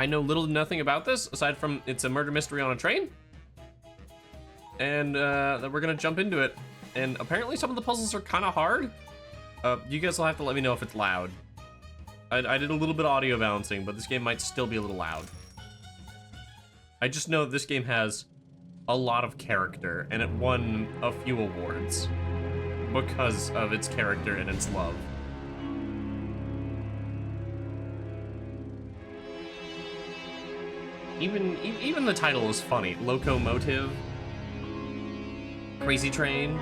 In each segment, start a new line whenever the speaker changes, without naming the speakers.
I know little to nothing about this, aside from it's a murder mystery on a train. And we're gonna jump into it. And apparently some of the puzzles are kind of hard. You guys will have to let me know if it's loud. I did a little bit of audio balancing, but this game might still be a little loud. I just know this game has a lot of character, and it won a few awards because of its character and its love. Even the title is funny. Loco Motive. Crazy Train.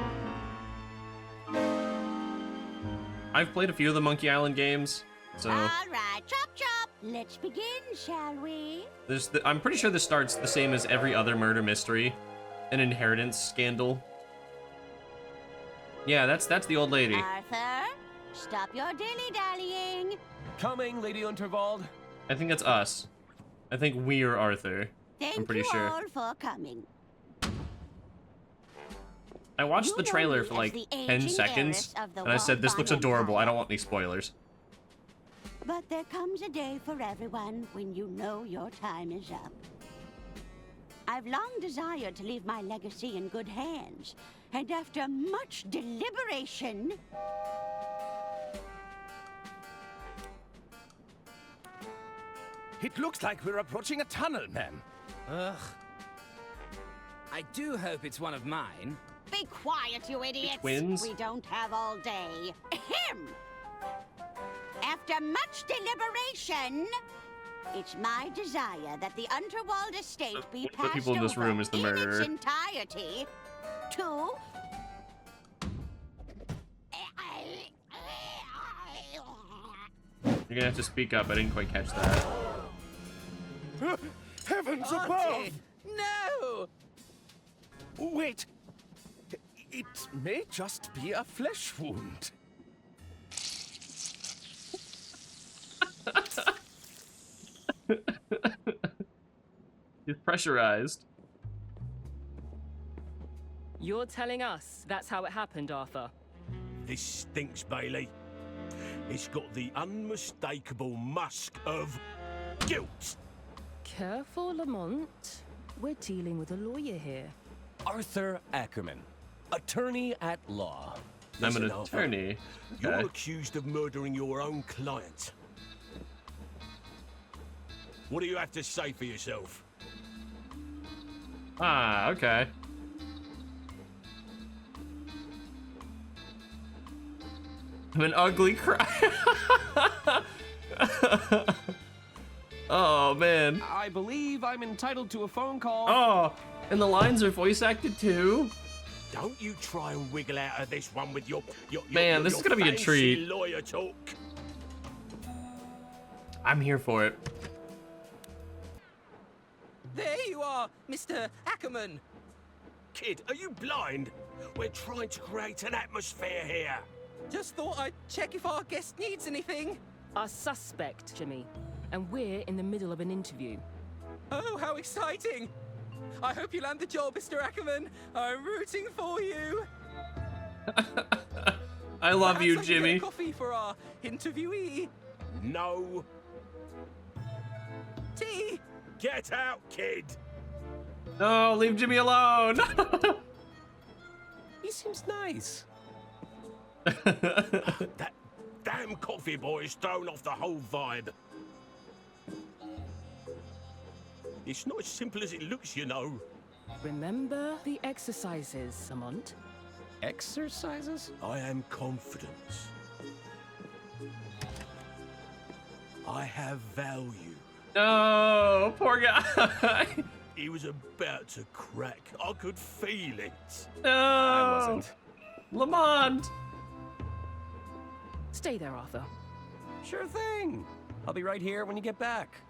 I've played a few of the Monkey Island games, so...
Alright, chop chop! Let's begin, shall we?
I'm pretty sure this starts the same as every other murder mystery. An inheritance scandal. Yeah, that's the old lady.
Arthur, stop your dilly-dallying.
Coming, Lady Unterwald.
I think that's us. I think we're Arthur. I'm pretty
Thank you
sure.
all for coming.
I watched
You
the
know
trailer
me
for
as
like
the
10
aging
seconds,
heiress of the
and I said, this looks
Wildfire
adorable. I
Empire.
don't want any spoilers.
But there comes a day for everyone when you know your time is up. I've long desired to leave my legacy in good hands, and after much deliberation...
It looks like we're approaching a tunnel, ma'am.
Ugh. I do hope it's one of mine.
Be quiet, you idiots!
Twins?
We don't have all day. Ahem! After much deliberation, it's my desire that the Unterwald estate be
the
passed
people in this
over
room is the murderer.
in its entirety to...
You're gonna have to speak up. I didn't quite catch that.
Heavens
Auntie!
above!
No!
Wait. It may just be a flesh wound.
He's pressurized.
You're telling us that's how it happened, Arthur?
This stinks, Bailey. It's got the unmistakable musk of guilt.
Careful, Lamont. We're dealing with a lawyer here.
Arthur Ackerman, attorney at law.
I'm an
Listen, Arthur,
attorney.
You're
Okay.
accused of murdering your own client. What do you have to say for yourself?
Ah, okay. I'm an ugly cry. Oh, man.
I believe I'm entitled to a phone call.
Oh, and the lines are voice acted too?
Don't you try and wiggle out of this one with your
Man, this is gonna be a
fancy
treat.
lawyer talk.
I'm here for it.
There you are, Mr. Ackerman.
Kid, are you blind? We're trying to create an atmosphere here.
Just thought I'd check if our guest needs anything.
A suspect, Jimmy. And we're in the middle of an interview.
Oh, how exciting! I hope you land the job, Mr. Ackerman. I'm rooting for you.
I love
Perhaps
you,
I can get a
Jimmy.
coffee for our interviewee.
No.
Tea.
Get out, kid.
No, leave Jimmy alone.
He seems nice.
That damn coffee boy has thrown off the whole vibe. It's not as simple as it looks, you know.
Remember the exercises, Lamont?
Exercises?
I am confident. I have value.
No, poor guy.
He was about to crack. I could feel it.
No.
I wasn't.
Lamont.
Stay there, Arthur.
Sure thing. I'll be right here when you get back.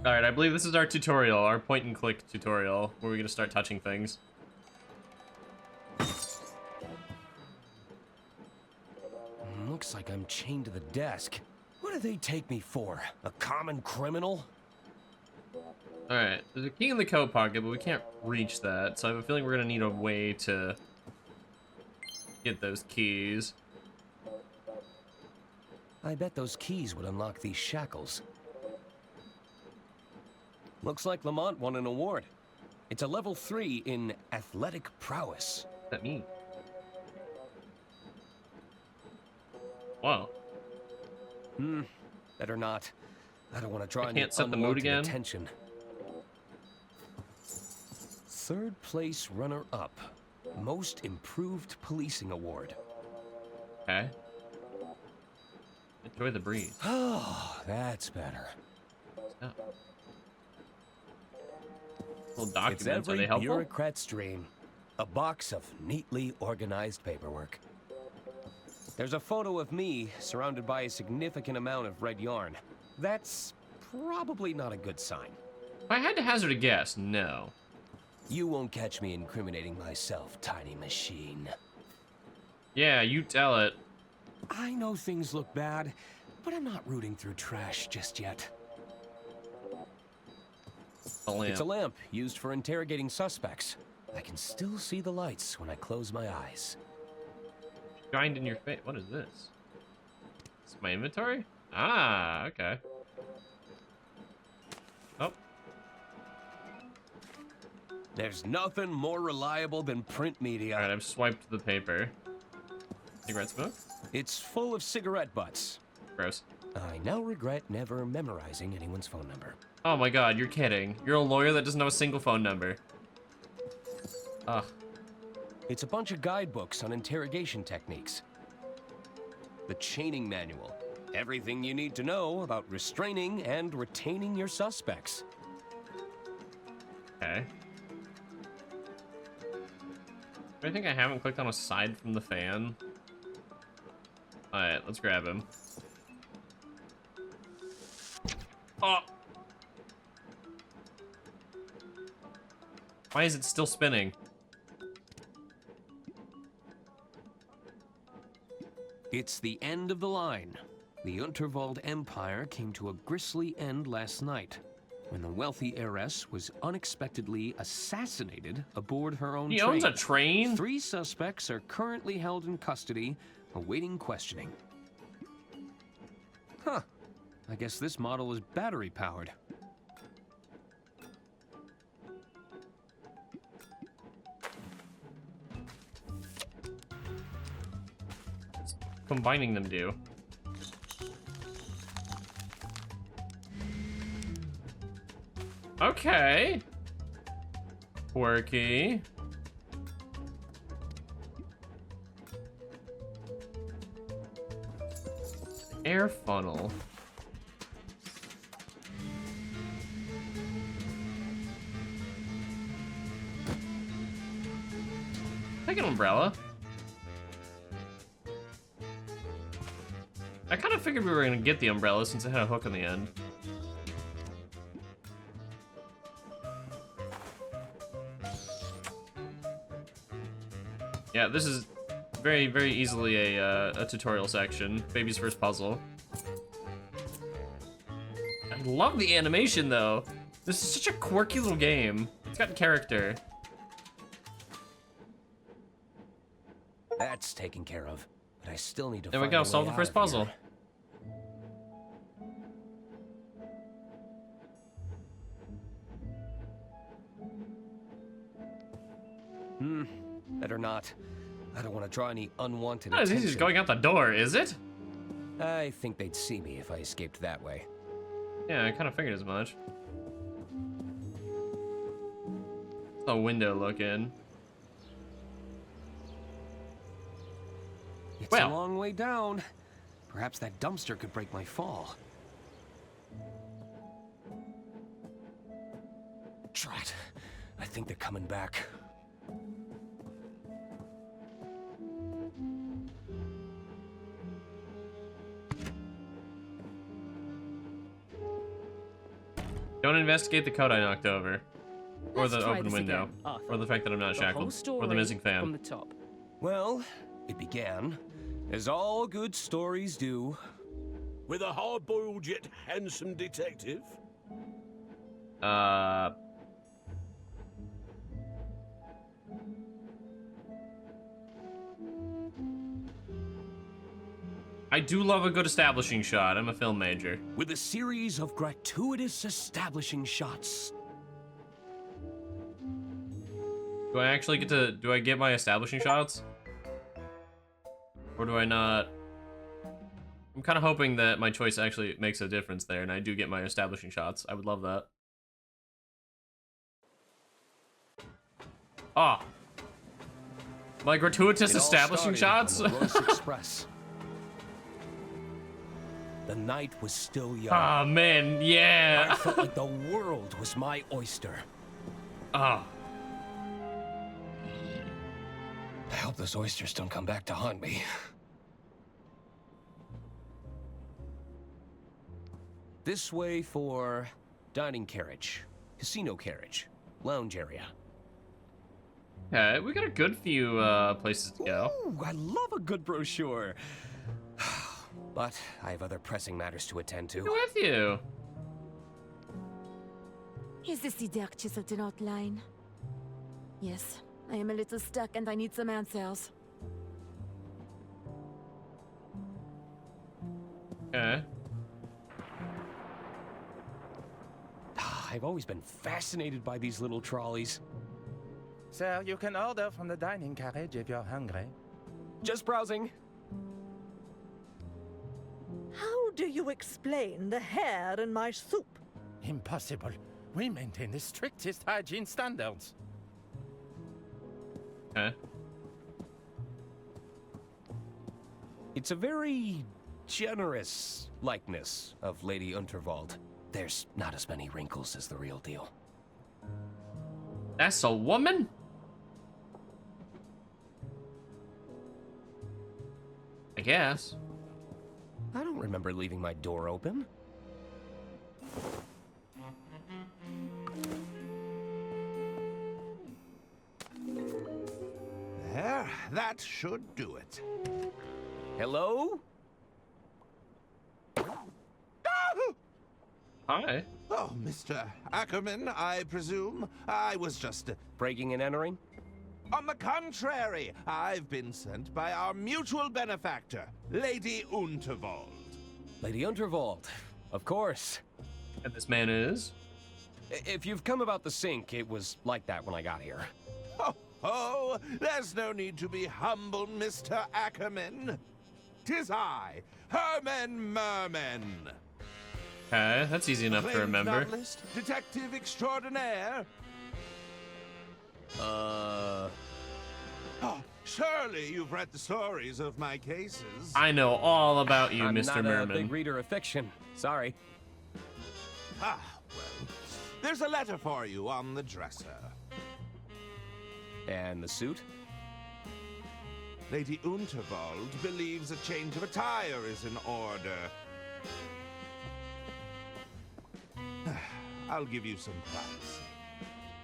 All right, I believe this is our tutorial, our point and click tutorial, where we're gonna start touching things.
Looks like I'm chained to the desk. What do they take me for? A common criminal?
All right, there's a key in the coat pocket, but we can't reach that, so I have a feeling we're gonna need a way to get those keys.
I bet those keys would unlock these shackles. Looks like Lamont won an award. It's a level 3 in athletic prowess.
What's that mean? Wow.
Better not. I don't want to draw
I
any
can't set the mood
unwanted
again?
attention. Third place runner-up. Most Improved Policing Award.
Okay. Enjoy the breeze.
Oh, that's better.
Oh. Little
It's
documents, are
every
they helpful?
bureaucrat's dream. A box of neatly organized paperwork. There's a photo of me surrounded by a significant amount of red yarn. That's probably not a good sign.
If I had to hazard a guess, no.
You won't catch me incriminating myself, tiny machine.
Yeah, you tell it.
I know things look bad, but I'm not rooting through trash just yet.
A lamp.
It's a lamp used for interrogating suspects. I can still see the lights when I close my eyes.
Shined in your face. What is this? Is my inventory? Ah, okay. Oh,
There's nothing more reliable than print media.
alright, I've swiped the paper. Cigarette smoke?
It's full of cigarette butts.
Gross.
I now regret never memorizing anyone's phone number.
Oh my god, you're kidding. You're a lawyer that doesn't have a single phone number. Ugh.
It's a bunch of guidebooks on interrogation techniques. The chaining manual. Everything you need to know about restraining and retaining your suspects.
Okay. Do I think I haven't clicked on aside from the fan? Alright, let's grab him. Oh! Why is it still spinning?
It's the end of the line. The Unterwald Empire came to a grisly end last night when the wealthy heiress was unexpectedly assassinated aboard her own
He
train.
owns a train?
3 suspects are currently held in custody, awaiting questioning. Huh. I guess this model is battery-powered.
Combining them do. Okay. Quirky. Air funnel. Take an umbrella. I kind of figured we were gonna get the umbrella since it had a hook on the end. Yeah, this is very, very easily a tutorial section. Baby's first puzzle. I love the animation though. This is such a quirky little game. It's got character.
That's taken care of, but I still need to
There we
find
go,
a
solve
way
the
out
first
of
puzzle.
here. Better not. I don't want to draw any unwanted
Not as
attention.
easy as going out the door, is it?
I think they'd see me if I escaped that way.
Yeah, I kind of figured as much. The window look in.
It's
Well.
a long way down. Perhaps that dumpster could break my fall. Drat. I think they're coming back.
Don't investigate the code I knocked over. Or
Let's
the
try
open
this
window.
again, Arthur.
Or the fact that I'm not
The whole
shackled. Or
story
the missing fan.
from the top.
Well, it began, as all good stories do.
With a hard-boiled yet handsome detective?
I do love a good establishing shot. I'm a film major.
With a series of gratuitous establishing shots.
Do I actually get to, do I get my establishing shots? Or do I not? I'm kind of hoping that my choice actually makes a difference there, and I do get my establishing shots. I would love that. Ah. My gratuitous establishing shots?
On the Royce Express. The night was still young.
Ah, man, yeah.
I felt like the world was my oyster.
Ah.
I hope those oysters don't come back to haunt me. This way for dining carriage, casino carriage, lounge area.
Okay, we got a good few places to go.
Ooh, I love a good brochure. But I have other pressing matters to attend to.
Who with you?
Is this the dark chiseled in outline? Yes, I am a little stuck and I need some answers.
Okay.
I've always been fascinated by these little trolleys.
Sir, you can order from the dining carriage if you're hungry.
Just browsing.
How do you explain the hair in my soup?
Impossible. We maintain the strictest hygiene standards.
Okay.
It's a very generous likeness of Lady Unterwald. There's not as many wrinkles as the real deal.
That's a woman? I guess.
I don't remember leaving my door open.
There, that should do it.
Hello?
Hi.
Oh, Mr. Ackerman, I presume. I was just...
Breaking and entering?
On the contrary, I've been sent by our mutual benefactor, Lady Unterwald.
Lady Unterwald, of course.
And this man is?
If you've come about the sink, it was like that when I got here.
Oh, there's no need to be humble, Mr. Ackerman. 'Tis I, Herman Merman.
Okay, that's easy enough to
Acclaimed
remember.
novelist, detective extraordinaire. Oh, surely you've read the stories of my cases.
I know all about you,
I'm
Mr.
not a
Merman.
big reader of fiction. Sorry.
Ah, well, there's a letter for you on the dresser.
And the suit?
Lady Unterwald believes a change of attire is in order. I'll give you some privacy.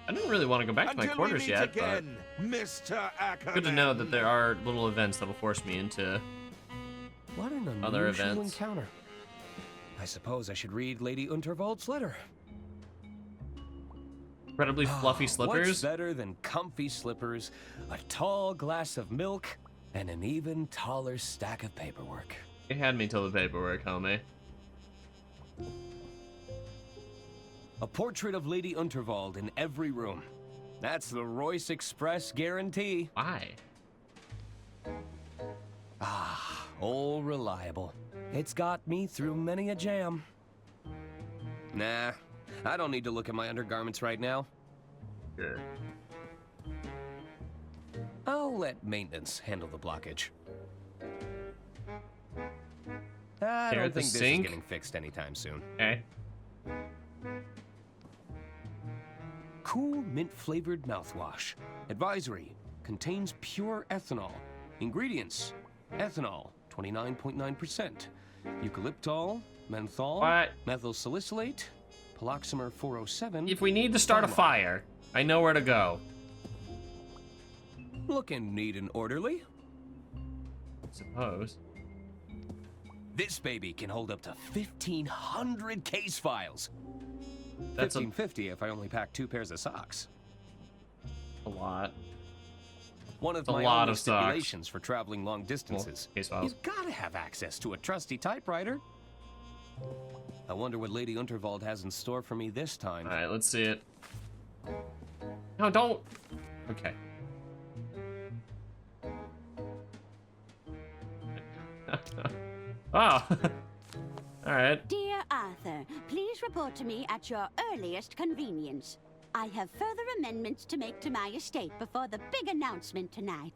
I didn't really want to go back to my
Until
quarters
we meet
yet,
again, Mr. Ackerman.
but good to know that there are little events that'll force me into
What an unusual
other events.
encounter. I suppose I should read Lady Unterwald's letter.
incredibly fluffy slippers.
What's better than comfy slippers, a tall glass of milk, and an even taller stack of paperwork?
You had me till the paperwork, homie.
A portrait of Lady Unterwald in every room. That's the Royce Express guarantee.
Why?
All reliable. It's got me through many a jam. Nah, I don't need to look at my undergarments right now.
Sure.
I'll let maintenance handle the blockage. I
Stare
don't
at the
think this
sink?
is getting fixed anytime soon.
Okay.
Cool mint-flavored mouthwash. Advisory: contains pure ethanol. Ingredients: ethanol, 29.9%. Eucalyptol, menthol,
What?
methyl salicylate, paloxamer 407.
If we need to start a fire, I know where to go.
Looking neat and orderly.
Suppose.
This baby can hold up to 1,500 case files.
That's a
1,550 if I only pack 2 pairs of socks.
lot.
One of
a
my
lot
only
of socks.
stipulations for traveling long distances.
case files.
You've got to have access to a trusty typewriter. I wonder what Lady Unterwald has in store for me this time.
All right, let's see it. No, don't. Okay. Oh. All right.
Dear Arthur, please report to me at your earliest convenience. I have further amendments to make to my estate before the big announcement tonight.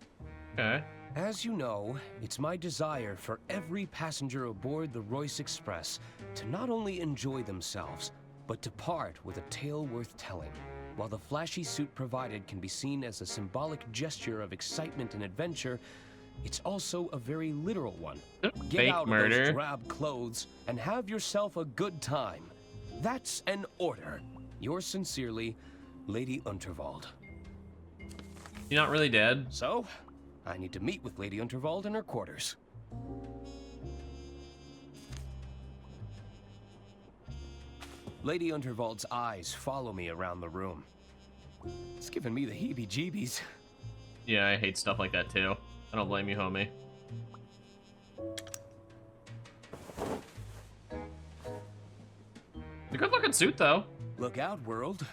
Okay.
As you know, it's my desire for every passenger aboard the Royce Express to not only enjoy themselves, but to part with a tale worth telling. While the flashy suit provided can be seen as a symbolic gesture of excitement and adventure, it's also a very literal one. Get
Fake
out of
murder.
those drab clothes and have yourself a good time. That's an order. Yours sincerely, Lady Unterwald.
You're not really dead.
So, I need to meet with Lady Unterwald in her quarters. Lady Unterwald's eyes follow me around the room. It's giving me the heebie-jeebies.
Yeah, I hate stuff like that too. I don't blame you, homie. It's a good-looking suit, though.
Look out, world.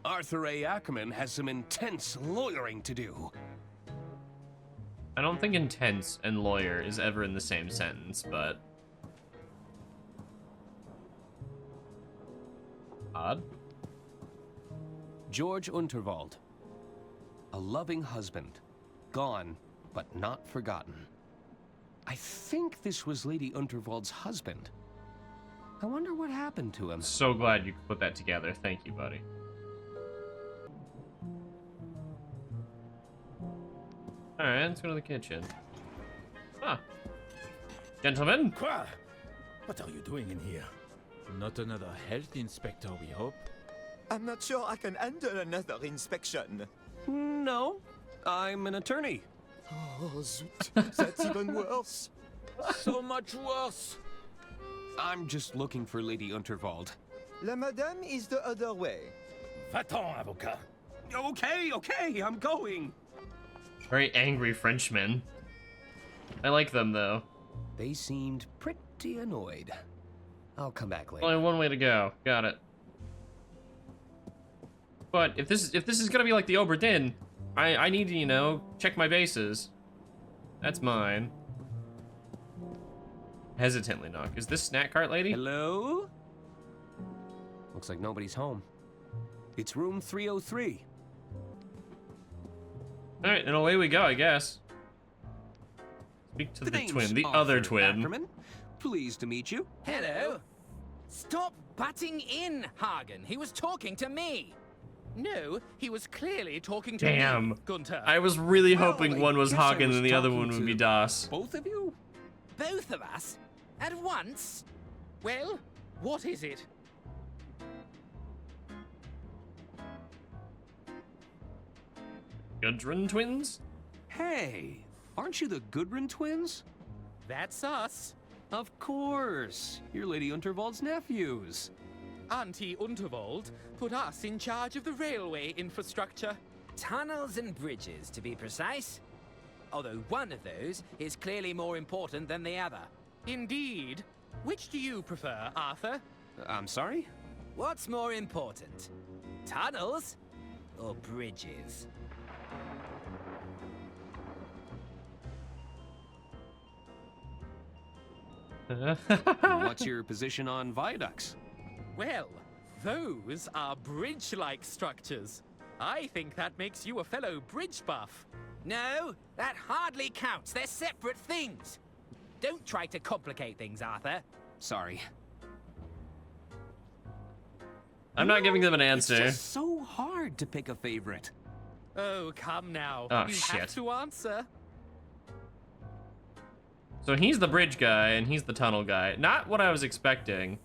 Arthur A. Ackerman has some intense lawyering to do.
I don't think intense and lawyer is ever in the same sentence, but... Odd.
George Unterwald. A loving husband. Gone, but not forgotten. I think this was Lady Unterwald's husband. I wonder what happened to him.
So glad you put that together. Thank you, buddy. Alright, let's go to the kitchen. Ah. Gentlemen?
Quoi? What are you doing in here? Not another health inspector, we hope?
I'm not sure I can handle another inspection.
No, I'm an attorney.
Oh, zut. That's even worse.
So much worse.
I'm just looking for Lady Unterwald.
La madame is the other way.
Va-t'en, avocat.
Okay, I'm going.
Very angry Frenchmen. I like them, though.
They seemed pretty annoyed. I'll come back later.
Only one way to go. Got it. But if this is gonna be like the Obra Dinn, I need to, you know, check my bases. That's mine. Hesitantly knock. Is this snack cart lady?
Hello? Looks like nobody's home. It's room 303.
Alright, and away we go, I guess. Speak to the twin, the other twin.
Ackerman. Pleased to meet you.
Hello. Stop butting in, Hagen. He was talking to me. No, he was clearly talking to me, Gunther.
I was really hoping
Well,
one was
I guess I
Hagen
was
and the other
talking
one would
to
be Das.
Both of you?
Both of us? At once? Well, what is it?
Gudrun twins?
Hey, aren't you the Gudrun twins?
That's us.
Of course. You're Lady Unterwald's nephews.
Auntie Unterwald put us in charge of the railway infrastructure.
Tunnels and bridges, to be precise. Although one of those is clearly more important than the other.
Indeed. Which do you prefer, Arthur?
I'm sorry?
What's more important? Tunnels or bridges?
What's your position on viaducts?
Well, those are bridge-like structures. I think that makes you a fellow bridge buff.
No, that hardly counts. They're separate things. Don't try to complicate things, Arthur.
Sorry.
I'm not giving them an answer.
It's just so hard to pick a favorite.
Oh, come now.
Oh,
you
shit.
have to answer.
So he's the bridge guy and he's the tunnel guy. Not what I was expecting.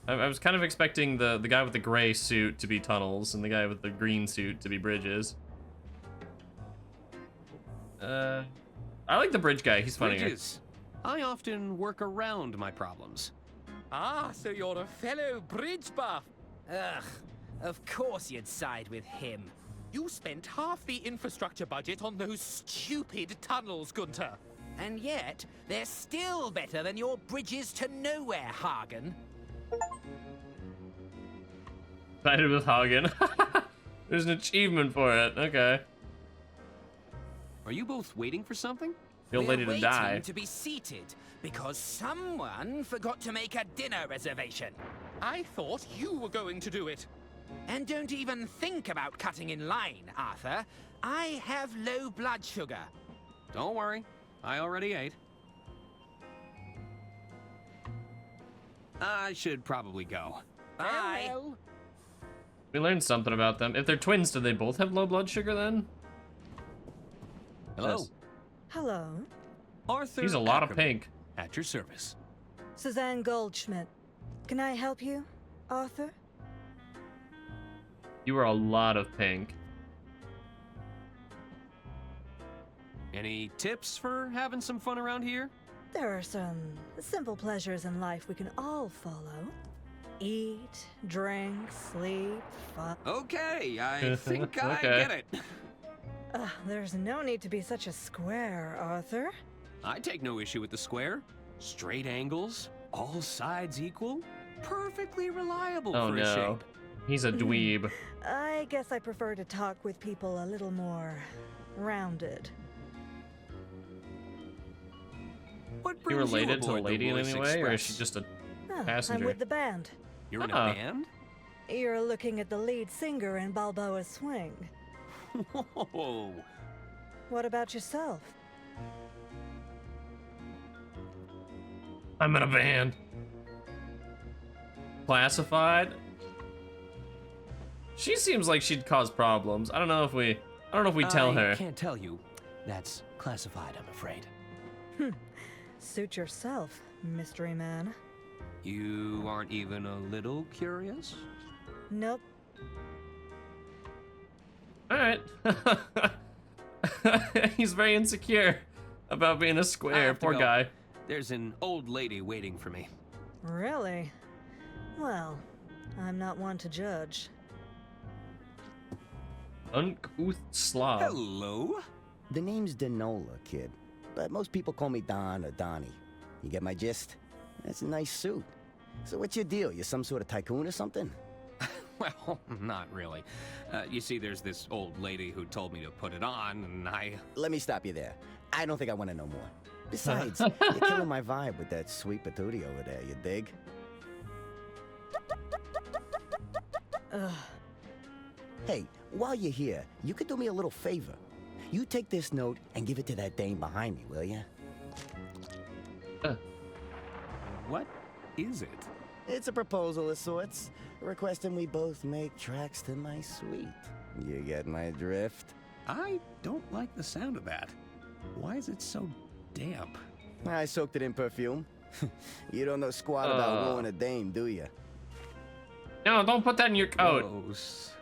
I was kind of expecting the guy with the gray suit to be tunnels and the guy with the green suit to be bridges. I like the bridge guy. He's funnier.
Bridges. I often work around my problems.
Ah, so you're a fellow bridge buff.
Ugh, of course you'd side with him.
You spent half the infrastructure budget on those stupid tunnels, Gunter.
And yet, they're still better than your bridges to nowhere, Hagen.
Sided with Hagen. There's an achievement for it. Okay.
Are you both waiting for something?
Feel ready to die.
Waiting to be seated because someone forgot to make a dinner reservation.
I thought you were going to do it.
And don't even think about cutting in line, Arthur. I have low blood sugar.
Don't worry. I already ate. I should probably go.
Bye.
We learned something about them. If they're twins, do they both have low blood sugar then?
Hello.
Yes.
Hello.
Arthur.
He's a lot of
Ackerman,
pink.
At your service.
Suzanne Goldschmidt. Can I help you, Arthur?
You are a lot of pink.
Any tips for having some fun around here?
There are some simple pleasures in life we can all follow. Eat, drink, sleep, fun.
Okay, I think I
Okay.
get it.
There's no need to be such a square, Arthur.
I take no issue with the square. Straight angles, all sides equal, perfectly reliable
Oh
for a
no.
shape.
He's a dweeb.
I guess I prefer to talk with people a little more rounded.
What
You
brings
related to the
aboard
lady in
Royce
any way, or is
Express?
she just a
Oh,
passenger?
I'm with the band.
You're in a
Ah.
band?
You're looking at the lead singer in Balboa Swing.
Whoa.
What about yourself?
I'm in a band. Classified? She seems like she'd cause problems. I don't know if we tell her.
I can't tell you. That's classified, I'm afraid.
Suit yourself, mystery man.
You aren't even a little curious?
Nope.
Alright. He's very insecure about being a
I
square.
have to
Poor
go.
guy.
There's an old lady waiting for me.
Really? Well, I'm not one to judge.
Uncouth Slav.
Hello?
The name's Denola, kid. But most people call me Don or Donnie. You get my gist? That's a nice suit. So what's your deal? You some sort of tycoon or something?
Well, not really. You see, there's this old lady who told me to put it on, and I...
Let me stop you there. I don't think I want to know more. Besides, you're killing my vibe with that sweet patootie over there, you dig?
Ugh.
Hey, while you're here, you could do me a little favor. You take this note and give it to that dame behind me, will ya?
What is it?
It's a proposal of sorts, requesting we both make tracks to my suite. You get my drift?
I don't like the sound of that. Why is it so damp?
I soaked it in perfume. You don't know squat about wooing a dame, do you?
No, don't put that in your coat.
Gross.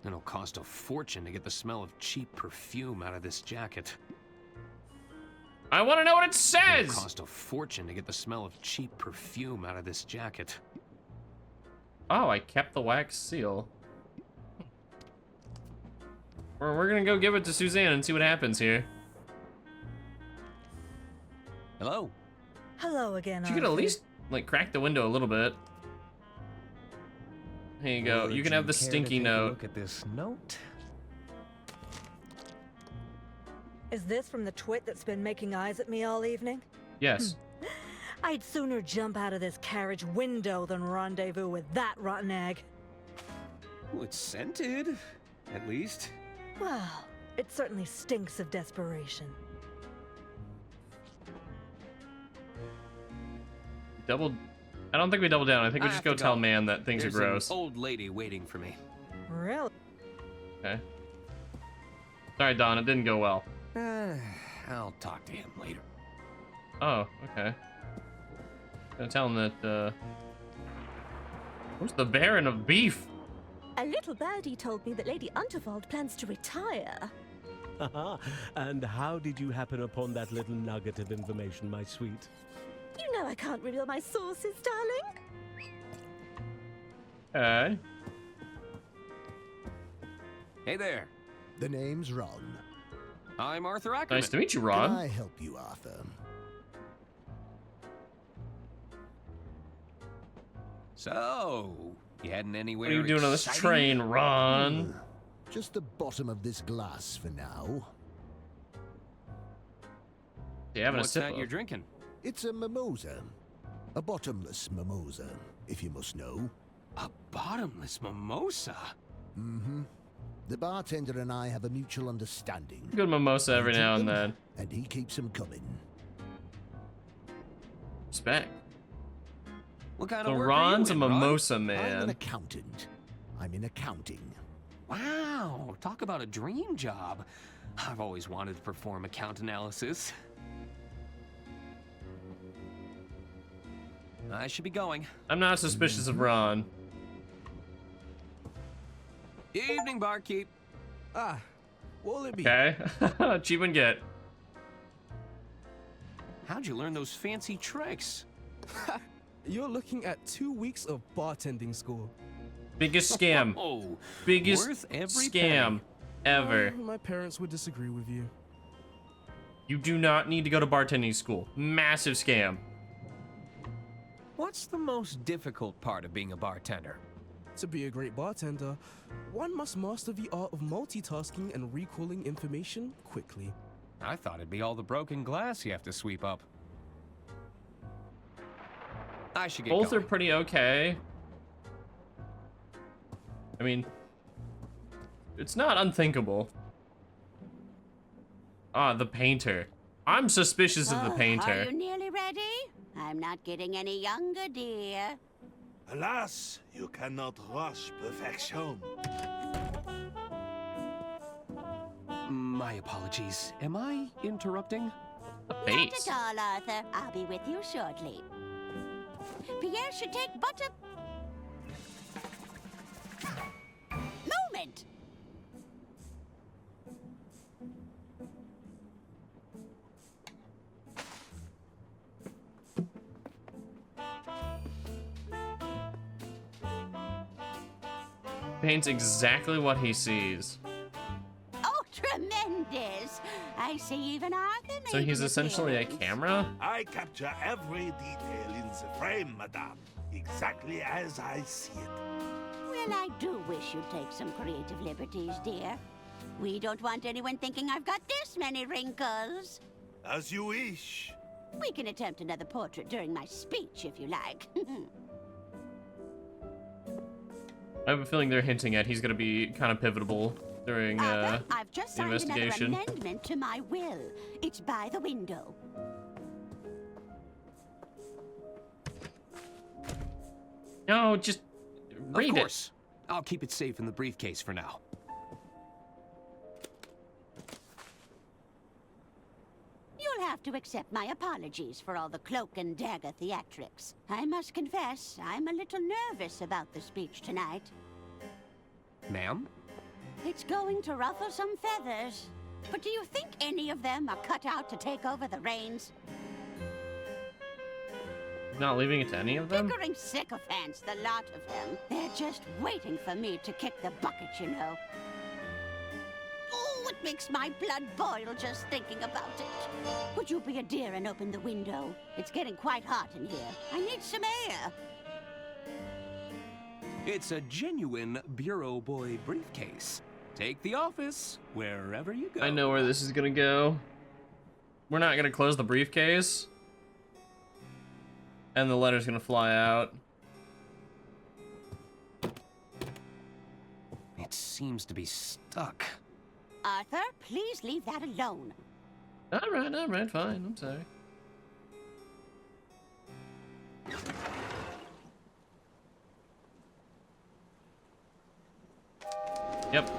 It'll cost a fortune to get the smell of cheap perfume out of this jacket.
I want to know what it says.
It'll cost a fortune to get the smell of cheap perfume out of this jacket.
Oh, I kept the wax seal. We're gonna go give it to Suzanne and see what happens here.
Hello?
Hello again,
You could at least, like, crack the window a little bit. Here you go. You can have the stinky note.
Look at this note.
Is this from the twit that's been making eyes at me all evening?
Yes.
I'd sooner jump out of this carriage window than rendezvous with that rotten egg.
Oh, it's scented, at least.
Well, it certainly stinks of desperation.
I don't think we double down. I think we just go tell man that things
There's
are gross.
An old lady waiting for me.
Really?
Okay. Sorry, Don. It didn't go well.
I'll talk to him later.
Oh, okay. Gonna tell him that, where's the Baron of Beef?
A little birdie told me that Lady Unterwald plans to retire.
And how did you happen upon that little nugget of information, my sweet?
You know I can't reveal my sources, darling.
Okay.
Hey there.
The name's Ron.
I'm Arthur Ackerman.
Nice to meet you, Ron.
Can I help you, Arthur?
So, you heading anywhere?
What are you doing on this train, Ron?
Just the bottom of this glass for now.
Yeah, having
What's
a sip
that
of?
you're drinking?
It's a mimosa. A bottomless mimosa, if you must know.
A bottomless mimosa?
Mm-hmm. The bartender and I have a mutual understanding.
Good mimosa every now and then.
And he keeps them coming.
Respect.
What kind
So
of work
Ron's
are
a
you in, Ron?
mimosa
I'm an
man.
accountant. I'm in accounting.
Wow, talk about a dream job. I've always wanted to perform account analysis. I should be going.
I'm not suspicious of Ron.
Evening, barkeep.
Ah, what'll it be?
Okay. Cheap and get.
How'd you learn those fancy tricks?
You're looking at 2 weeks of bartending school.
Biggest scam.
Oh,
Biggest
worth every
scam ever.
My parents would disagree with you.
You do not need to go to bartending school. Massive scam.
What's the most difficult part of being a bartender?
To be a great bartender, one must master the art of multitasking and recalling information quickly.
I thought it'd be all the broken glass you have to sweep up. I should get
Both
going.
are pretty okay. I mean, it's not unthinkable. Ah, the painter. I'm suspicious of the painter.
Are you nearly ready? I'm not getting any younger, dear.
Alas, you cannot rush perfection.
My apologies. Am I interrupting?
The
Not
face.
at all, Arthur. I'll be with you shortly. Pierre should take but a moment.
Paints exactly what he sees.
Oh, tremendous! I see even Arthur.
So
made
he's
an
essentially a
appearance.
camera?
I capture every detail in the frame, madame, exactly as I see it.
Well, I do wish you'd take some creative liberties, dear. We don't want anyone thinking I've got this many wrinkles.
As you wish.
We can attempt another portrait during my speech, if you like.
I have a feeling they're hinting at he's gonna be kind of pivotal during
Arthur, I've just
the
signed another
investigation.
amendment to my will. It's by the window.
No, just read
Of
it.
course. I'll keep it safe in the briefcase for now.
You'll have to accept my apologies for all the cloak and dagger theatrics. I must confess, I'm a little nervous about the speech tonight.
Ma'am?
It's going to ruffle some feathers. But do you think any of them are cut out to take over the reins?
Not leaving it to any of them?
Bickering sycophants, the lot of them. They're just waiting for me to kick the bucket, you know. Oh, it makes my blood boil just thinking about it. Would you be a dear and open the window? It's getting quite hot in here. I need some air.
It's a genuine Bureau Boy briefcase. Take the office wherever you go.
I know where this is gonna go. We're not gonna close the briefcase. And the letter's gonna fly out.
It seems to be stuck.
Arthur, please leave that alone.
Alright, fine. I'm sorry. Yep.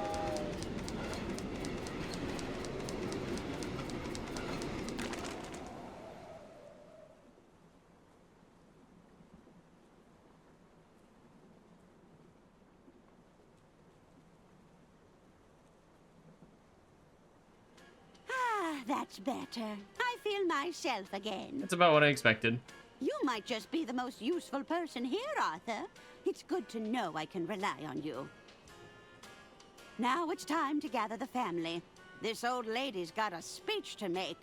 Ah, that's better. I feel myself again.
That's about what I expected.
You might just be the most useful person here, Arthur. It's good to know I can rely on you. Now it's time to gather the family. This old lady's got a speech to make.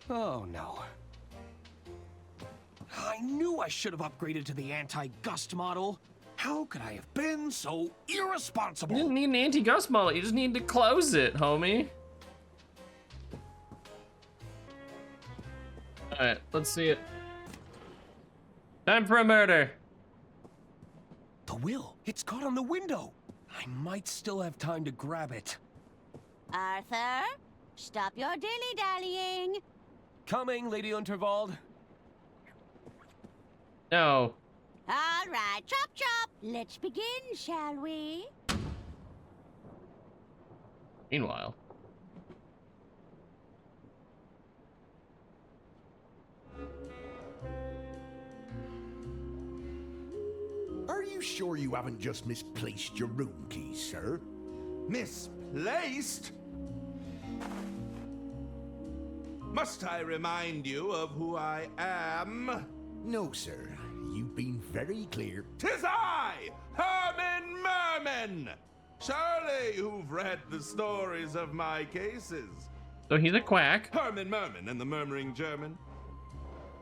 Oh, no. I knew I should have upgraded to the anti-gust model. How could I have been so irresponsible?
You didn't need an anti-gust model. You just need to close it, homie. All right, let's see it. Time for a murder.
The will. It's caught on the window. I might still have time to grab it.
Arthur, stop your dilly-dallying.
Coming, Lady Unterwald.
No.
All right, chop chop. Let's begin, shall we?
Meanwhile.
Are you sure you haven't just misplaced your room keys, sir?
Misplaced? Must I remind you of who I am?
No, sir. You've been very clear.
'Tis I, Herman Merman! Surely you've read the stories of my cases.
So he's a quack.
Herman Merman and the Murmuring German.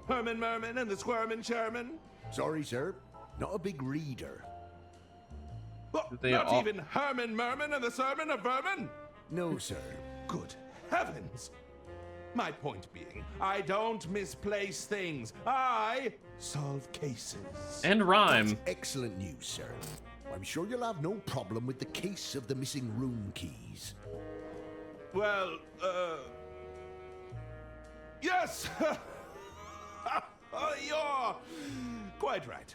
Herman Merman and the Squirmin' Sherman.
Sorry, sir. Not a big reader.
What, not even Herman Merman and the Sermon of Vermin?
No, sir.
Good heavens! My point being, I don't misplace things. I solve cases.
And rhyme.
That's excellent news, sir. I'm sure you'll have no problem with the case of the missing room keys.
Well, yes! You're quite right.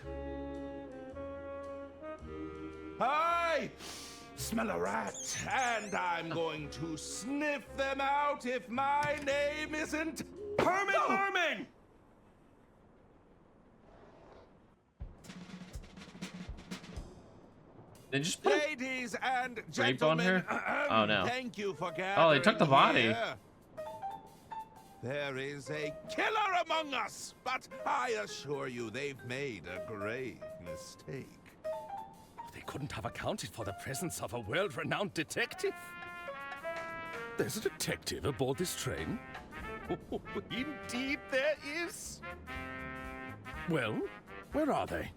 I smell a rat, and I'm going to sniff them out if my name isn't Herman Merman!
They just put
Ladies and
rape on
gentlemen,
her? Oh no.
thank you for gathering.
Oh, they took the body.
Here. There is a killer among us, but I assure you they've made a grave mistake.
They couldn't have accounted for the presence of a world-renowned detective. There's a detective aboard this train? Oh, indeed there is. Well, where are they?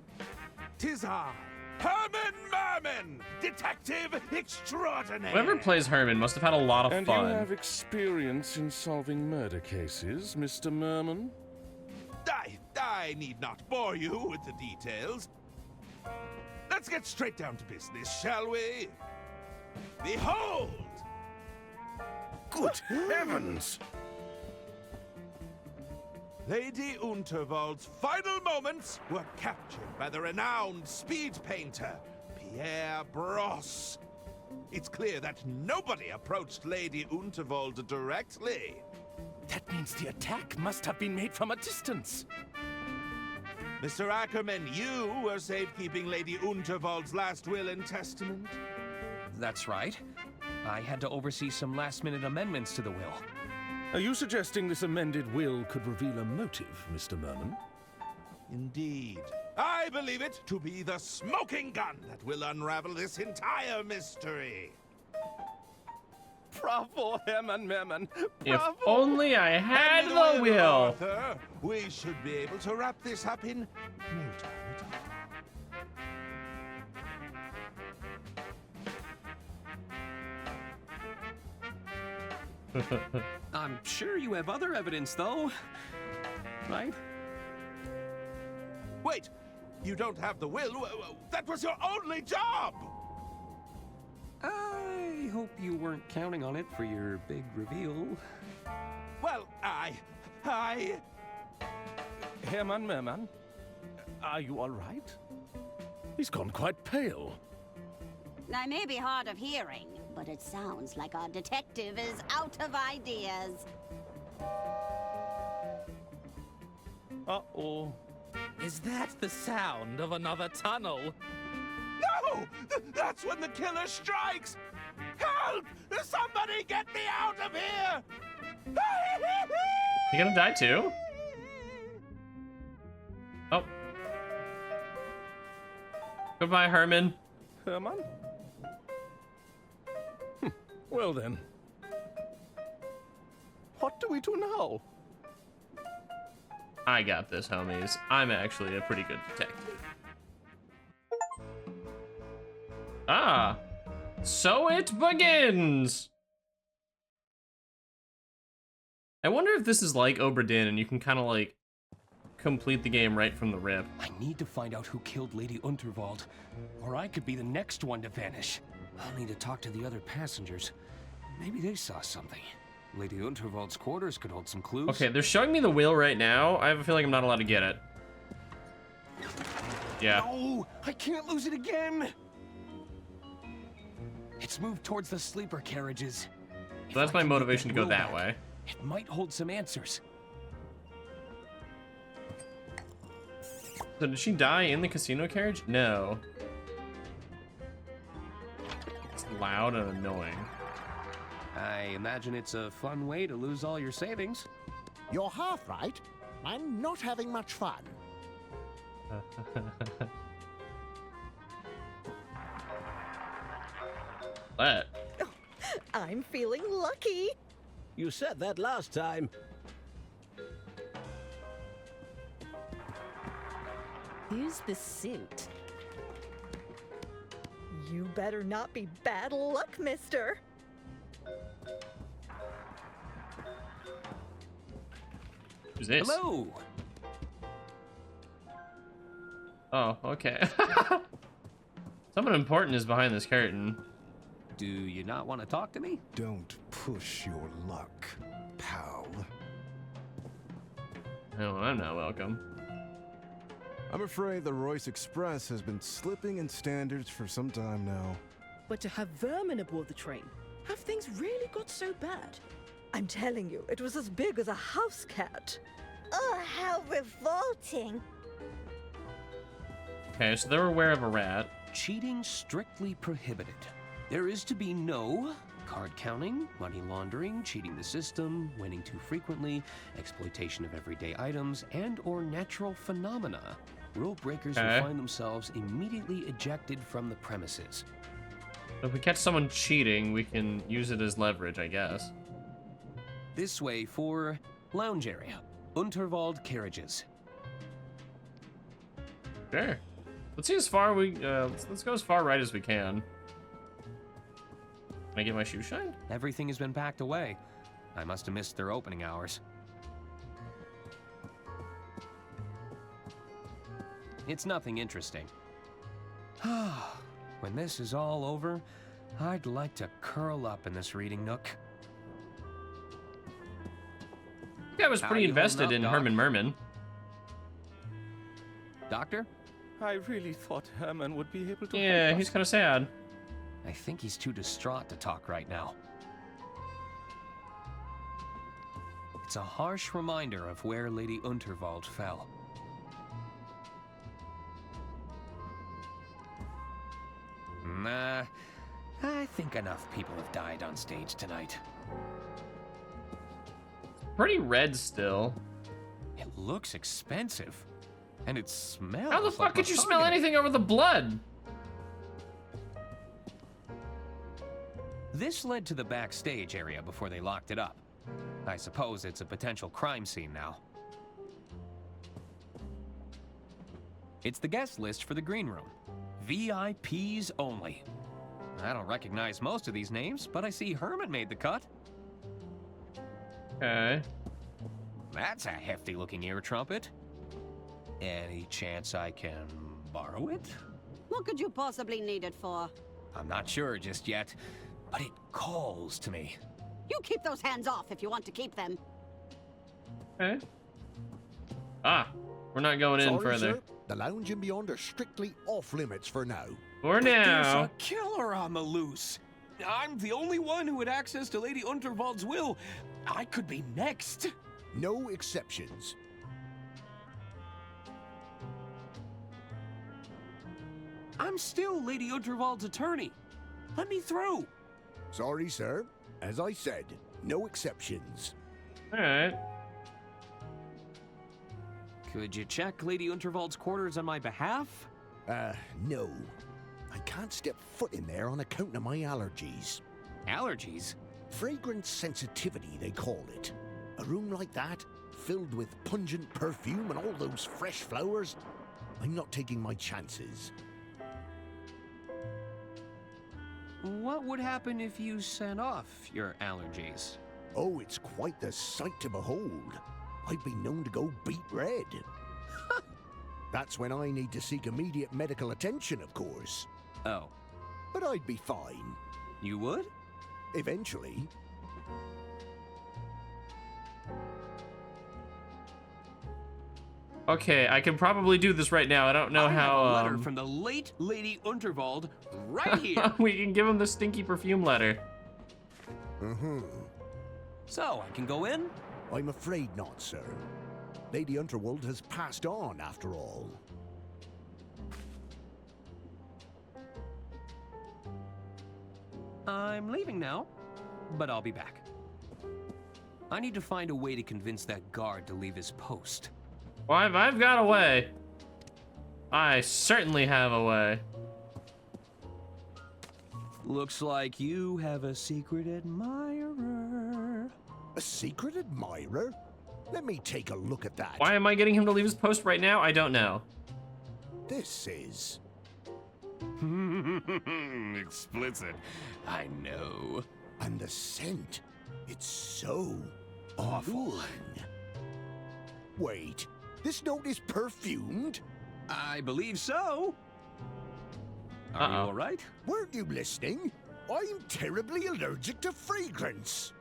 'Tis I, Herman Merman, detective extraordinaire.
Whoever plays Herman must have had a lot of
And
fun.
you have experience in solving murder cases, Mr. Merman?
I need not bore you with the details. Let's get straight down to business, shall we? Behold!
Good heavens!
Lady Unterwald's final moments were captured by the renowned speed painter, Pierre Brosse. It's clear that nobody approached Lady Unterwald directly.
That means the attack must have been made from a distance.
Mr. Ackerman, you were safekeeping Lady Unterwald's last will and testament?
That's right. I had to oversee some last-minute amendments to the will.
Are you suggesting this amended will could reveal a motive, Mr. Merman?
Indeed. I believe it to be the smoking gun that will unravel this entire mystery.
Bravo, Herman Merman.
If only I had the will.
Arthur, we should be able to wrap this up in no time at all.
I'm sure you have other evidence, though. Right?
Wait! You don't have the will? That was your only job!
I hope you weren't counting on it for your big reveal.
Well, I...
Herman Merman, are you all right? He's gone quite pale.
I may be hard of hearing, but it sounds like our detective is out of ideas.
Uh-oh.
Is that the sound of another tunnel?
No! That's when the killer strikes! Help! Somebody get
You gonna die too? Oh. Goodbye, Herman.
Herman? Well then. What do we do now?
I got this, homies. I'm actually a pretty good detective. Ah. So it begins! I wonder if this is like Obra Dinn and you can kind of like complete the game right from the rip.
I need to find out who killed Lady Unterwald, or I could be the next one to vanish. I'll need to talk to the other passengers. Maybe they saw something. Lady Unterwald's quarters could hold some clues.
Okay, they're showing me the wheel right now. I have a feeling I'm not allowed to get it. Yeah.
No, I can't lose it again. It's moved towards the sleeper carriages.
So that's my motivation to go that way.
It might hold some answers.
So did she die in the casino carriage? No. It's loud and annoying.
I imagine it's a fun way to lose all your savings.
You're half right. I'm not having much fun.
What?
I'm feeling lucky.
You said that last time.
Who's the suit?
You better not be bad luck, mister.
Who's this?
Hello.
Oh, okay. Someone important is behind this curtain.
Do you not want to talk to me?
Don't push your luck, pal.
No, I'm not welcome.
I'm afraid the Royce Express has been slipping in standards for some time now.
But to have vermin aboard the train, have things really got so bad?
I'm telling you, it was as big as a house cat.
Oh, how revolting.
Okay, so they're aware of a rat.
Cheating strictly prohibited. There is to be no card counting, money laundering, cheating the system, winning too frequently, exploitation of everyday items, and or natural phenomena. Rule breakers will find themselves immediately ejected from the premises.
If we catch someone cheating, we can use it as leverage, I guess.
This way for lounge area, Unterwald carriages.
Sure. Let's see as far let's go as far right as we can. Can I get my shoe shined?
Everything has been packed away. I must have missed their opening hours. It's nothing interesting. When this is all over, I'd like to curl up in this reading nook.
I was pretty invested in Herman Merman.
Doctor?
I really thought Herman would be able to
Yeah,
help
he's
us.
kind of sad.
I think he's too distraught to talk right now. It's a harsh reminder of where Lady Unterwald fell. Nah, I think enough people have died on stage tonight.
Pretty red still.
It looks expensive. And it smells
How the fuck
like
could you smell
mahogany.
anything over the blood?
This led to the backstage area before they locked it up. I suppose it's a potential crime scene now. It's the guest list for the green room. VIPs only. I don't recognize most of these names, but I see Herman made the cut.
Okay.
That's a hefty-looking ear trumpet. Any chance I can borrow it?
What could you possibly need it for?
I'm not sure just yet, but it calls to me.
You keep those hands off if you want to keep them.
Okay. Ah, we're not going in
Sorry,
further.
sir. The lounge and beyond are strictly off limits for now.
For
There's
now.
a killer on the loose. I'm the only one who had access to Lady Unterwald's will. I could be next.
No exceptions.
I'm still Lady Unterwald's attorney. Let me through.
Sorry, sir. As I said, no exceptions.
All right.
Could you check Lady Unterwald's quarters on my behalf?
No. I can't step foot in there on account of my allergies.
Allergies?
Fragrance sensitivity, they call it. A room like that, filled with pungent perfume and all those fresh flowers, I'm not taking my chances.
What would happen if you sent off your allergies?
Oh, it's quite the sight to behold. I've been known to go beet red. That's when I need to seek immediate medical attention, of course.
Oh.
But I'd be fine.
You would?
Eventually.
Okay, I can probably do this right now. I don't know how.
I have a letter from the late Lady Unterwald right here.
We can give him the stinky perfume letter.
So, I can go in?
I'm afraid not, sir. Lady Unterwald has passed on, after all.
I'm leaving now, but I'll be back. I need to find a way to convince that guard to leave his post.
Well, I've got a way. I certainly have a way.
Looks like you have a secret admirer.
A secret admirer? Let me take a look at that.
Why am I getting him to leave his post right now? I don't know.
This is...
Explicit. I know.
And the scent. It's so... awful. Wait. This note is perfumed?
I believe so. Are you all right?
Weren't you listening? I'm terribly allergic to fragrance.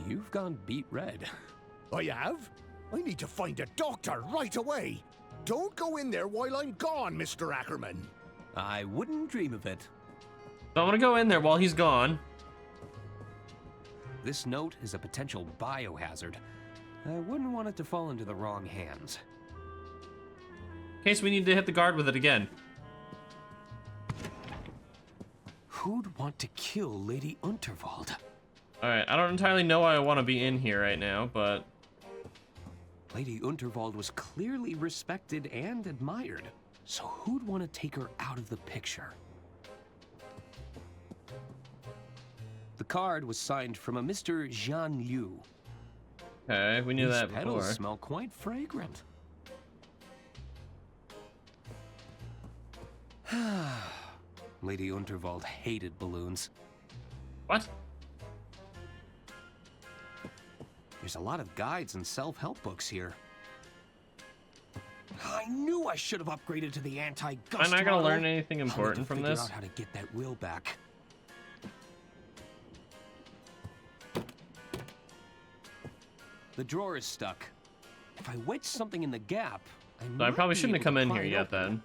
You've gone beet red.
I have? I need to find a doctor right away. Don't go in there while I'm gone, Mr. Ackerman.
I wouldn't dream of it.
So I'm gonna go in there while he's gone.
This note is a potential biohazard. I wouldn't want it to fall into the wrong hands.
In case we need to hit the guard with it again.
Who'd want to kill Lady Unterwald?
Alright, I don't entirely know why I want to be in here right now, but...
Lady Unterwald was clearly respected and admired. So who'd want to take her out of the picture? The card was signed from a Mr. Jean Liu.
Okay, we knew that
These petals
before.
smell quite fragrant. Lady Unterwald hated balloons.
What?
There's a lot of guides and self-help books here. I knew I should have upgraded to the anti-gust
I'm not gonna
model.
learn anything
I need to
important from
figure
this.
out how to get that wheel back. The drawer is stuck. If I wedge something in the gap,
So I probably shouldn't have come in here yet then.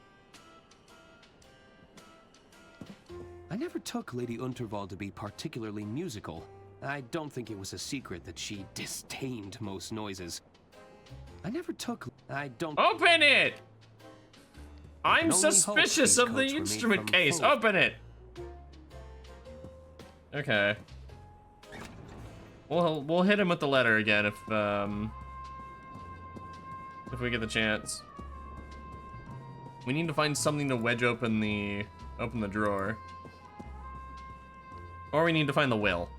I never took Lady Unterwald to be particularly musical. I don't think it was a secret that she disdained most noises.
Open it! I'm
can only hope
suspicious
these
of the
coats were made
instrument
from
case.
foam.
Open it! Okay. We'll hit him with the letter again if we get the chance. We need to find something to wedge open the drawer. Or we need to find the will.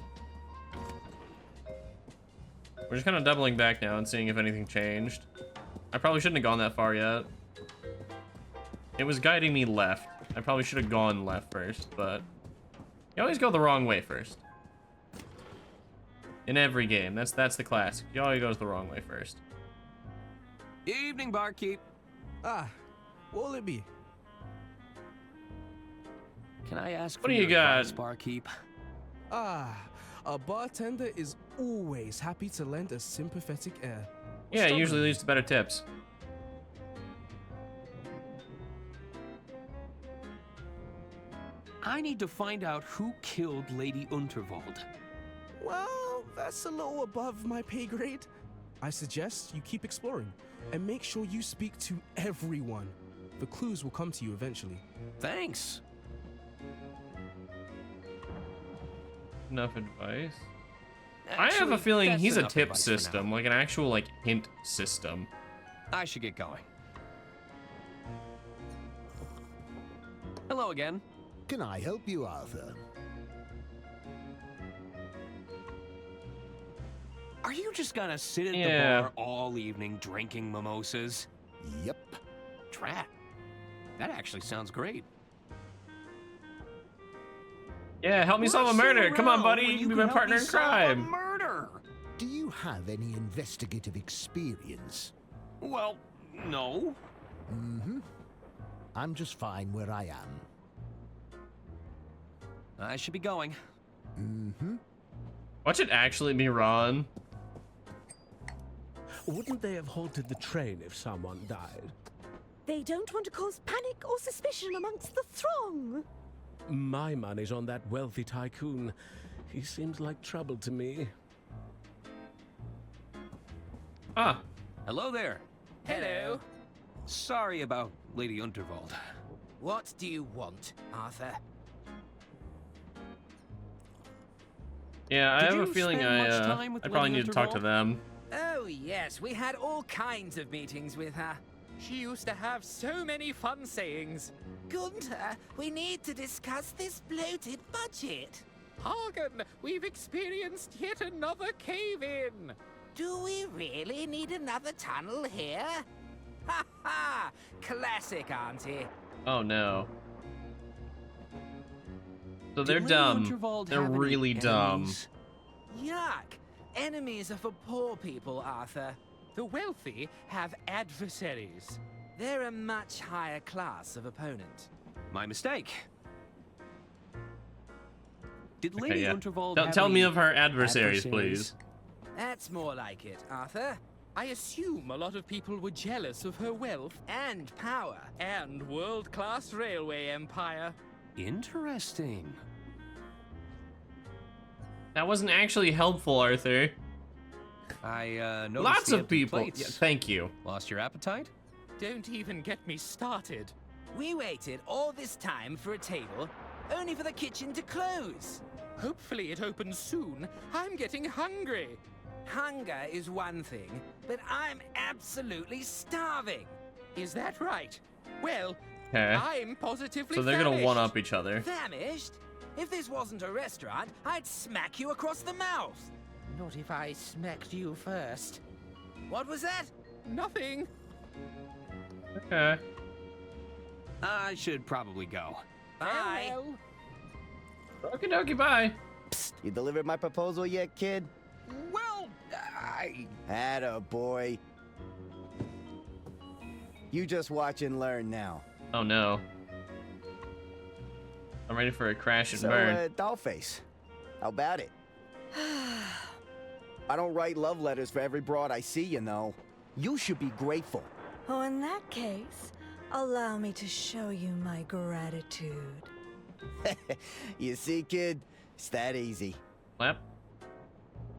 We're just kind of doubling back now and seeing if anything changed. I probably shouldn't have gone that far yet. It was guiding me left. I probably should have gone left first, but you always go the wrong way first. In every game, that's the classic. You always goes the wrong way first.
Evening, barkeep.
Ah, what will it be?
Can I ask
What
for
do you
your advice,
got?
barkeep?
Ah, a bartender is always happy to lend a sympathetic ear.
Yeah, it usually leads to better tips.
I need to find out who killed Lady Unterwald.
Well, that's a little above my pay grade. I suggest you keep exploring and make sure you speak to everyone. The clues will come to you eventually.
Thanks.
Enough advice. I have
Actually,
a feeling
that's
he's a
enough
tip
advice for now.
system, like an actual hint system.
I should get going. Hello again.
Can I help you, Arthur?
Are you just gonna sit at the bar all evening drinking mimosas?
Yep.
Drat. That actually sounds great.
Yeah, help me solve a murder. Come on, buddy. Be my partner in crime.
Murder.
Do you have any investigative experience?
Well, no.
Mm-hmm. I'm just fine where I am.
I should be going.
Mm-hmm.
Watch it actually be Ron.
Wouldn't they have halted the train if someone died?
They don't want to cause panic or suspicion amongst the throng.
My money's on that wealthy tycoon. He seems like trouble to me.
Ah.
Hello there.
Hello.
Sorry about Lady Unterwald.
What do you want, Arthur?
Yeah, I have a feeling I probably need to talk to them.
Oh, yes, we had all kinds of meetings with her. She used to have so many fun sayings. Gunther, we need to discuss this bloated budget.
Hagen, we've experienced yet another cave-in.
Do we really need another tunnel here? Ha ha! Classic, Auntie.
Oh no. So they're dumb. They're really dumb.
Yuck! Enemies are for poor people, Arthur.
The wealthy have adversaries.
They're a much higher class of opponent.
My mistake. Did Lady Unterwald
Don't tell me of her adversaries, please.
That's more like it, Arthur.
I assume a lot of people were jealous of her wealth
and power
and world-class railway empire.
Interesting.
That wasn't actually helpful, Arthur.
I noticed
Lots
the
of
empty
people.
plates.
Yeah, thank you.
Lost your appetite?
Don't even get me started.
We waited all this time for a table, only for the kitchen to close.
Hopefully it opens soon. I'm getting hungry.
Hunger is one thing, but I'm absolutely starving.
Is that right? Well,
Okay.
I'm positively
So they're
famished.
gonna one-up each other.
Famished? If this wasn't a restaurant, I'd smack you across the mouth.
Not if I smacked you first.
What was that?
Nothing.
Okay.
I should probably go.
Bye.
Okie dokie, bye.
Psst, you delivered my proposal yet, kid?
Well, I...
Atta boy. You just watch and learn now.
Oh no. I'm ready for a crash and
So,
burn.
Dollface, how about it? I don't write love letters for every broad I see, you know. You should be grateful.
Oh, in that case, allow me to show you my gratitude.
You see, kid? It's that easy.
Clap.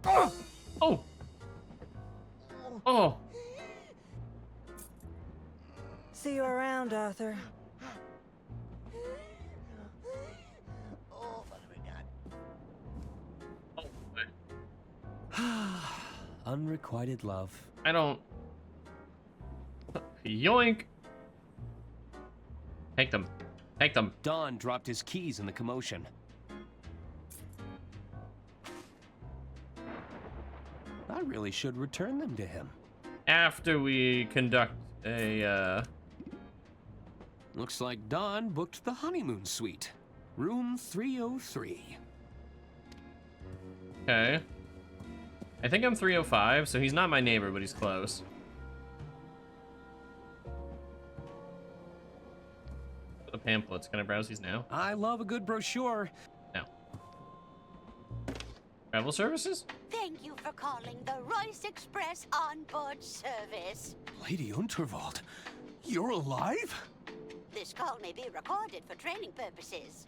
Oh! Oh! Oh!
See you around, Arthur.
Unrequited love.
I don't... Yoink! Take them. Take them.
Don dropped his keys in the commotion. I really should return them to him.
After we conduct a,
Looks like Don booked the honeymoon suite. Room 303.
Okay. I think I'm 305, so he's not my neighbor, but he's close. The pamphlets. Can I browse these now?
I love a good brochure.
No. Travel services?
Thank you for calling the Royce Express onboard service.
Lady Unterwald, you're alive?
This call may be recorded for training purposes.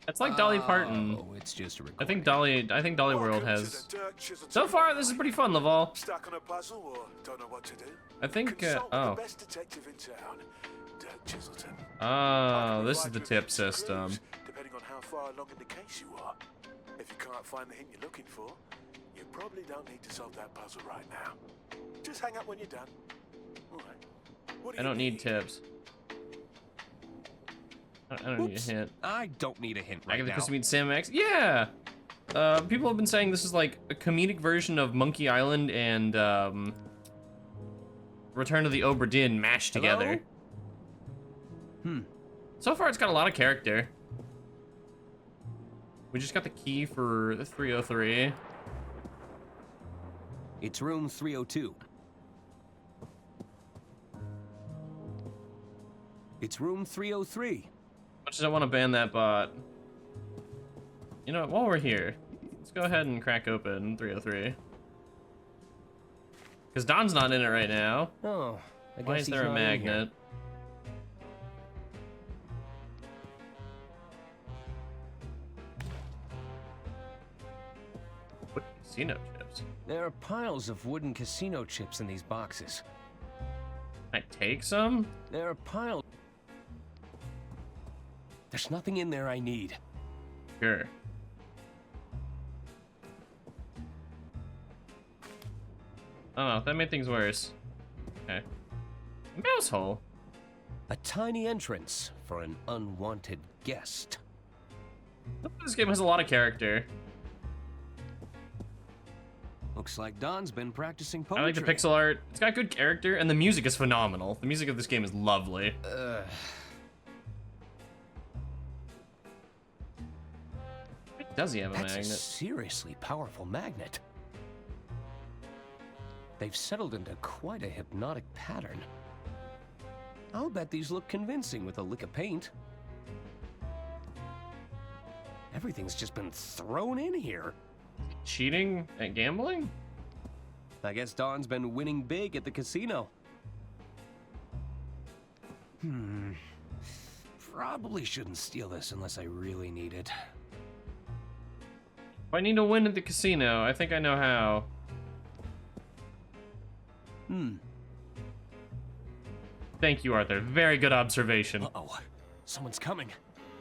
That's like Dolly Parton.
Oh, it's just a
I think Dolly World has. So far, this is pretty fun, Laval.
Stuck on a puzzle or don't know what to do?
I think.
Consult with
Oh.
the best detective in town, Dirk Chiselton.
Oh, this is the tip system.
Depending on how far along in the case you are. If you can't find the hint you're looking for, you probably don't need to solve that puzzle right now. Just hang up when you're done. All right. What do
I
you
don't need tips. I don't need a hint.
I don't need a hint
I
right
get the
now.
Christmas meet Sam Max. Yeah. People have been saying this is like a comedic version of Monkey Island and Return of the Obra Dinn mashed together. So far, it's got a lot of character. We just got the key for the 303.
It's room 302. It's room 303.
Much as I want to ban that bot. You know what, while we're here, let's go ahead and crack open 303. Because Don's not in it right now.
Oh, I guess
Why is
he's
there a
not in here.
magnet? What casino chips?
There are piles of wooden casino chips in these boxes.
Can I take some?
There are piles. There's nothing in there I need.
Sure. Oh, that made things worse. Okay. A mouse hole.
A tiny entrance for an unwanted guest.
This game has a lot of character.
Looks like Don's been practicing poetry.
I like the pixel art. It's got good character, and the music is phenomenal. The music of this game is lovely. Does he have a
That's
magnet?
a seriously powerful magnet. They've settled into quite a hypnotic pattern. I'll bet these look convincing with a lick of paint. Everything's just been thrown in here.
Cheating at gambling?
I guess Don's been winning big at the casino. Probably shouldn't steal this unless I really need it.
If I need to win at the casino, I think I know how. Thank you, Arthur. Very good observation.
Uh-oh. Someone's coming.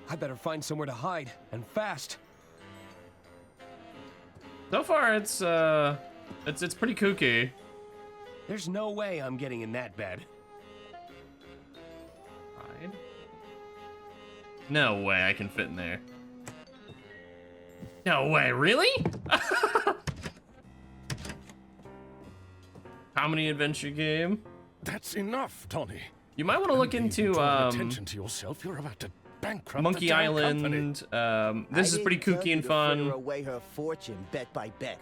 I better find somewhere to hide, and fast.
So far, it's pretty kooky.
There's no way I'm getting in that bed.
Hide? No way I can fit in there. No way, really? Comedy adventure game.
That's enough, Tony.
You might want to look into
attention to yourself. You're about to bankrupt
Monkey
the damn
Island.
company.
This is pretty kooky and fun.
Fritter away her fortune bet by bet.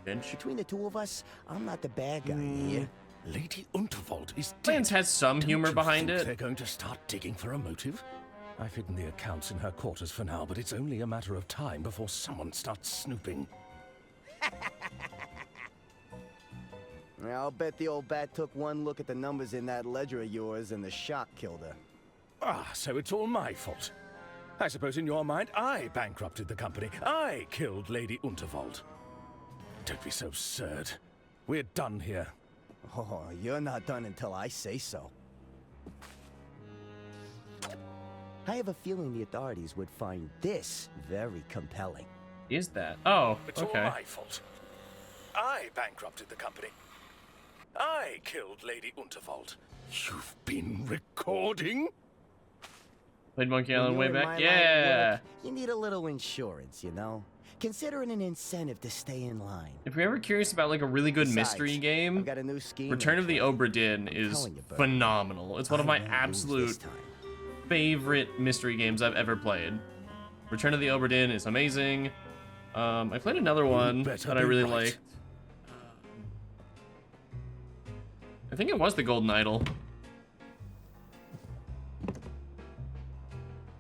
Between the two of us, I'm not the bad guy here.
Lady Unterwald is dead.
Plans has some humor
Don't you
behind
think
it.
They're going to start digging for a motive. I've hidden the accounts in her quarters for now, but it's only a matter of time before someone starts snooping.
I'll bet the old bat took one look at the numbers in that ledger of yours and the shock killed her.
Ah, so it's all my fault. I suppose in your mind, I bankrupted the company. I killed Lady Unterwald. Don't be so absurd. We're done here.
Oh, you're not done until I say so. I have a feeling the authorities would find this very compelling.
Is that? Oh,
It's
okay.
all my fault. I bankrupted the company. I killed Lady Unterwald. You've been recording?
Played Monkey
When
Island way
you're in my
back?
line of
Yeah.
work, you need a little insurance, you know? Consider it an incentive to stay in line.
If you're ever curious about like a really good
Besides,
mystery game,
I've got a new scheme
Return
in
of the
play.
Obra Dinn
I'm
is
telling you, Bert.
phenomenal. It's one of
I
my
won't lose
absolute
this time.
favorite mystery games I've ever played. Return of the Obra Dinn is amazing. I played another one
better
that I
be
really
right.
liked. I think it was the Golden Idol.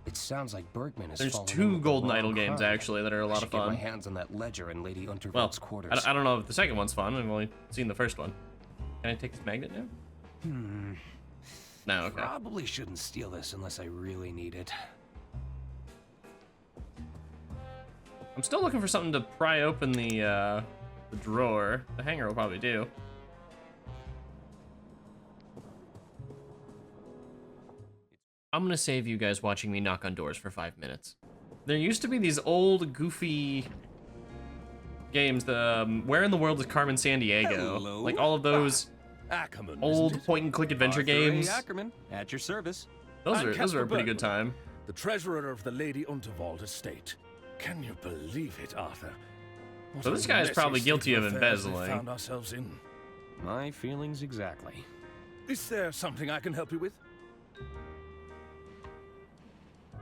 It sounds like Bergman is
There's
falling in
two
with the
Golden
wrong
Idol games
crowd.
actually that are a
I
lot
should
of
get my
fun.
hands on that ledger in Lady
Well,
Unterwald's quarters.
I don't know if the second one's fun. I've only seen the first one. Can I take this magnet now? No, okay.
Probably shouldn't steal this unless I really need it.
I'm still looking for something to pry open the drawer. The hanger will probably do. I'm gonna save you guys watching me knock on doors for 5 minutes. There used to be these old goofy games, the Where in the World is Carmen Sandiego?
Hello.
Like all of those
Ackerman,
old
isn't it?
point and click adventure
Arthur A.
games.
Ackerman, at your service.
Those
I'm
are a
Casper
pretty
Bergman,
good time.
the treasurer of the Lady Unterwald estate. Can you believe it, Arthur? What
So
a
this guy is
messy
probably
state
guilty of
affairs we
embezzling.
found ourselves in.
My feelings exactly.
Is there something I can help you with?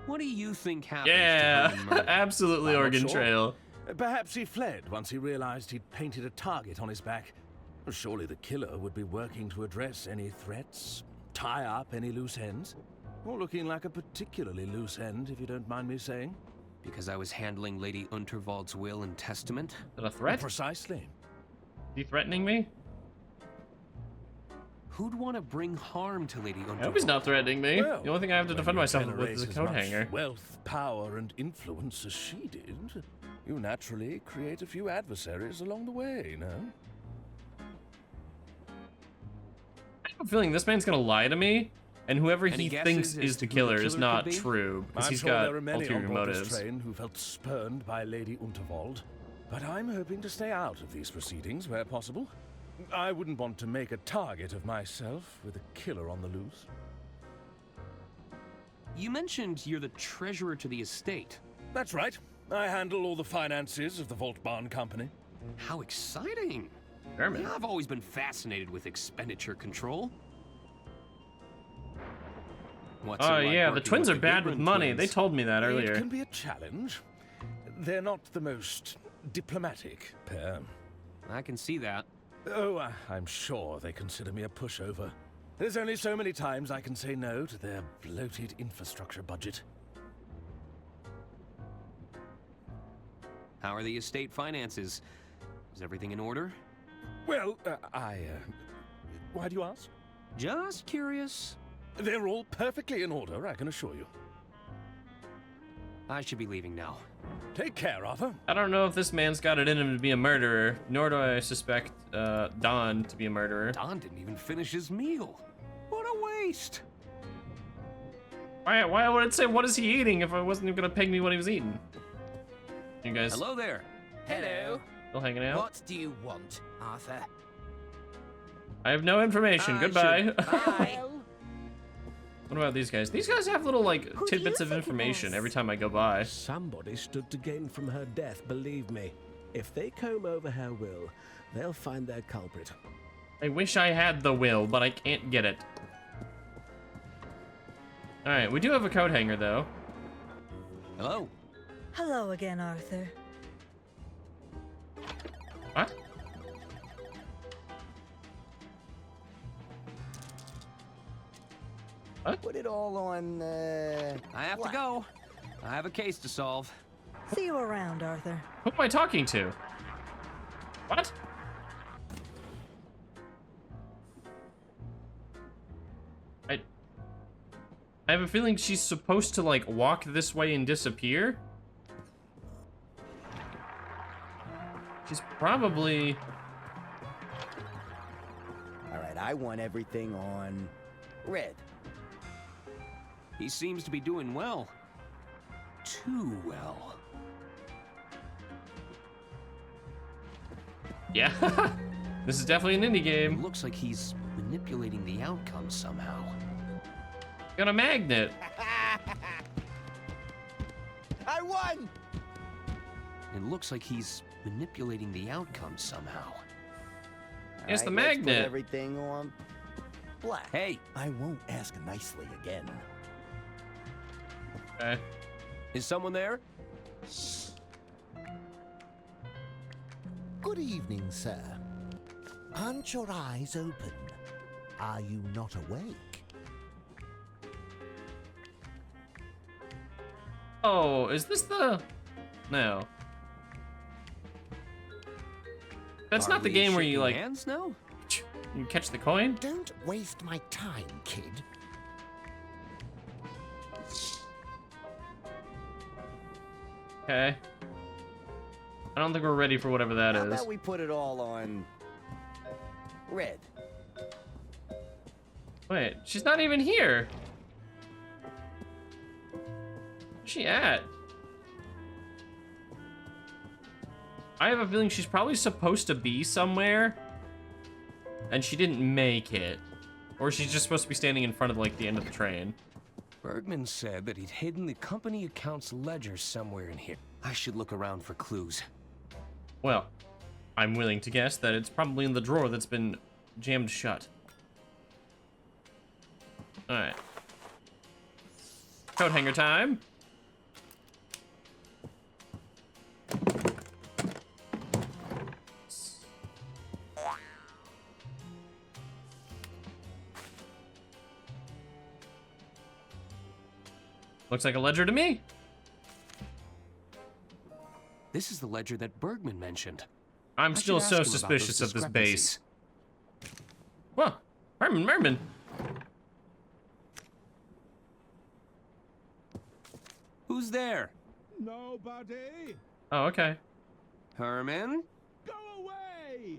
What do you think happened?
Yeah, absolutely,
I'm not
Oregon
sure.
Trail.
Perhaps he fled once he realized he'd painted a target on his back. Surely the killer would be working to address any threats, tie up any loose ends. Or looking like a particularly loose end, if you don't mind me saying.
Because I was handling Lady Unterwald's will and testament?
Is that a threat?
Precisely.
Is he threatening me?
Who'd want to bring harm to Lady Unterwald?
I hope he's not threatening me.
Well,
The only thing I have to
when
defend
you
myself with
generate
is a
as
coat
much
hanger.
Wealth, power, and influence as she did, you naturally create a few adversaries along the way, no?
I have a feeling this man's gonna lie to me, and whoever
Any
he
guesses
thinks
as
is
to
the
who the
killer is
killer
not
could be?
true, because
I'm
he's
sure
got
there are many
ulterior
on board this
motives.
train who felt spurned by Lady Unterwald, but I'm hoping to stay out of these proceedings where possible. I wouldn't want to make a target of myself with a killer on the loose.
You mentioned you're the treasurer to the estate.
That's right. I handle all the finances of the Vault Barn Company.
How exciting!
German.
Yeah, I've always been fascinated with expenditure control. What's it
Oh
like
yeah, the
working
twins are
the
bad with
Goodwin
money.
twins?
They told me that
It
earlier.
can be a challenge. They're not the most diplomatic pair.
I can see that.
Oh, I'm sure they consider me a pushover. There's only so many times I can say no to their bloated infrastructure budget.
How are the estate finances? Is everything in order?
Well, why do you ask?
Just curious.
They're all perfectly in order, I can assure you.
I should be leaving now.
Take care, Arthur.
I don't know if this man's got it in him to be a murderer, nor do I suspect Don to be a murderer.
Don didn't even finish his meal. What a waste.
Why would it say what is he eating if I wasn't even gonna peg me what he was eating? You guys
Hello there.
Hello.
still hanging out?
What do you want, Arthur?
I have no information.
I
Goodbye.
should-
Bye.
What about these guys? These guys have little like
Who do
tidbits
you
of
think it
information
was?
every time I go by.
Somebody stood to gain from her death, believe me. If they comb over her will, they'll find their culprit.
I wish I had the will, but I can't get it. Alright, we do have a coat hanger though.
Hello.
Hello again, Arthur.
What?
Put it all on,
I have to go. I have a case to solve.
See you around, Arthur.
Who am I talking to? What? I have a feeling she's supposed to like walk this way and disappear. She's probably...
All right, I want everything on red.
He seems to be doing well. Too well.
Yeah. This is definitely an indie game.
Looks like he's manipulating the outcome somehow.
Got a magnet.
I won!
It looks like he's manipulating the outcome somehow.
It's the
All right, let's
magnet.
Put everything on black.
Hey,
I won't ask nicely again.
Okay.
is someone there?
Good evening, sir. Aren't your eyes open? Are you not awake?
Oh, is this the... No. That's
Are
not the
we
game where you
shaking
like...
hands now?
You catch the coin?
Don't waste my time, kid.
Okay. I don't think we're ready for whatever that
How
is.
about we put it all on red?
Wait, she's not even here. Where's she at? I have a feeling she's probably supposed to be somewhere, and she didn't make it. Or she's just supposed to be standing in front of, like, the end of the train.
Bergman said that he'd hidden the company accounts ledger somewhere in here. I should look around for clues.
Well, I'm willing to guess that it's probably in the drawer that's been jammed shut. Alright. Coat hanger time. Looks like a ledger to me.
This is the ledger that Bergman mentioned.
I'm still so suspicious of this base. Whoa, Merman.
Who's there?
Nobody.
Oh, okay.
Herman?
Go away.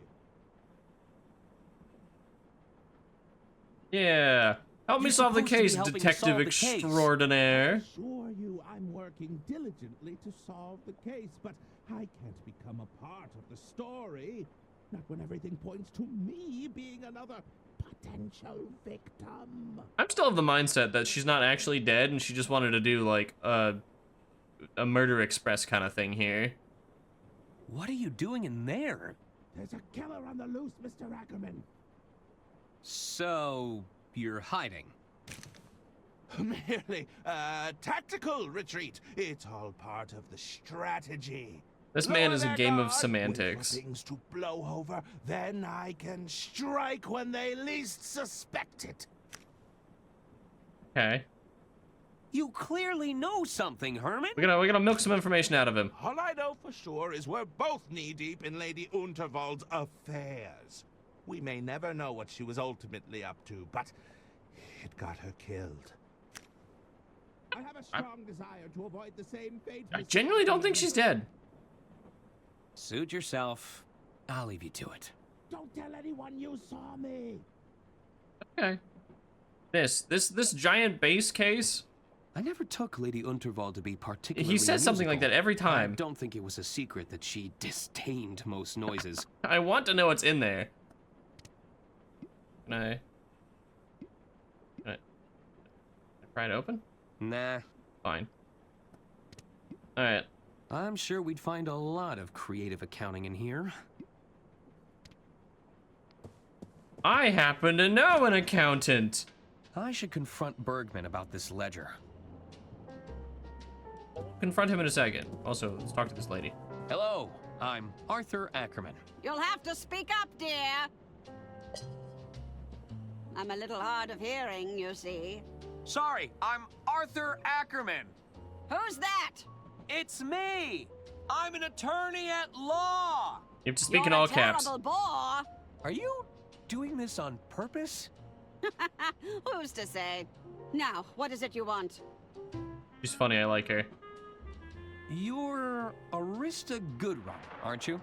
Yeah. Help me solve the case, detective extraordinaire.
I assure you I'm working diligently to solve the case, but I can't become a part of the story. Not when everything points to me being another potential victim.
I'm still of the mindset that she's not actually dead and she just wanted to do like a Murder Express kind of thing here.
What are you doing in there?
There's a killer on the loose, Mr. Ackerman.
So, you're hiding?
Merely a tactical retreat. It's all part of the strategy.
This man is a game of semantics.
Wait for things to blow over, then I can strike when they least suspect it.
Okay.
You clearly know something, Herman.
We gotta milk some information out of him.
All I know for sure is we're both knee-deep in Lady Unterwald's affairs. We may never know what she was ultimately up to, but it got her killed. I have a strong desire to avoid the same fate.
I genuinely don't think she's dead.
Suit yourself. I'll leave you to it.
Don't tell anyone you saw me.
Okay. This giant base case.
I never took Lady Unterwald to be particularly
He says something like that every time.
I don't think it was a secret that she disdained most noises.
I want to know what's in there. Can I pry it open?
Nah.
Fine. Alright.
I'm sure we'd find a lot of creative accounting in here.
I happen to know an accountant.
I should confront Bergman about this ledger.
Confront him in a second. Also, let's talk to this lady.
Hello, I'm Arthur Ackerman.
You'll have to speak up, dear. I'm a little hard of hearing, you see.
Sorry, I'm Arthur Ackerman.
Who's that?
It's me. I'm an attorney at law.
You have to speak in all caps.
You're a terrible bore.
Are you doing this on purpose?
Who's to say? Now, what is it you want?
She's funny, I like her.
You're Arista Goodrun, aren't you?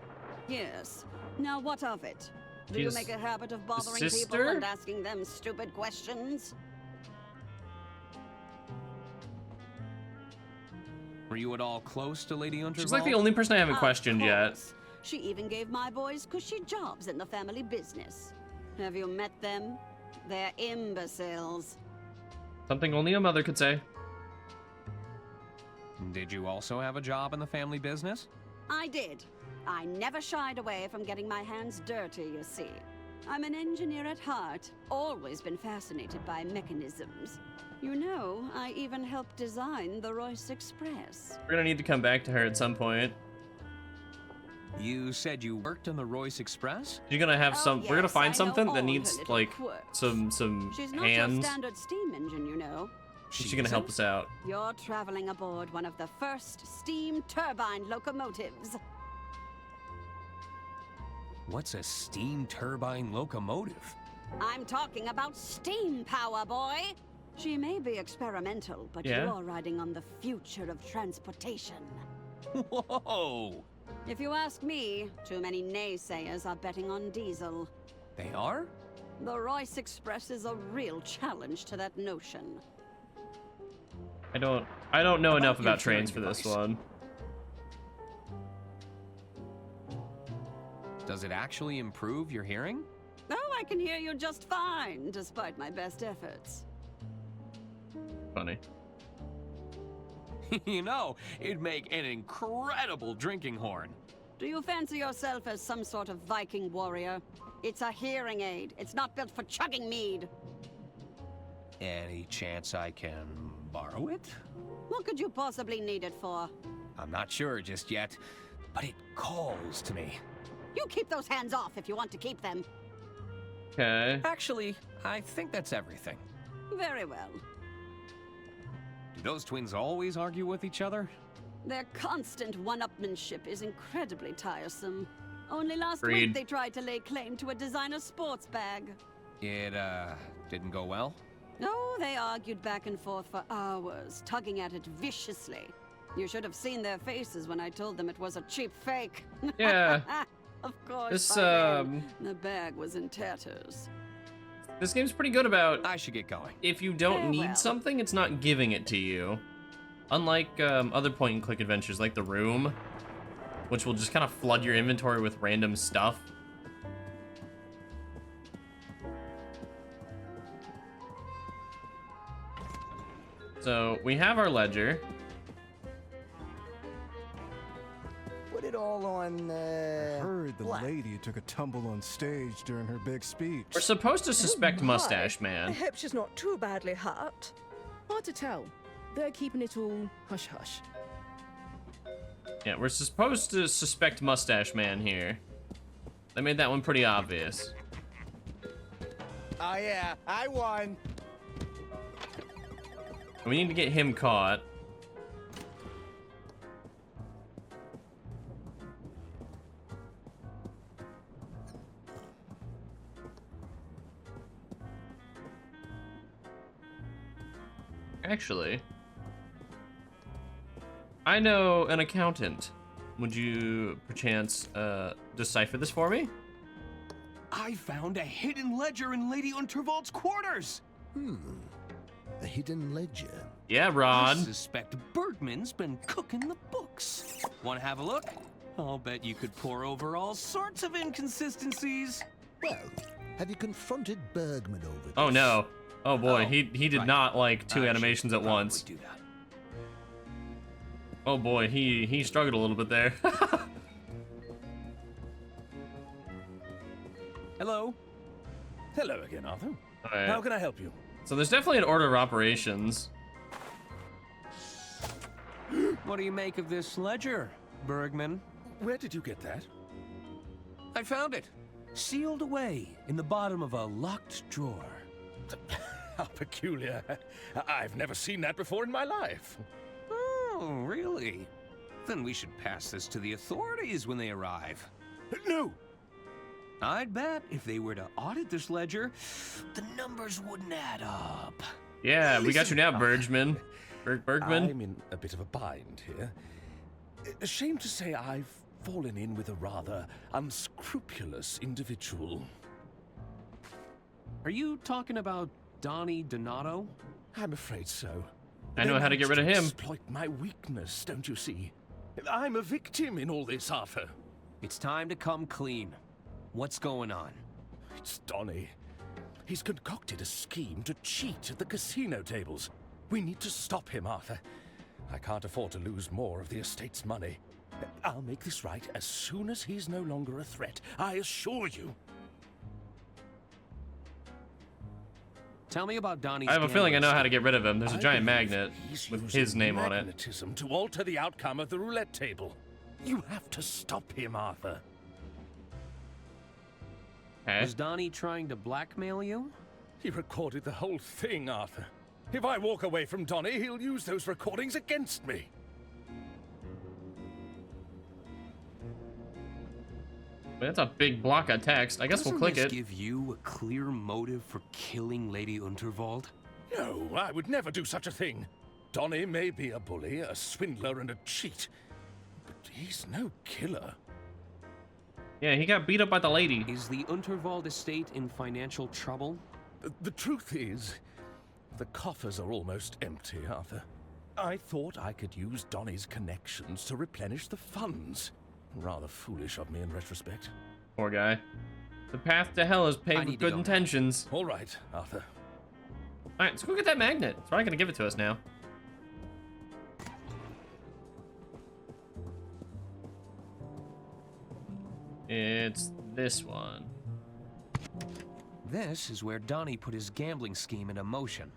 Yes. Now, what of it? Do you make a habit of bothering people
sister?
and asking them stupid questions?
Were you at all close to Lady Unterwald?
She's like the only person I haven't questioned yet.
She even gave my boys cushy jobs in the family business. Have you met them? They're imbeciles.
Something only a mother could say.
Did you also have a job in the family business?
I did. I never shied away from getting my hands dirty, you see. I'm an engineer at heart, always been fascinated by mechanisms. You know, I even helped design the Royce Express.
We're gonna need to come back to her at some point.
You said you worked on the Royce Express?
You're gonna have some.
Yes,
we're gonna find
I know
something that
all
needs
her little
like
quirks.
some
She's not
hands.
your standard steam engine, you know.
She's gonna help us out.
You're traveling aboard one of the first steam turbine locomotives.
What's a steam turbine locomotive?
I'm talking about steam power, boy. She may be experimental, but
Yeah?
you're riding on the future of transportation.
Whoa!
If you ask me, too many naysayers are betting on diesel.
They are?
The Royce Express is a real challenge to that notion.
I don't know enough about trains for this one.
Does it actually improve your hearing?
Oh, I can hear you just fine, despite my best efforts.
funny.
You know, it'd make an incredible drinking horn.
Do you fancy yourself as some sort of Viking warrior? It's a hearing aid. It's not built for chugging mead.
Any chance I can borrow it?
What could you possibly need it for?
I'm not sure just yet, but it calls to me.
You keep those hands off if you want to keep them.
Okay.
Actually, I think that's everything.
Very well.
Do those twins always argue with each other?
Their constant one-upmanship is incredibly tiresome. Only last
Agreed.
week they tried to lay claim to a designer sports bag.
It, didn't go well?
Oh, they argued back and forth for hours, tugging at it viciously. You should have seen their faces when I told them it was a cheap fake.
Yeah.
Of course,
This,
by then, the bag was in tatters.
This game's pretty good about...
I should get going.
If you don't need
Farewell.
something, it's not giving it to you. Unlike other point-and-click adventures like The Room, which will just kind of flood your inventory with random stuff. So, we have our ledger.
Put it all on,
Heard the
black.
lady took a tumble on stage during her big speech.
We're supposed to suspect
my.
Mustache
I
Man.
hope she's not too badly hurt.
Hard to tell. They're keeping it all hush-hush.
Yeah, we're supposed to suspect Mustache Man here. They made that one pretty obvious.
Oh yeah, I won.
We need to get him caught. Actually, I know an accountant. Would you, perchance, decipher this for me?
I found a hidden ledger in Lady Unterwald's quarters!
A hidden ledger.
Yeah, Rod.
I suspect Bergman's been cooking the books. Want to have a look? I'll bet you could pour over all sorts of inconsistencies.
Well, have you confronted Bergman over this?
Oh no. Oh boy,
Oh,
he did
right.
not like two
I
animations
should
at
probably
once.
do that.
Oh boy, he struggled a little bit there.
Hello. Hello again, Arthur.
Alright.
How can I help you?
So there's definitely an order of operations.
What do you make of this ledger, Bergman?
Where did you get that?
I found it. Sealed away in the bottom of a locked drawer.
How peculiar. I've never seen that before in my life.
Oh, really? Then we should pass this to the authorities when they arrive.
No!
I'd bet if they were to audit this ledger, the numbers wouldn't add up.
Yeah, we got you now, Bergman. Bergman.
I'm in a bit of a bind here. Ashamed to say I've fallen in with a rather unscrupulous individual.
Are you talking about Donnie Donato?
I'm afraid so.
I know how to get rid of him.
Exploit my weakness, don't you see? I'm a victim in all this, Arthur.
It's time to come clean. What's going on?
It's Donnie. He's concocted a scheme to cheat at the casino tables. We need to stop him, Arthur. I can't afford to lose more of the estate's money. I'll make this right as soon as he's no longer a threat, I assure you.
Tell me about Donnie's
I have a feeling I know how to
gambling
get rid of him. There's a
I
giant
believe
magnet
he's
with
using
his name on it.
magnetism to alter the outcome of the roulette table. You have to stop him, Arthur.
Okay.
Is Donnie trying to blackmail you?
He recorded the whole thing, Arthur. If I walk away from Donnie, he'll use those recordings against me.
That's a big block of text. I guess we'll click
Doesn't
it.
this give you a clear motive for killing Lady Unterwald?
No, I would never do such a thing. Donnie may be a bully, a swindler, and a cheat, but he's no killer.
Yeah, he got beat up by the lady.
Is the Unterwald estate in financial trouble?
The truth is, the coffers are almost empty, Arthur. I thought I could use Donnie's connections to replenish the funds. Rather foolish of me in retrospect.
Poor guy. The path to hell is paved with good intentions.
All right, Arthur.
Alright, let's go get that magnet. It's probably gonna give it to us now. It's this one.
This is where Donnie put his gambling scheme into motion.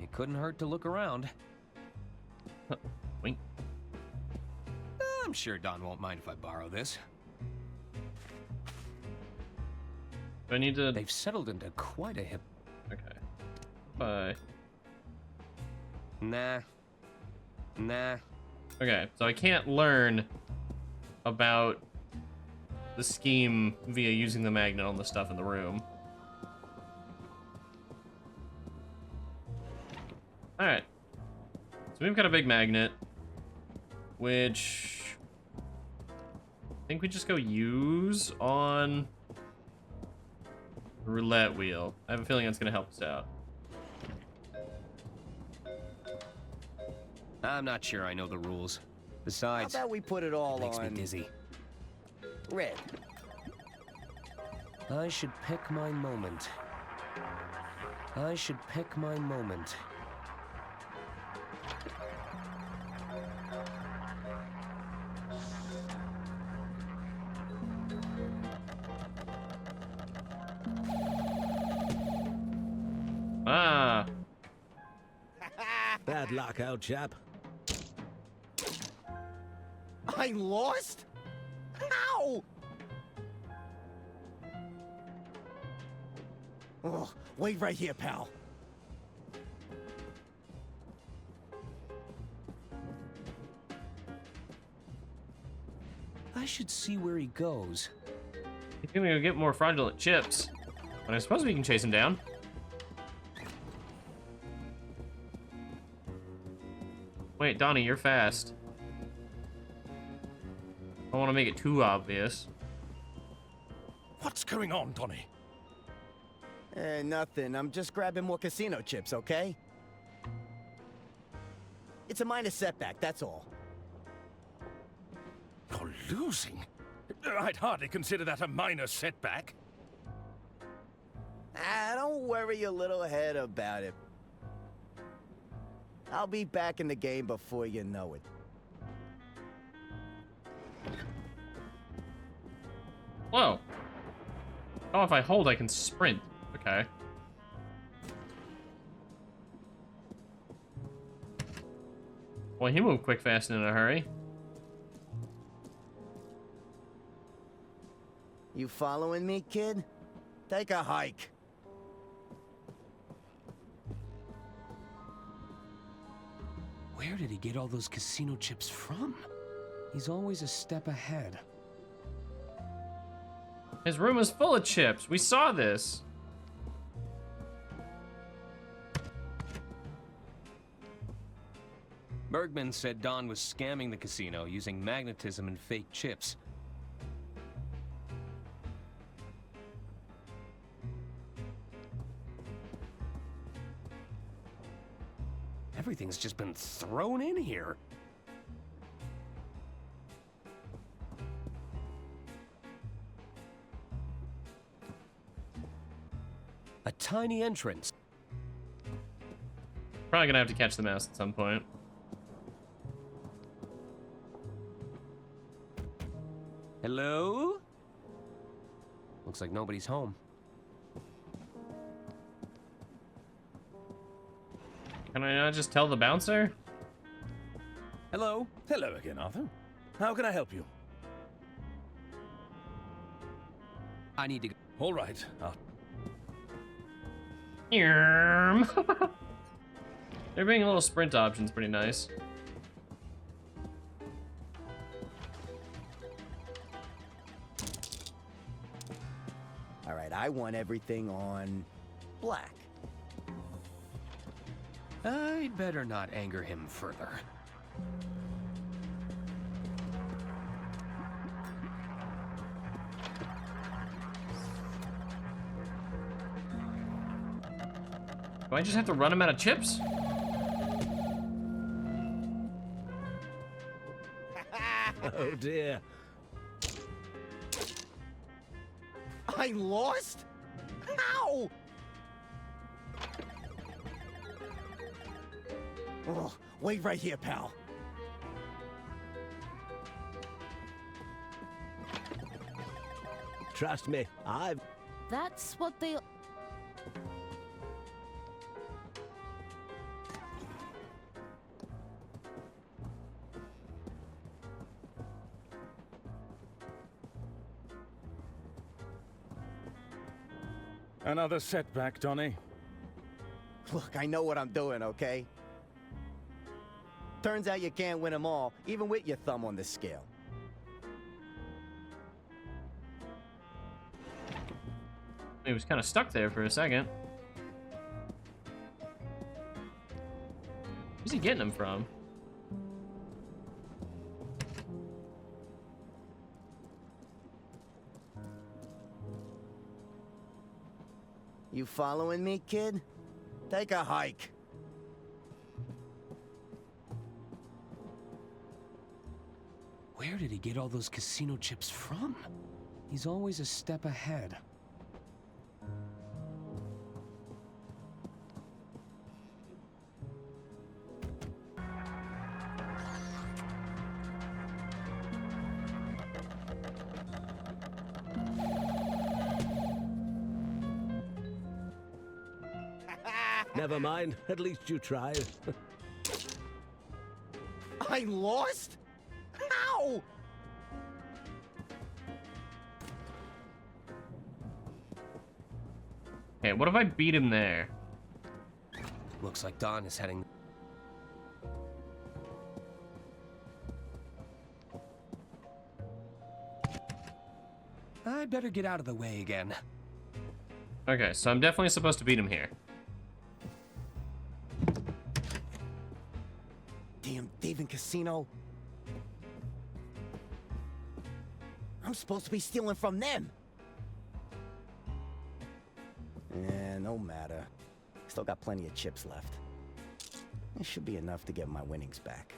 It couldn't hurt to look around.
Wink.
I'm sure Don won't mind if I borrow this.
Do I need to...
They've settled into quite a hip...
Okay. Bye.
Nah.
Okay, so I can't learn about the scheme via using the magnet on the stuff in the room. Alright. So we've got a big magnet, which I think we just go use on the roulette wheel. I have a feeling that's going to help us out.
I'm not sure I know the rules. Besides,
How about we put it all
makes
on...
me dizzy.
Red.
I should pick my moment. I should pick my moment.
Ah.
Bad luck, old chap.
I lost? How? Oh, wait right here, pal.
I should see where he goes.
He's gonna go get more fraudulent chips. But I suppose we can chase him down. Wait, Donnie, you're fast. I don't want to make it too obvious.
What's going on, Donnie?
Nothing. I'm just grabbing more casino chips, okay? It's a minor setback, that's all.
You're losing? I'd hardly consider that a minor setback.
Don't worry your little head about it. I'll be back in the game before you know it.
Whoa. Oh, if I hold, I can sprint. Okay. Well, he moved quick, fast, and in a hurry.
You following me, kid? Take a hike.
Where did he get all those casino chips from? He's always a step ahead.
His room is full of chips. We saw this.
Bergman said Don was scamming the casino using magnetism and fake chips. Everything's just been thrown in here. A tiny entrance.
Probably gonna have to catch the mouse at some point.
Hello? Looks like nobody's home.
Can I not just tell the bouncer?
Hello. Hello again, Arthur. How can I help you?
I need to go.
All right.
They're being little sprint options pretty nice.
All right, I want everything on black.
I'd better not anger him further.
Do I just have to run him out of chips?
Oh dear.
I lost? How?
Oh, wait right here, pal.
Trust me, I've...
That's what they...
Another setback, Donnie.
Look, I know what I'm doing, okay? Turns out you can't win them all, even with your thumb on the scale.
He was kind of stuck there for a second. Where's he getting them from?
You following me, kid? Take a hike.
Where did he get all those casino chips from? He's always a step ahead.
Never mind, at least you tried.
I lost? How?
Okay, what if I beat him there?
Looks like Don is heading... I'd better get out of the way again.
Okay, so I'm definitely supposed to beat him here.
Damn thieving casino. I'm supposed to be stealing from them. No matter. Still got plenty of chips left. It should be enough to get my winnings back.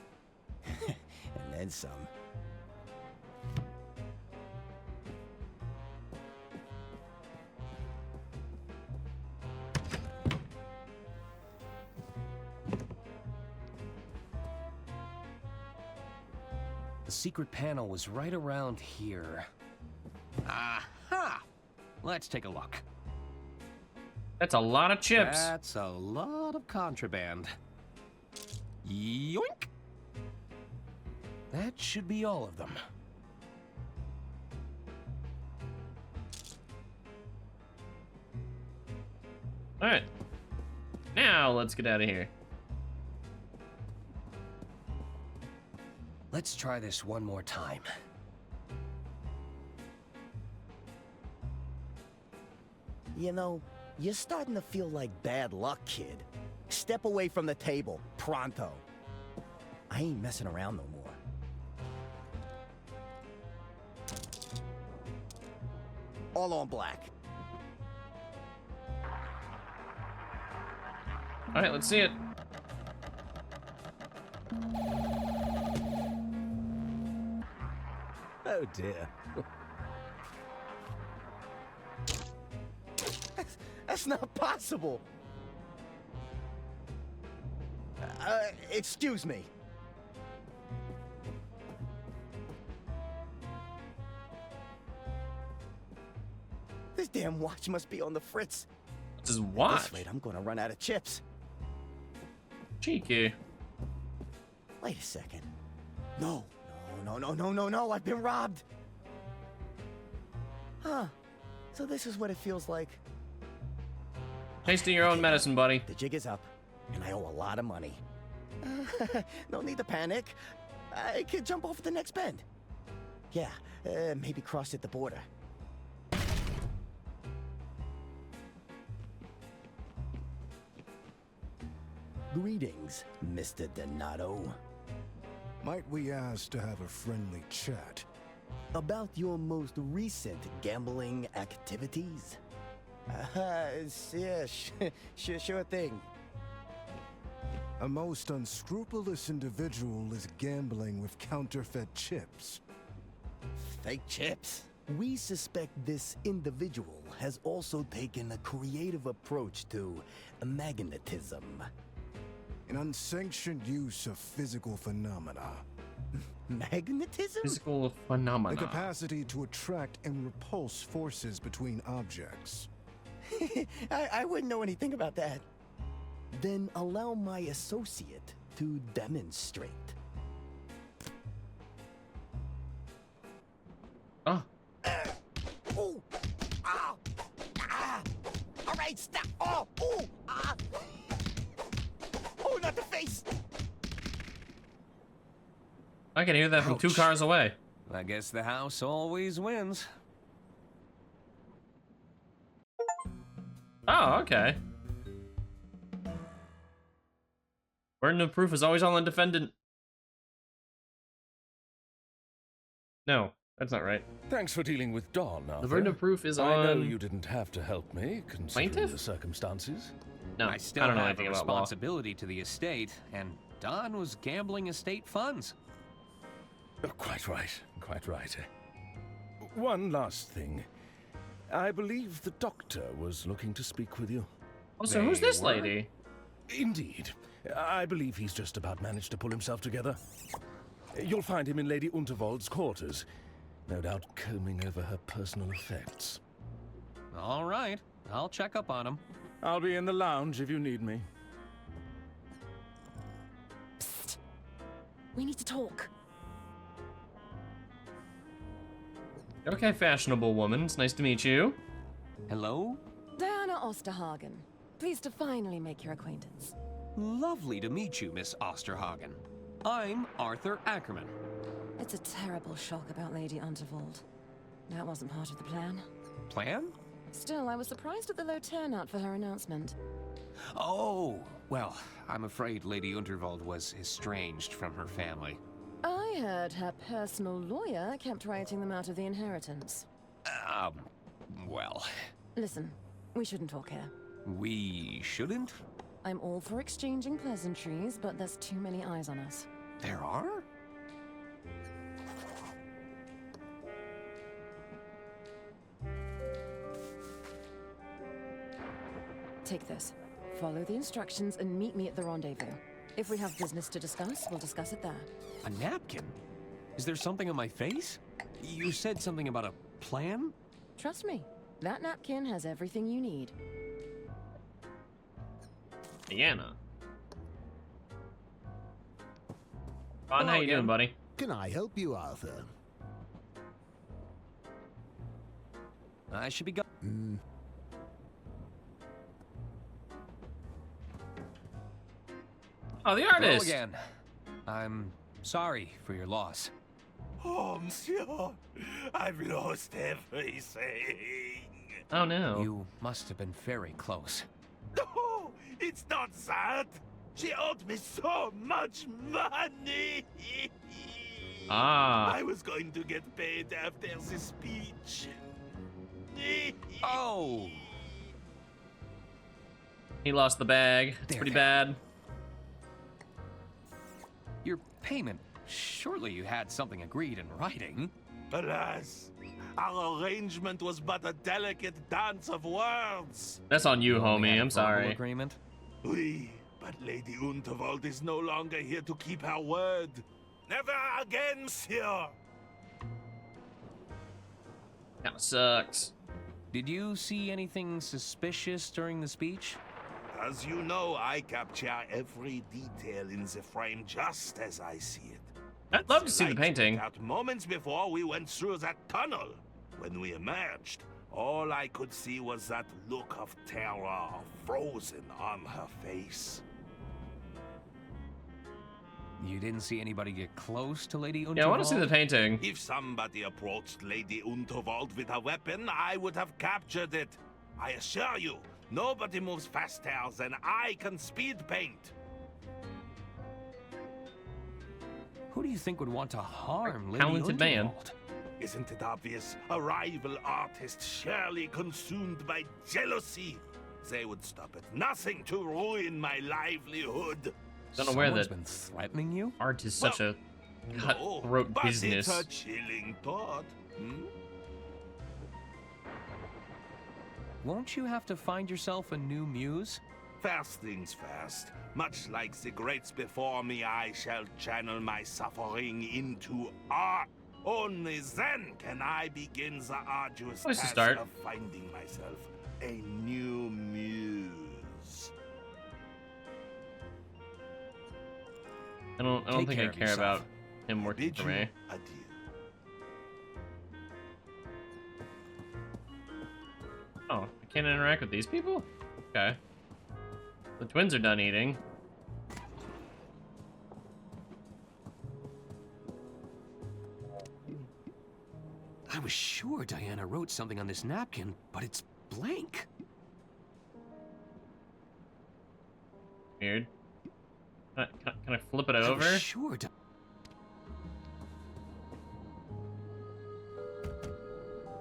And then some.
The secret panel was right around here. Aha! Let's take a look.
That's a lot of chips.
That's a lot of contraband. Yoink! That should be all of them.
Alright. Now let's get out of here.
Let's try this one more time.
You know, you're starting to feel like bad luck, kid. Step away from the table, pronto. I ain't messing around no more. All on black.
Alright, let's see it.
Oh dear.
That's not possible. Excuse me. This damn watch must be on the fritz.
This is watch.
At this rate, I'm gonna run out of chips.
Cheeky.
Wait a second. No, I've been robbed. Huh. So this is what it feels like.
Tasting your own medicine, buddy.
The jig is up, and I owe a lot of money. No need to panic. I could jump off the next bend. Yeah, maybe cross at the border. Greetings, Mr. Donato.
Might we ask to have a friendly chat?
About your most recent gambling activities? Yeah, sure thing.
A most unscrupulous individual is gambling with counterfeit chips.
Fake chips? We suspect this individual has also taken a creative approach to magnetism.
An unsanctioned use of physical phenomena.
Magnetism?
Physical phenomena.
The capacity to attract and repulse forces between objects.
I wouldn't know anything about that. Then allow my associate to demonstrate.
Oh.
Oh! Ah! Ah! All right, stop! Oh! Oh! Ah! Oh, not the face!
I can hear that from 2 cars away.
I guess the house always wins.
Oh, okay. Burden of proof is always on the defendant. No, that's not right.
Thanks for dealing with Dawn, Arthur.
The burden of proof is on...
I know you didn't have to help me, considering
plaintiff?
the circumstances.
No,
I still
don't know
have
anything
a
about law.
responsibility to the estate, and Don was gambling estate funds.
Oh, quite right, quite right. One last thing. I believe the doctor was looking to speak with you.
Oh, so who's this lady?
Indeed. I believe he's just about managed to pull himself together. You'll find him in Lady Unterwald's quarters, no doubt combing over her personal effects.
All right, I'll check up on him.
I'll be in the lounge if you need me.
Psst. We need to talk.
Okay, fashionable woman. It's nice to meet you.
Hello?
Diana Osterhagen. Pleased to finally make your acquaintance.
Lovely to meet you, Miss Osterhagen. I'm Arthur Ackerman.
It's a terrible shock about Lady Unterwald. That wasn't part of the plan.
Plan?
Still, I was surprised at the low turnout for her announcement.
Oh, well, I'm afraid Lady Unterwald was estranged from her family.
I heard her personal lawyer kept writing them out of the inheritance.
Well...
Listen, we shouldn't talk here.
We shouldn't?
I'm all for exchanging pleasantries, but there's too many eyes on us.
There are?
Take this. Follow the instructions and meet me at the rendezvous. If we have business to discuss, we'll discuss it there.
A napkin? Is there something on my face? You said something about a plan?
Trust me, that napkin has everything you need.
Diana. Ron, how you doing, buddy?
Can I help you, Arthur?
I should be going.
Oh, the artist!
Hello again. I'm sorry for your loss.
Oh, monsieur, I've lost everything.
Oh, no.
You must have been very close.
No, it's not that. She owed me so much money.
Ah.
I was going to get paid after the speech.
Oh.
He lost the bag. It's pretty bad.
Your payment. Surely you had something agreed in writing.
Alas, our arrangement was but a delicate dance of words.
That's on you, homie. I'm
Verbal
sorry.
agreement?
Oui, but Lady Unterwald is no longer here to keep her word. Never again, monsieur.
Kinda sucks.
Did you see anything suspicious during the speech?
As you know, I capture every detail in the frame just as I see it.
I'd love to see the
light
painting.
went out moments before we went through that tunnel. When we emerged, all I could see was that look of terror frozen on her face.
You didn't see anybody get close to Lady Unterwald?
Yeah, I want to see the painting.
If somebody approached Lady Unterwald with a weapon, I would have captured it. I assure you, nobody moves faster than I can speed paint.
Who do you think would want to harm Lady
Talented man.
Unterwald?
Isn't it obvious? A rival artist surely consumed by jealousy. They would stop at nothing to ruin my livelihood.
Don't know where
Someone's
that
been threatening you?
art is such a cutthroat
No, but
business.
it's a chilling thought.
Won't you have to find yourself a new muse?
First things first. Much like the greats before me, I shall channel my suffering into art. Only then can I begin the arduous task of finding myself a new muse.
I don't think I care about him working for me.
Adieu.
Oh, I can't interact with these people? Okay. The twins are done eating.
I was sure Diana wrote something on this napkin, but it's blank.
Weird. Can I flip it over?
I was sure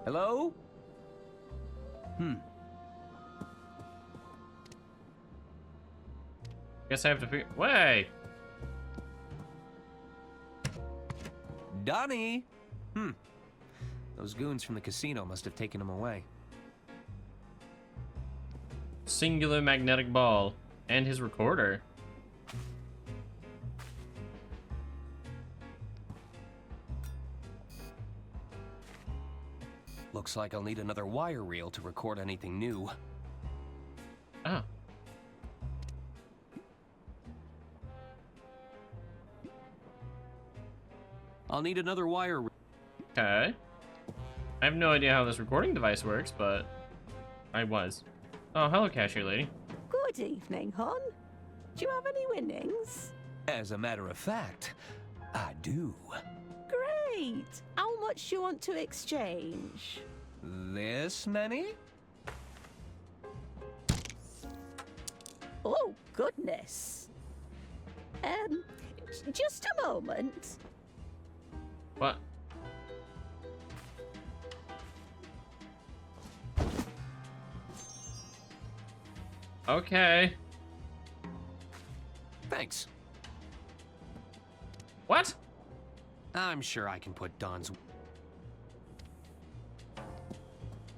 Hello?
Guess I have to figure. Way.
Donnie! Those goons from the casino must have taken him away.
Singular magnetic ball. And his recorder.
Looks like I'll need another wire reel to record anything new.
Oh.
I'll need another wire reel.
Okay. I have no idea how this recording device works, but I was. Oh, hello, cashier lady.
Good evening, hon. Do you have any winnings?
As a matter of fact, I do.
Great. How much you want to exchange?
This many?
Oh, goodness. Just a moment.
What? Okay.
Thanks.
What?
I'm sure I can put Don's...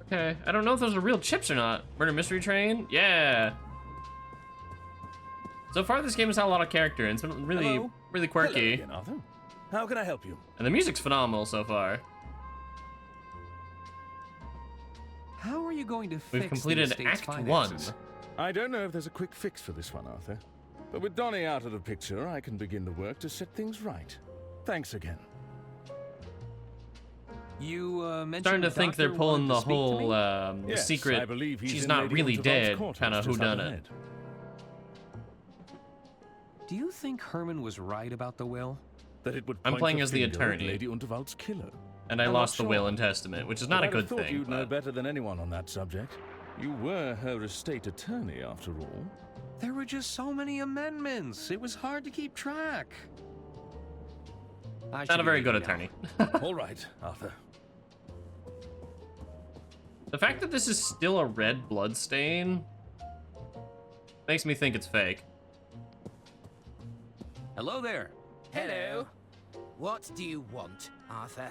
Okay, I don't know if those are real chips or not. Murder Mystery Train? Yeah. So far, this game has had a lot of character, and it's been really, really quirky.
Hello again, Arthur. How can I help you?
And the music's phenomenal so far.
How are you going to fix
We've completed
the
Act
finances?
1.
I don't know if there's a quick fix for this one, Arthur. But with Donnie out of the picture, I can begin the work to set things right. Thanks again.
You mentioned
Starting to think they're pulling the whole
Yes,
secret.
I believe he's
She's
in
not
Lady
really
Unterwald's
dead.
quarters
Kind of
just up
whodunit.
ahead.
Do you think Herman was right about the will?
That it would
I'm
point
playing
the
as the
finger at
attorney.
Lady Unterwald's killer.
And I
I'm
lost
not
the will
sure.
and testament, which is not a
I'd
good
have thought
thing.
You'd know
But
better than anyone on that subject. You were her estate attorney, after all.
There were just so many amendments. It was hard to keep track.
not a very good attorney.
All right, Arthur.
The fact that this is still a red blood stain makes me think it's fake.
Hello there.
Hello. What do you want, Arthur?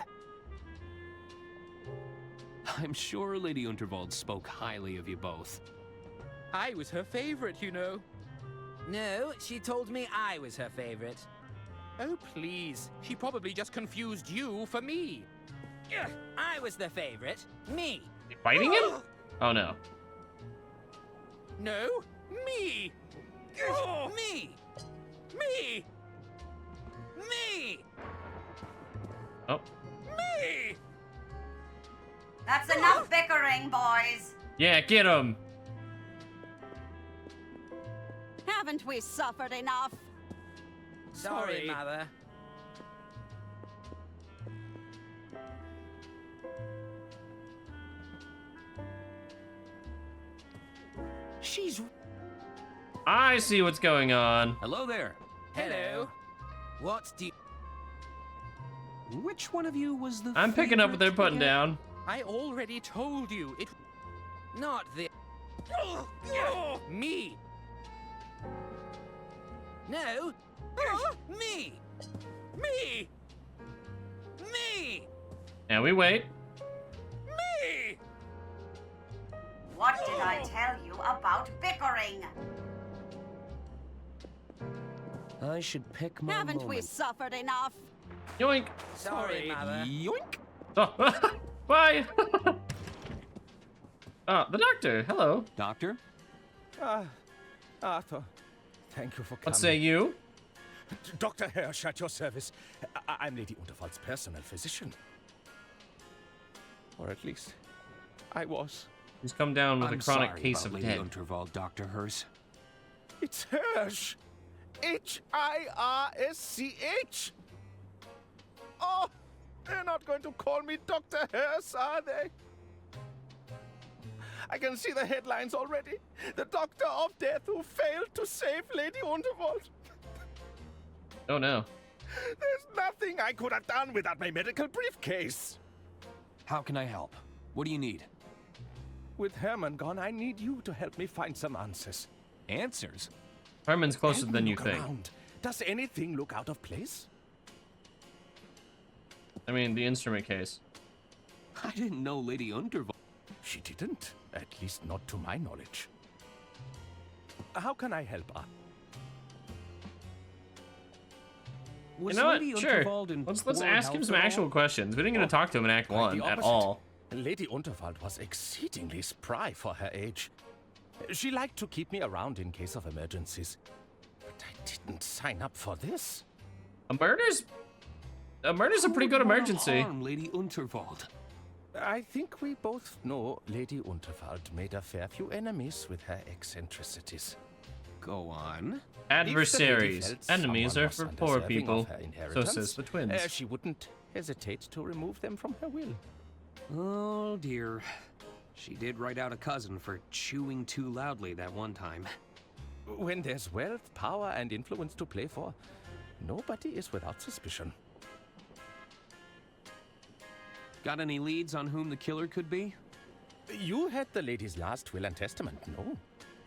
I'm sure Lady Unterwald spoke highly of you both.
I was her favorite, you know. No, she told me I was her favorite. Oh, please. She probably just confused you for me. Ugh, I was the favorite. Me.
You fighting him? Oh no.
No, me. Ugh, me. Me. Me.
Oh.
Me.
That's enough bickering, boys.
Yeah, get him.
Haven't we suffered enough?
Sorry, Mother.
She's...
I see what's going on.
Hello there.
Hello. What do you...
Which one of you was the
I'm picking up what they're putting
again?
down.
I already told you. It... Not the... Me. No. Me. Me. Me.
Now we wait.
Me.
What did I tell you about bickering?
I should pick my
Haven't we
moment.
suffered enough?
Yoink.
Sorry, Mother.
Yoink!
Oh, bye. The doctor. Hello.
Doctor?
Arthur, thank you for coming.
What say you?
Dr. Hirsch at your service. I'm Lady Unterwald's personal physician. Or at least, I was.
He's come down with a chronic
sorry
case
about
of
Lady
head.
Unterwald, Dr. Hirsch.
It's Hirsch. Hirsch. Oh, they're not going to call me Dr. Hirsch, are they? I can see the headlines already. The Doctor of Death who failed to save Lady Unterwald.
Oh no.
There's nothing I could have done without my medical briefcase.
How can I help? What do you need?
With Herman gone, I need you to help me find some answers.
Answers?
Herman's closer
Help
than
me
you
look
think.
around. Does anything look out of place?
I mean, the instrument case.
I didn't know Lady Unterwald.
She didn't. At least not to my knowledge. How can I help her?
You know what? Sure. Let's ask him some actual questions. We didn't get to talk to him in Act 1 at all.
Lady Unterwald was exceedingly spry for her age. She liked to keep me around in case of emergencies. But I didn't sign up for this.
A murder's a pretty good emergency.
Harm Lady Unterwald.
I think we both know Lady Unterwald made a fair few enemies with her eccentricities.
Go on.
Adversaries. Enemies are for poor people. So says the twins.
She wouldn't hesitate to remove them from her will.
Oh dear. She did write out a cousin for chewing too loudly that one time.
When there's wealth, power, and influence to play for, nobody is without suspicion.
Got any leads on whom the killer could be?
You had the lady's last will and testament, no?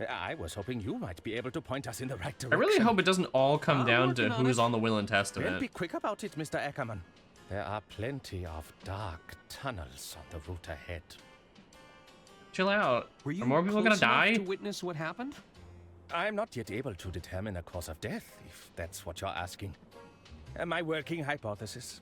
I was hoping you might be able to point us in the right direction.
I really hope it doesn't all come down to who's on the will and
Well,
testament.
be quick about it, Mr. Ackerman. There are plenty of dark tunnels on the route ahead.
Chill out.
Were you
Are more people gonna
close enough
die?
to witness what happened?
I'm not yet able to determine a cause of death, if that's what you're asking. My working hypothesis.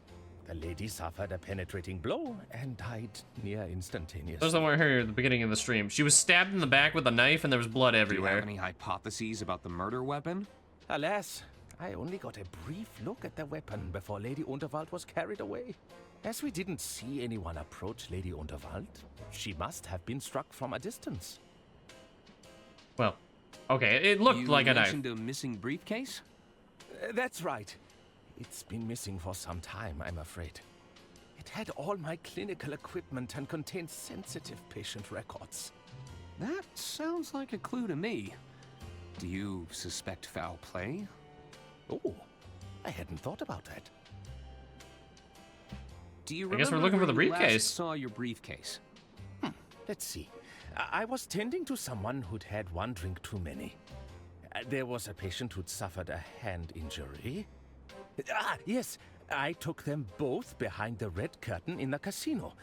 The lady suffered a penetrating blow and died near instantaneously.
Those that weren't here at the beginning of the stream. She was stabbed in the back with a knife and there was blood
Do you
everywhere.
have any hypotheses about the murder weapon?
Alas, I only got a brief look at the weapon before Lady Unterwald was carried away. As we didn't see anyone approach Lady Unterwald, she must have been struck from a distance.
Well, okay, it looked like a knife.
You mentioned a missing briefcase?
That's right. It's been missing for some time, I'm afraid. It had all my clinical equipment and contained sensitive patient records.
That sounds like a clue to me. Do you suspect foul play?
Oh, I hadn't thought about that.
Do you
I guess we're
remember
looking for the
where you last
briefcase.
saw your briefcase?
Let's see. I was tending to someone who'd had one drink too many. There was a patient who'd suffered a hand injury. Yes, I took them both behind the red curtain in the casino.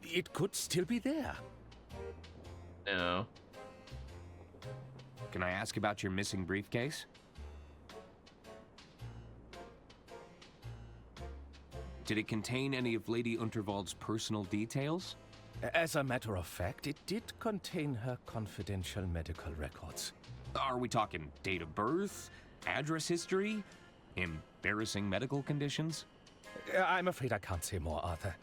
It could still be there.
No.
Can I ask about your missing briefcase? Did it contain any of Lady Unterwald's personal details?
As a matter of fact, it did contain her confidential medical records.
Are we talking date of birth, address history, embarrassing medical conditions?
I'm afraid I can't say more, Arthur.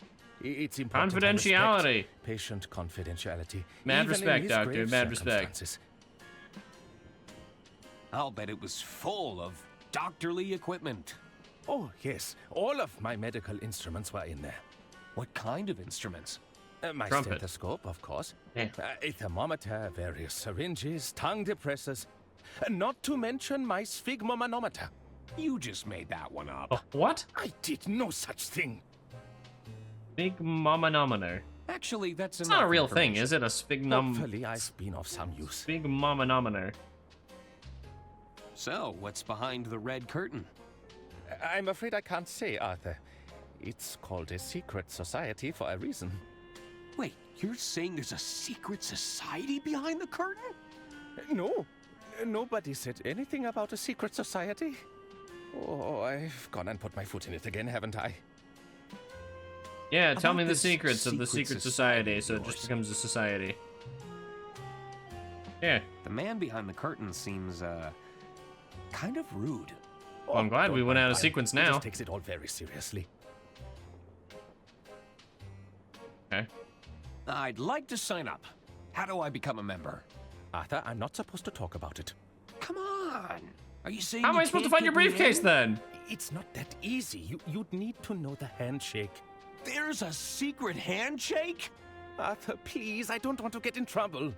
It's important to
Confidentiality.
respect patient confidentiality.
Mad
even in
respect,
his
Doctor.
grave
Mad respect.
circumstances.
I'll bet it was full of doctorly equipment.
Oh, yes. All of my medical instruments were in there.
What kind of instruments?
My
Trumpet.
stethoscope, of course.
Yeah.
A thermometer, various syringes, tongue depressors. Not to mention my sphygmomanometer.
You just made that one up.
Oh, what?
I did no such thing.
Big momanometer.
Actually, that's
It's not a real thing, is it? A
Hopefully I've been of some use.
Big momanometer.
So, what's behind the red curtain?
I'm afraid I can't say, Arthur. It's called a secret society for a reason.
Wait, you're saying there's a secret society behind the curtain?
No. Nobody said anything about a secret society. Oh, I've gone and put my foot in it again, haven't I?
Yeah, tell
About
me the
this
secrets of the
secret
secret
society
society,
of
so it just
yours.
becomes a society. Yeah.
The man behind the curtain seems, kind of rude.
Well, I'm glad we went out of sequence
He
now.
just takes it all very seriously.
Okay.
I'd like to sign up. How do I become a member?
Arthur, I'm not supposed to talk about it.
Come on! Are you saying
How am
you
I supposed to
can't
find your
get me
briefcase
in?
then?
It's not that easy. You'd need to know the handshake.
There's a secret handshake?
Arthur, please, I don't want to get in trouble.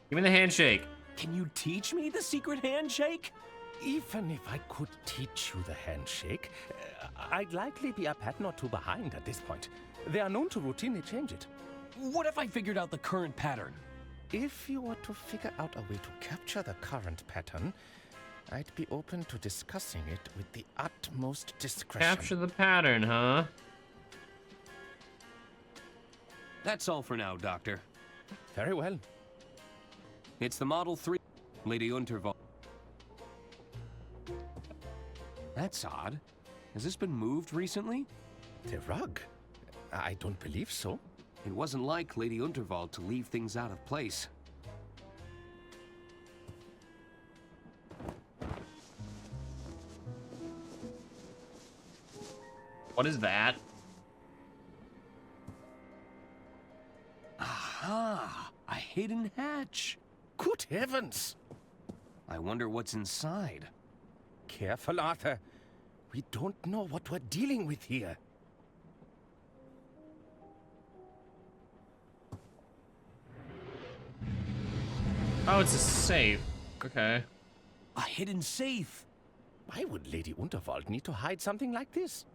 Give me the handshake.
Can you teach me the secret handshake?
Even if I could teach you the handshake, I'd likely be a pattern or two behind at this point. They are known to routinely change it.
What if I figured out the current pattern?
If you were to figure out a way to capture the current pattern, I'd be open to discussing it with the utmost discretion.
Capture the pattern, huh?
That's all for now, Doctor.
Very well.
It's the Model 3, Lady Unterwald. That's odd. Has this been moved recently?
The rug? I don't believe so.
It wasn't like Lady Unterwald to leave things out of place.
What is that?
Aha! A hidden hatch!
Good heavens!
I wonder what's inside.
Careful, Arthur. We don't know what we're dealing with here.
Oh, it's a safe. Okay.
A hidden safe!
Why would Lady Unterwald need to hide something like this?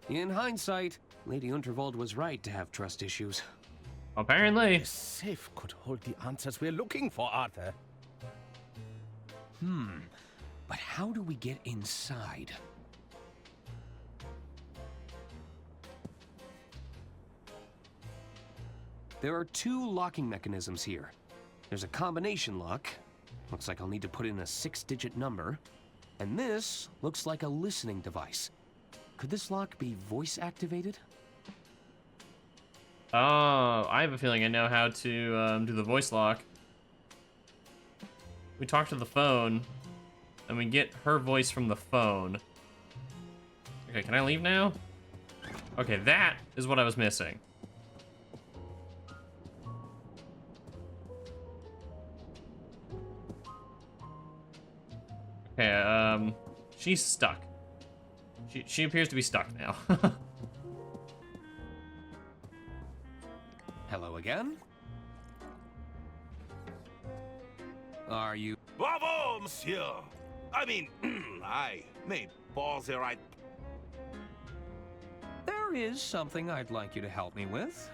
In hindsight, Lady Unterwald was right to have trust issues.
Apparently.
The safe could hold the answers we're looking for, Arthur.
But how do we get inside? There are two locking mechanisms here. There's a combination lock. Looks like I'll need to put in a 6-digit number. And this looks like a listening device. Could this lock be voice activated?
Oh, I have a feeling I know how to do the voice lock. We talk to the phone, and we get her voice from the phone. Okay, can I leave now? Okay, that is what I was missing. Okay, she's stuck. She appears to be stuck now.
Hello again? Are you...
Bravo, monsieur! I mean, I may pause here right...
There is something I'd like you to help me with.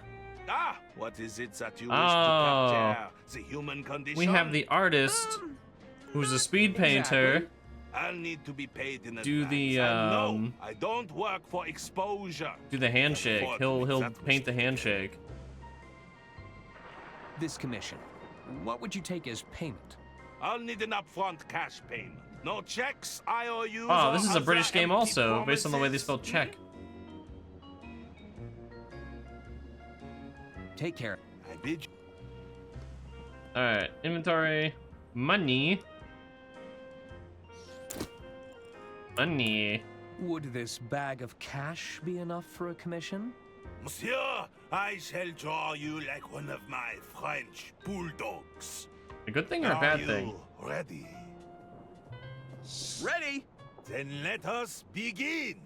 Ah, what is it that you wish
Oh.
to capture? The human condition?
We have the artist, who's a speed painter.
Exactly. I'll need to be paid in
Do
advance.
the,
And no, I don't work for exposure.
Do the handshake. He'll paint the handshake.
This commission. What would you take as payment?
I'll need an upfront cash payment. No checks, IOUs.
Oh, this
or
is a British
other
game
empty
also, based on the way they
promises.
spell check.
Take care.
I bid you.
Alright, inventory. Money. Money.
Would this bag of cash be enough for a commission?
Monsieur, I shall draw you like one of my French bulldogs.
A good thing or a bad thing?
Are you ready?
Ready!
Then let us begin.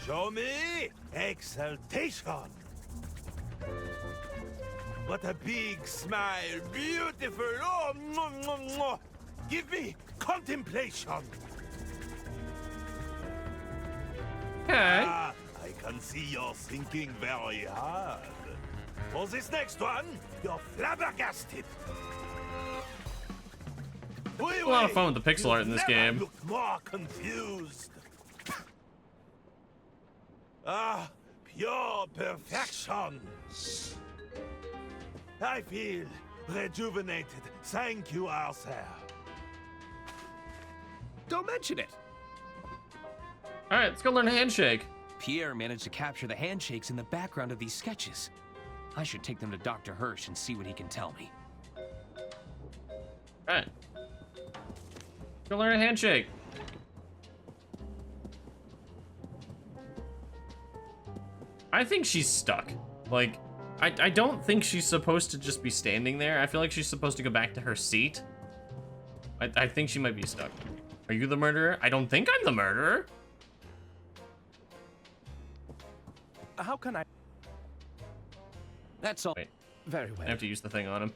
Show me exaltation. What a big smile, beautiful. Oh, mwah, mwah, mwah. Give me contemplation.
Okay.
Ah, I can see you're thinking very hard. For this next one, you're flabbergasted.
A lot of fun with the pixel art in this game.
Looked more confused. Ah, pure perfection. I feel rejuvenated. Thank you, Arthur.
Don't mention it.
All right, let's go learn a handshake.
Pierre managed to capture the handshakes in the background of these sketches. I should take them to Dr. Hirsch and see what he can tell me.
All right. Go learn a handshake. I think she's stuck. Like, I don't think she's supposed to just be standing there. I feel like she's supposed to go back to her seat. I think she might be stuck. Are you the murderer? I don't think I'm the murderer.
How can I?
That's all.
Wait.
Very well.
I have to use the thing on him.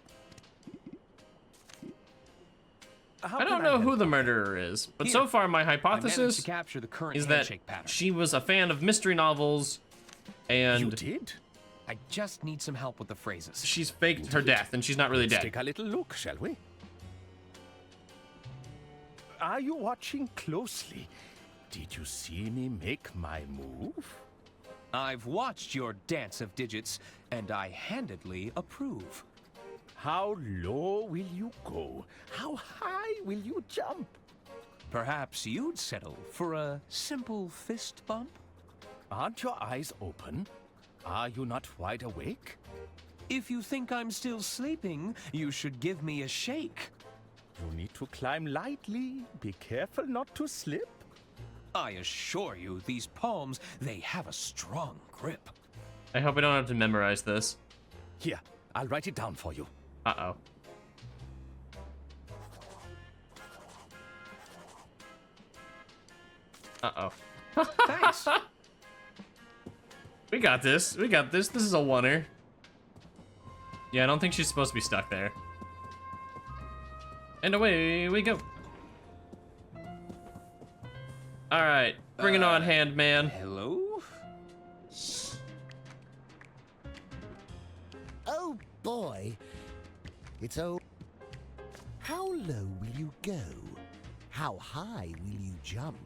How
I don't
can
know
help?
who the murderer is, but
Here,
so far my
I managed
hypothesis
to capture the current
is that
handshake pattern.
she was a fan of mystery novels, and
You did?
I just need some help with the phrases.
she's faked her death, and she's not really
Let's
dead.
take a little look, shall we? Are you watching closely? Did you see me make my move?
I've watched your dance of digits, and I handedly approve.
How low will you go? How high will you jump?
Perhaps you'd settle for a simple fist bump?
Aren't your eyes open? Are you not wide awake?
If you think I'm still sleeping, you should give me a shake.
You need to climb lightly. Be careful not to slip.
I assure you, these palms, they have a strong grip.
I hope I don't have to memorize this.
Here, I'll write it down for you.
Uh-oh. Uh-oh.
Thanks.
We got this. We got this. This is a oneer. Yeah, I don't think she's supposed to be stuck there. And away we go. All right, bring it on, hand man.
Hello?
Oh boy. It's oh. How low will you go? How high will you jump?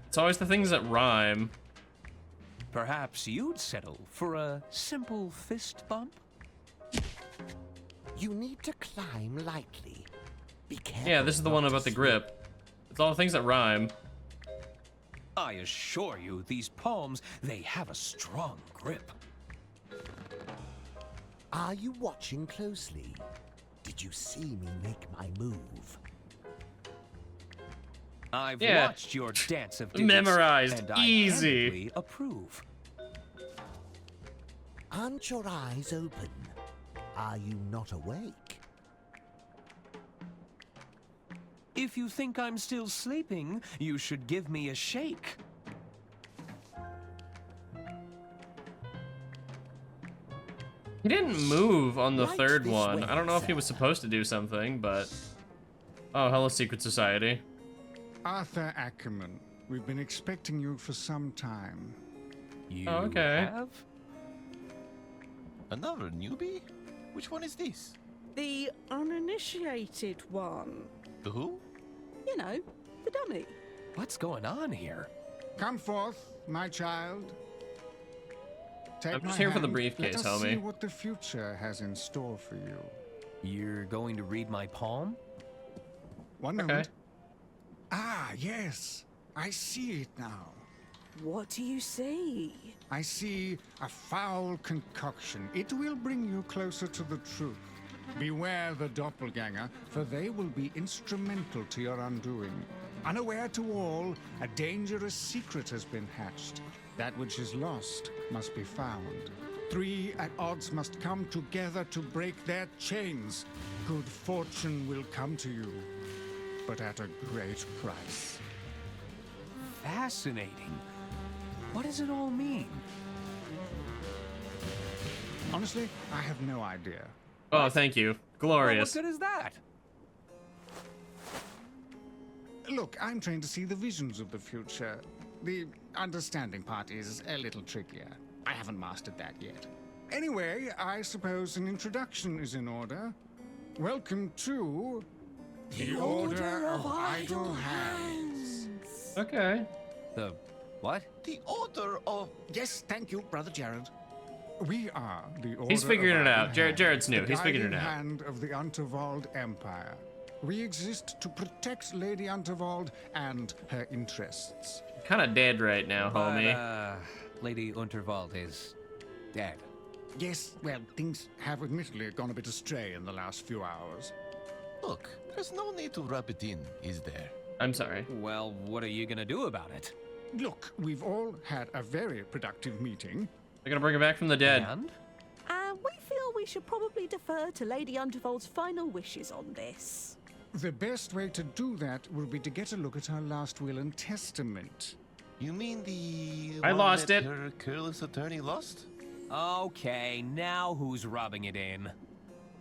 It's always the things that rhyme.
Perhaps you'd settle for a simple fist bump?
You need to climb lightly. Be careful.
Yeah, this is the one about the grip. It's all the things that rhyme.
I assure you, these palms, they have a strong grip.
Are you watching closely? Did you see me make my move?
I've
Yeah.
watched your dance of digits,
Memorized.
and I
Easy.
handedly approve.
Aren't your eyes open? Are you not awake?
If you think I'm still sleeping, you should give me a shake.
He didn't move on the
Right
third
this
one.
way,
I don't know if he
sir.
was supposed to do something, but... Oh, hello, Secret Society.
Arthur Ackerman, we've been expecting you for some time.
You
Oh, okay.
have?
Another newbie? Which one is this?
The uninitiated one.
The who?
You know, the dummy.
What's going on here?
Come forth, my child. Take
I'm just
my
here for the
hand.
briefcase,
Let us see
homie.
what the future has in store for you.
You're going to read my palm?
One
Okay.
moment. Ah, yes. I see it now.
What do you see?
I see a foul concoction. It will bring you closer to the truth. Beware the doppelganger, for they will be instrumental to your undoing. Unaware to all, a dangerous secret has been hatched. That which is lost must be found. 3 at odds must come together to break their chains. Good fortune will come to you, but at a great price.
Fascinating. What does it all mean?
Honestly, I have no idea.
Oh, thank you. Glorious.
Well, what good is that?
Look, I'm trained to see the visions of the future. The understanding part is a little trickier. I haven't mastered that yet. Anyway, I suppose an introduction is in order. Welcome to the Order of Idle Hands.
Okay.
The What?
The Order of...
Yes, thank you, Brother Jared. We are the Order
He's figuring
of
it
Iron
out.
Hand,
Jared's new.
the
He's figuring it
guiding
out.
hand of the Unterwald Empire. We exist to protect Lady Unterwald and her interests.
Kind of dead right now, homie.
But, Lady Unterwald is dead.
Yes, well, things have admittedly gone a bit astray in the last few hours.
Look, there's no need to rub it in, is there?
I'm sorry.
Well, what are you gonna do about it?
Look, we've all had a very productive meeting.
They're gonna bring her back from the dead.
And?
We feel we should probably defer to Lady Unterwald's final wishes on this.
The best way to do that will be to get a look at her last will and testament.
You mean the...
I
one
lost
that
it.
Her careless attorney lost?
Okay, now who's rubbing it in?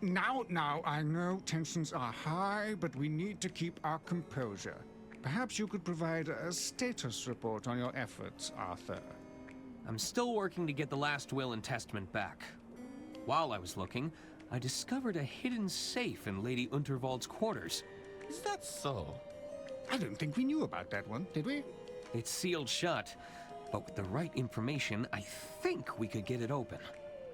Now, I know tensions are high, but we need to keep our composure. Perhaps you could provide a status report on your efforts, Arthur.
I'm still working to get the last will and testament back. While I was looking, I discovered a hidden safe in Lady Unterwald's quarters.
Is that so?
I don't think we knew about that one, did we?
It's sealed shut, but with the right information, I think we could get it open.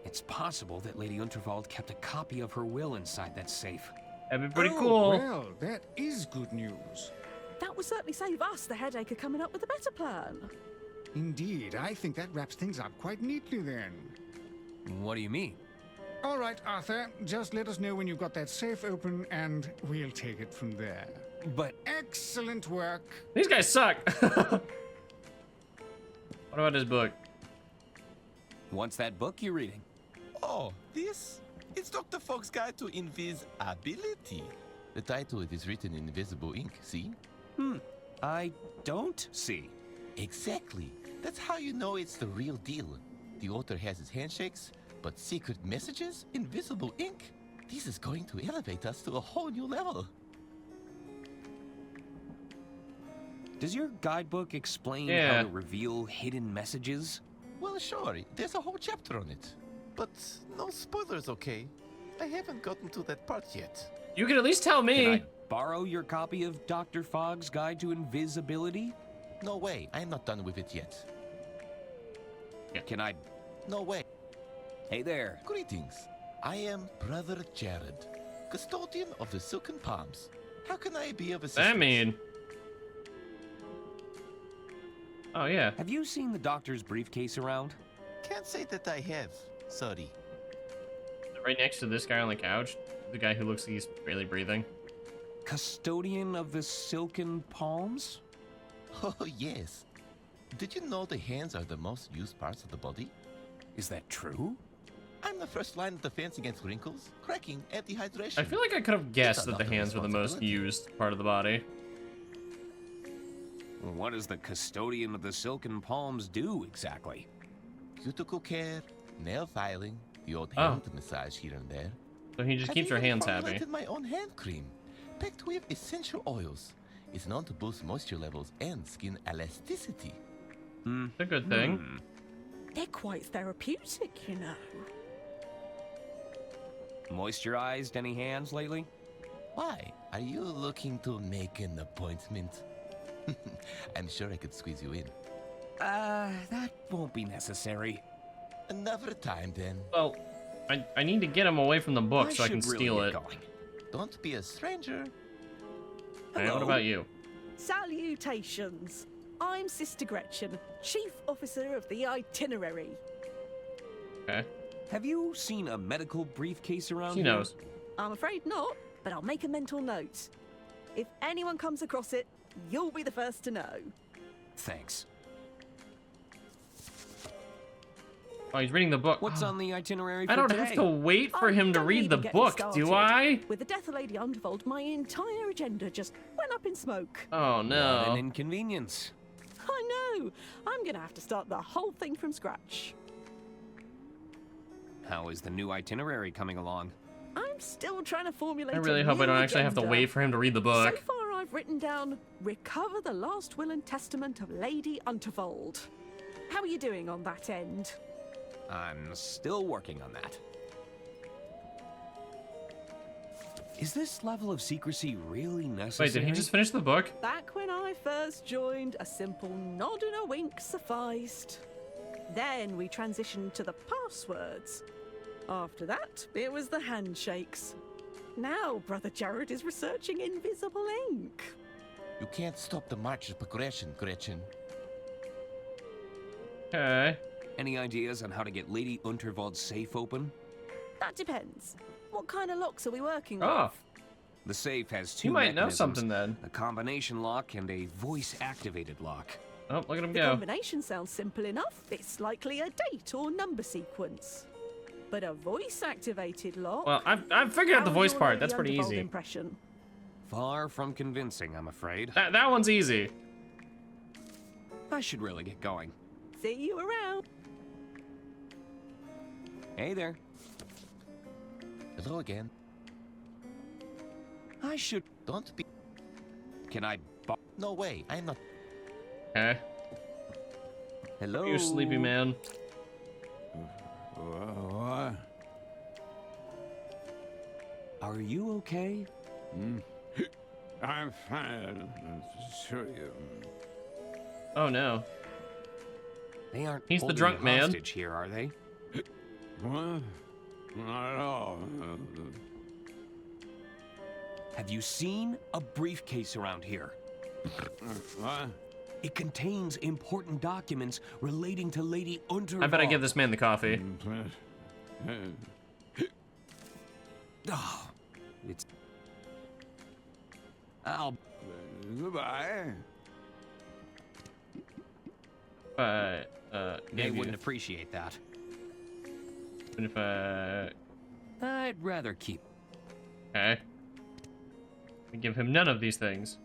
It's possible that Lady Unterwald kept a copy of her will inside that safe.
That'd be pretty
Oh,
cool.
Well, that is good news.
That would certainly save us the headache of coming up with a better plan.
Indeed, I think that wraps things up quite neatly then.
What do you mean?
All right, Arthur, just let us know when you've got that safe open and we'll take it from there.
But...
Excellent work.
These guys suck. What about this book?
What's that book you're reading?
Oh, this? It's Dr. Fox's Guide to Invisibility. The title is written in invisible ink, see?
I don't see.
Exactly. That's how you know it's the real deal. The author has his handshakes, but secret messages, invisible ink. This is going to elevate us to a whole new level.
Does your guidebook explain
Yeah.
how to reveal hidden messages?
Well, sure. There's a whole chapter on it. But no spoilers, okay? I haven't gotten to that part yet.
You can at least tell me.
Can I borrow your copy of Dr. Fogg's Guide to Invisibility?
No way. I'm not done with it yet.
Can I...
No way.
Hey there.
Greetings. I am Brother Jared, custodian of the Silken Palms. How can I be of assistance?
I mean... Oh, yeah.
Have you seen the doctor's briefcase around?
Can't say that I have. Sorry.
Right next to this guy on the couch. The guy who looks like he's barely breathing.
Custodian of the Silken Palms?
Oh, yes. Did you know the hands are the most used parts of the body?
Is that true?
I'm the first line of defense against wrinkles, cracking, and dehydration.
I feel like I could have guessed that the
another
hands were the most used part of the body.
What does the Custodian of the Silken Palms do exactly?
Cuticle care, nail filing, the odd hand massage here and there.
So he just keeps your hands happy.
I formulated my own hand cream, packed with essential oils. It's known to boost moisture levels and skin elasticity.
It's a good thing.
They're quite therapeutic, you know.
Moisturized any hands lately?
Why? Are you looking to make an appointment? I'm sure I could squeeze you in.
That won't be necessary.
Another time, then.
Well, I need to get him away from the book
I
so I can
should really
steal
get
it.
going.
Don't be a stranger.
Hey, what about you?
Salutations. I'm Sister Gretchen, Chief Officer of the Itinerary.
Okay.
Have you seen a medical briefcase around
She
here?
knows.
I'm afraid not, but I'll make a mental note. If anyone comes across it, you'll be the first to know.
Thanks.
Oh, he's reading the book.
What's on the itinerary for
I don't
today?
have to wait for him to
Don't
read the
even get me
book, do
started.
I?
With the death of Lady Undervold, my entire agenda just went up in smoke.
Oh,
What an
no.
inconvenience.
I know. I'm gonna have to start the whole thing from scratch.
How is the new itinerary coming along?
I'm still trying to formulate
I really
a
hope I
new
don't actually have to
agenda.
wait for him to read the book.
So far, I've written down, recover the last will and testament of Lady Untervold. How are you doing on that end?
I'm still working on that. Is this level of secrecy really necessary?
Wait, did he just finish the book?
Back when I first joined, a simple nod and a wink sufficed. Then we transitioned to the passwords. After that, it was the handshakes. Now, Brother Jared is researching invisible ink.
You can't stop the march of progression, Gretchen.
Okay.
Any ideas on how to get Lady Unterwald's safe open?
That depends. What kind of locks are we working
Oh.
with?
The safe has two
You might know
mechanisms,
something then.
a combination lock and a voice-activated lock.
Oh, look at him
The
go.
combination sounds simple enough. It's likely a date or number sequence. But a voice-activated lock...
Well, I've figured out the
How's
voice
your
part.
Lady
That's pretty
Undervold
easy.
Impression?
Far from convincing, I'm afraid.
That one's easy.
I should really get going.
See you around.
Hey there.
Hello again.
I should...
Don't be...
Can I...
No way, I'm not...
Okay.
Hello?
You sleepy man.
What?
Are you okay?
I'm fine. Sure you.
Oh no.
They aren't
He's the
holding
drunk
you
man.
hostage here, are they?
What? Not at all.
Have you seen a briefcase around here?
What?
It contains important documents relating to Lady Unterwald.
I bet I give this man the coffee.
Oh, it's... I'll...
Goodbye.
They wouldn't appreciate that.
If
I'd rather keep...
Okay. We give him none of these things.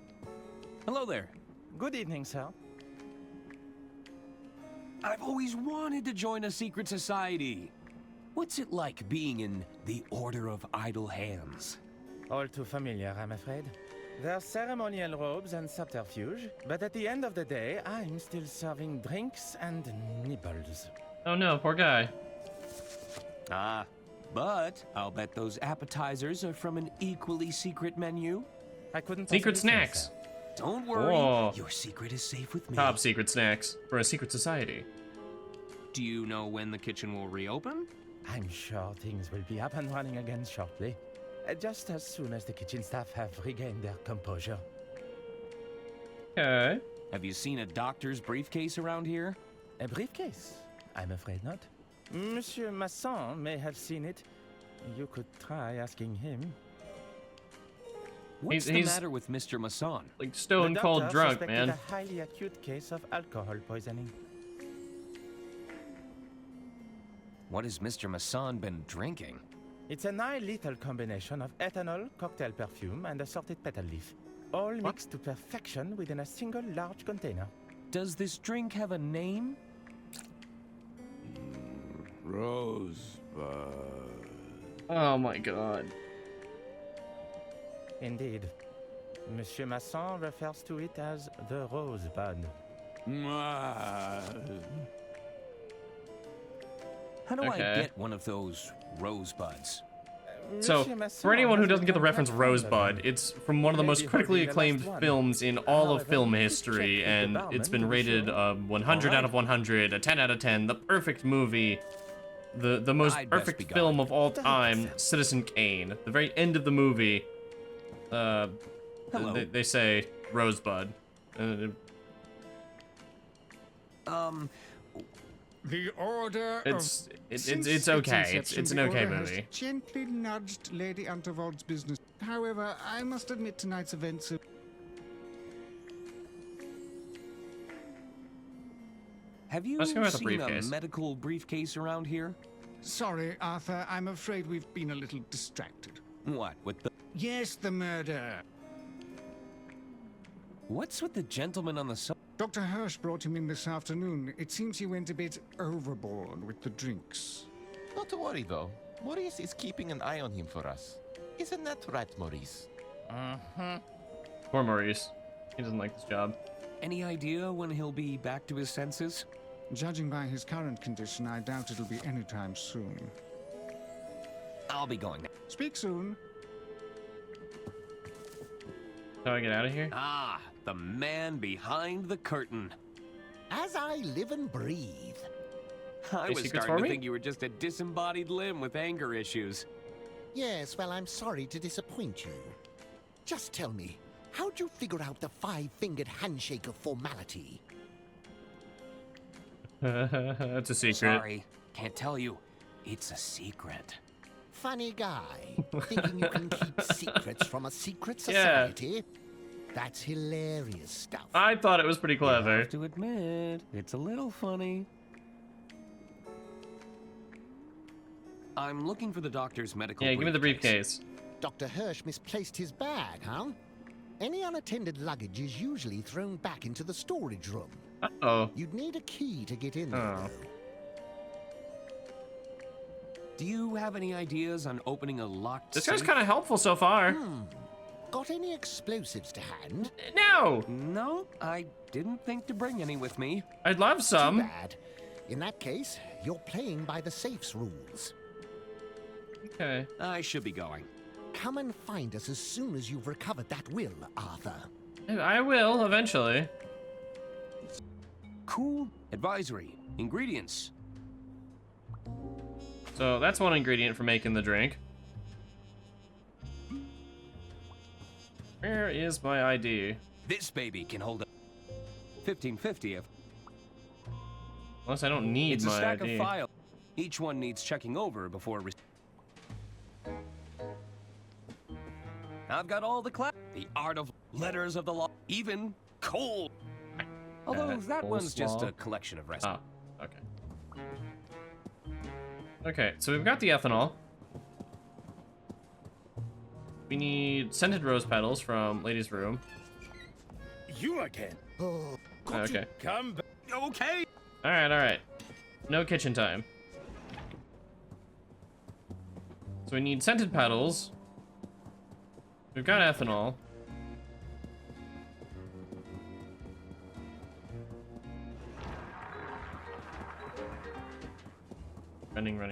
Hello there.
Good evening, sir.
I've always wanted to join a secret society. What's it like being in the Order of Idle Hands?
All too familiar, I'm afraid. There's ceremonial robes and subterfuge, but at the end of the day, I'm still serving drinks and nibbles.
Oh no, poor guy.
Ah, but I'll bet those appetizers are from an equally secret menu.
I couldn't
Secret
possibly say
snacks.
so.
Don't worry,
Whoa.
your secret is safe with me.
Top secret snacks for a secret society.
Do you know when the kitchen will reopen?
I'm sure things will be up and running again shortly. Just as soon as the kitchen staff have regained their composure.
Okay.
Have you seen a doctor's briefcase around here?
A briefcase? I'm afraid not. Monsieur Masson may have seen it. You could try asking him.
What's the
He's
matter with Mr. Masson?
like stone
The
cold
doctor
drunk,
suspected
man.
a highly acute case of alcohol poisoning.
What has Mr. Masson been drinking?
It's a nigh-lethal combination of ethanol, cocktail perfume, and assorted petal leaf. All mixed to perfection within a single large container.
Does this drink have a name?
Rosebud.
Oh my god.
Indeed. Monsieur Masson refers to it as the rosebud.
How do I
Okay.
get one of those rosebuds?
So,
Monsieur Masson
for anyone who
has
doesn't get the
become
reference
quite fond of
Rosebud,
them.
it's from one of the most
Maybe
critically
holding the
acclaimed
last one.
films in all of
However,
film
please
history,
check with the
and
barman
it's been
to be
rated
sure.
100 out of 100, a 10 out of 10, the perfect movie, the most
I'd best
perfect
be gone.
film of all time, Citizen Kane. The very end of the movie,
Hello.
they say Rosebud.
The Order
It's-
of...
it's
Since
okay.
inception,
It's an
the
okay
Order has
movie.
gently nudged Lady Unterwald's business. However, I must admit tonight's events have...
Have you
Let's go with the
seen
briefcase.
a medical briefcase around here?
Sorry, Arthur, I'm afraid we've been a little distracted.
What, with the...
Yes, the murder.
What's with the gentleman on the side?
Dr. Hirsch brought him in this afternoon. It seems he went a bit overboard with the drinks.
Not to worry, though. Maurice is keeping an eye on him for us. Isn't that right, Maurice?
Poor Maurice. He doesn't like this job.
Any idea when he'll be back to his senses?
Judging by his current condition, I doubt it'll be anytime soon.
I'll be going now.
Speak soon.
How do I get out of here?
Ah, the man behind the curtain.
As I live and breathe.
I was
secrets
starting
for
to
me?
think you were just a disembodied limb with anger issues.
Yes, well, I'm sorry to disappoint you. Just tell me, how'd you figure out the five-fingered handshake of formality?
That's a secret.
Sorry, can't tell you. It's a secret.
Funny guy, thinking you can keep secrets from a secret
Yeah.
society? That's hilarious stuff.
I thought it was pretty
I
clever.
have to admit, it's a little funny. I'm looking for the doctor's medical
Yeah, give me the briefcase.
Dr. Hirsch misplaced his bag, huh? Any unattended luggage is usually thrown back into the storage room.
Uh-oh.
You'd need a key to get in there,
Oh.
though.
Do you have any ideas on opening a locked
This guy's
safe?
kind of helpful so far.
Got any explosives to hand?
No!
No, I didn't think to bring any with me.
I'd love some.
Too bad. In that case, you're playing by the safe's rules.
Okay.
I should be going.
Come and find us as soon as you've recovered that will, Arthur.
I will, eventually.
Cool. Advisory. Ingredients.
So that's one ingredient for making the drink. Where is my ID?
This baby can hold a 1550 if
Unless I don't need
it's a
my
stack
ID.
of files. Each one needs checking over before I've got all the the art of letters of the law, even cold. Although that one's just a collection of recipes.
Oh, okay. Okay, so we've got the ethanol. We need scented rose petals from Lady's Room.
You again?
Oh,
Okay.
Come back. Okay.
Alright. No kitchen time. So we need scented petals. We've got ethanol.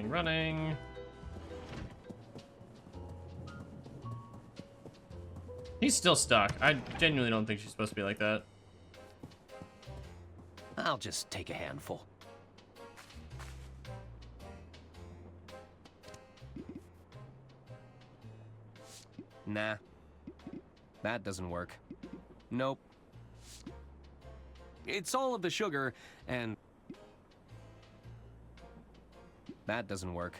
Running. He's still stuck. I genuinely don't think she's supposed to be like that.
I'll just take a handful. Nah. That doesn't work. Nope. It's all of the sugar, and that doesn't work.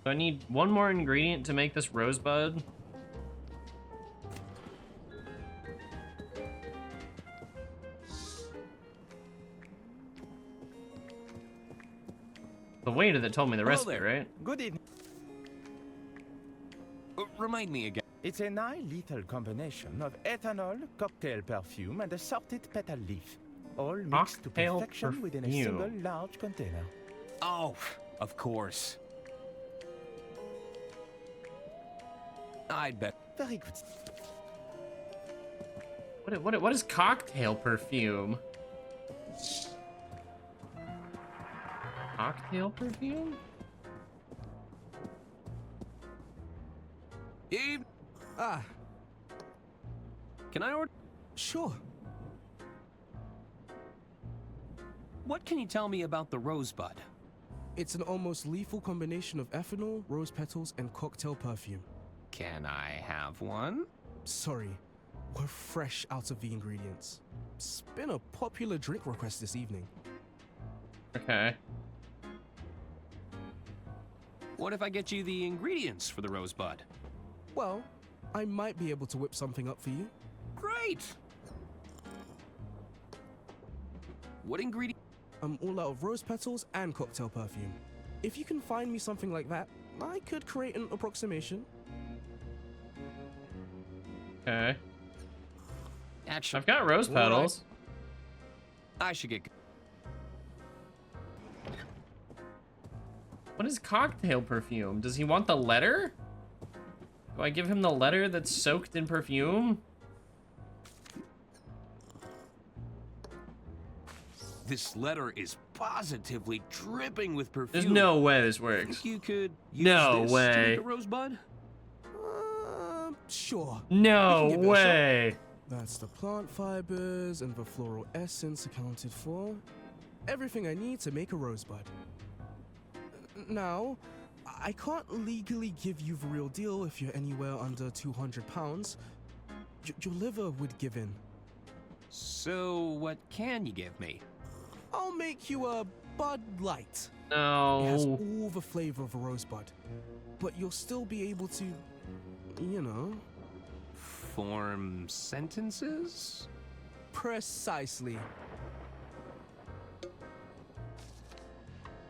So I need one more ingredient to make this rosebud. The waiter that told me the
Hello
recipe,
there.
right?
Good evening.
Remind me again.
It's a nice little combination of ethanol, cocktail perfume, and assorted petal leaf. All mixed to
Cocktail
perfection within a
perfume.
single large container.
Oh, of course. I'd bet.
Very good.
What is cocktail perfume? Cocktail perfume?
Eve?
Ah.
Can I order?
Sure.
What can you tell me about the rosebud?
It's an almost lethal combination of ethanol, rose petals, and cocktail perfume.
Can I have one?
Sorry, we're fresh out of the ingredients. It's been a popular drink request this evening.
Okay.
What if I get you the ingredients for the rosebud?
Well, I might be able to whip something up for you.
Great! What ingredient?
I'm all out of rose petals and cocktail perfume. If you can find me something like that, I could create an approximation.
Okay.
Actually,
I've got rose petals.
I should get.
What is cocktail perfume? Does he want the letter? Do I give him the letter that's soaked in perfume?
This letter is positively dripping with perfume.
There's no way this works.
Think you could use
No
this
way.
to make a rosebud?
Sure.
No
We can give it a
way.
shot. That's the plant fibers and the floral essence accounted for. Everything I need to make a rosebud. Now, I can't legally give you the real deal if you're anywhere under 200 pounds. Your liver would give in.
So, what can you give me?
I'll make you a Bud Light.
No.
It has all the flavor of a rosebud, but you'll still be able to, you know...
Form sentences?
Precisely.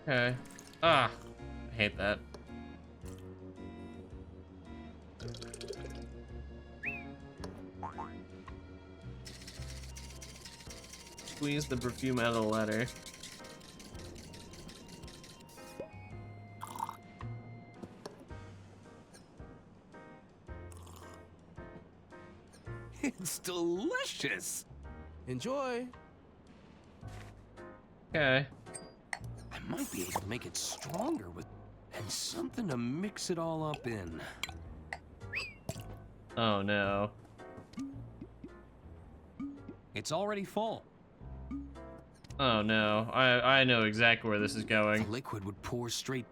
Okay. Ah, I hate that. Squeeze the perfume out of the letter.
It's delicious.
Enjoy.
Okay.
I might be able to make it stronger with... and something to mix it all up in.
Oh no.
It's already full.
Oh no. I know exactly where this is going.
The liquid would pour straight...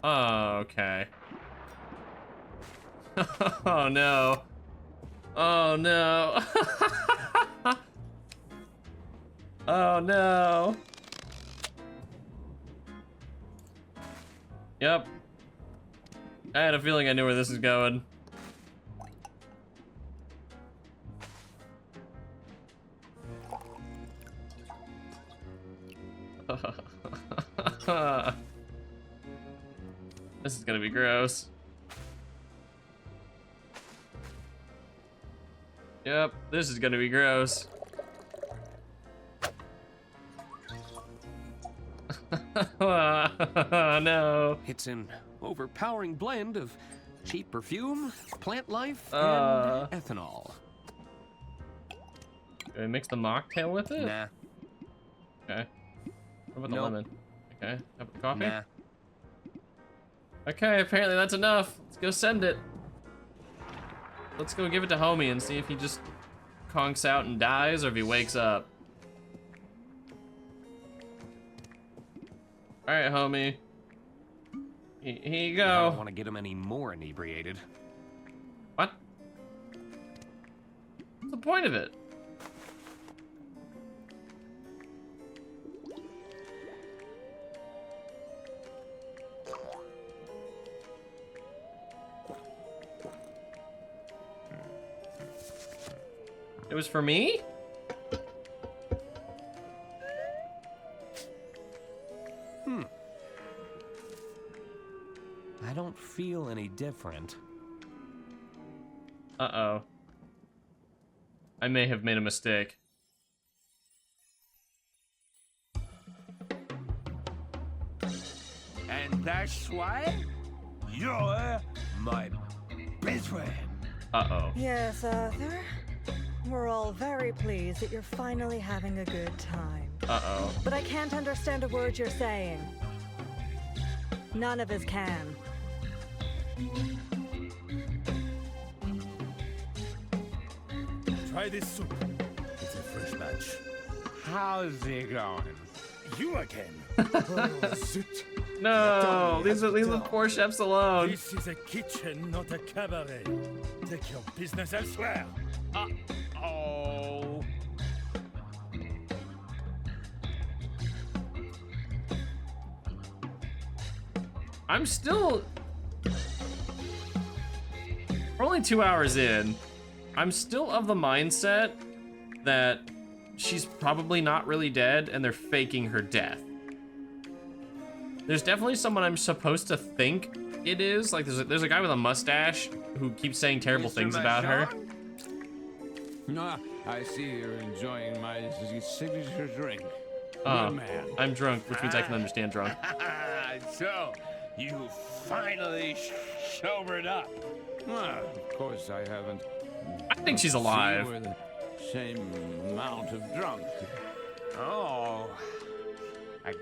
Oh, okay. Oh no. Oh no. Oh no. Yep. I had a feeling I knew where this is going. This is gonna be gross. Yep, this is gonna be gross. No.
It's an overpowering blend of cheap perfume, plant life, and ethanol.
Do I mix the mocktail with it?
Nah.
Okay. What about the
Nope.
lemon? Okay. Have a coffee?
Nah.
Okay, apparently that's enough. Let's go send it. Let's go give it to homie and see if he just conks out and dies or if he wakes up. All right, homie. Here you go.
I don't want to get him any more inebriated.
What? What's the point of it? It was for me?
I don't feel any different.
Uh-oh. I may have made a mistake.
And that's why you're my best friend.
Uh-oh.
Yes, Arthur. We're all very pleased that you're finally having a good time.
Uh-oh.
But I can't understand a word you're saying. None of us can.
Try this soup. It's a fresh batch. How's it going? You again? Oh, zit.
No, leave the poor chefs alone.
This is a kitchen, not a cabaret. Take your business elsewhere. Uh-oh.
I'm still... We're only 2 hours in. I'm still of the mindset that she's probably not really dead and they're faking her death. There's definitely someone I'm supposed to think it is. Like there's a guy with a mustache who keeps saying terrible things about her.
No, I see you're enjoying my signature drink. Good man.
I'm drunk, which means I can understand drunk.
So, you finally sobered up. Well, of course I haven't.
I think she's alive.
We're the same amount of drunk. Oh, I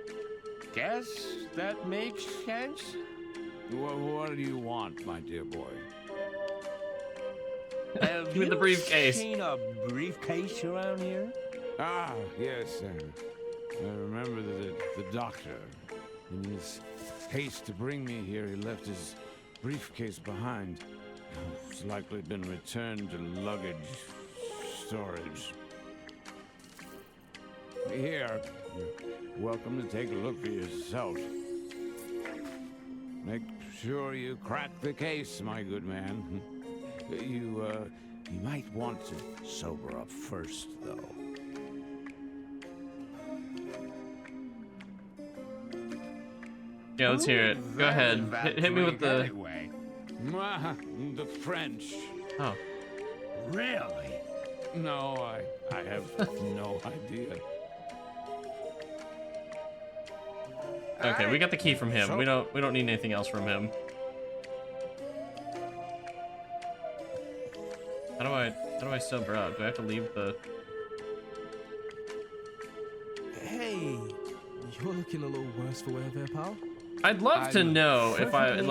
guess that makes sense.
What do you want, my dear boy?
Have
Give me the briefcase.
Seen a briefcase around here?
Ah, yes. I remember the doctor. In his haste to bring me here, he left his briefcase behind. It's likely been returned to luggage storage. Here, you're welcome to take a look for yourself. Make sure you crack the case, my good man. You might want to sober up first, though.
Yeah, let's hear it. Go ahead. Hit me with the...
Anyway. The French.
Oh.
Really? No, I have no idea.
Okay, we got the key from him. We don't need anything else from him. How do I sober up? Do I have to leave the...
Hey, you're looking a little worse for wear there, pal.
I'd love to know if I've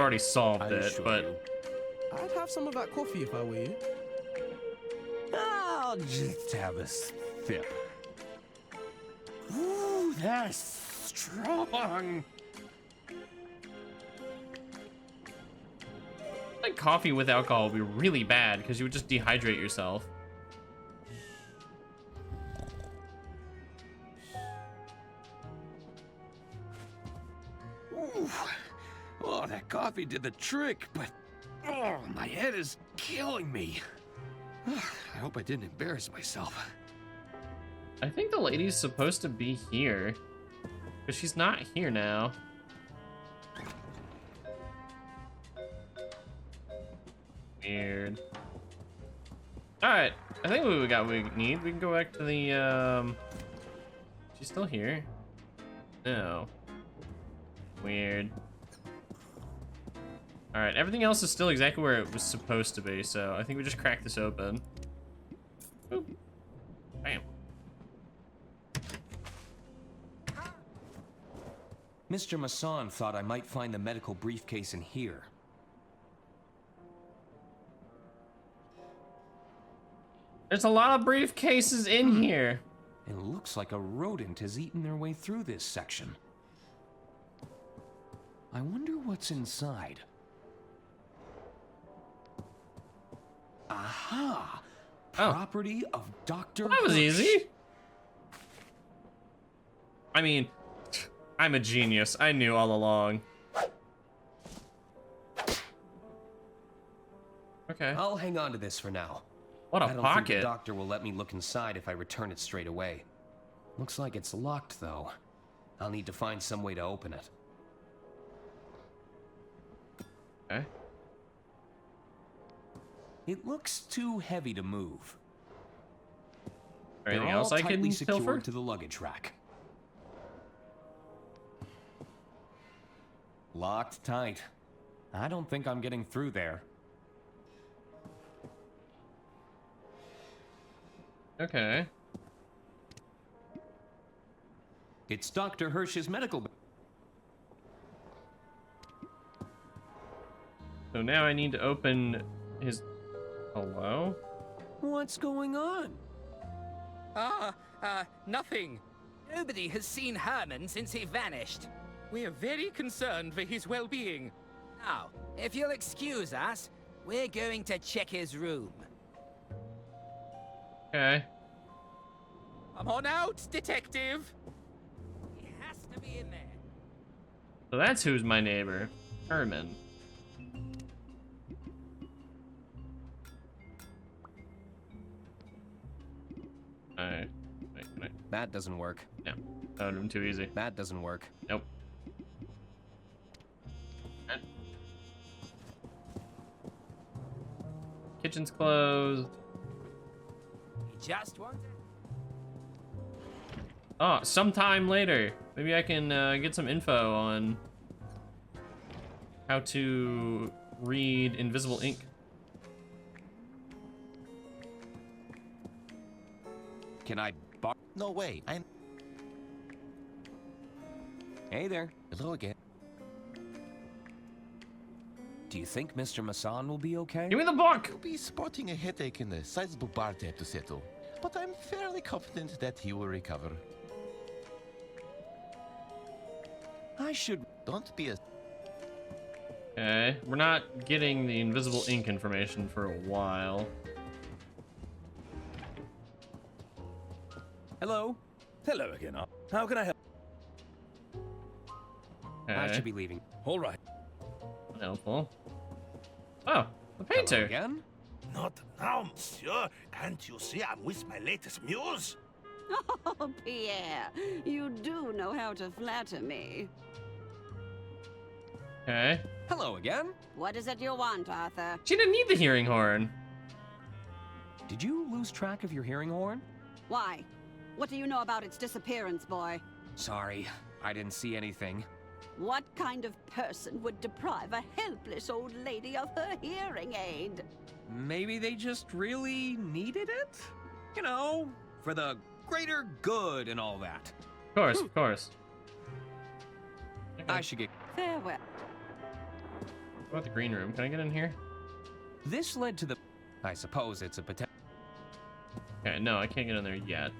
already solved it, but
I'd have some of that coffee if I were you.
I'll just have a sip. Ooh, that's strong.
like coffee with alcohol would be really bad because you would just dehydrate yourself.
Ooh. Oh, that coffee did the trick, but oh, my head is killing me. I hope I didn't embarrass myself.
I think the lady's supposed to be here, but she's not here now. Weird. Alright, I think we got what we need. We can go back to the, she's still here? No. Weird. Alright, everything else is still exactly where it was supposed to be, so I think we just crack this open. Boop. Bam.
Mr. Masson thought I might find the medical briefcase in here.
There's a lot of briefcases in here.
It looks like a rodent has eaten their way through this section. I wonder what's inside. Aha! Property of Dr.
That was
Hirsch.
easy. I mean, I'm a genius. I knew all along. Okay.
I'll hang on to this for now.
What a
I don't
pocket.
think the doctor will let me look inside if I return it straight away. Looks like it's locked, though. I'll need to find some way to open it.
Okay.
It looks too heavy to move.
Anything
They're
else
all
I can
tightly secured
pilfer?
to the luggage rack. Locked tight. I don't think I'm getting through there.
Okay.
It's Dr. Hirsch's medical.
So now I need to open his... Hello?
What's going on?
Nothing. Nobody has seen Herman since he vanished. We are very concerned for his well-being. Now, if you'll excuse us, we're going to check his room.
Okay.
Come on out, detective. He has to be in there.
So that's who's my neighbor. Herman. Alright. Wait, can I...
That doesn't work.
No. That would have been too easy.
That doesn't work.
Nope. Kitchen's closed.
He just wants it.
Oh, sometime later. Maybe I can get some info on how to read invisible ink.
Can I
No way.
Hey there.
Hello again.
Do you think Mr. Masson will be okay?
Give me the book!
He'll be sporting a headache and a sizable bar tab to settle, but I'm fairly confident that he will recover.
I should...
Don't be a...
Okay, we're not getting the invisible ink information for a while.
Hello? Hello again. How can I help?
Okay.
I should be leaving.
All right.
Helpful. Oh, the painter.
Hello again?
Not now, monsieur. Can't you see I'm with my latest muse?
Oh, Pierre, you do know how to flatter me.
Okay.
Hello again.
What is it you want, Arthur?
She didn't need the hearing horn.
Did you lose track of your hearing horn?
Why? What do you know about its disappearance, boy?
Sorry, I didn't see anything.
What kind of person would deprive a helpless old lady of her hearing aid?
Maybe they just really needed it? You know, for the greater good and all that.
Of course, of course.
I should get...
Farewell.
What about the green room? Can I get in here?
This led to the... I suppose it's a potential...
Okay, no, I can't get in there yet.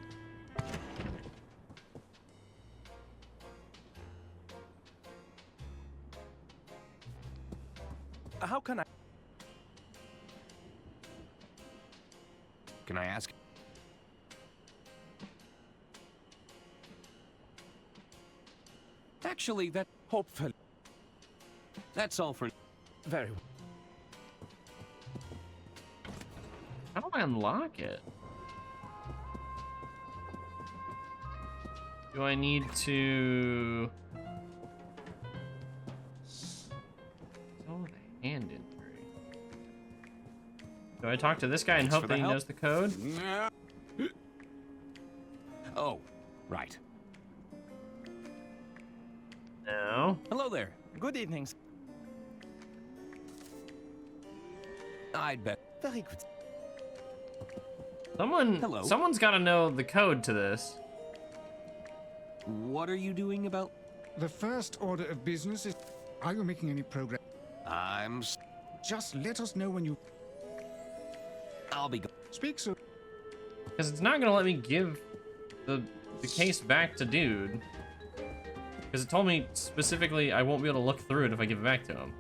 How can I...
Can I ask? Actually, that...
Hopefully.
That's all for...
Very well.
How do I unlock it? Do I need to... Oh, the hand injury. Do I talk to this guy and
Thanks
hope
for
that
the
he
help.
knows the code?
Oh, right.
No.
Hello there.
Good evening.
I'd bet.
Very good.
Hello.
Someone's got to know the code to this.
What are you doing about...
The first order of business is... Are you making any progress?
I'm...
Just let us know when you...
I'll be...
Speak soon.
Because it's not going to let me give the case back to dude. Because it told me specifically I won't be able to look through it if I give it back to him.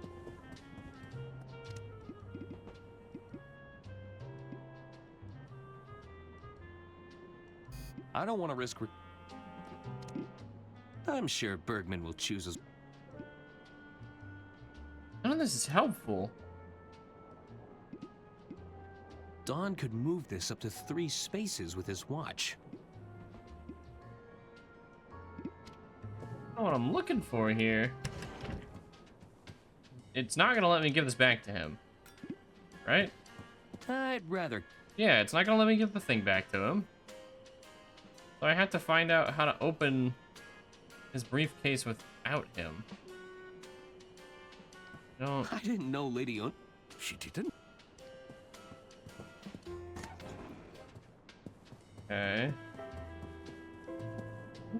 I don't want to risk... I'm sure Bergman will choose us.
None of this is helpful.
Don could move this up to 3 spaces with his watch.
I know what I'm looking for here. It's not gonna let me give this back to him. Right?
I'd rather...
Yeah, it's not gonna let me give the thing back to him. So I have to find out how to open his briefcase without him. No.
I didn't know Lady Un... She didn't?
Okay.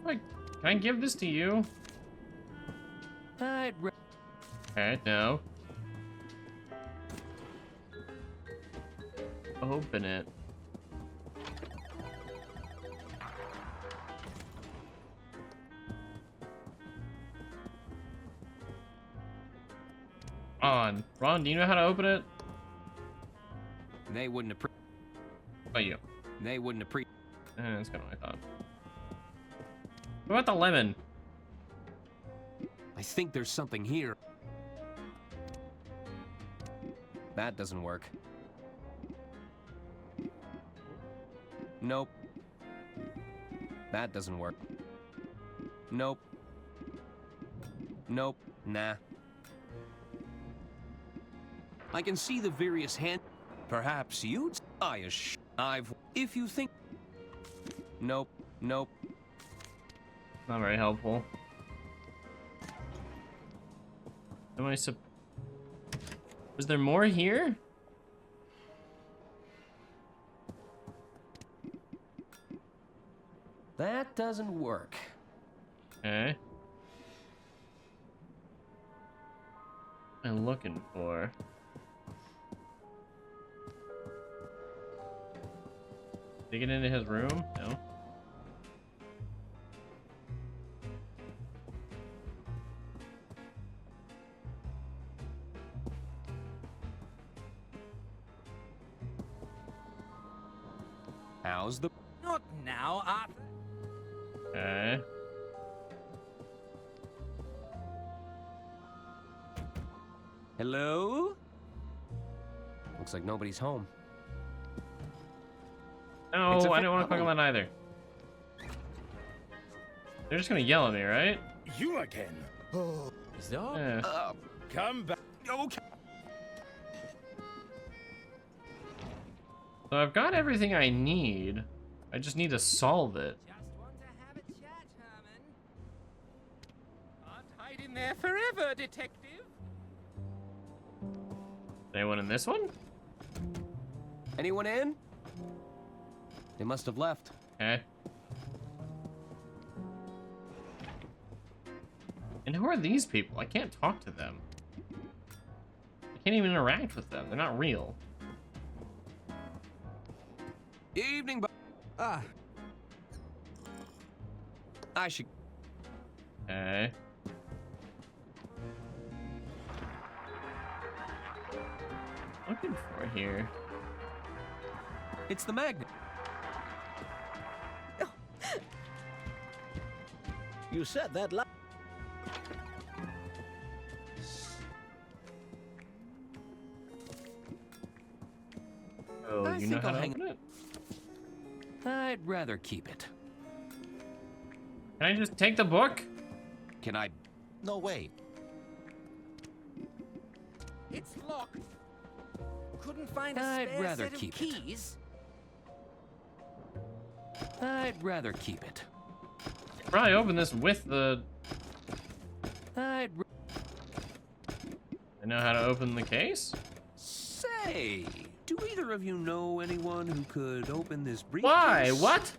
Can I give this to you?
I'd...
Okay, no. Open it. Ron, do you know how to open it?
They wouldn't have...
How about you?
They wouldn't have
That's kind of what I thought. What about the lemon?
I think there's something here. That doesn't work. Nope. That doesn't work. Nope. Nope. Nah. I can see the various hand... Perhaps you'd... If you think... Nope. Nope.
Not very helpful. Am I Was there more here?
That doesn't work.
Okay. I'm looking for? Did he get into his room? No.
How's the...
Not now, Arthur.
Okay.
Hello? Looks like nobody's home.
No, I don't want to click on that either. They're just gonna yell at me, right?
You again?
Stop.
Yeah.
Come back.
Okay.
So I've got everything I need. I just need to solve it.
Can't hide in there forever, detective.
Anyone in this one?
Anyone in? They must have left.
Okay. And who are these people? I can't talk to them. I can't even interact with them. They're not real.
Evening, I should...
Okay. Looking for here.
It's the magnet.
You said that
Oh, you know how to open it?
I'd rather keep it.
Can I just take the book?
Can I?
No way.
It's locked. Couldn't find a
I'd
spare
rather
set of
keep it.
keys.
I'd rather keep it.
Probably open this with the...
I'd...
I know how to open the case?
Say, do either of you know anyone who could open this briefcase?
Why? What?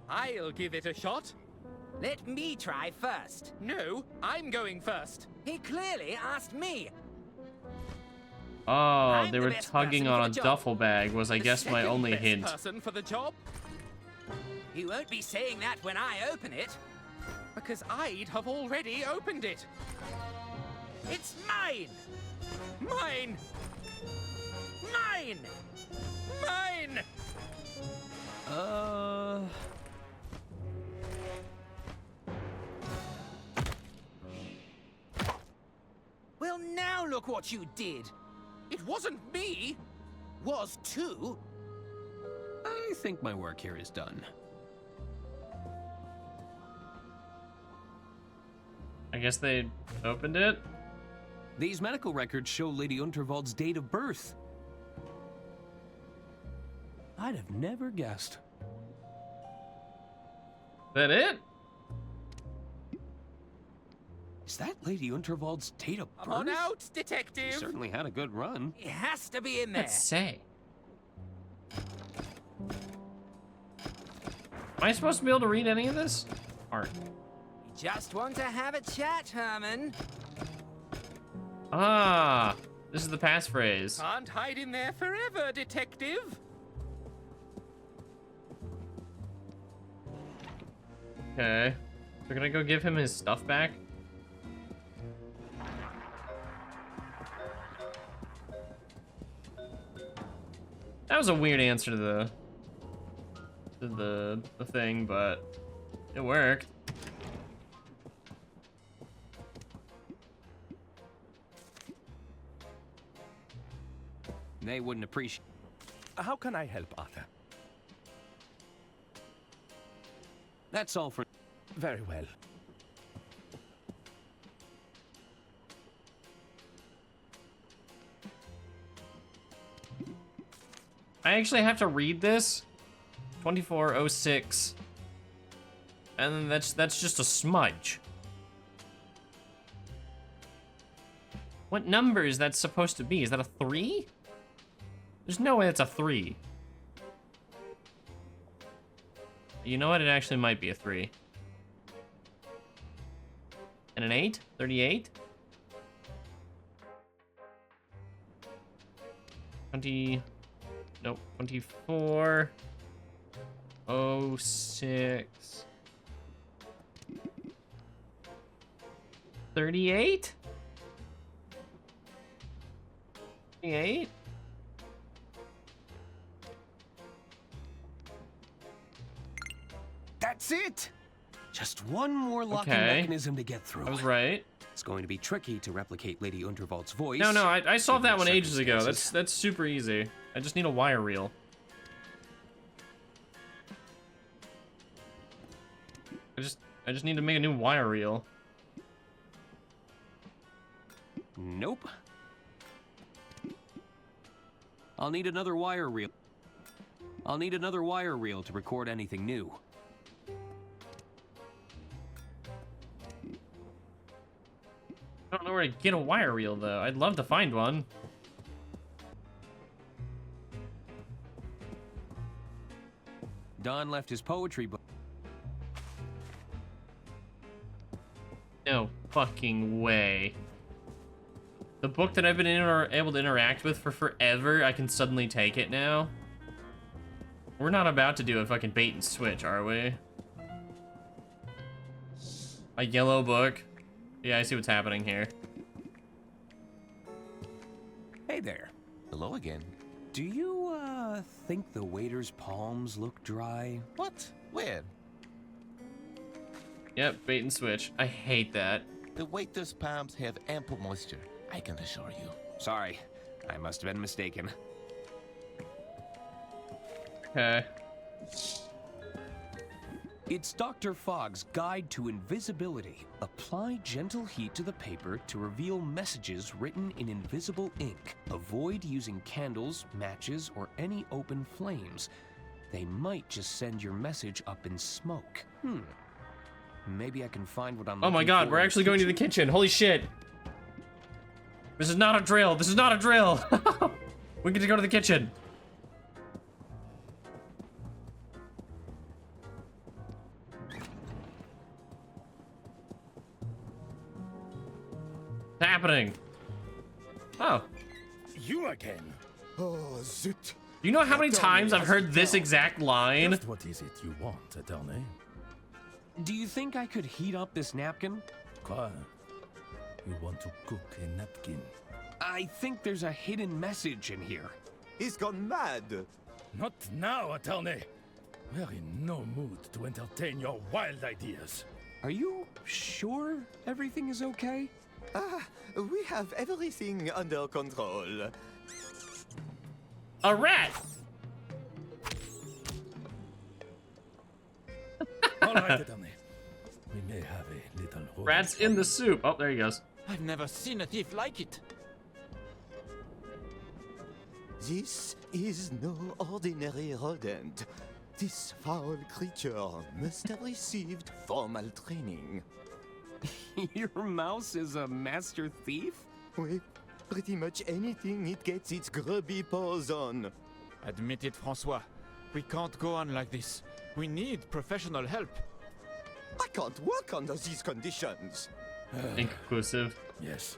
I'll give it a shot.
Let me try first.
No, I'm going first.
He clearly asked me.
Oh, they
the
were
best
tugging
person
on
for
a
the job.
duffel bag was, I
The
guess, my
second
only
best
hint.
person for the job,
You won't be saying that when I open it.
because I'd have already opened it.
It's mine!
Mine!
Mine!
Mine!
Well, now look what you did.
It wasn't me.
Was too.
I think my work here is done.
I guess they opened it?
These medical records show Lady Unterwald's date of birth. I'd have never guessed.
That it?
Is that Lady Unterwald's date of birth?
Come on out, detective.
Certainly had a good run.
It has to be in there.
Let's say. Am I supposed to be able to read any of this? Art.
Just want to have a chat, Herman.
Ah, this is the passphrase.
Can't hide in there forever, detective.
Okay. So can I go give him his stuff back? That was a weird answer to the thing, but it worked.
They wouldn't appreciate...
How can I help, Arthur?
That's all for...
Very well.
I actually have to read this. 2406. And then that's just a smudge. What number is that supposed to be? Is that a 3? There's no way it's a 3. You know what? It actually might be a 3. And an 8? 38? 20. Nope. 24. 06. 38? 38?
That's it! Just one more locking
Okay.
mechanism to get through.
I was right.
It's going to be tricky to replicate Lady Unterwald's voice.
No, I solved that
given
one
the
ages ago.
circumstances.
That's super easy. I just need a wire reel. I just need to make a new wire reel.
Nope. I'll need another wire reel. I'll need another wire reel to record anything new.
I don't know where to get a wire reel though. I'd love to find one.
Don left his poetry book.
No fucking way. The book that I've been able to interact with for forever, I can suddenly take it now. We're not about to do a fucking bait and switch, are we? A yellow book. Yeah, I see what's happening here.
Hey there.
Hello again.
Do you, think the waiter's palms look dry?
What? Where?
Yep, bait and switch. I hate that.
The waiter's palms have ample moisture, I can assure you.
Sorry, I must have been mistaken.
Okay.
It's Dr. Fogg's Guide to Invisibility. Apply gentle heat to the paper to reveal messages written in invisible ink. Avoid using candles, matches, or any open flames. They might just send your message up in smoke. Maybe I can find what I'm
Oh my god, we're actually going to the kitchen. Holy shit. This is not a drill. This is not a drill. We get to go to the kitchen. What's happening? Oh.
You again?
Oh, zut.
Do you know how many times I've heard this exact line?
Just what is it you want, attorney?
Do you think I could heat up this napkin?
Quoi? You want to cook a napkin?
I think there's a hidden message in here.
He's gone mad.
Not now, attorney. We're in no mood to entertain your wild ideas.
Are you sure everything is okay?
We have everything under control.
A rat!
All right, attorney. We may have a little...
Rat's in the soup. Oh, there he goes.
I've never seen a thief like it.
This is no ordinary rodent. This foul creature must have received formal training.
Your mouse is a master thief?
With pretty much anything it gets its grubby paws on.
Admit it, Francois. We can't go on like this. We need professional help.
I can't work under these conditions.
Inclusive.
Yes.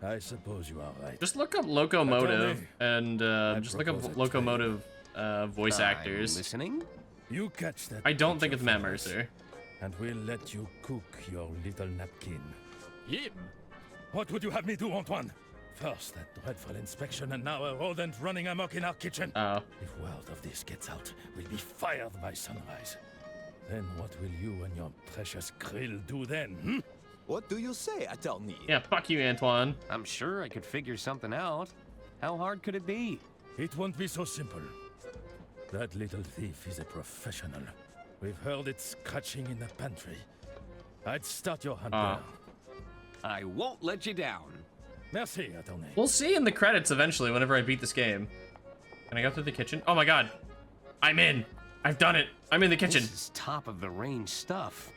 I suppose you are right.
Just look up Locomotive and just look up Locomotive voice actors.
Listening?
You catch that.
I don't think it's Matt Mercer.
And we'll let you cook your little napkin.
Him?
What would you have me do, Antoine? First, that dreadful inspection, and now a rodent running amok in our kitchen.
Oh.
If word of this gets out, we'll be fired by sunrise. Then what will you and your precious grill do then,
What do you say, attorney?
Yeah, fuck you, Antoine.
I'm sure I could figure something out. How hard could it be?
It won't be so simple. That little thief is a professional. We've heard it scratching in the pantry. I'd start your hunt there.
I won't let you down.
Merci, attorney.
We'll see in the credits eventually whenever I beat this game. Can I go through the kitchen? Oh my god. I'm in. I've done it. I'm in the kitchen.
This is top of the range stuff.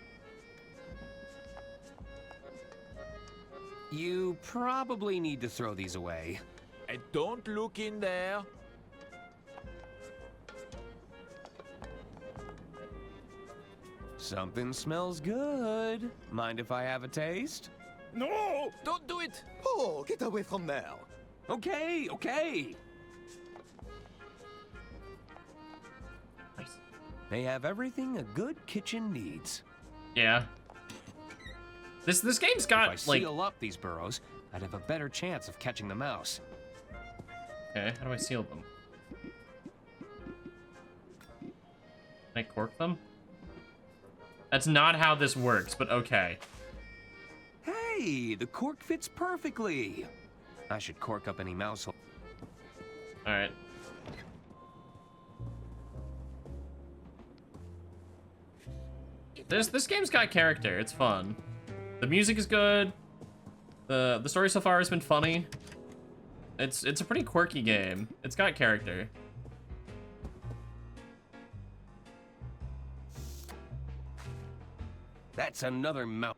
You probably need to throw these away.
Don't look in there.
Something smells good. Mind if I have a taste?
No!
Don't do it!
Oh, get away from there.
Okay. They have everything a good kitchen needs.
Yeah. This game's got,
if I seal up these burrows, I'd have a better chance of catching the mouse.
Okay, how do I seal them? Can I cork them? That's not how this works, but okay.
Hey, the cork fits perfectly. I should cork up any mouse hole.
Alright. This game's got character. It's fun. The music is good. The story so far has been funny. It's a pretty quirky game. It's got character.
That's another mouse.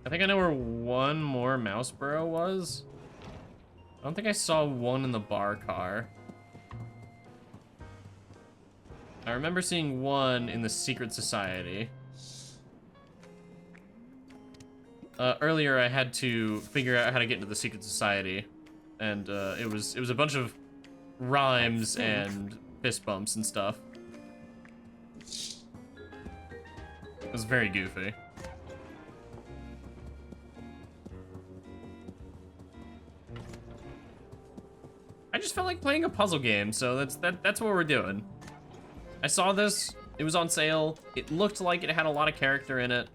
I think I know where one more mouse burrow was. I don't think I saw one in the bar car. I remember seeing one in the secret society. Earlier I had to figure out how to get into the secret society, and it was a bunch of rhymes and fist bumps and stuff. It was very goofy. I just felt like playing a puzzle game, so that's what we're doing. I saw this, it was on sale, it looked like it had a lot of character in it.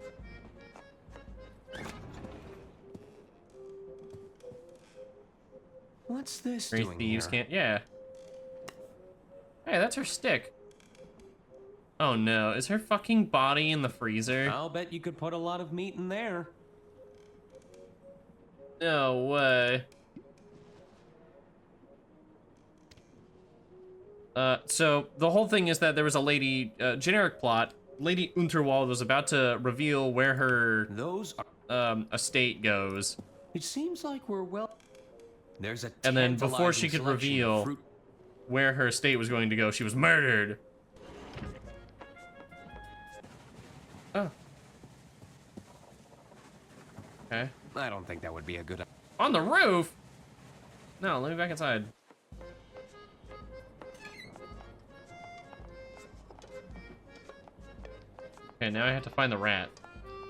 What's this
Three
doing
thieves
here?
can't, yeah. Hey, that's her stick. Oh no, is her fucking body in the freezer?
I'll bet you could put a lot of meat in there.
No way. So the whole thing is that there was a lady, generic plot, Lady Unterwald was about to reveal where her estate goes.
It seems like we're well. There's a
And then before she
tantalizing
could
selection of
reveal
fruit.
where her estate was going to go, she was murdered. Oh. Okay.
I don't think that would be a good.
On the roof? No, let me back inside. Okay, now I have to find the rat.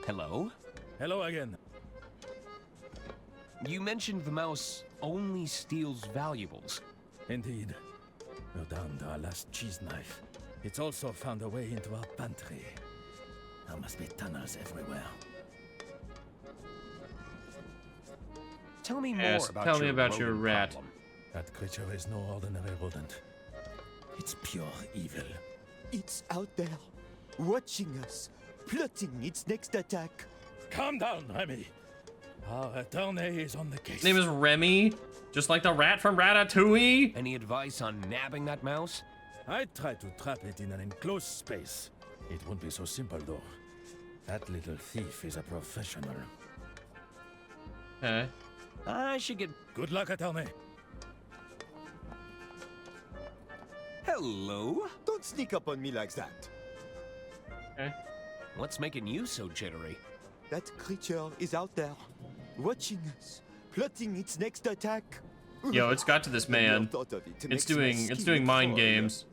Hello?
Hello again.
You mentioned the mouse only steals valuables.
Indeed. We're down to our last cheese knife. It's also found a way into our pantry. There must be tunnels everywhere.
Tell me
Yes,
more about
tell
your
me about your
rodent
rat.
problem.
That creature is no ordinary rodent. It's pure evil.
It's out there, watching us, plotting its next attack.
Calm down, Remy. Our attorney is on the case.
His name is Remy, just like the rat from Ratatouille.
Any advice on nabbing that mouse?
I tried to trap it in an enclosed space. It won't be so simple, though. That little thief is a professional.
Okay.
I should get.
Good luck, attorney.
Hello?
Don't sneak up on me like that.
Okay.
What's making you so jittery?
That creature is out there, watching us, plotting its next attack.
Yo, it's got to this man.
Thought of it
It's
makes my
doing
skin
mind
crawl.
games.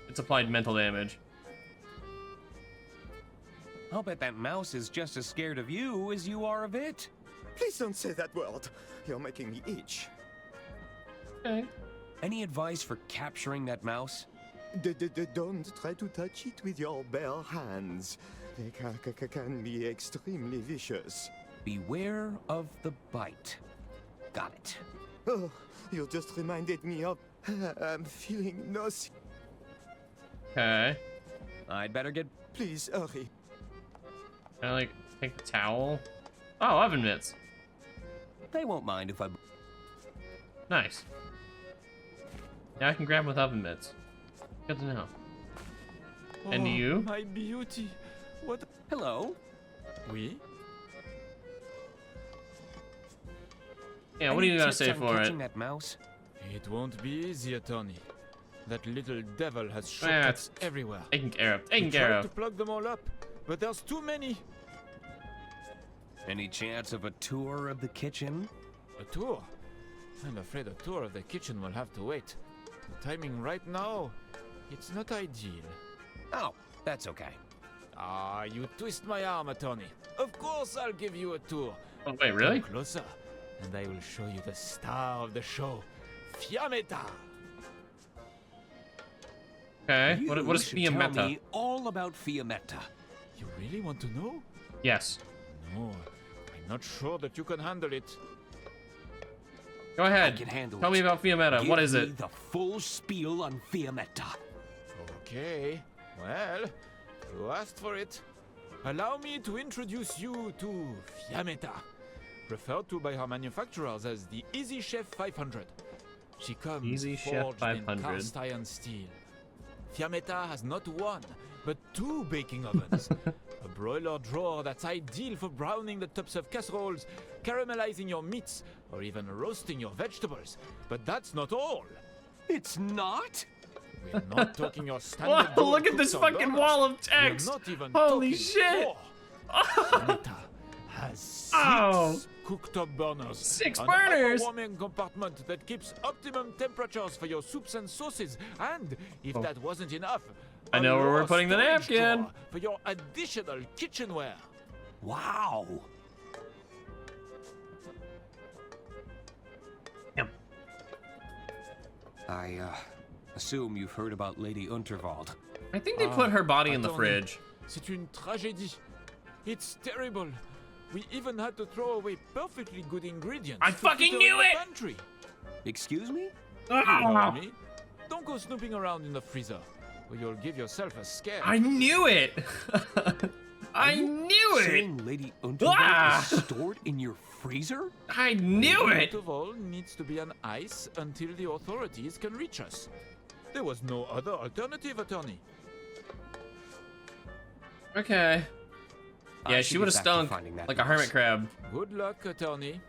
It's applied mental damage.
I'll bet that mouse is just as scared of you as you are of it.
Please don't say that word. You're making me itch.
Okay.
Any advice for capturing that mouse?
Don't try to touch it with your bare hands. They can be extremely vicious.
Beware of the bite. Got it.
Oh, you just reminded me of... I'm feeling nauseous.
Okay.
I'd better get...
Please, hurry.
Can I, like, take the towel? Oh, oven mitts.
They won't mind if I...
Nice. Now I can grab 'em with oven mitts. Good to know. And you?
My beauty. What?
Hello?
Oui?
Yeah, what do you gotta
tips
say
on
for
catching
it?
that mouse?
It won't be easy, attorney. That little devil has
Ah,
shortcuts everywhere.
Taken care of. Taken
We
care
tried
of.
to plug them all up, but there's too many.
Any chance of a tour of the kitchen?
A tour? I'm afraid a tour of the kitchen will have to wait. The timing right now It's not ideal.
Oh, that's okay.
Ah, you twist my arm, attorney. Of course I'll give you a tour.
Oh, wait, really?
Come closer, and I will show you the star of the show, Fiammetta.
Okay, what is
You should tell
Fiammetta?
me all about Fiammetta.
You really want to know?
Yes.
No, I'm not sure that you can handle it.
Go ahead.
I can handle
Tell me
it.
about Fiammetta. What is
Give
it?
me the full spiel on Fiammetta.
Okay, well, you asked for it. Allow me to introduce you to Fiammetta, referred to by her manufacturers as the Easy Chef 500. She comes
Easy Chef
forged
500.
in cast iron steel. Fiammetta has not one, but two baking ovens. A broiler drawer that's ideal for browning the tops of casseroles, caramelizing your meats, or even roasting your vegetables. But that's not all.
It's not?
We're not talking your standard.
Whoa, look at this fucking wall of text.
We're not even
Holy
talking
shit.
four. Fiammetta has 6
Oh.
cooktop burners.
6
an
burners?
upper warming compartment that keeps optimum temperatures for your soups and sauces. And if that wasn't enough,
I know
a
where we're
lower
putting the
storage
napkin.
drawer for your additional kitchenware.
Wow.
Yep.
I assume you've heard about Lady Unterwald.
I think they put her body in the
Attorney,
fridge.
C'est une tragédie. It's terrible. We even had to throw away perfectly good ingredients.
I
to
fucking
put her
knew
in
it!
the pantry.
Excuse me?
You heard me. Don't go snooping around in the freezer, or you'll give yourself a scare.
I knew it! I knew it!
Saying Lady Unterwald
Ah!
is stored in your freezer?
I knew
Lady
it!
Unterwald needs to be on ice until the authorities can reach us. There was no other alternative, attorney.
Okay. Yeah,
I
she
should
would have
get back to
stunk
finding that
like a hermit
mouse.
crab.
Good luck, attorney.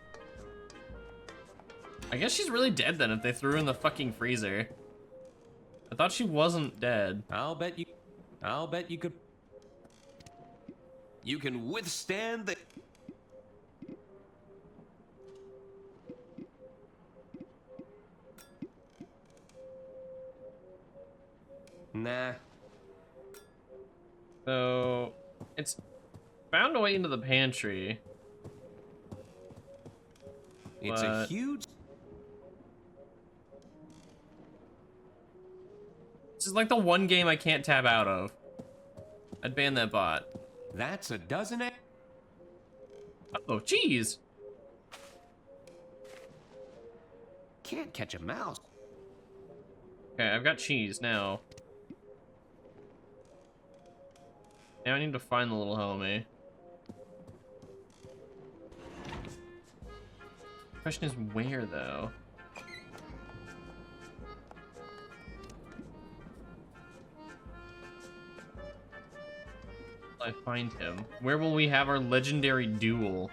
I guess she's really dead then if they threw her in the fucking freezer. I thought she wasn't dead.
I'll bet you could. You can withstand the. Nah.
So, it's found a way into the pantry.
It's a huge.
This is like the one game I can't tab out of. I'd ban that bot.
That's a dozen.
Oh, cheese.
Can't catch a mouse.
Okay, I've got cheese now. Now I need to find the little homie. Question is where though? I find him. Where will we have our legendary duel?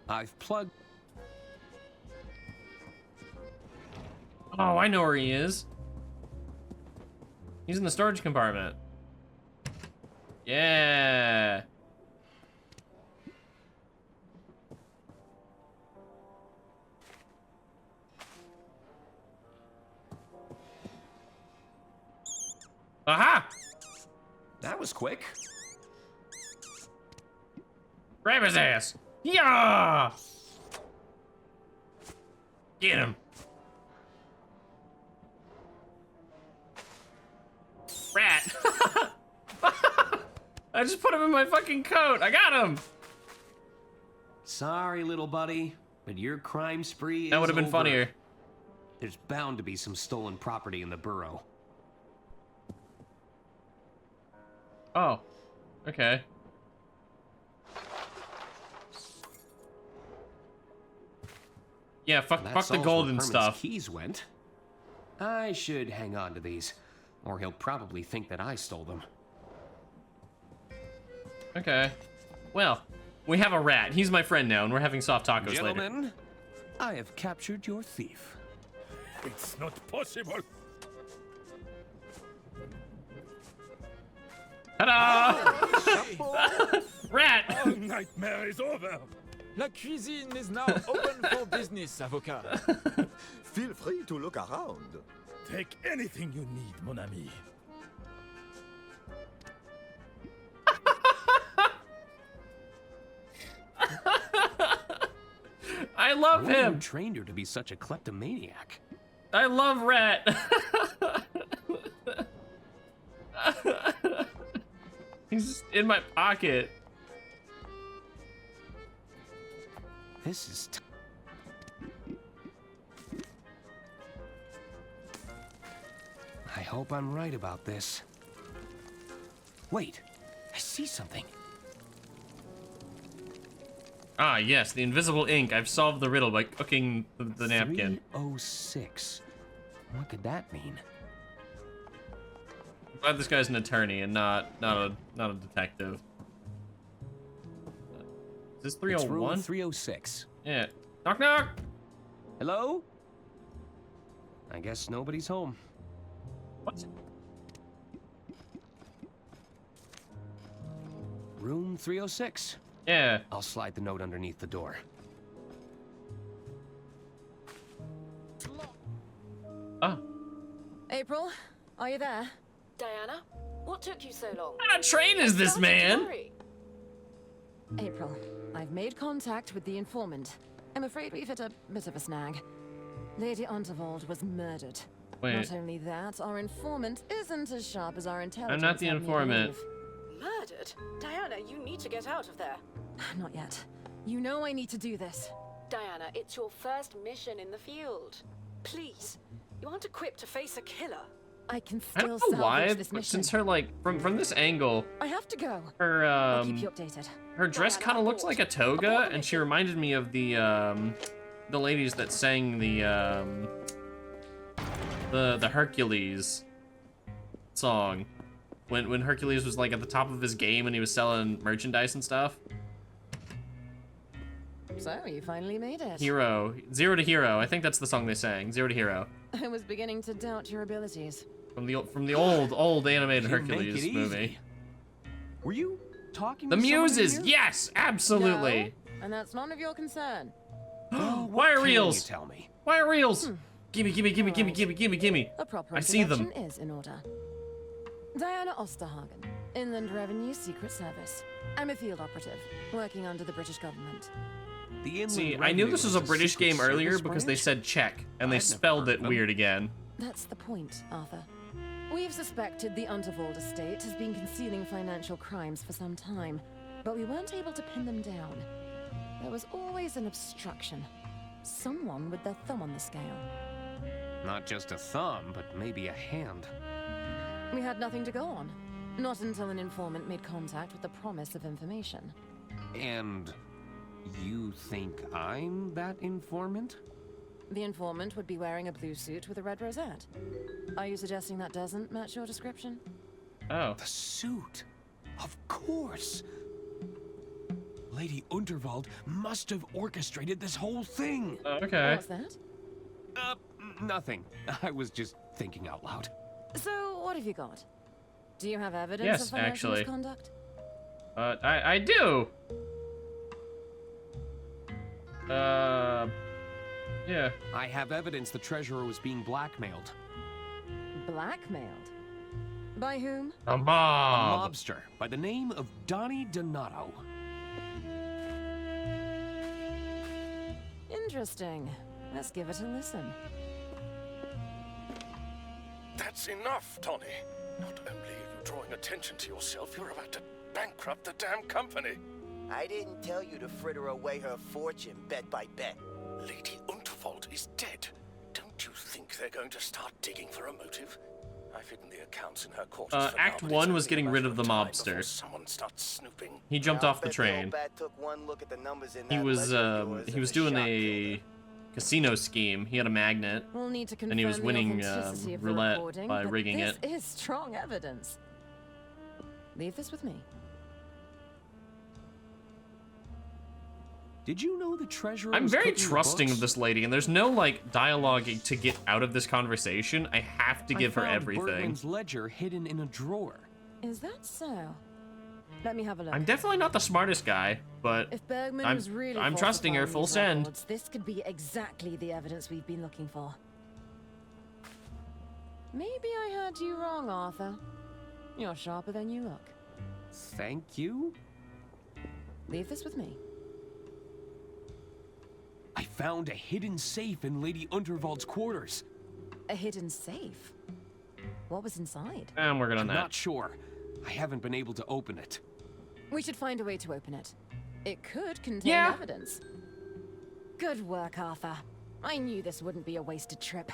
I've plugged.
Oh, I know where he is. He's in the storage compartment. Yeah. Aha!
That was quick.
Grab his ass. Yeah! Get him. Rat. I just put him in my fucking coat. I got him.
Sorry, little buddy, but your crime spree
That
is
would have been
over.
funnier.
There's bound to be some stolen property in the borough.
Oh. Okay. Yeah, fuck the
That's
gold
where
and
Herman's
stuff.
keys went. I should hang on to these, or he'll probably think that I stole them.
Okay. Well, we have a rat. He's my friend now, and we're having soft tacos later.
Gentlemen, I have captured your thief.
It's not possible.
Ta-da! Rat!
Our nightmare is over.
La cuisine is now open for business, avocat.
Feel free to look around.
Take anything you need, mon ami.
I love him.
Who trained her to be such a kleptomaniac?
I love Rat. He's just in my pocket.
This is. I hope I'm right about this. Wait, I see something.
Ah, yes, the invisible ink. I've solved the riddle by cooking the napkin.
306. What could that mean?
I'm glad this guy's an attorney and not a detective. Is this 301?
It's room 306.
Yeah. Knock knock.
Hello? I guess nobody's home.
What?
Room 306.
Yeah.
I'll slide the note underneath the door.
Ah.
April, are you there? Diana, what took you so long?
What kind of train is this, man?
April, I've made contact with the informant. I'm afraid we've hit a bit of a snag. Lady Unterwald was murdered.
Wait.
Not only that, our informant isn't as sharp as our intelligence.
I'm not the
had me
informant.
believe.
Murdered? Diana, you need to get out of there.
Not yet. You know I need to do this.
Diana, it's your first mission in the field. Please, you aren't equipped to face a killer.
I can
I
still
don't know why,
salvage this
but
mission.
since her like from this angle,
I have to go.
her
I'll keep you updated.
her dress kind of looks like a toga, and she reminded me of the ladies that sang the Hercules song when Hercules was like at the top of his game and he was selling merchandise and stuff.
So, you finally made it.
Hero, Zero to Hero. I think that's the song they sang. Zero to Hero.
I was beginning to doubt your abilities.
From the old animated
You make
Hercules
it easy.
movie.
Were you talking
The
to someone
Muses,
here?
yes, absolutely.
No, and that's none of your concern.
Wire reels.
You tell me.
Wire reels. Gimme.
A proper
I see them.
introduction is in order. Diana Osterhagen, Inland Revenue Secret Service. I'm a field operative, working under the British government.
See, I knew this was a British game earlier because they said Czech, and they spelled it weird again.
That's the point, Arthur. We've suspected the Unterwald estate has been concealing financial crimes for some time, but we weren't able to pin them down. There was always an obstruction. Someone with their thumb on the scale.
Not just a thumb, but maybe a hand.
We had nothing to go on. Not until an informant made contact with the promise of information.
And you think I'm that informant?
The informant would be wearing a blue suit with a red rosette. Are you suggesting that doesn't match your description?
Oh.
The suit. Of course. Lady Unterwald must have orchestrated this whole thing.
Okay.
What's that?
Nothing. I was just thinking out loud.
So, what have you got? Do you have evidence
Yes,
of financial
actually.
misconduct?
I do. Yeah.
I have evidence the treasurer was being blackmailed.
Blackmailed? By whom?
A mob.
A mobster by the name of Donnie Donato.
Interesting. Let's give it a listen.
That's enough, Tony. Not only are you drawing attention to yourself, you're about to bankrupt the damn company.
I didn't tell you to fritter away her fortune bet by bet.
Lady Unterwald is dead. Don't you think they're going to start digging for a motive? I've hidden the accounts in her quarters for
Act
now, but
1
it's
was
only
getting
a
rid
matter
of the
time
mobster.
before someone starts snooping.
He jumped off the train. He was doing a casino scheme. He had a magnet,
We'll need to confirm
and he was
the
winning
authenticity of the
roulette
recording,
by
but
rigging
this
it.
is strong evidence. Leave this with me.
Did you know the treasurer
I'm
was
very
cooking the
trusting
books?
of this lady, and there's no like dialogue to get out of this conversation. I have to give her
I found
everything.
Bertman's ledger hidden in a drawer.
Is that so? Let me have a look.
I'm definitely not the smartest guy, but
If Bergman was really
I'm trusting her full
falsifying
send.
these records, this could be exactly the evidence we've been looking for. Maybe I heard you wrong, Arthur. You're sharper than you look.
Thank you?
Leave this with me.
I found a hidden safe in Lady Unterwald's quarters.
A hidden safe? What was inside?
I'm working on that.
I'm not sure. I haven't been able to open it.
We should find a way to open it. It could contain evidence. Good work, Arthur. I knew this wouldn't be a wasted trip.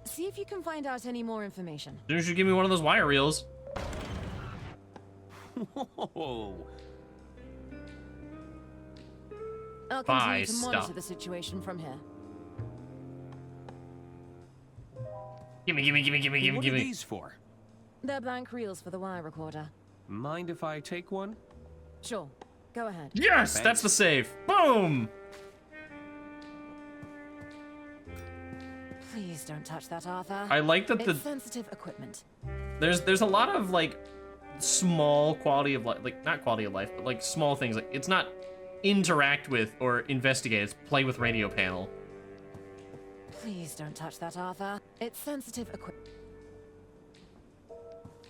See if you can find out any more information.
You should give me one of those wire reels.
Whoa.
I'll continue to monitor the situation from here.
Gimme.
What are these for?
They're blank reels for the wire recorder.
Mind if I take one?
Sure. Go ahead.
Yes,
Thanks.
that's the save. Boom!
Please don't touch that, Arthur.
I like that
it's sensitive equipment.
There's a lot of like small quality of life, like not quality of life, but like small things. Like it's not interact with or investigate, it's play with radio panel.
Please don't touch that, Arthur. It's sensitive equipment.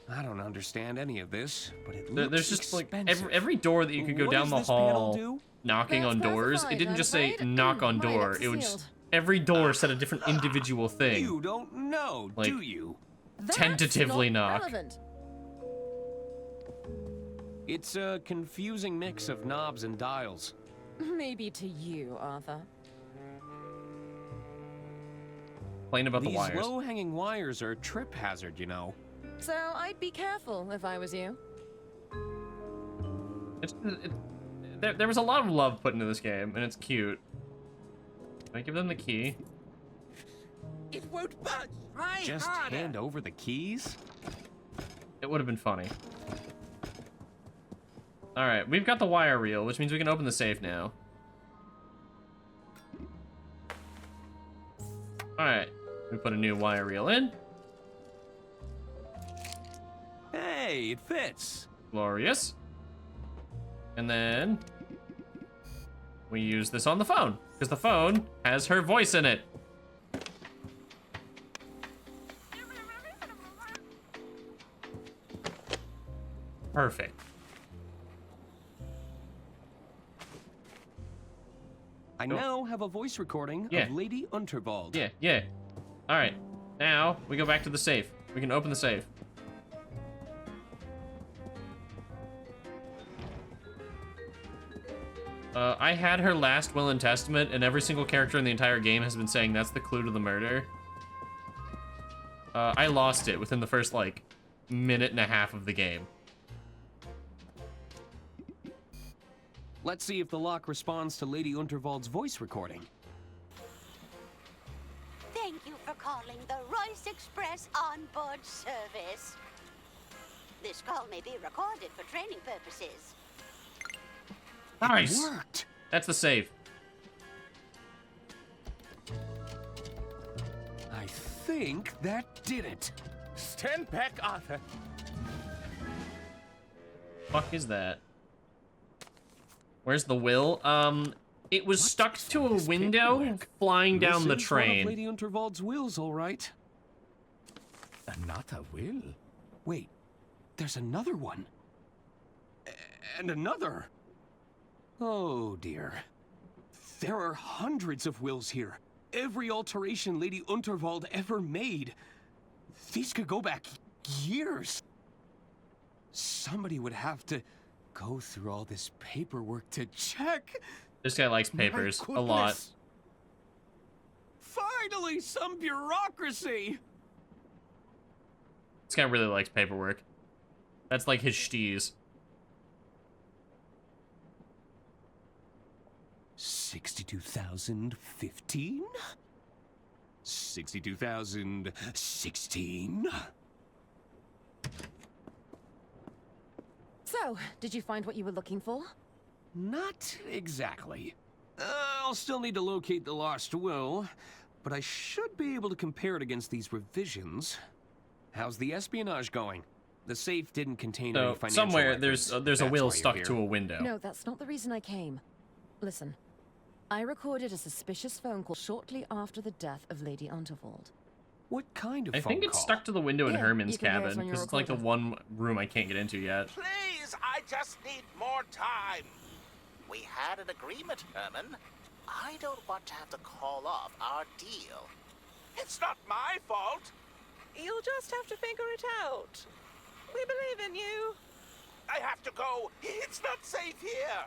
I don't understand any of this, but it looks
There's just
expensive.
like every door that you could go
What
down
does
the
this panel
hall
do?
knocking
That's
on doors.
classified,
It didn't
I'm
just say
afraid.
knock on
My
door.
lips
It would
sealed.
just every door said a different individual thing.
You don't know,
Like,
do you?
That's
Tentatively
not
knock.
relevant.
It's a confusing mix of knobs and dials.
Maybe to you, Arthur.
Complain about the
These
wires.
low-hanging wires are a trip hazard, you know.
So I'd be careful if I was you.
There was a lot of love put into this game, and it's cute. Can I give them the key?
It won't budge. Try
Just
harder.
hand over the keys?
It would have been funny. All right, we've got the wire reel, which means we can open the safe now. All right, we put a new wire reel in.
Hey, it fits.
Glorious. And then we use this on the phone, because the phone has her voice in it. Perfect.
I now have a voice recording
Yeah.
of Lady Unterwald.
Yeah. All right, now we go back to the safe. We can open the safe. I had her last will and testament, and every single character in the entire game has been saying that's the clue to the murder. I lost it within the first, like, minute and a half of the game.
Let's see if the lock responds to Lady Unterwald's voice recording.
Thank you for calling the Royce Express onboard service. This call may be recorded for training purposes.
Nice.
It worked.
That's the save.
I think that did it.
Stand back, Arthur.
Fuck is that? Where's the will? It was stuck to a window flying down the
This is one of
train.
Lady Unterwald's wills, all right.
Another will?
Wait, there's another one. And another. Oh, dear. There are hundreds of wills here. Every alteration Lady Unterwald ever made. These could go back years. Somebody would have to go through all this paperwork to check.
This guy likes papers a lot.
Goodness. Finally, some bureaucracy.
This guy really likes paperwork. That's like his steez.
62,015? 62,016?
So, did you find what you were looking for?
Not exactly. I'll still need to locate the lost will, but I should be able to compare it against these revisions. How's the espionage going? The safe didn't contain
So
any financial
somewhere
records.
there's a
That's
will
why you're
stuck
here.
to a window.
No, that's not the reason I came. Listen, I recorded a suspicious phone call shortly after the death of Lady Unterwald.
What kind of
I
phone
think it's
call?
stuck to the window in
Yeah,
Herman's
you can hear us
cabin
when you're
because it's like the
recording.
one room I can't get into yet.
Please, I just need more time. We had an agreement, Herman. I don't want to have to call off our deal. It's not my fault.
You'll just have to figure it out. We believe in you.
I have to go. It's not safe here.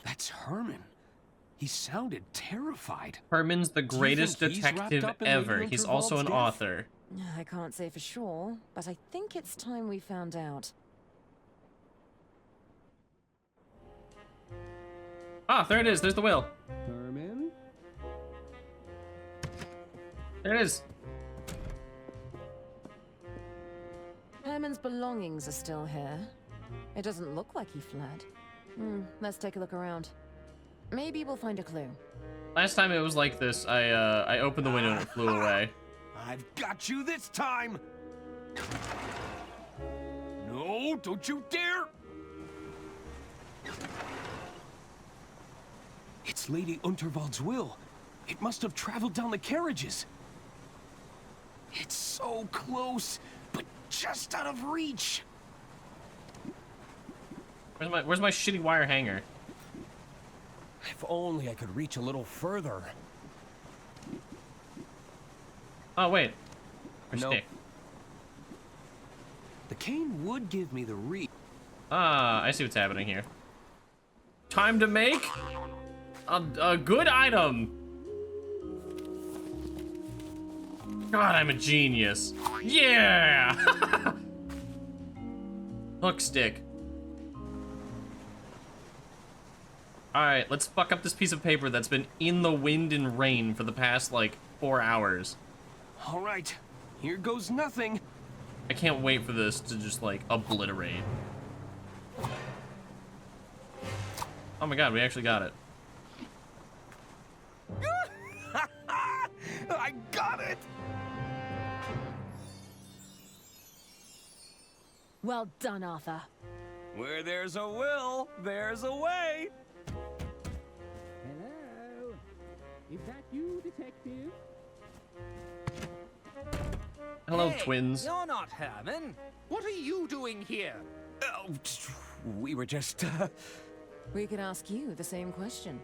That's Herman. He sounded terrified.
Herman's the
Do you
greatest
think he's wrapped
detective
up in
ever.
Lady
He's also an
Unterwald's death?
author.
I can't say for sure, but I think it's time we found out.
Ah, there it is. There's the will.
Herman?
There it is.
Herman's belongings are still here. It doesn't look like he fled. Let's take a look around. Maybe we'll find a clue.
Last time it was like this, I opened the window and it flew away.
I've got you this time! No, don't you dare! It's Lady Unterwald's will. It must have traveled down the carriages. It's so close, but just out of reach.
Where's my shitty wire hanger?
If only I could reach a little further.
Oh wait. Where's
Nope.
Stick?
The cane would give me the reach.
Ah, I see what's happening here. Time to make a good item. God, I'm a genius. Yeah! Hook stick. Alright, let's fuck up this piece of paper that's been in the wind and rain for the past, like, 4 hours.
All right, here goes nothing.
I can't wait for this to just, like, obliterate. Oh my god, we actually got it.
I got it!
Well done, Arthur.
Where there's a will, there's a way.
Hello? Is that you, detective?
Hello,
Hey,
twins.
You're not Herman. What are you doing here?
Oh, we were just,
We could ask you the same question.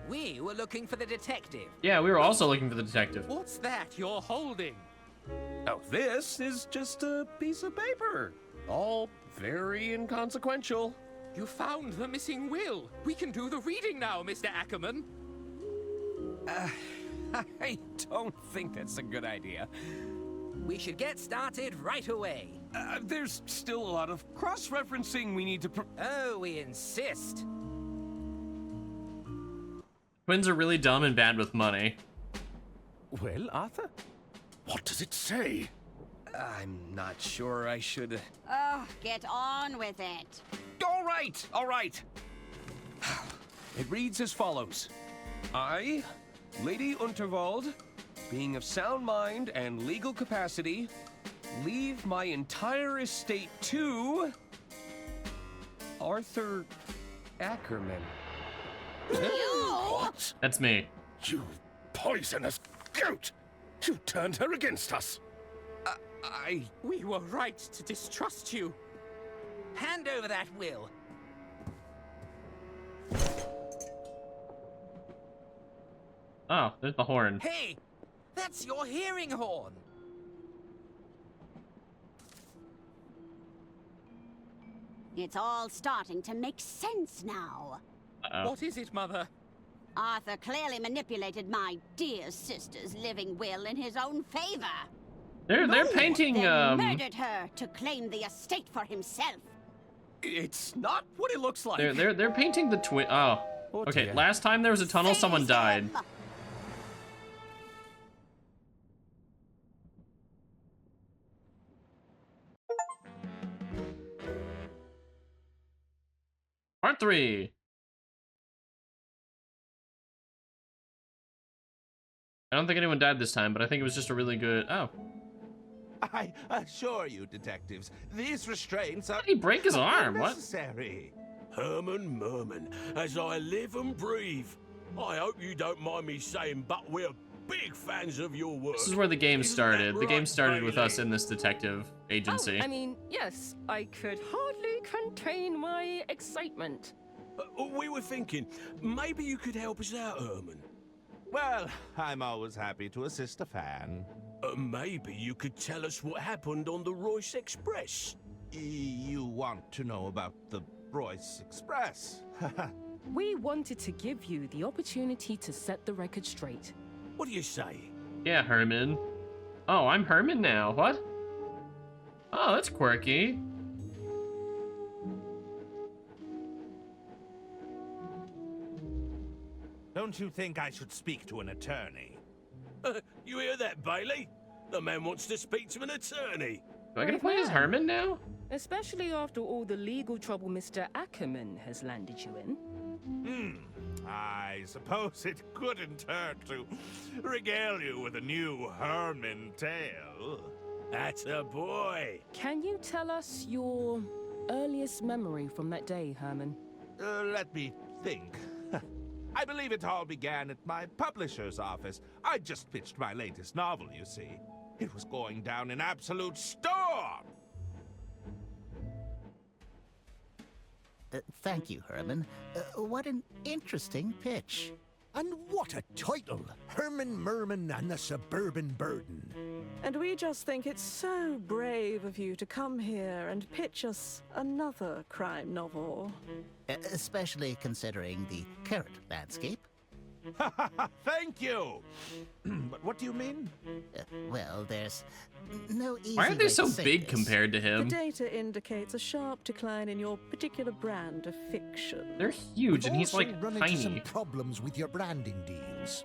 We were looking for the detective.
Yeah, we were also looking for the detective.
What's that you're holding?
Oh, this is just a piece of paper. All very inconsequential.
You found the missing will. We can do the reading now, Mr. Ackerman.
I don't think that's a good idea.
We should get started right away.
There's still a lot of cross-referencing we need to
Oh, we insist.
Twins are really dumb and bad with money.
Well, Arthur, what does it say?
I'm not sure I should...
Oh, get on with it.
All right. It reads as follows. I, Lady Unterwald, being of sound mind and legal capacity, leave my entire estate to... Arthur Ackerman.
What?
That's me.
You poisonous goat! You turned her against us.
We were right to distrust you. Hand over that will.
Oh, there's the horn.
Hey, that's your hearing horn.
It's all starting to make sense now.
Uh-oh.
What is it, Mother?
Arthur clearly manipulated my dear sister's living will in his own favor.
They're painting,
Then murdered her to claim the estate for himself.
It's not what it looks like.
They're painting the twin. Oh, okay.
dear.
Last time there was a tunnel, someone died. Part 3. I don't think anyone died this time, but I think it was just a really good... Oh.
I assure you, detectives, these restraints are...
How did he break his arm? What?
Necessary.
Herman Merman, as I live and breathe. I hope you don't mind me saying, but we're big fans of your work.
This is where the game started. The game started with us in this detective agency.
Oh, I mean, yes, I could hardly contain my excitement.
We were thinking, maybe you could help us out, Herman.
Well, I'm always happy to assist a fan.
Maybe you could tell us what happened on the Royce Express.
You want to know about the Royce Express?
We wanted to give you the opportunity to set the record straight.
What do you say?
Yeah, Herman. Oh, I'm Herman now. What? Oh, that's quirky.
Don't you think I should speak to an attorney?
You hear that, Bailey? The man wants to speak to an attorney.
Do I get to play as Herman now?
Especially after all the legal trouble Mr. Ackerman has landed you in.
I suppose it couldn't hurt to regale you with a new Herman tale.
That's a boy.
Can you tell us your earliest memory from that day, Herman?
Let me think. I believe it all began at my publisher's office. I just pitched my latest novel, you see. It was going down in absolute storm.
Thank you, Herman. What an interesting pitch.
And what a title! Herman Merman and the Suburban Burden.
And we just think it's so brave of you to come here and pitch us another crime novel.
Especially considering the current landscape.
Thank you! But what do you mean?
Well, there's no easy
Why are they
way
so
to say
big
this.
compared to him?
The data indicates a sharp decline in your particular brand of fiction.
They're huge, and he's
Also
like
run into some
tiny.
problems with your branding deals.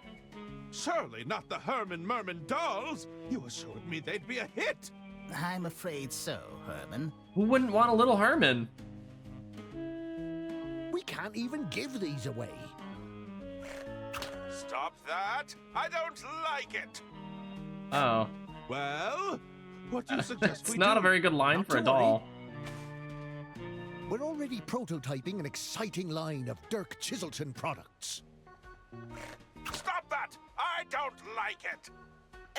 Surely not the Herman Merman dolls! You assured me they'd be a hit!
I'm afraid so, Herman.
Who wouldn't want a little Herman?
We can't even give these away.
Stop that! I don't like it!
Oh.
Well, what do you suggest
It's
we
not
do?
a very good line for a doll.
We're already prototyping an exciting line of Dirk Chiselton products.
Stop that! I don't like it!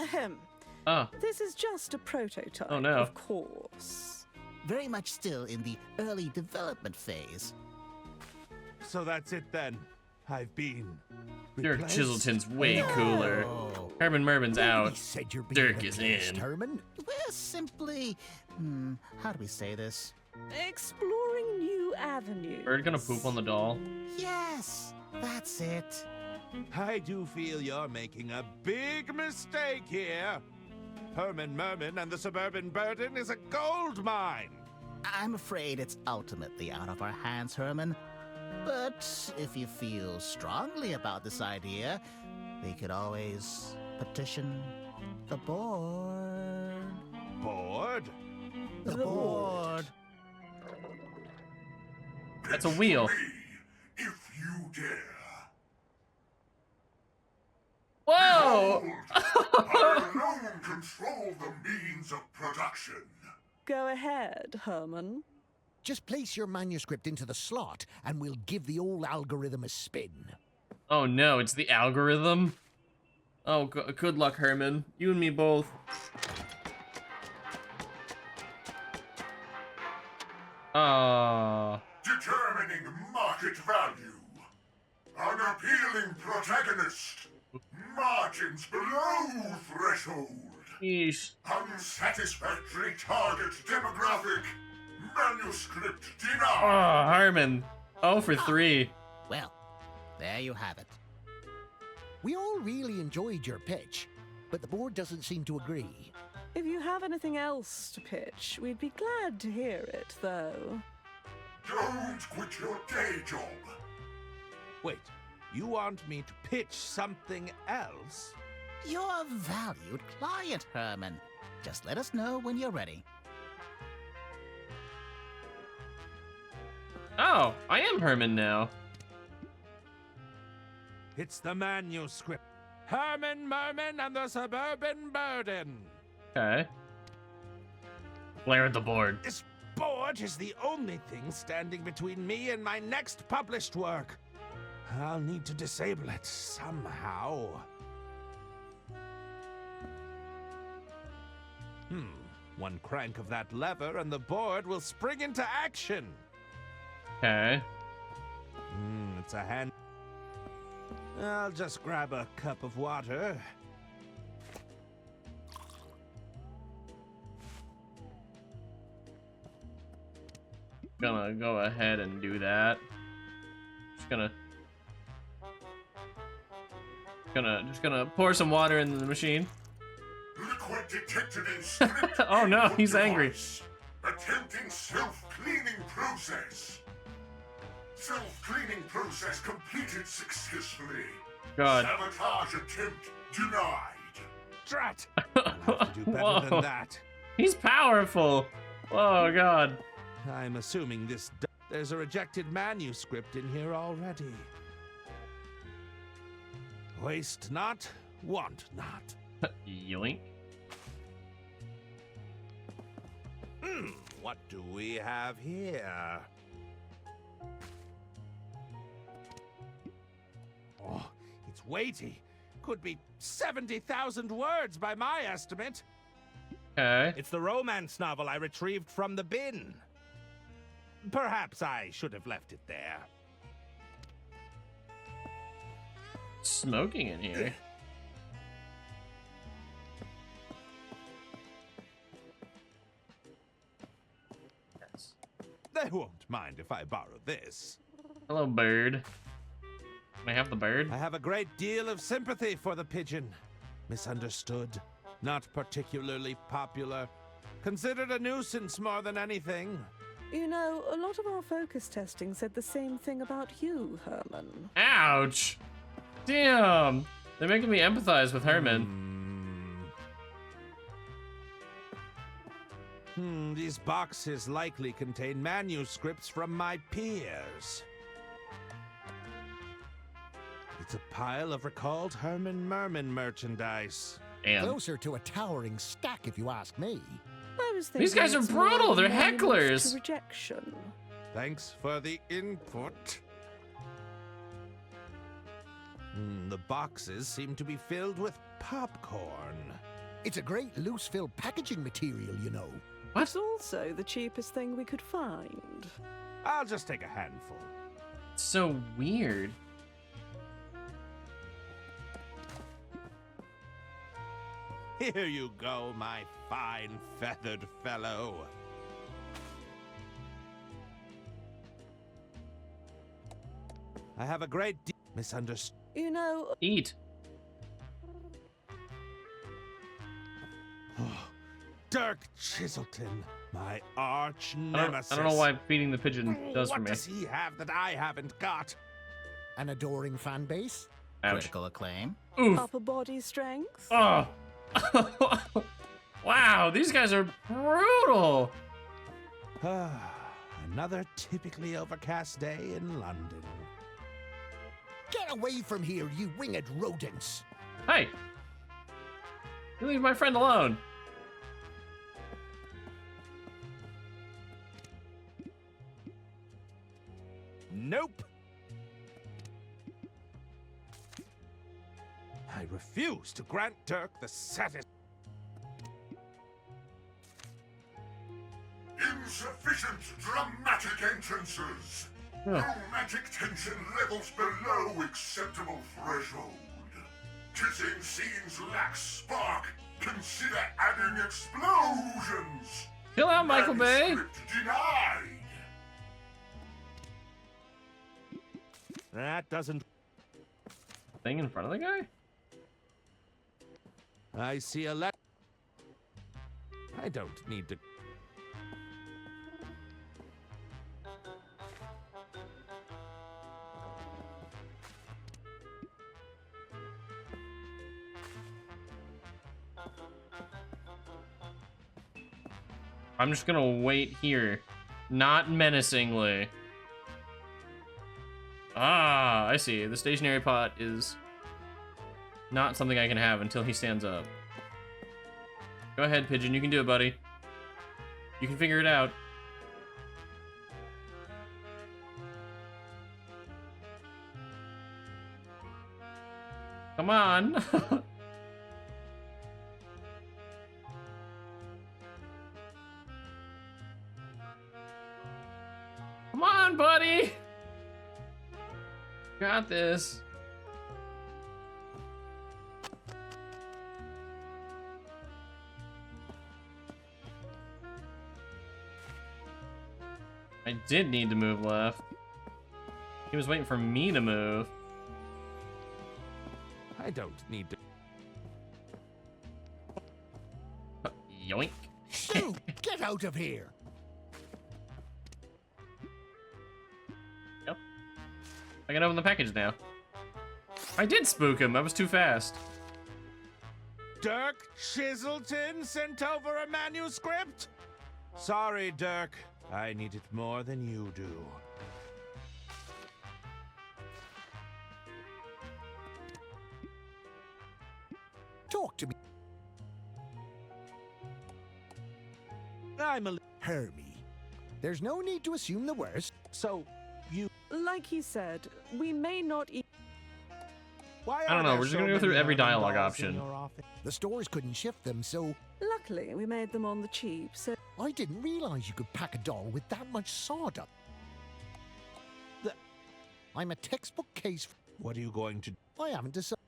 Ahem.
Oh.
This is just a prototype,
Oh, no.
of course.
Very much still in the early development phase.
So that's it then. I've been
Dirk
replaced?
Chiselton's way cooler. Herman Merman's out.
Said you're being
Dirk is
replaced,
in.
Herman.
We're simply... how do we say this?
Exploring new avenues.
Bird gonna poop on the doll?
Yes, that's it.
I do feel you're making a big mistake here. Herman Merman and the Suburban Burden is a gold mine.
I'm afraid it's ultimately out of our hands, Herman. But if you feel strongly about this idea, we could always petition the board.
Board?
The board.
That's a wheel.
If you dare.
Whoa!
I alone control the means of production.
Go ahead, Herman.
Just place your manuscript into the slot and we'll give the old algorithm a spin.
Oh no, it's the algorithm? Oh, good luck, Herman. You and me both.
Determining market value. Unappealing protagonist. Margins below threshold.
Yeesh.
Unsatisfactory target demographic. Manuscript denied.
Oh, Herman. 0 for 3.
Well, there you have it.
We all really enjoyed your pitch, but the board doesn't seem to agree.
If you have anything else to pitch, we'd be glad to hear it, though.
Don't quit your day job.
Wait, you want me to pitch something else?
You're a valued client, Herman. Just let us know when you're ready.
Oh, I am Herman now.
It's the manuscript. Herman Merman and the Suburban Burden.
Okay. Glare at the board.
This board is the only thing standing between me and my next published work. I'll need to disable it somehow. One crank of that lever and the board will spring into action.
Okay.
It's a hand. I'll just grab a cup of water.
Gonna go ahead and do that. Just gonna pour some water into the machine.
Liquid detected in script.
Oh no, he's angry.
Attempting self-cleaning process. Self-cleaning process completed successfully.
God.
Sabotage attempt denied.
Drat! I'll have to do better than that.
He's powerful. Oh God.
I'm assuming there's a rejected manuscript in here already. Waste not, want not.
Yoink.
What do we have here? Oh, it's weighty. Could be 70,000 words by my estimate.
Okay.
It's the romance novel I retrieved from the bin. Perhaps I should have left it there.
Smoking in here. Yes.
They won't mind if I borrow this.
Hello, bird. Can I have the bird?
I have a great deal of sympathy for the pigeon. Misunderstood, not particularly popular, considered a nuisance more than anything.
You know, a lot of our focus testing said the same thing about you, Herman.
Ouch! Damn! They're making me empathize with Herman.
These boxes likely contain manuscripts from my peers. It's a pile of recalled Herman Merman merchandise.
Damn.
Closer to a towering stack, if you ask me.
I was
These
thinking
guys are
it's more
brutal. They're
monuments
hecklers.
to rejection.
Thanks for the input. The boxes seem to be filled with popcorn.
It's a great loose-fill packaging material, you know.
It's also the cheapest thing we could find.
I'll just take a handful.
It's so weird.
Here you go, my fine feathered fellow. I have a great deal misunderstood.
You know...
Eat.
Dirk Chiselton, my arch nemesis.
I don't know why feeding the pigeon does for
What
me.
does he have that I haven't got?
An adoring fan base.
Ouch.
Critical acclaim.
Oof.
Upper body strength.
Oh. Wow, these guys are brutal.
Another typically overcast day in London.
Get away from here, you winged rodents!
Hey. You leave my friend alone.
Nope. I refuse to grant Dirk the satisfaction.
Insufficient dramatic entrances. Romantic tension levels below acceptable threshold. Kissing scenes lack spark. Consider adding explosions.
Chill out, Michael Bay.
Manuscript denied.
That doesn't...
Thing in front of the guy?
I see a letter. I don't need to...
I'm just gonna wait here. Not menacingly. Ah, I see. The stationary pot is not something I can have until he stands up. Go ahead, Pigeon. You can do it, buddy. You can figure it out. Come on. Come on, buddy. Got this. I did need to move left. He was waiting for me to move.
I don't need to.
Yoink.
Shoot! Get out of here!
Yep. I can open the package now. I did spook him. I was too fast.
Dirk Chiselton sent over a manuscript? Sorry, Dirk. I need it more than you do.
Talk to me.
I'm a
Hermie. There's no need to assume the worst.
So, you...
Like he said, we may not
Why
I don't know. We're just gonna go through every dialogue option.
The stores couldn't shift them, so...
Luckily, we made them on the cheap, so...
I didn't realize you could pack a doll with that much sawdust. I'm a textbook case...
What are you going to...
I haven't decided.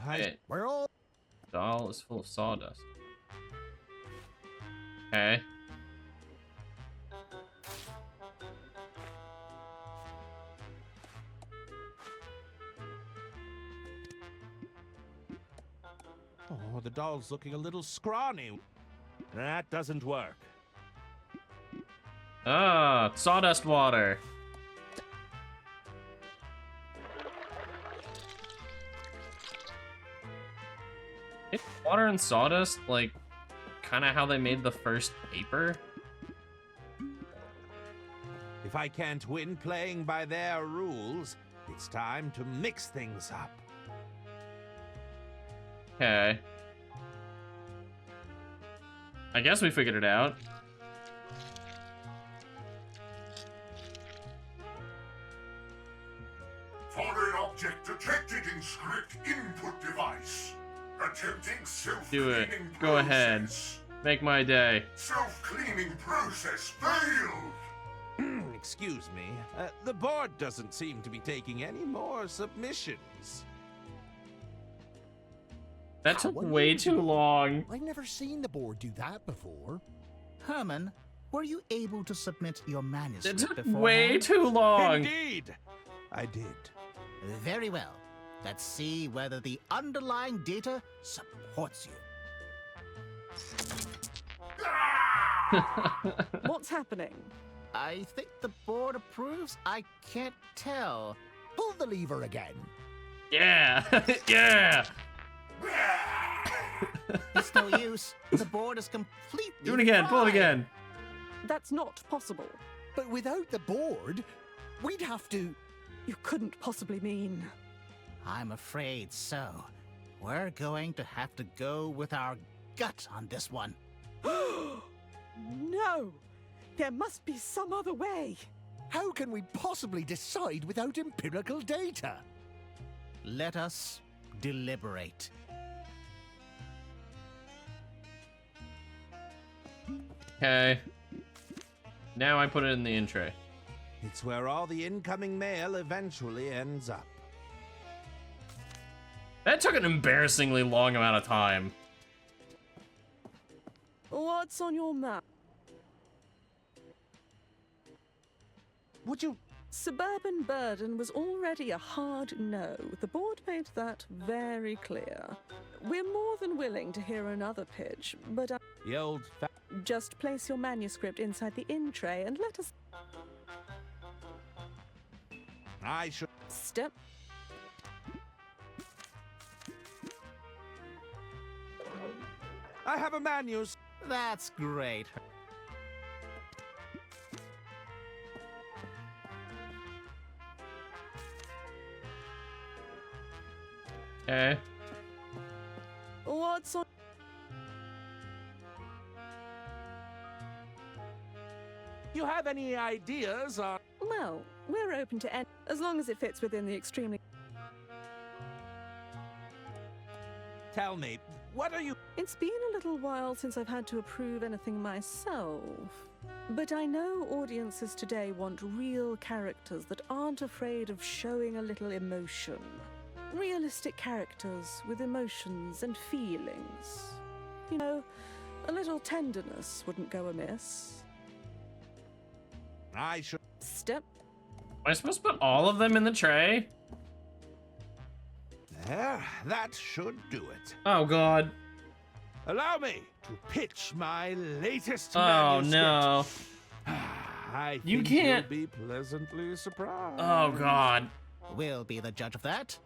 Hey.
We're all...
Doll is full of sawdust. Okay.
Oh, the doll's looking a little scrawny. That doesn't work.
Ah, sawdust water. Is water and sawdust like kind of how they made the first paper?
If I can't win playing by their rules, it's time to mix things up.
Okay. I guess we figured it out.
Foreign object detected in script input device. Attempting
Do it.
self-cleaning
Go ahead.
process.
Make my day.
Self-cleaning process failed.
Excuse me. The board doesn't seem to be taking any more submissions.
That took way too long.
I've never seen the board do that before.
Herman, were you able to submit your manuscript
It took
beforehand?
way too long.
Indeed, I did.
Very well. Let's see whether the underlying data supports you.
What's happening?
I think the board approves. I can't tell.
Pull the lever again.
Yeah. Yeah.
It's no use. The board is completely
Do it again. Pull it
fried.
again.
That's not possible.
But without the board, we'd have to...
You couldn't possibly mean...
I'm afraid so. We're going to have to go with our gut on this one.
No! There must be some other way.
How can we possibly decide without empirical data?
Let us deliberate.
Okay. Now I put it in the in tray.
It's where all the incoming mail eventually ends up.
That took an embarrassingly long amount of time.
What's on your map?
Would you...
Suburban burden was already a hard no. The board made that very clear. We're more than willing to hear another pitch, but
The old...
just place your manuscript inside the in tray and let us...
I should...
Step...
I have a manus...
That's great.
Okay.
What's on...
You have any ideas on...
Well, we're open to any, as long as it fits within the extremely...
Tell me, what are you...
It's been a little while since I've had to approve anything myself. But I know audiences today want real characters that aren't afraid of showing a little emotion. Realistic characters with emotions and feelings. You know, a little tenderness wouldn't go amiss.
I should...
Step.
Am I supposed to put all of them in the tray?
There, that should do it.
Oh, God.
Allow me to pitch my latest
Oh,
manuscript.
no.
I
You
think
can't...
you'll be pleasantly surprised.
Oh, God.
We'll be the judge of that.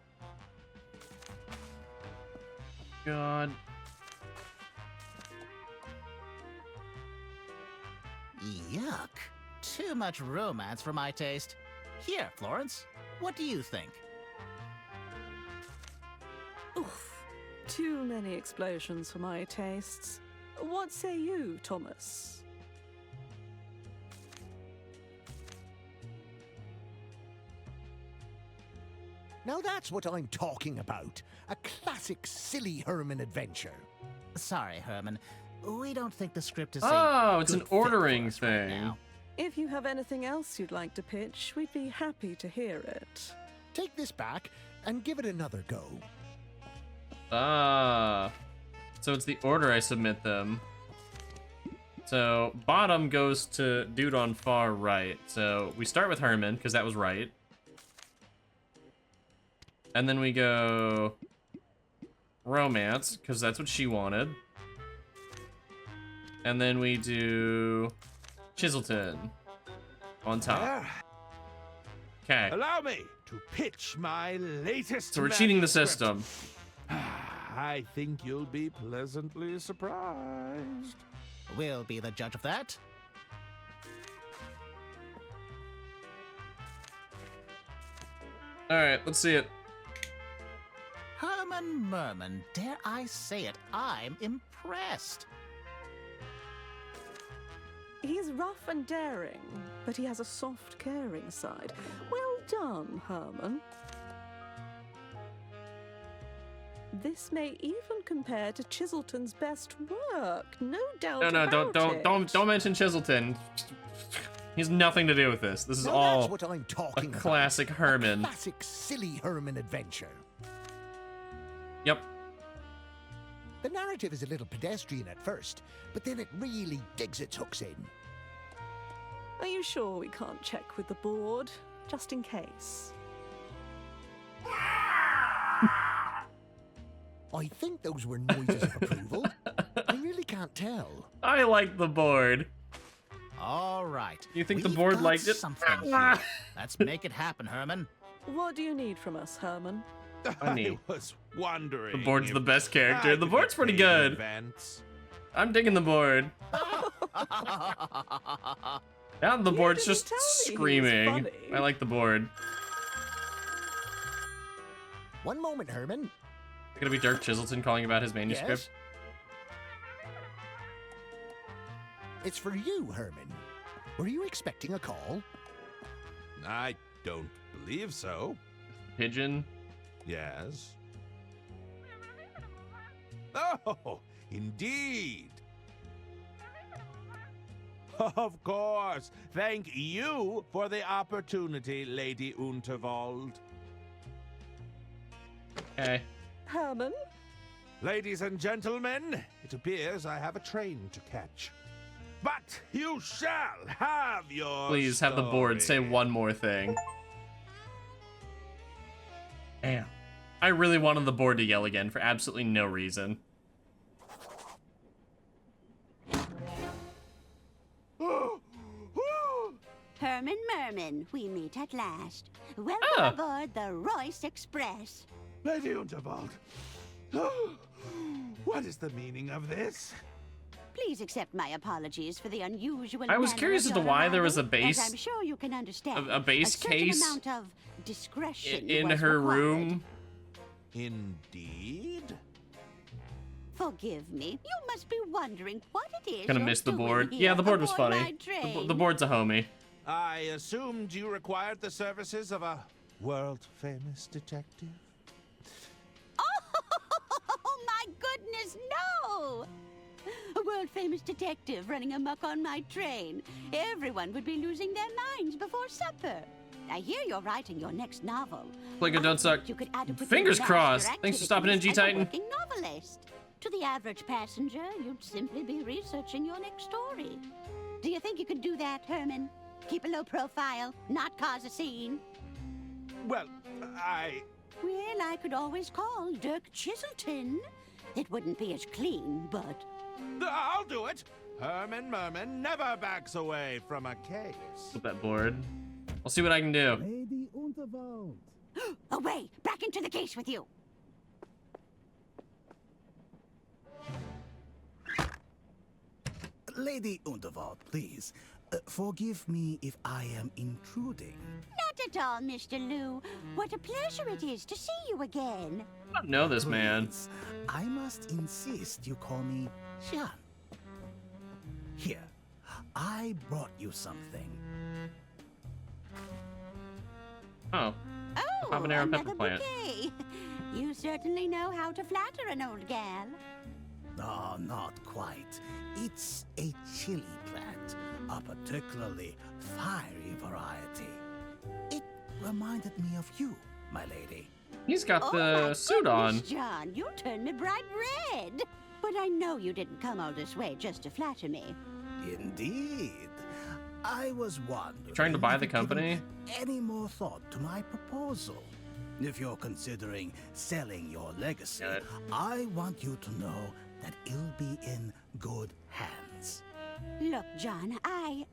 God.
Yuck. Too much romance for my taste. Here, Florence, what do you think?
Oof. Too many explosions for my tastes. What say you, Thomas?
Now that's what I'm talking about. A classic silly Herman adventure.
Sorry, Herman. We don't think the script is
Oh, it's an ordering thing.
If you have anything else you'd like to pitch, we'd be happy to hear it.
Take this back and give it another go.
Ah. So it's the order I submit them. So bottom goes to dude on far right. So we start with Herman, because that was right. And then we go romance, because that's what she wanted. And then we do Chiselton on top. Okay.
Allow me to pitch my latest
So we're cheating the
manuscript.
system.
I think you'll be pleasantly surprised.
We'll be the judge of that.
All right, let's see it.
Herman Merman, dare I say it, I'm impressed.
He's rough and daring, but he has a soft, caring side. Well done, Herman. This may even compare to Chiselton's best work. No doubt
No,
about it.
don't mention Chiselton. He has nothing to do with this. This is
Now
all
that's what I'm talking
a classic
about.
Herman.
A classic silly Herman adventure.
Yep.
The narrative is a little pedestrian at first, but then it really digs its hooks in.
Are you sure we can't check with the board? Just in case.
I think those were noises of approval. I really can't tell.
I like the board.
All right.
You think the
We've
board
got
liked it?
something here. Let's make it happen, Herman.
What do you need from us, Herman?
I
was wondering.
The board's
if
the best character.
I
The
could
board's
get
pretty
paid
good.
in advance.
I'm digging the board. Now the board's
didn't
just
tell me he was
screaming.
funny.
I like the board.
One moment, Herman.
Is it gonna be Dirk Chiselton calling about his manuscript?
Yes? It's for you, Herman. Were you expecting a call?
I don't believe so.
Pigeon?
Yes. Oh, indeed. Of course. Thank you for the opportunity, Lady Unterwald.
Okay.
Herman?
Ladies and gentlemen, it appears I have a train to catch. But you shall have your
Please have the board say
story.
one more thing. Damn. I really wanted the board to yell again for absolutely no reason.
Herman Merman, we meet at last. Welcome
Ah.
aboard the Royce Express.
Lady Unterwald, what is the meaning of this?
Please accept my apologies for the unusual.
I was
manner
curious
of
as to
your
why there was a
arrival, as
base-
I'm sure you can understand.
a base
certain
case
amount of discretion
in
was
her
required.
room.
Indeed.
Forgive me. You must be wondering what it is.
Gonna
you're
miss the
doing
board.
here
Yeah, the board was
aboard
funny.
my train.
The board's a homie.
I assumed you required the services of a world-famous detective.
Oh my goodness, no! A world-famous detective running amok on my train. Everyone would be losing their minds before supper. I hear you're writing your next novel.
Like a don't suck.
You could adequately
Fingers
master
crossed. Thanks for stopping in,
activities as a
G-Titan.
working novelist. To the average passenger, you'd simply be researching your next story. Do you think you could do that, Herman? Keep a low profile, not cause a scene?
Well,
Well, I could always call Dirk Chiselton. It wouldn't be as clean, but...
I'll do it! Herman Merman never backs away from a case.
Flip that board. I'll see what I can do.
Lady Unterwald.
Away! Back into the case with you!
Lady Unterwald, please. Forgive me if I am intruding.
Not at all, Mr. Lou. What a pleasure it is to see you again.
I don't know this man.
Please, I must insist you call me Jean. Here, I brought you something.
Oh.
Oh,
Habanero
another
pepper plant.
bouquet. You certainly know how to flatter an old gal.
No, not quite. It's a chili plant, a particularly fiery variety. It reminded me of you, my lady.
He's got
Oh,
the
my
suit on.
goodness, John, you turned me bright red. But I know you didn't come all this way just to flatter me.
Indeed. I was wondering.
Trying to buy
if
the
you'd given
company?
Any more thought to my proposal? If you're considering selling your legacy, I want you to know that it'll be in good hands.
Look, John,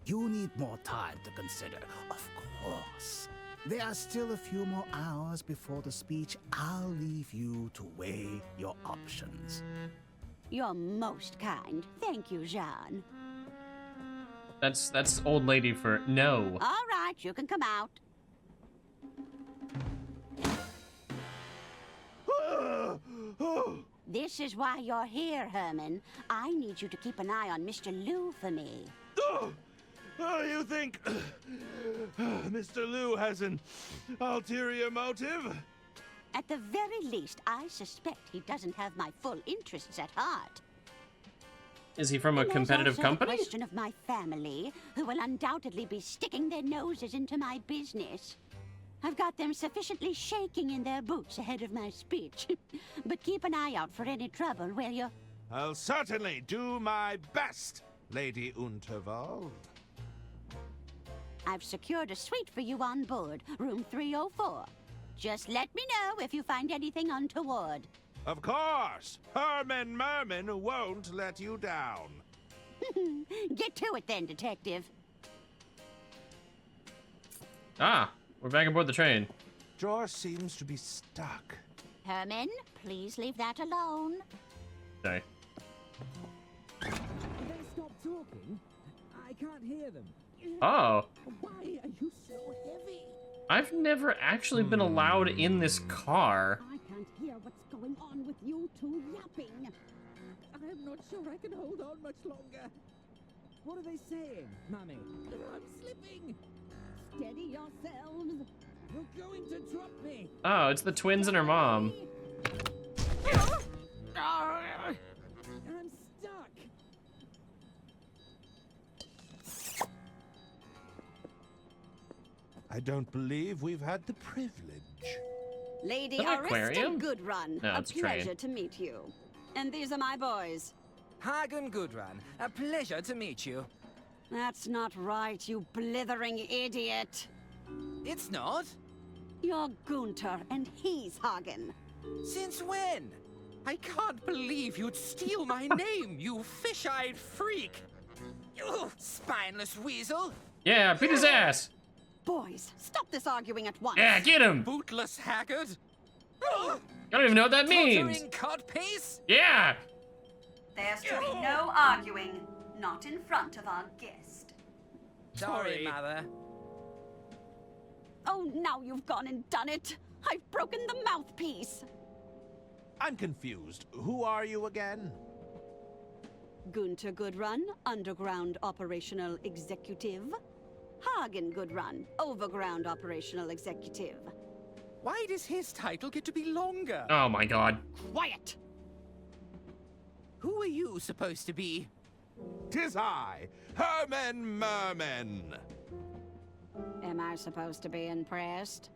You need more time to consider, of course. There are still a few more hours before the speech. I'll leave you to weigh your options.
You're most kind. Thank you, Jean.
That's old lady for no.
All right, you can come out. This is why you're here, Herman. I need you to keep an eye on Mr. Lou for me.
Oh, you think Mr. Lou has an ulterior motive?
At the very least, I suspect he doesn't have my full interests at heart.
Is he from a
And there's
competitive
also
company?
The question of my family, who will undoubtedly be sticking their noses into my business. I've got them sufficiently shaking in their boots ahead of my speech. But keep an eye out for any trouble, will you?
I'll certainly do my best, Lady Unterwald.
I've secured a suite for you on board, room 304. Just let me know if you find anything untoward.
Of course! Herman Merman won't let you down.
Get to it then, Detective.
Ah, we're back aboard the train.
Drawer seems to be stuck.
Herman, please leave that alone.
Sorry.
They stop talking? I can't hear them.
Oh.
Why are you so heavy?
I've never actually been allowed in this car.
I can't hear what's going on with you two yapping.
I'm not sure I can hold on much longer. What are they saying, Mummy? I'm slipping.
Steady yourselves.
You're going to drop me.
Oh, it's the twins and her mom.
I'm stuck.
I don't believe we've had the privilege.
Lady
Is that an
Arista
aquarium?
Goodrun,
No,
a
it's a train.
pleasure to meet you. And these are my boys.
Hagen Gudrun, a pleasure to meet you.
That's not right, you blithering idiot.
It's not.
You're Gunther, and he's Hagen.
Since when? I can't believe you'd steal my name, you fish-eyed freak. You spineless weasel.
Yeah, beat his ass.
Boys, stop this arguing at once.
Yeah, get him.
Bootless haggard.
I don't even know what that means.
Tottering codpiece.
Yeah.
There's to be no arguing, not in front of our guest.
Sorry, Mother.
Oh, now you've gone and done it. I've broken the mouthpiece.
I'm confused. Who are you again?
Gunter Goodrun, Underground Operational Executive. Hagen Goodrun, Overground Operational Executive.
Why does his title get to be longer?
Oh my god.
Quiet!
Who are you supposed to be?
'Tis I, Herman Merman.
Am I supposed to be impressed?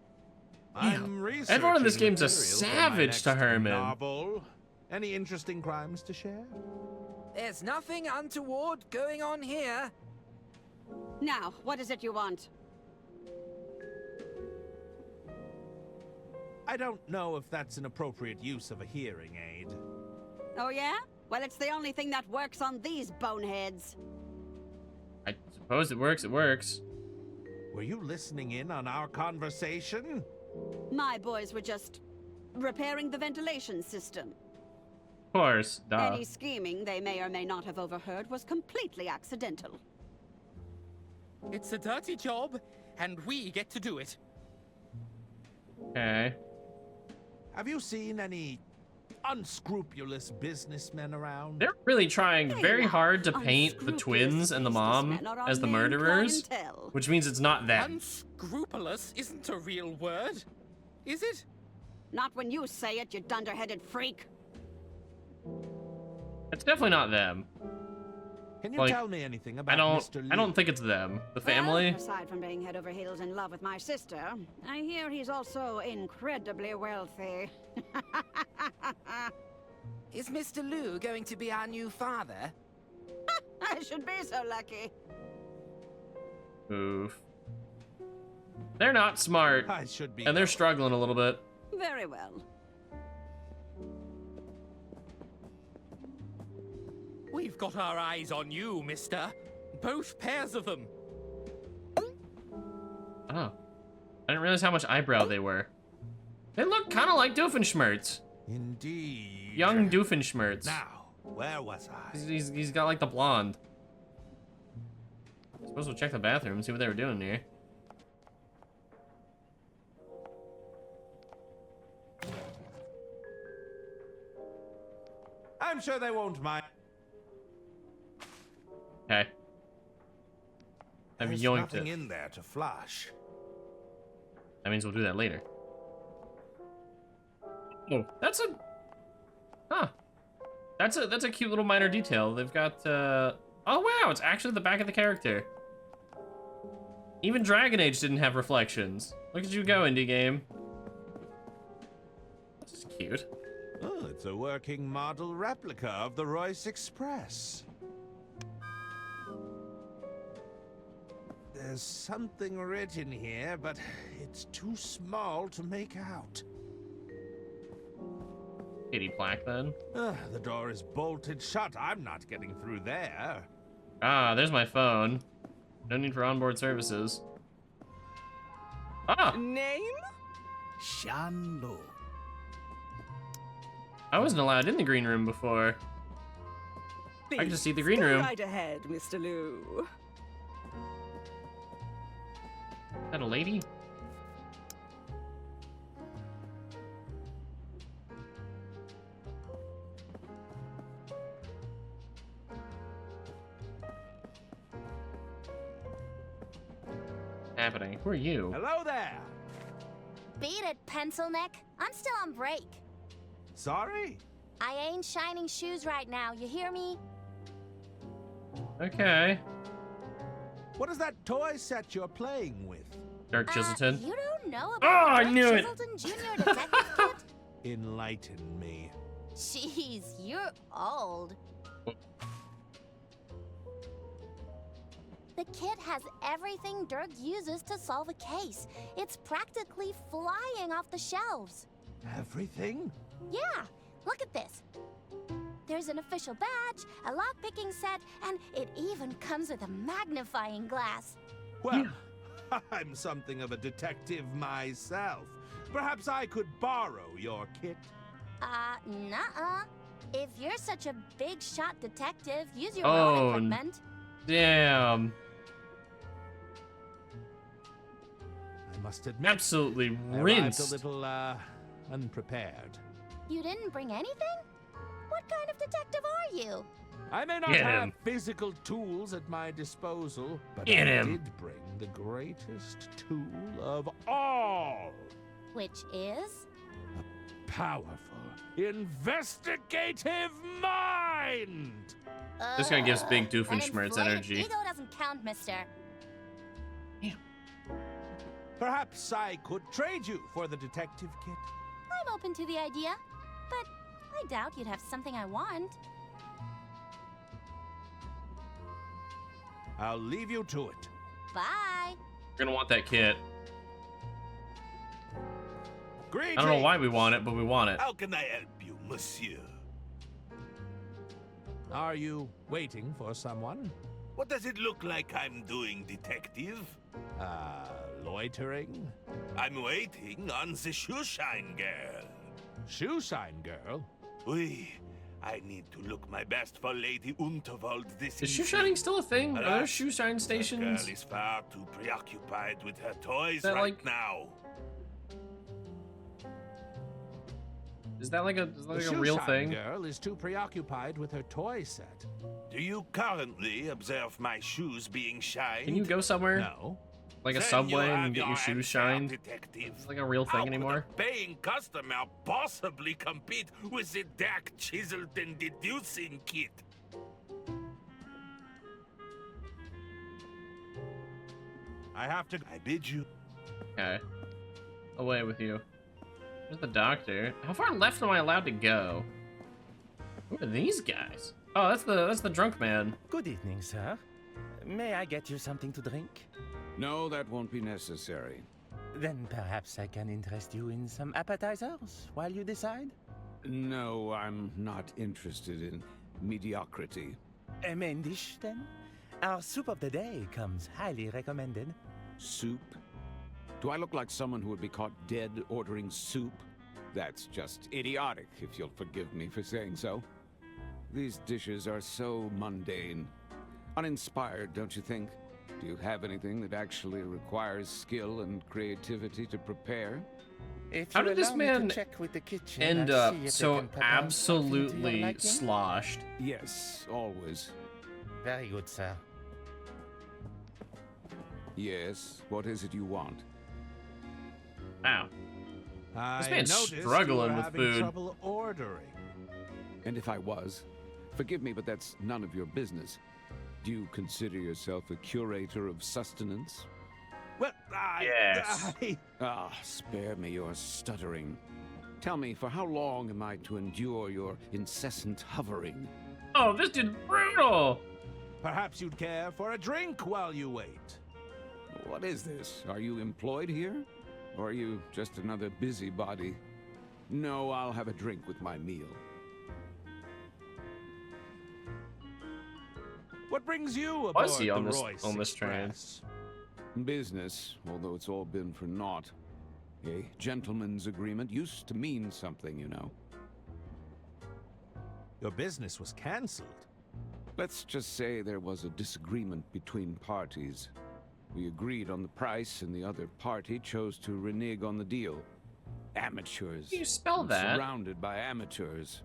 I'm researching
Everyone in this game's a
material for my
savage to
next
Herman.
Novel. Any interesting crimes to share?
There's nothing untoward going on here.
Now, what is it you want?
I don't know if that's an appropriate use of a hearing aid.
Oh yeah? Well, it's the only thing that works on these boneheads.
I suppose it works, it works.
Were you listening in on our conversation?
My boys were just repairing the ventilation system.
Of course, duh.
Any scheming they may or may not have overheard was completely accidental.
It's a dirty job, and we get to do it.
Okay.
Have you seen any unscrupulous businessmen around?
They're really trying very hard to paint the twins and the mom as the murderers, which means it's not them.
Unscrupulous isn't a real word, is it?
Not when you say it, you dunderheaded freak.
It's definitely not them.
Can you tell me anything about Mr. Lee?
I don't think it's them. The family?
Well, aside from being head over heels in love with my sister, I hear he's also incredibly wealthy.
Is Mr. Liu going to be our new father?
I should be so lucky.
Oof. They're not smart.
I should be.
And they're struggling a little bit.
Very well.
We've got our eyes on you, mister. Both pairs of them.
Oh. I didn't realize how much eyebrow they were. They look kind of like Doofenshmirtz.
Indeed.
Young Doofenshmirtz.
Now, where was I?
He's got like the blonde. I suppose we'll check the bathroom and see what they were doing here.
I'm sure they won't mind.
Okay. I've
There's
yoinked
nothing
it.
in there to flush.
That means we'll do that later. Oh, that's a... Huh. That's a cute little minor detail. They've got, Oh, wow, it's actually the back of the character. Even Dragon Age didn't have reflections. Look at you go, indie game. This is cute.
Oh, it's a working model replica of the Royce Express. There's something written here, but it's too small to make out.
Pity plaque, then.
The door is bolted shut. I'm not getting through there.
Ah, there's my phone. No need for onboard services. Ah!
Name?
Shan Lu.
I wasn't allowed in the green room before. I can just see the green
Go
room.
right ahead, Mr. Liu.
Is that a lady? Happening. Who are you?
Hello there.
Beat it, pencil neck. I'm still on break.
Sorry?
I ain't shining shoes right now, you hear me?
Okay.
What is that toy set you're playing with?
Dirk Chiselton.
You don't know about
Oh, I
Dirk
knew it.
Chiselton Jr. Detective Kit?
Enlighten me.
Jeez, you're old. The kit has everything Dirk uses to solve a case. It's practically flying off the shelves.
Everything?
Yeah, look at this. There's an official badge, a lock-picking set, and it even comes with a magnifying glass.
Well, I'm something of a detective myself. Perhaps I could borrow your kit.
Nuh-uh. If you're such a big shot detective, use your
Oh,
own equipment.
Damn.
I must admit,
Absolutely
I arrived
rinsed.
a little, unprepared.
You didn't bring anything? What kind of detective are you?
I may not
Get
have
him.
physical tools at my disposal, but
Get
I
him.
did bring the greatest tool of all.
Which is?
Powerful, investigative mind!
This guy gives big
An
Doofenshmirtz
inflated
energy.
ego doesn't count, mister.
Perhaps I could trade you for the detective kit.
I'm open to the idea, but I doubt you'd have something I want.
I'll leave you to it.
Bye.
We're gonna want that kit.
Greetings.
I don't know why we want it, but we want it.
How can I help you, monsieur?
Are you waiting for someone?
What does it look like I'm doing, detective?
Loitering?
I'm waiting on the shoeshine girl.
Shoeshine girl?
Oui, I need to look my best for Lady Unterwald this
Is
evening.
shoeshining still a thing? Are there
Alas,
shoeshine
the
stations?
girl is far too preoccupied with her toys
that
right
like-
now.
Is that like a
The
real
shoeshine
thing?
girl is too preoccupied with her toy set.
Do you currently observe my shoes being shined?
Can you go somewhere?
No.
Like a
Then
subway
you
and
have
get your
your
shoes
answer,
shined?
detective.
Is it like a real
How
thing anymore?
could a paying customer possibly compete with the dark chiseled and deducing kit?
I have to.
I bid you.
Okay. Away with you. There's the doctor. How far left am I allowed to go? Who are these guys? Oh, that's the drunk man.
Good evening, sir. May I get you something to drink?
No, that won't be necessary.
Then perhaps I can interest you in some appetizers while you decide?
No, I'm not interested in mediocrity.
A main dish, then? Our soup of the day comes highly recommended.
Soup? Do I look like someone who would be caught dead ordering soup? That's just idiotic, if you'll forgive me for saying so. These dishes are so mundane. Uninspired, don't you think? Do you have anything that actually requires skill and creativity to prepare?
If
How
you
did this
allow me to
man
check with the kitchen,
end
I'll
up
see if they
so
can prepare something to your
absolutely
liking.
sloshed?
Yes, always.
Very good, sir.
Yes, what is it you want?
Wow.
I
man's
noticed
struggling
you were
with
having
food.
trouble ordering.
And if I was, forgive me, but that's none of your business. Do you consider yourself a curator of sustenance?
Well,
Yes.
Ah, spare me your stuttering. Tell me, for how long am I to endure your incessant hovering?
Oh, this dude's brutal.
Perhaps you'd care for a drink while you wait.
What is this? Are you employed here? Or are you just another busybody? No, I'll have a drink with my meal.
What brings you aboard
Was he on
the
this
Royce
on this train?
Express?
Business, although it's all been for naught. A gentleman's agreement used to mean something, you know.
Your business was cancelled.
Let's just say there was a disagreement between parties. We agreed on the price, and the other party chose to renege on the deal. Amateurs.
How do you spell
I'm
that?
Surrounded by amateurs.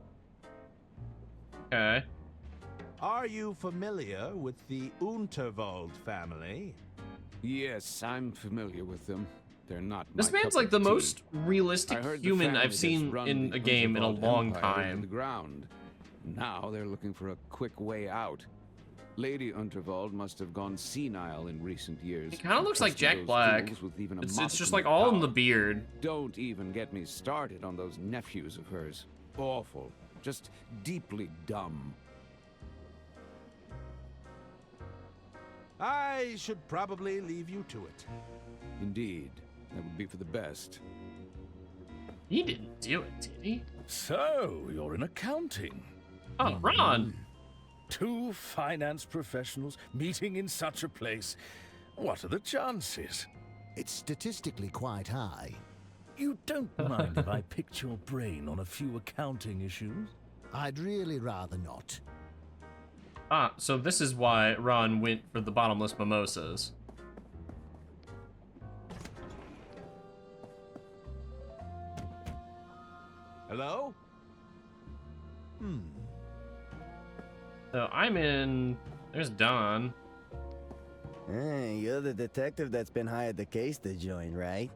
Okay.
Are you familiar with the Unterwald family?
Yes, I'm familiar with them. They're not
This
my
man's
cup
like
of
the
tea.
most realistic
I heard the
human
family
I've
has
seen
run
in
the
a game in a
Unterwald
long
empire into
time.
the ground. Now they're looking for a quick way out. Lady Unterwald must have gone senile in recent years.
He kind of looks like
Trusting
Jack
those
Black.
fools with even a
It's just
modicum
like
of
all in
power.
the beard.
Don't even get me started on those nephews of hers. Awful. Just deeply dumb.
I should probably leave you to it.
Indeed. That would be for the best.
He didn't do it, did he?
So, you're in accounting.
Oh, Ron!
Two finance professionals meeting in such a place. What are the chances?
It's statistically quite high.
You don't mind if I picked your brain on a few accounting issues?
I'd really rather not.
Ah, so this is why Ron went for the bottomless mimosas.
Hello?
So I'm in. There's Don.
Hey, you're the detective that's been hired the case to join, right?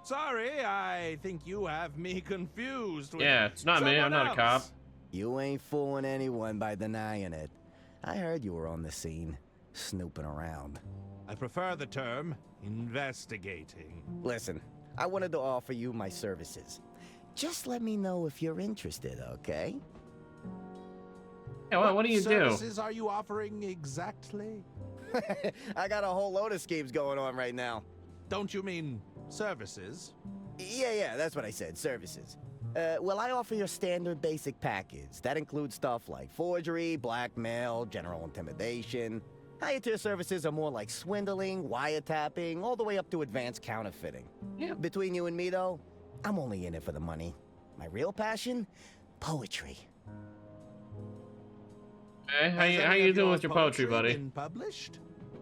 Sorry, I think you have me confused with
Yeah, it's not me. I'm not a cop.
You ain't fooling anyone by denying it. I heard you were on the scene, snooping around.
I prefer the term investigating.
Listen, I wanted to offer you my services. Just let me know if you're interested, okay?
Yeah, well, what do you do?
What services are you offering exactly?
I got a whole load of schemes going on right now.
Don't you mean services?
Yeah, that's what I said, services. Well, I offer your standard basic package. That includes stuff like forgery, blackmail, general intimidation. Higher tier services are more like swindling, wiretapping, all the way up to advanced counterfeiting.
Yeah.
Between you and me, though, I'm only in it for the money. My real passion? Poetry.
Hey, how you doing with your poetry, buddy?
Been published?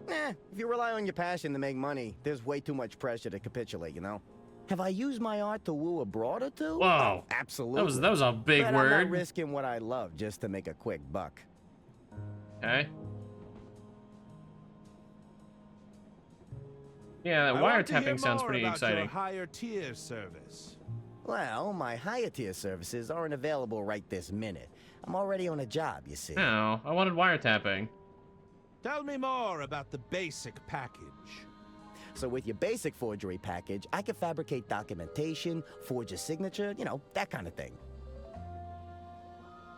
If you rely on your passion to make money, there's way too much pressure to capitulate, you know? Have I used my art to woo a broad or two?
Whoa.
Oh, absolutely.
That was a big
but
word.
I'm not risking what I love just to make a quick buck.
Okay. Yeah, that
I want to hear
wiretapping sounds
more
pretty
about
exciting.
Your higher tier service.
Well, my higher tier services aren't available right this minute. I'm already on a job, you see.
No, I wanted wiretapping.
Tell me more about the basic package.
So with your basic forgery package, I can fabricate documentation, forge a signature, you know, that kind of thing.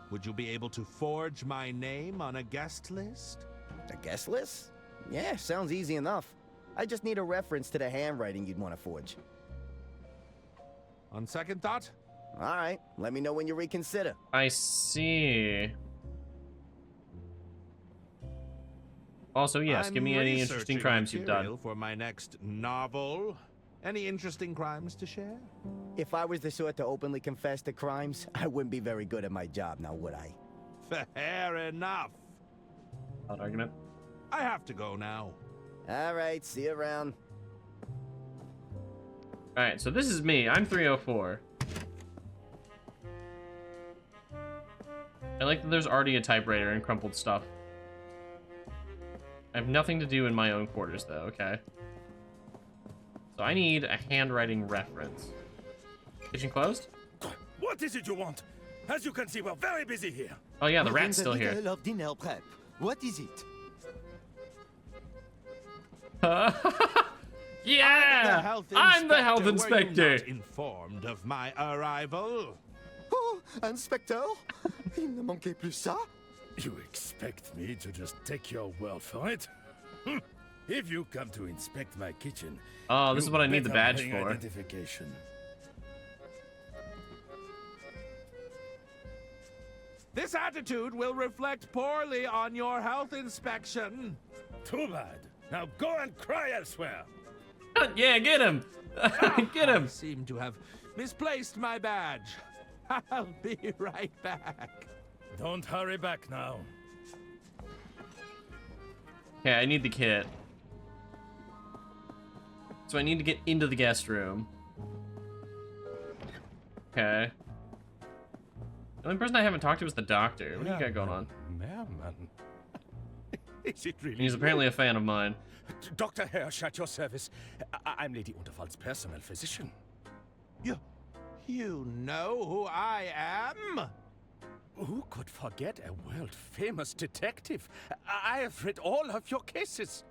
Would you be able to forge my name on a guest list?
A guest list? Yeah, sounds easy enough. I just need a reference to the handwriting you'd want to forge.
On second thought?
All right, let me know when you reconsider.
I see. Also, yes, give me any interesting crimes you've done.
For my next novel. Any interesting crimes to share?
If I was the sort to openly confess to crimes, I wouldn't be very good at my job now, would I?
Fair enough.
Odd argument.
I have to go now.
All right, see you around.
Alright, so this is me. I'm 304. I like that there's already a typewriter and crumpled stuff. I have nothing to do in my own quarters, though, okay? So I need a handwriting reference. Kitchen closed?
What is it you want? As you can see, we're very busy here.
Oh yeah, the rat's still here.
Of dinner prep. What is it?
Yeah! I'm the health inspector!
Were you not informed of my arrival?
Oh, inspector? Il ne manquait plus ça?
You expect me to just take your word for it? If you come to inspect my kitchen,
oh, this is what I need the badge
bring
for.
Identification.
This attitude will reflect poorly on your health inspection.
Too bad. Now go and cry elsewhere.
Yeah, get him! Get him!
I seem to have misplaced my badge. I'll be right back.
Don't hurry back now.
Okay, I need the kit. So I need to get into the guest room. Okay. The only person I haven't talked to is the doctor. What do you got going on?
Merman. Is it really?
He's apparently a fan of mine.
Dr. Hirsch at your service. I'm Lady Unterfall's personal physician.
You know who I am?
Who could forget a world-famous detective? I have read all of your cases.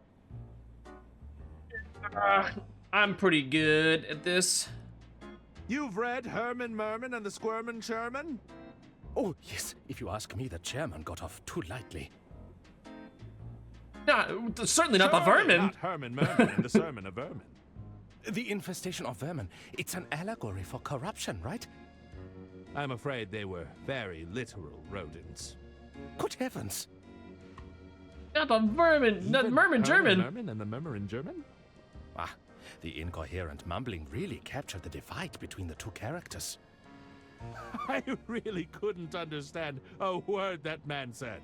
I'm pretty good at this.
You've read Herman Merman and the Squirmin' Sherman?
Oh, yes. If you ask me, the chairman got off too lightly.
No, certainly not the vermin.
Not Herman Merman and the Sermon of Vermin.
The infestation of vermin. It's an allegory for corruption, right?
I'm afraid they were very literal rodents.
Good heavens.
Not the vermin, not Merman German.
Merman and the Murmur in German?
Ah, the incoherent mumbling really captured the divide between the two characters.
I really couldn't understand a word that man said.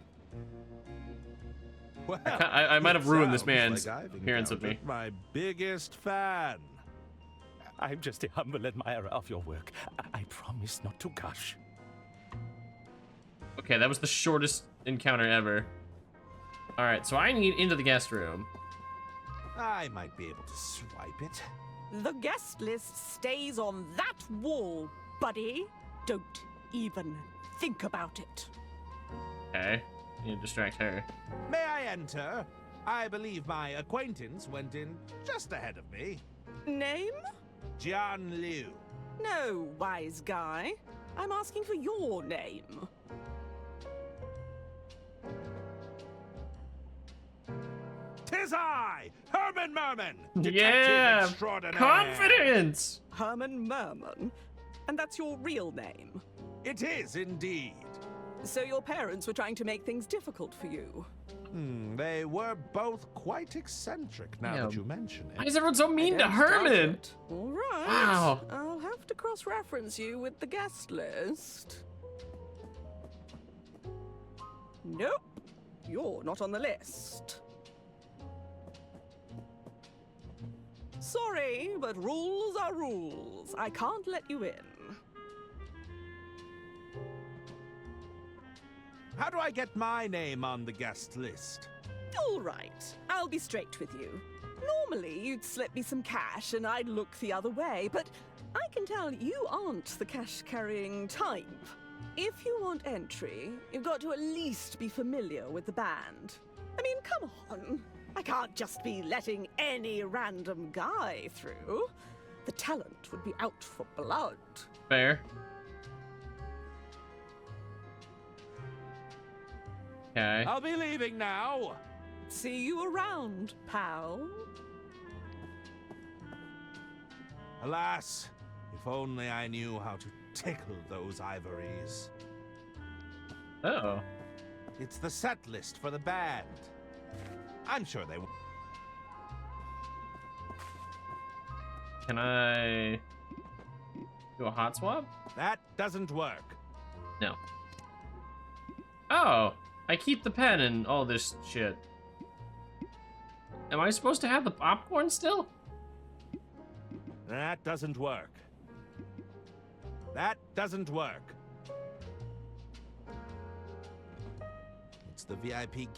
Well,
I might have ruined this man's
like I've
appearance of me.
encountered my biggest fan.
I'm just a humble admirer of your work. I promise not to gush.
Okay, that was the shortest encounter ever. All right, so I need into the guest room.
I might be able to swipe it.
The guest list stays on that wall, buddy. Don't even think about it.
Okay, need to distract her.
May I enter? I believe my acquaintance went in just ahead of me.
Name?
John Liu.
No, wise guy. I'm asking for your name.
Tis I, Herman Merman, detective
Yeah,
extraordinaire.
confidence.
Herman Merman. And that's your real name?
It is indeed.
So your parents were trying to make things difficult for you?
They were both quite eccentric now that you mention it.
Why is everyone so mean to Herman?
All right.
Wow.
I'll have to cross-reference you with the guest list. Nope. You're not on the list. Sorry, but rules are rules. I can't let you in.
How do I get my name on the guest list?
All right, I'll be straight with you. Normally, you'd slip me some cash and I'd look the other way, but I can tell you aren't the cash-carrying type. If you want entry, you've got to at least be familiar with the band. I mean, come on. I can't just be letting any random guy through. The talent would be out for blood.
Fair. Okay.
I'll be leaving now.
See you around, pal.
Alas, if only I knew how to tickle those ivories.
Uh-oh.
It's the set list for the band. I'm sure they will.
Can I do a hot swap?
That doesn't work.
No. Oh, I keep the pen and all this shit. Am I supposed to have the popcorn still?
That doesn't work. That doesn't work. It's the VIP.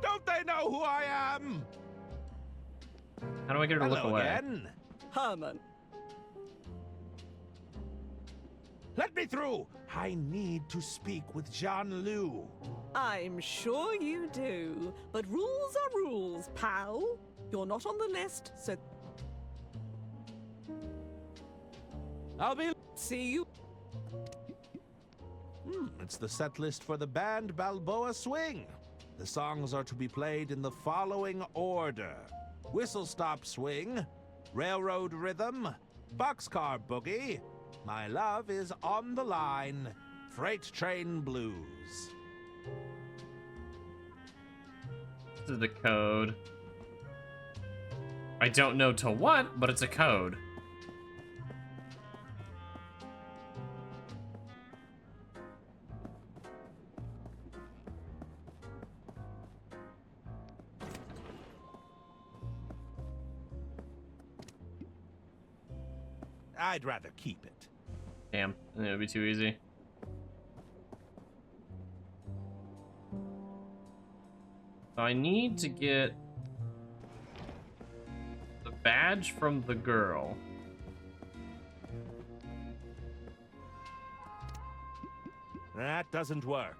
Don't they know who I am?
How do I get her to look
Hello
away?
again.
Herman.
Let me through. I need to speak with John Liu.
I'm sure you do. But rules are rules, pal. You're not on the list, so...
I'll be...
See you...
It's the set list for the band Balboa Swing. The songs are to be played in the following order. Whistle Stop Swing, Railroad Rhythm, Boxcar Boogie, My Love is on the Line, Freight Train Blues.
This is the code. I don't know to what, but it's a code.
I'd rather keep it.
Damn, it would be too easy. So I need to get the badge from the girl.
That doesn't work.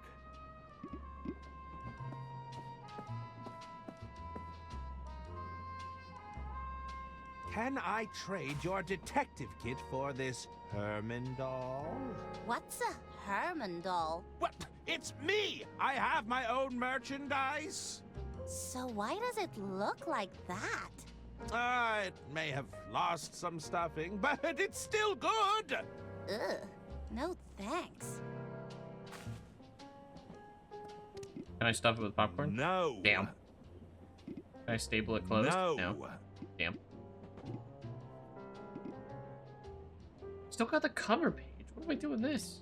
Can I trade your detective kit for this Herman doll?
What's a Herman doll?
What? It's me! I have my own merchandise!
So why does it look like that?
It may have lost some stuffing, but it's still good!
Ugh, no thanks.
Can I stuff it with popcorn?
No.
Damn. Can I staple it closed?
No.
Damn. Still got the cover page. What do I do with this?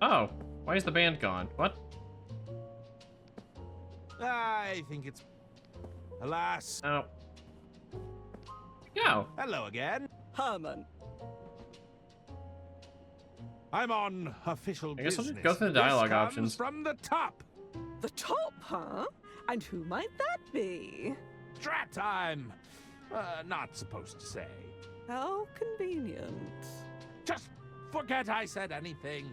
Oh, why is the band gone? What?
I think it's... Alas.
Oh. Go.
Hello again.
Herman.
I'm on official
I guess
business.
we'll just go through the dialogue
This comes
options.
from the top.
The top, huh? And who might that be?
Drat, I'm not supposed to say.
How convenient.
Just forget I said anything.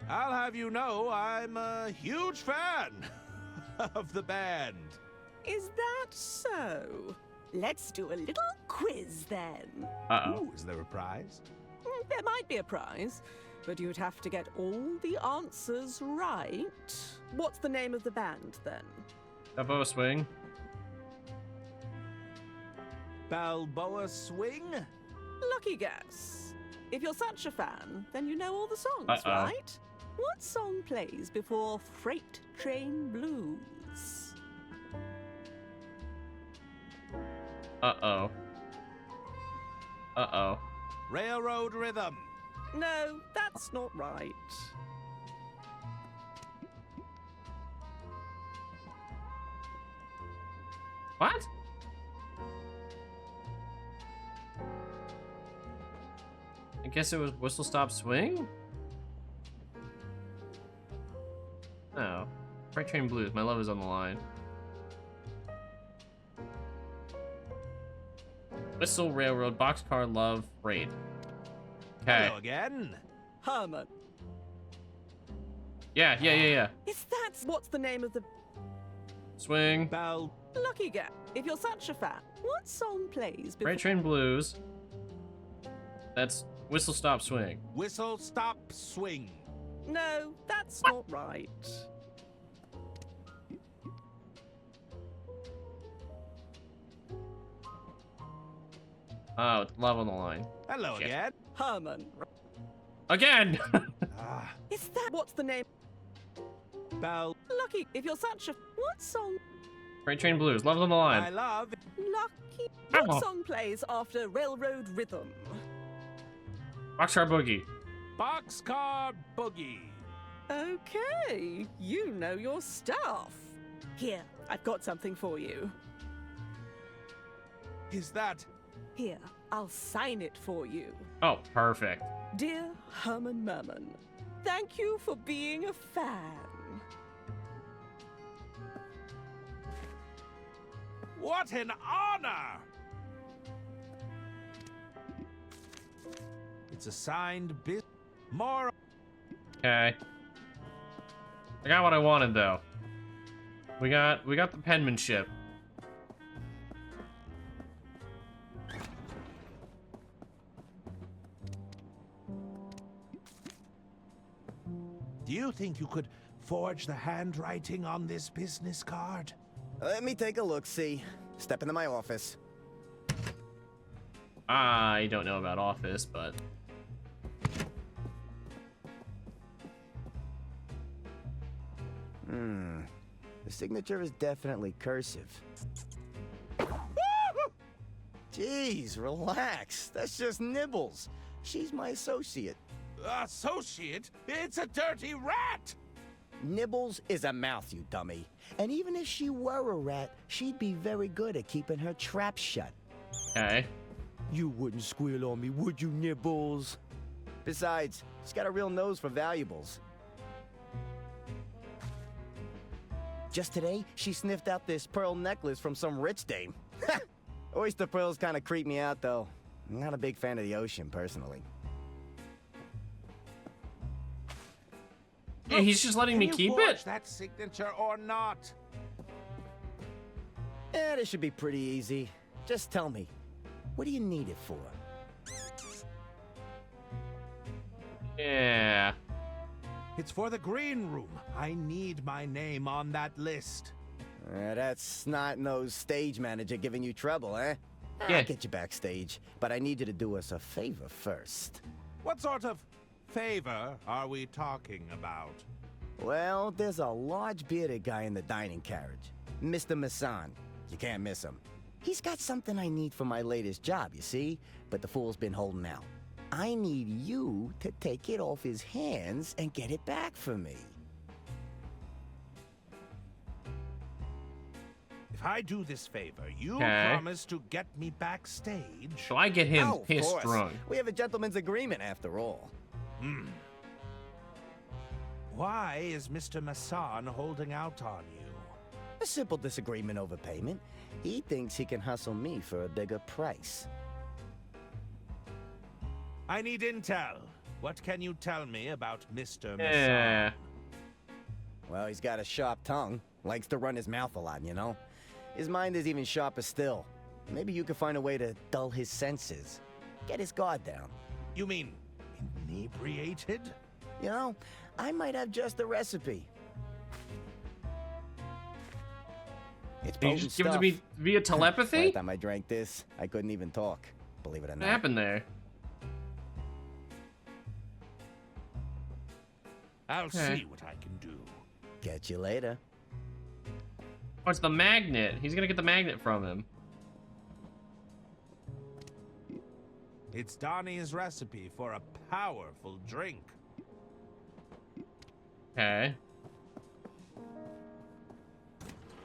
I'll have you know I'm a huge fan of the band.
Is that so? Let's do a little quiz then.
Uh-oh.
Ooh, is there a prize?
There might be a prize, but you'd have to get all the answers right. What's the name of the band then?
Balboa Swing.
Balboa Swing?
Lucky guess. If you're such a fan, then you know all the songs,
Uh-oh.
right? What song plays before Freight Train Blues?
Uh-oh. Uh-oh.
Railroad Rhythm.
No, that's not right.
What? I guess it was Whistle Stop Swing? No. Freight Train Blues. My love is on the line. Whistle, Railroad, Boxcar, Love, Freight. Okay.
Hello again.
Herman.
Yeah.
Is that what's the name of the
Swing.
Lucky guess? If you're such a fan, what song plays before
Freight Train Blues. That's Whistle Stop Swing.
Whistle Stop Swing.
No, that's not right.
Oh, Love on the line.
Hello
Shit.
again.
Herman.
Again!
Is that what's the name? Lucky. If you're such a what song?
Freight Train Blues. Love's on the
I
line.
love.
Lucky. What
Ow.
song plays after Railroad Rhythm?
Boxcar Boogie.
Boxcar Boogie.
Okay, you know your stuff. Here, I've got something for you.
Is that?
Here, I'll sign it for you.
Oh, perfect.
Dear Herman Merman, thank you for being a fan.
What an honor! It's a signed bit. More.
Okay. I got what I wanted though. We got the penmanship.
Do you think you could forge the handwriting on this business card?
Let me take a look, see. Step into my office.
I don't know about Office, but
The signature is definitely cursive. Jeez, relax. That's just Nibbles. She's my associate.
Associate? It's a dirty rat!
Nibbles is a mouse, you dummy. And even if she were a rat, she'd be very good at keeping her trap shut.
okay.
You wouldn't squeal on me, would you, Nibbles? Besides, she's got a real nose for valuables. Just today, she sniffed out this pearl necklace from some rich dame. Oyster pearls kind of creep me out, though. I'm not a big fan of the ocean, personally.
Yeah, he's just letting me
Can
keep
you forge
it?
that signature or not?
Eh, this should be pretty easy. Just tell me, what do you need it for?
Yeah.
It's for the green room. I need my name on that list.
That's snot-nosed stage manager giving you trouble, eh?
Yeah.
I'll get you backstage, but I need you to do us a favor first.
What sort of favor are we talking about?
Well, there's a large bearded guy in the dining carriage. Mr. Masson. You can't miss him. He's got something I need for my latest job, you see? But the fool's been holding out. I need you to take it off his hands and get it back for me.
If If I do this favor, you
Okay.
promise to get me backstage.
So I get him
Oh, of
pissed
course.
drunk.
We have a gentleman's agreement after all.
Hmm. Why is Mr. Masson holding out on you?
A simple disagreement over payment. He thinks he can hustle me for a bigger price.
I need intel. What can you tell me about Mr. Masson?
Yeah.
Well, he's got a sharp tongue. Likes to run his mouth a lot, you know? His mind is even sharper still. Maybe you could find a way to dull his senses. Get his guard down.
You mean inebriated?
You know, I might have just the recipe. It's
Can you
potent
just give it to
stuff.
me via telepathy?
Last time I drank this, I couldn't even talk. Believe it or
What
not.
happened there?
I'll
Okay.
see what I can do.
Catch you later.
Oh, it's the magnet. He's gonna get the magnet from him.
It's Donnie's recipe for a powerful drink.
Okay.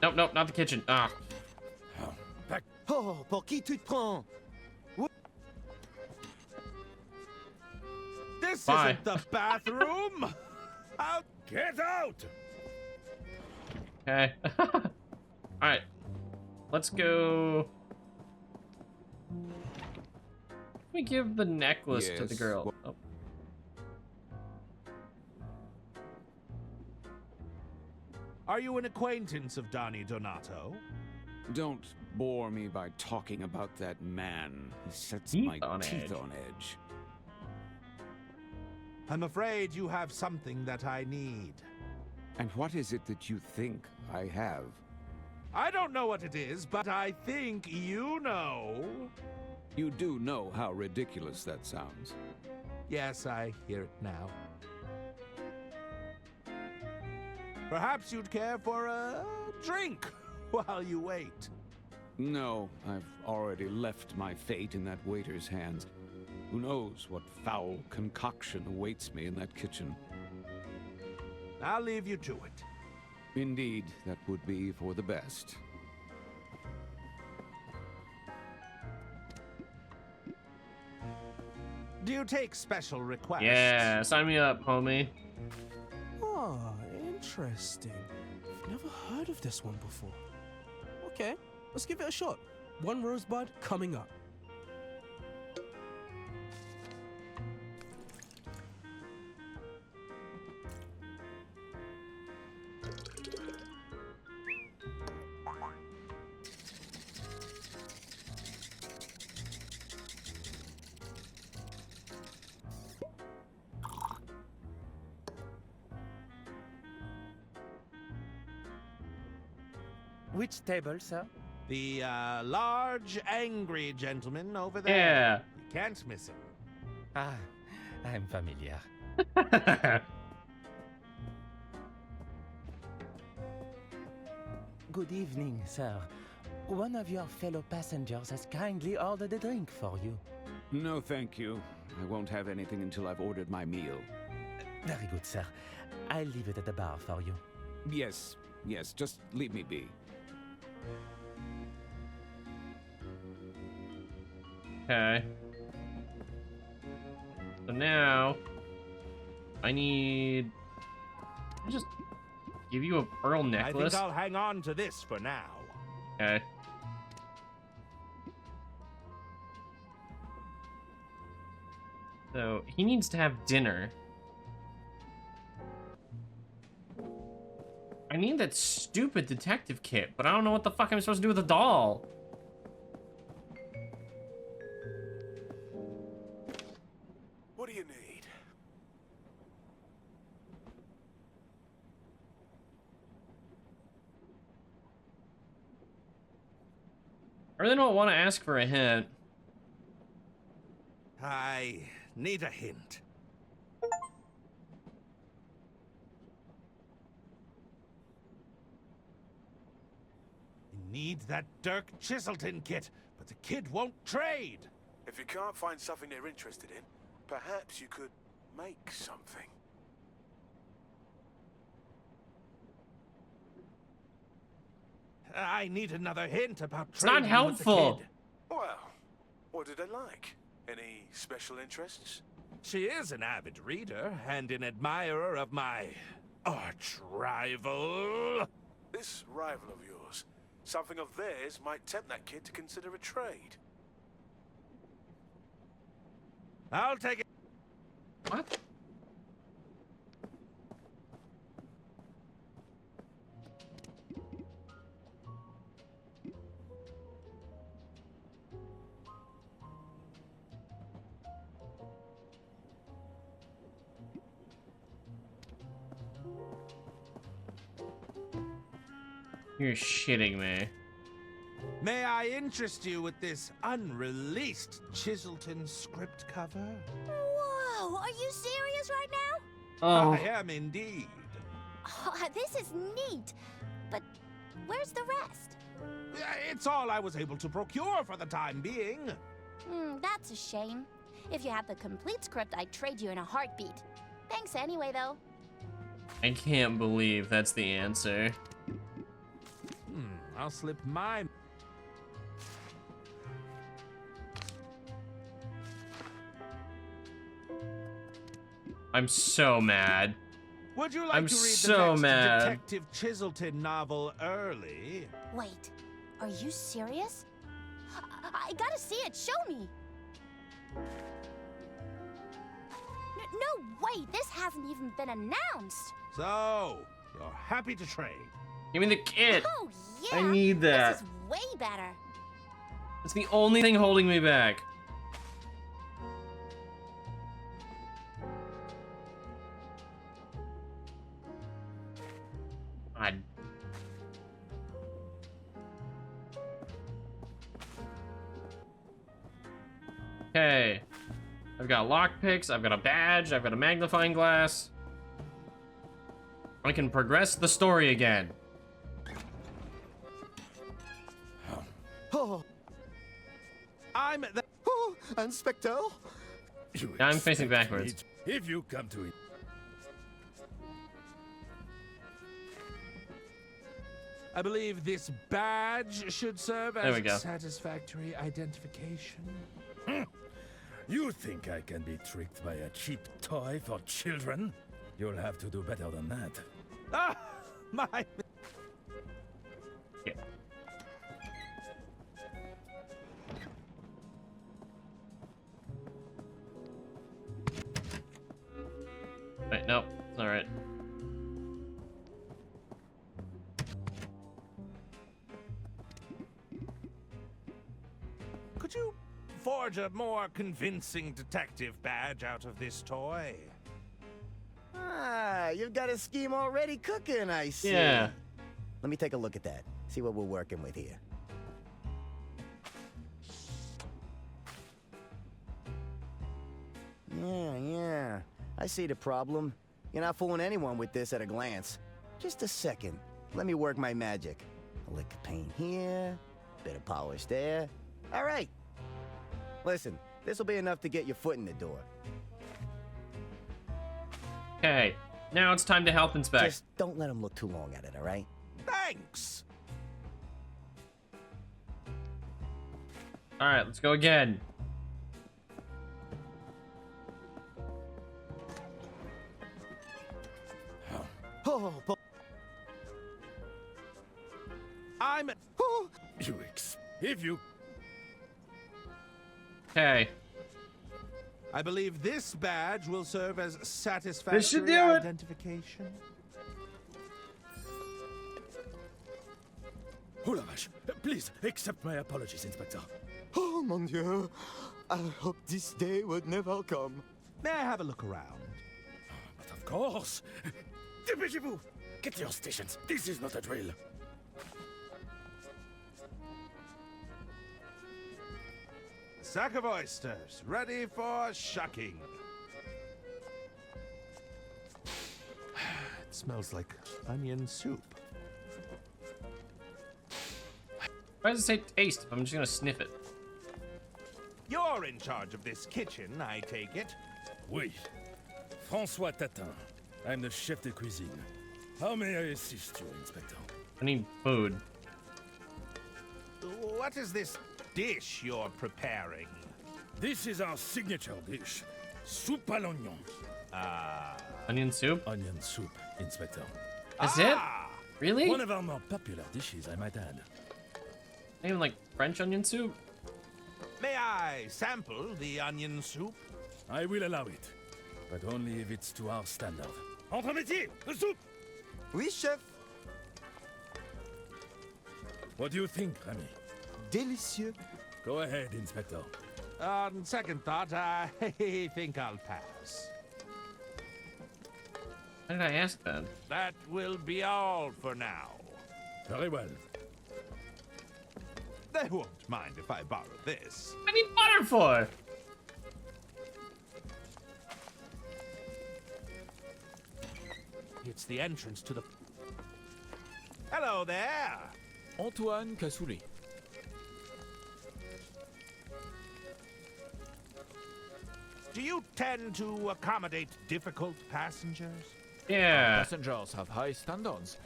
Nope, nope, not the kitchen. Ah.
Oh, pour qui tu te prends?
This
Bye.
isn't the bathroom! Out!
Get out!
Okay. Alright. Let's go. Let me give the necklace to the
Yes,
girl. Oh.
Are you an acquaintance of Donnie Donato?
Don't bore me by talking about that man. He sets
Teeth
my
on
teeth
edge.
on edge.
I'm afraid you have something that I need.
And what is it that you think I have?
I don't know what it is, but I think you know.
You do know how ridiculous that sounds.
Yes, I hear it now. Perhaps you'd care for a drink while you wait.
No, I've already left my fate in that waiter's hands. Who knows what foul concoction awaits me in that kitchen.
I'll leave you to it.
Indeed, that would be for the best.
Do you take special requests?
Yeah, sign me up, homie.
Oh, interesting. I've never heard of this one before. Okay, let's give it a shot. One rosebud coming up.
Which table, sir?
The large, angry gentleman over there.
Yeah.
You can't miss him.
Ah, I'm familiar. Good evening, sir. One of your fellow passengers has kindly ordered a drink for you.
No, thank you. I won't have anything until I've ordered my meal.
Very good, sir. I'll leave it at the bar for you.
Yes, yes, just leave me be.
Okay. So now, I need. I just give you a pearl
I
necklace.
think I'll hang on to this for now.
Okay. So he needs to have dinner. I need that stupid detective kit, but I don't know what the fuck I'm supposed to do with the doll.
What do you need?
I really don't want to ask for a hint.
I need a hint. I need that Dirk Chiselton kit, but the kid won't trade.
If you can't find something they're interested in, perhaps you could make something.
I need another hint about
It's not
trading with the
helpful.
kid.
Well, what did they like? Any special interests?
She is an avid reader and an admirer of my arch rival.
This rival of yours, something of theirs might tempt that kid to consider a trade.
I'll take it.
What? You're shitting me.
May I interest you with this unreleased Chiselton script cover?
Whoa, are you serious right now?
Oh.
I am indeed.
Oh, this is neat. But where's the rest?
It's all I was able to procure for the time being.
That's a shame. If you had the complete script, I'd trade you in a heartbeat. Thanks anyway, though.
I can't believe that's the answer.
I'll slip my...
I'm so mad.
Would you like
I'm
to read
so
the next
mad.
Detective Chiselton novel early?
Wait, are you serious? I gotta see it. Show me. No way, this hasn't even been announced.
So, you're happy to trade?
Give me the kit.
Oh, yeah.
I need that.
This is way better.
It's the only thing holding me back. God. Okay. I've got lockpicks, I've got a badge, I've got a magnifying glass. I can progress the story again.
Oh.
I'm the...
Oh, Inspector?
Now I'm facing backwards.
If you come to it.
I believe this badge should serve
There we
as
go.
satisfactory identification.
You think I can be tricked by a cheap toy for children? You'll have to do better than that.
Ah, my...
Yeah. Wait, nope, it's alright.
Could you forge a more convincing detective badge out of this toy?
Ah, you've got a scheme already cooking, I see.
Yeah.
Let me take a look at that. See what we're working with here. Yeah. I see the problem. You're not fooling anyone with this at a glance. Just a second. Let me work my magic. A lick of paint here, bit of polish there. All right. Listen, this will be enough to get your foot in the door.
Okay, now it's time to health inspect.
Just don't let him look too long at it, all right?
Thanks!
Alright, let's go again.
Oh,
I'm...
Oh.
If you...
Okay.
I believe this badge will serve as satisfactory
This should do it.
identification.
Oh la vache. Please, accept my apologies, Inspector.
Oh, mon Dieu. I hope this day would never come.
May I have a look around?
But of course. Dépêchez-vous. Get to your stations. This is not a drill.
Sack of oysters, ready for shucking. It smells like onion soup.
Why does it say taste? I'm just gonna sniff it.
You're in charge of this kitchen, I take it.
Oui. François Tatin. I'm the chef de cuisine. How may I assist you, Inspector?
I need food.
what is this dish you're preparing?
This is our signature dish. Soup à l'oignon.
Onion soup?
Onion soup, Inspector.
Is it? Really?
One of our more popular dishes, I might add.
Not even like French onion soup?
May I sample the onion soup?
I will allow it, but only if it's to our standard. Entre métier, the soup!
Oui, chef.
What do you think, Remy?
Délicieux.
Go ahead, Inspector.
On second thought, I think I'll pass.
Why did I ask that?
That will be all for now.
Very well.
They won't mind if I borrow this.
What do you need butter for?
It's the entrance to the... Hello there!
Antoine Cassoulet.
Do you tend to accommodate difficult passengers?
Yeah.
Passengers have high standards,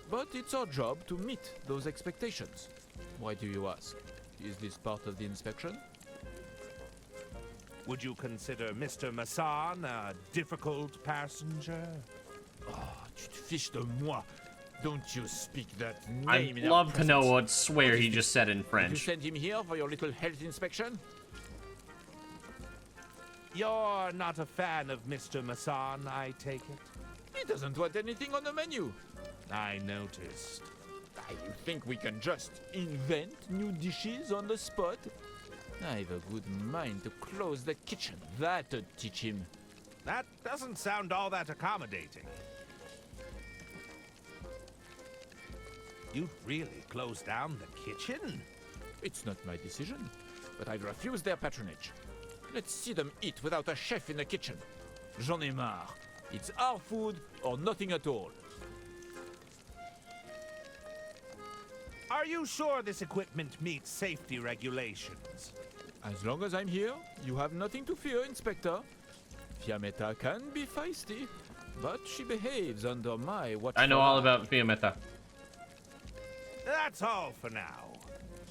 but it's our job to meet those expectations. Why do you ask? Is this part of the inspection?
Would you consider Mr. Masson a difficult passenger?
Ah, tu te fiches de moi. Don't you speak that name
I'd
in our
love to know
presence.
what swear he just said in
Did you
French.
send him here for your little health inspection?
You're not a fan of Mr. Masson, I take it?
He doesn't want anything on the menu.
I noticed.
You think we can just invent new dishes on the spot? I have a good mind to close the kitchen. That'd teach him.
That doesn't sound all that accommodating. You'd really close down the kitchen?
It's not my decision, but I refuse their patronage. Let's see them eat without a chef in the kitchen. J'en ai marre. It's our food or nothing at all.
Are you sure this equipment meets safety regulations?
As long as I'm here, you have nothing to fear, Inspector. Fiammetta can be feisty, but she behaves under my watchful
I know all
eye.
about Fiammetta.
That's all for now.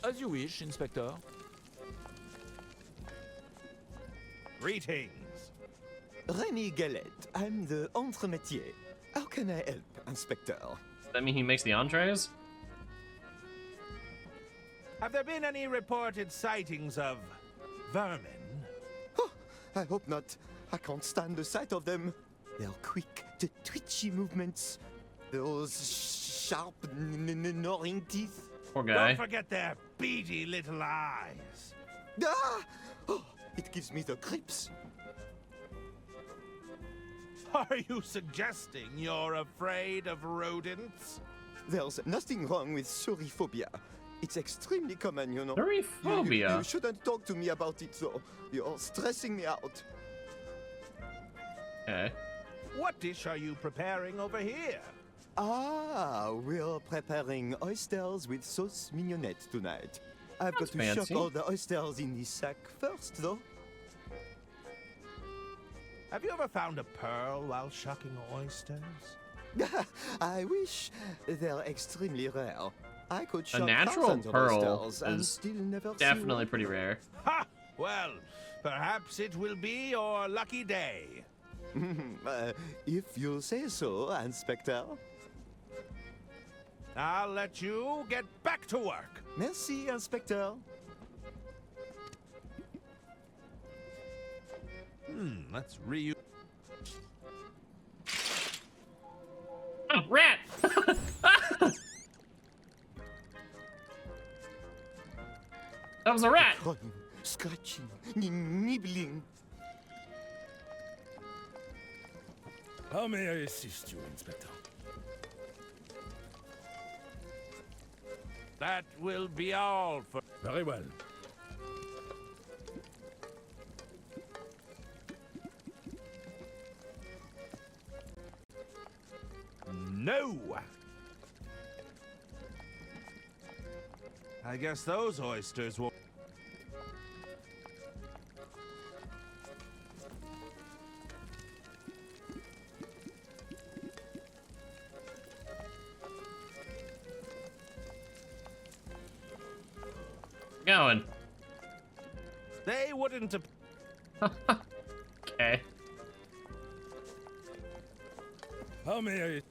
As you wish, Inspector.
Greetings.
Remy Galette. I'm the entremetier. How can I help, Inspector?
Does that mean he makes the entrees?
Have there been any reported sightings of vermin?
Oh, I hope not. I can't stand the sight of them. They're quick, the twitchy movements. Those sharp, gnawing teeth.
Poor guy.
Don't forget their beady little eyes.
Ah! Oh, it gives me the creeps.
Are you suggesting you're afraid of rodents?
There's nothing wrong with suriphobia. It's extremely common, you know.
Suriphobia?
You shouldn't talk to me about it, though. You're stressing me out.
Okay.
What dish are you preparing over here?
Ah, we're preparing oysters with sauce mignonette tonight. I've got to
fancy.
shock all the oysters in this sack first, though.
Have you ever found a pearl while shucking oysters?
I wish. They're extremely rare. I could
A
shuck
natural
thousands of
pearl
oysters and
is
still never see
definitely
one.
pretty rare.
Ha! Well, perhaps it will be your lucky day.
If you say so, Inspector.
I'll let you get back to work.
Merci, Inspector.
Let's reuse.
Oh, rat! That was a rat!
Crawling, scratching, nibbling.
How may I assist you, Inspector?
That will be all for...
Very well.
No! I guess those oysters will...
going.
They wouldn't have...
Okay.
How may I...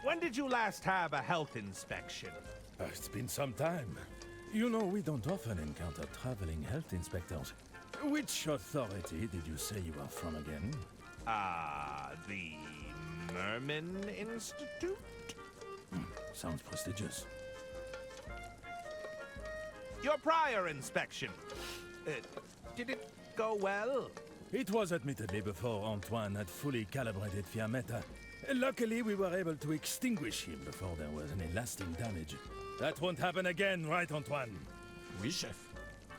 When did you last have a health inspection?
It's been some time. You know, we don't often encounter traveling health inspectors. Which authority did you say you are from again?
The Merman Institute?
Sounds prestigious.
Your prior inspection. Did it go well?
It was admittedly before Antoine had fully calibrated Fiammetta. Luckily, we were able to extinguish him before there was any lasting damage. That won't happen again, right, Antoine?
Oui, chef.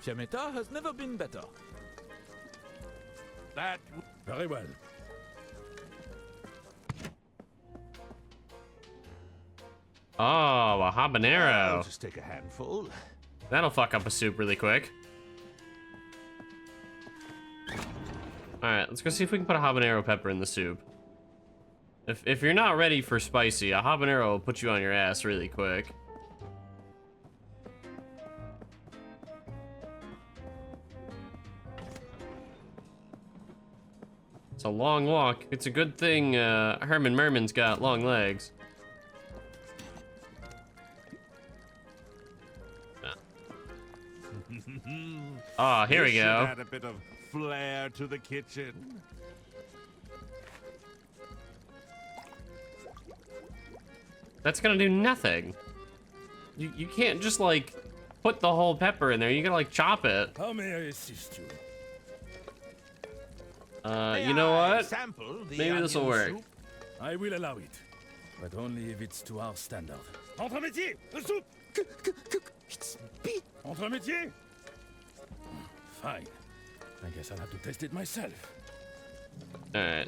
Fiammetta has never been better.
That...
Very well.
Oh, a habanero.
I'll just take a handful.
That'll fuck up a soup really quick. Alright, let's go see if we can put a habanero pepper in the soup. If you're not ready for spicy, a habanero will put you on your ass really quick. It's a long walk. It's a good thing Herman Merman's got long legs. Oh, here we go.
Add a bit of flair to the kitchen.
That's gonna do nothing. You can't just like put the whole pepper in there. You gotta like chop it.
How may I assist you?
You know what? Maybe this will work.
Soup? I will allow it, but only if it's to our standard. Entre métier, le soup. It's big. Entre métier. Fine. I guess I'll have to test it myself.
All right.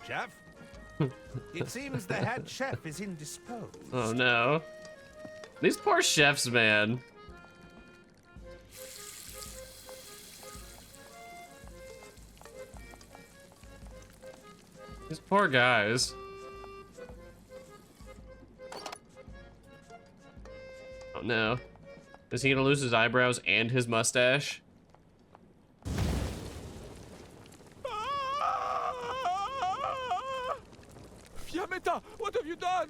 Chef? It seems the head chef is indisposed.
Oh no. These poor chefs, man. These poor guys. Oh no. Is he gonna lose his eyebrows and his mustache?
Fiammetta, what have you done?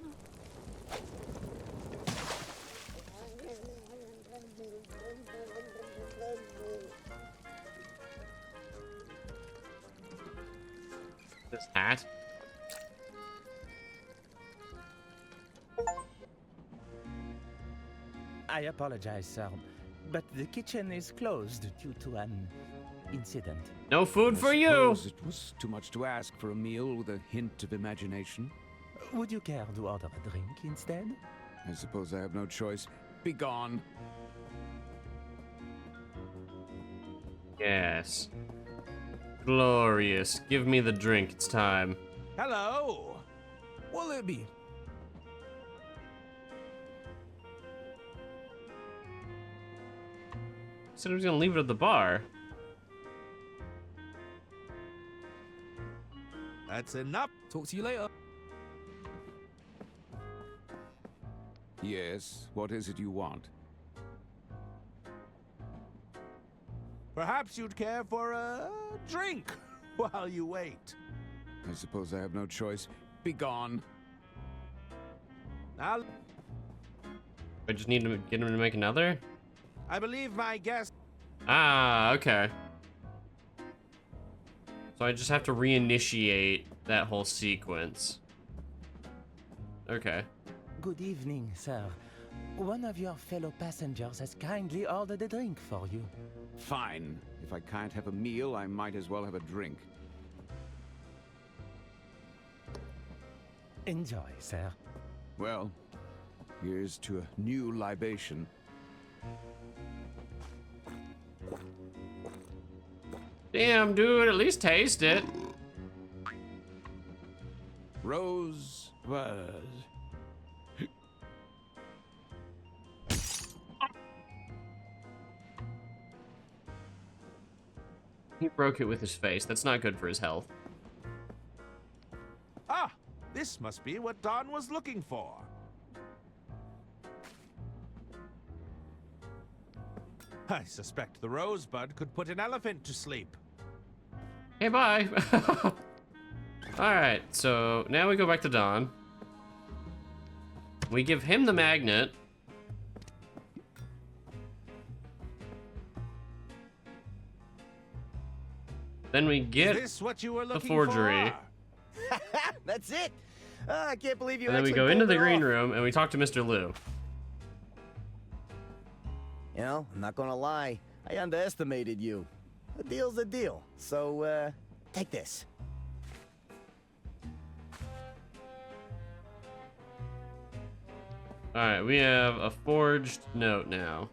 This hat.
I apologize, sir, but the kitchen is closed due to an incident.
No food for you!
Suppose it was too much to ask for a meal with a hint of imagination.
Would you care to order a drink instead?
I suppose I have no choice. Be gone.
Yes. Glorious. Give me the drink. It's time.
Hello.
What'll it be?
Said he was gonna leave it at the bar.
That's enough.
Talk to you later.
Yes, what is it you want?
Perhaps you'd care for a drink while you wait.
I suppose I have no choice. Be gone.
I'll...
I just need to get him to make another?
I believe my guest...
Ah, okay. So I just have to reinitiate that whole sequence. Okay.
Good evening, sir. One of your fellow passengers has kindly ordered a drink for you.
Fine. If I can't have a meal, I might as well have a drink.
Enjoy, sir.
Well, here's to a new libation.
Damn, dude, at least taste it.
Rose was.
He broke it with his face. That's not good for his health.
This must be what Don was looking for. I suspect the rosebud could put an elephant to sleep.
Hey, bye. Alright, so now we go back to Don. We give him the magnet. Then we get
Is this what you were
the
looking
forgery.
for?
That's it. I can't believe you
And then we
actually
go into
pulled
the
it
green
off.
room and we talk to Mr. Liu.
You know, I'm not gonna lie. I underestimated you. A deal's a deal. So, take this.
Alright, we have a forged note now.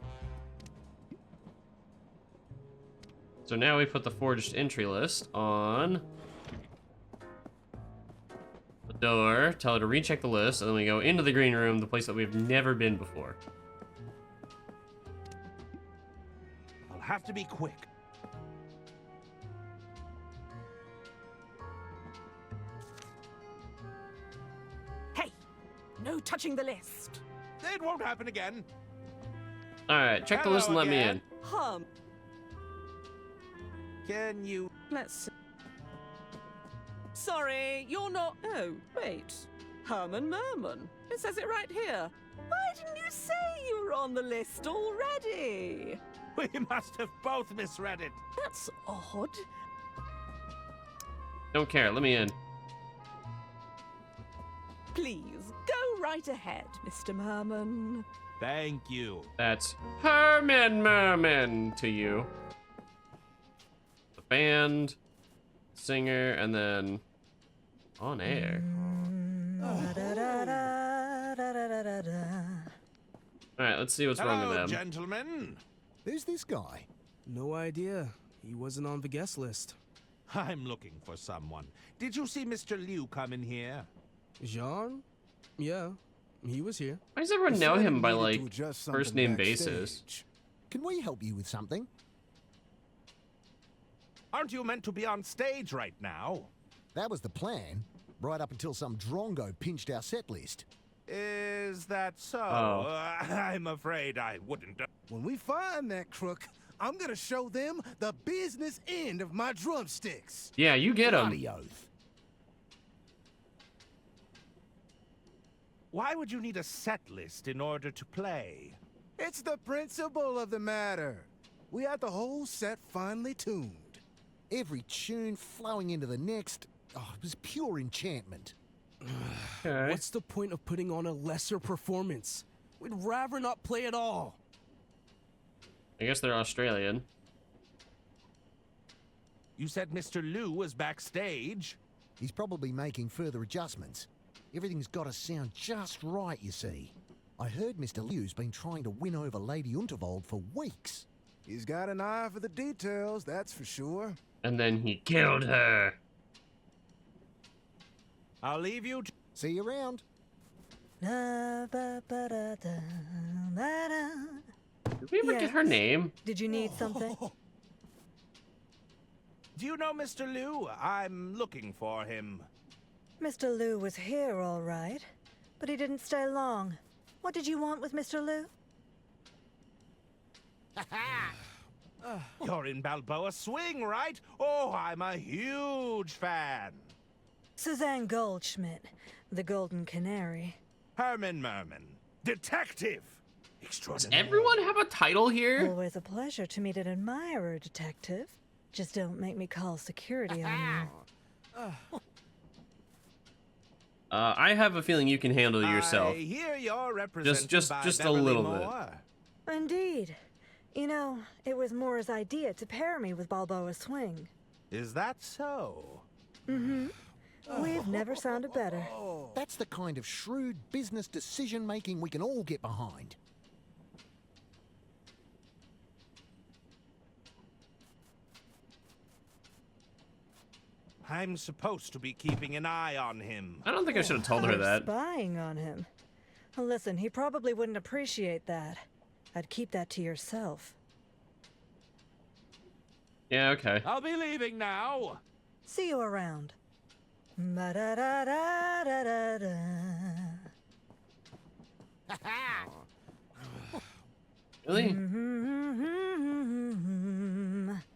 So now we put the forged entry list on the door, tell her to recheck the list, and then we go into the green room, the place that we've never been before.
I'll have to be quick.
Hey, no touching the list.
It won't happen again.
Alright, check the list and let me in.
Can you...
Let's see. Sorry, you're not... Oh, wait. Herman Merman. It says it right here. Why didn't you say you were on the list already?
We must have both misread it.
That's odd.
Don't care, let me in.
Please, go right ahead, Mr. Merman.
Thank you.
That's Herman Merman to you. The band, singer, and then on air. Alright, let's see what's wrong with them.
Gentlemen.
Who's this guy?
No idea. He wasn't on the guest list.
I'm looking for someone. Did you see Mr. Liu come in here?
Jean? Yeah, he was here.
Why does everyone know him by, like,
adjust
first
something
name basis?
backstage. Can we help you with something?
Aren't you meant to be on stage right now?
That was the plan, right up until some drongo pinched our set list.
Is that so?
Oh.
I'm afraid I wouldn't.
When we find that crook, I'm gonna show them the business end of my drumsticks.
Yeah, you get him.
Bloody oath.
Why would you need a set list in order to play?
It's the principle of the matter. We had the whole set finely tuned.
Every tune flowing into the next, it was pure enchantment.
Okay.
What's the point of putting on a lesser performance? We'd rather not play at all.
I guess they're Australian.
You said Mr. Liu was backstage?
He's probably making further adjustments. Everything's got to sound just right, you see. I heard Mr. Liu's been trying to win over Lady Unterwald for weeks.
He's got an eye for the details, that's for sure.
And then he killed her.
I'll leave you to...
See you around.
Did we ever get her name?
Did you need something?
Do you know Mr. Liu? I'm looking for him.
Mr. Liu was here, all right. But he didn't stay long. What did you want with Mr. Liu?
You're in Balboa Swing, right? Oh, I'm a huge fan.
Suzanne Goldschmidt, the Golden Canary.
Herman Merman, detective.
Does
Extraordinary.
everyone have a title here?
Always a pleasure to meet an admirer, detective. Just don't make me call security on you.
I have a feeling you can handle it yourself.
I hear you're represented by
Just a
Beverly
little
Moore.
bit.
Indeed. You know, it was Moore's idea to pair me with Balboa Swing.
Is that so?
Mm-hmm. We've never sounded better.
That's the kind of shrewd business decision-making we can all get behind.
I'm supposed to be keeping an eye on him.
I don't think I should have told her
You're
that.
spying on him. Listen, he probably wouldn't appreciate that. I'd keep that to yourself.
Yeah, okay.
I'll be leaving now.
See you around. Ba-da-da-da-da-da-da.
Really?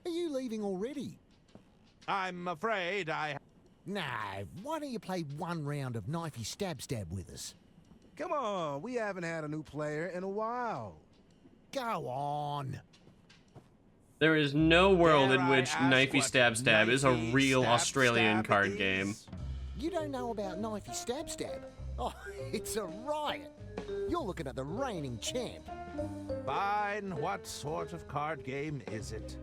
Are you leaving already?
I'm afraid I...
Nah, why don't you play one round of knifey stab with us?
Come on, we haven't had a new player in a while.
Go on.
There is no world
Dare
in which
I ask
Knifey
what
Stab Stab is a
knifey
real
stab
Australian
stab
card
is?
game.
You don't know about knifey stab? Oh, it's a riot. You're looking at the reigning champ.
Fine, what sort of card game is it?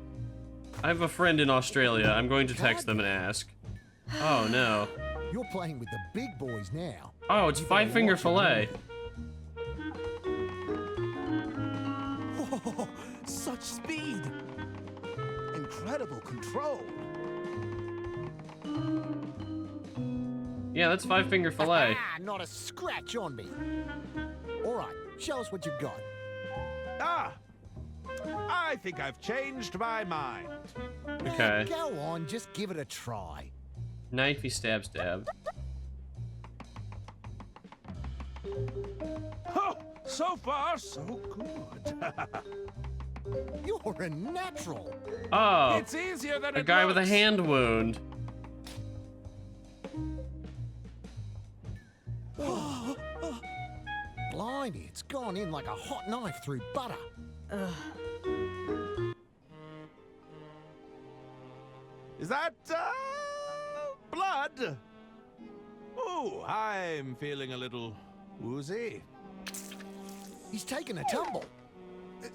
I have a friend in Australia. I'm going to text them and ask. Oh no.
You're playing with the big boys now.
Oh, it's Five Finger Fillet.
Whoa, such speed. Incredible control.
Yeah, that's Five Finger Fillet.
Ah, not a scratch on me. All right, show us what you've got.
Ah! I think I've changed my mind.
Okay.
Go on, just give it a try.
Knifey Stab Stab.
Oh, so far, so good.
You're a natural.
Oh,
It's easier than
a
it
guy with a
looks.
hand wound.
Blimey, it's gone in like a hot knife through butter.
Is that, blood? Ooh, I'm feeling a little woozy.
He's taken a tumble.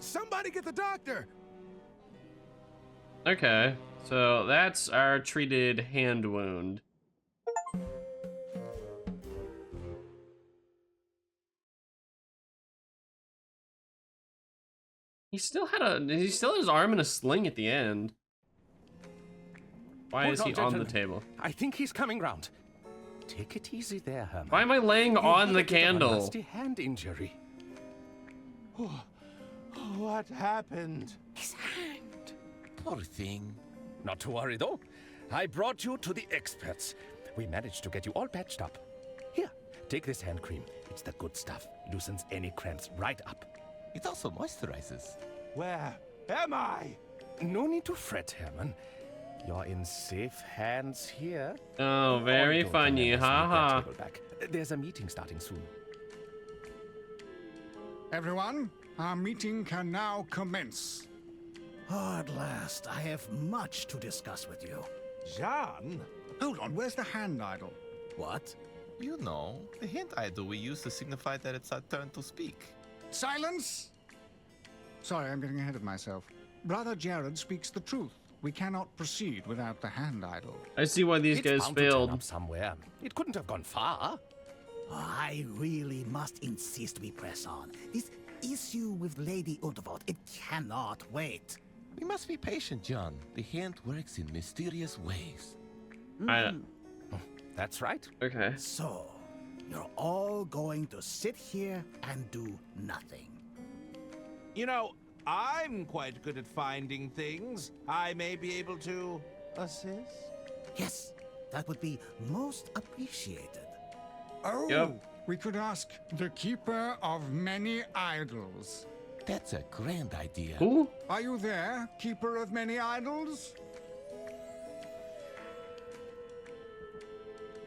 Somebody get the doctor.
Okay, so that's our treated hand wound. He still had his arm in a sling at the end. Why
Hold
is he on the
gentlemen.
table?
I think he's coming round. Take it easy there, Herman.
Why am I laying
You
on
had
the
a bit of a
candle?
nasty hand injury.
What happened?
His hand. Poor thing. Not to worry, though. I brought you to the experts. We managed to get you all patched up. Here, take this hand cream. It's the good stuff. Loosens any cramps right up. It also moisturizes.
Where am I?
No need to fret, Herman. You're in safe hands here.
Oh, very
don't
funny,
remember sneak that
haha.
table back. There's a meeting starting soon.
Everyone, our meeting can now commence.
Oh, at last, I have much to discuss with you.
Jean?
Hold on, where's the hand idol?
What?
You know, the hint idol we use to signify that it's our turn to speak.
Silence! Sorry, I'm getting ahead of myself. Brother Jared speaks the truth. We cannot proceed without the hand idol.
I see why these
It's
guys
bound to turn
failed.
up somewhere. It couldn't have gone far.
I really must insist we press on. This issue with Lady Unterwald, it cannot wait.
We must be patient, John. The hint works in mysterious ways.
That's right.
Okay.
So, you're all going to sit here and do nothing.
You know, I'm quite good at finding things. I may be able to assist.
Yes, that would be most appreciated.
Oh,
Yep.
we could ask the Keeper of Many Idols.
That's a grand idea.
Who?
Are you there, Keeper of Many Idols?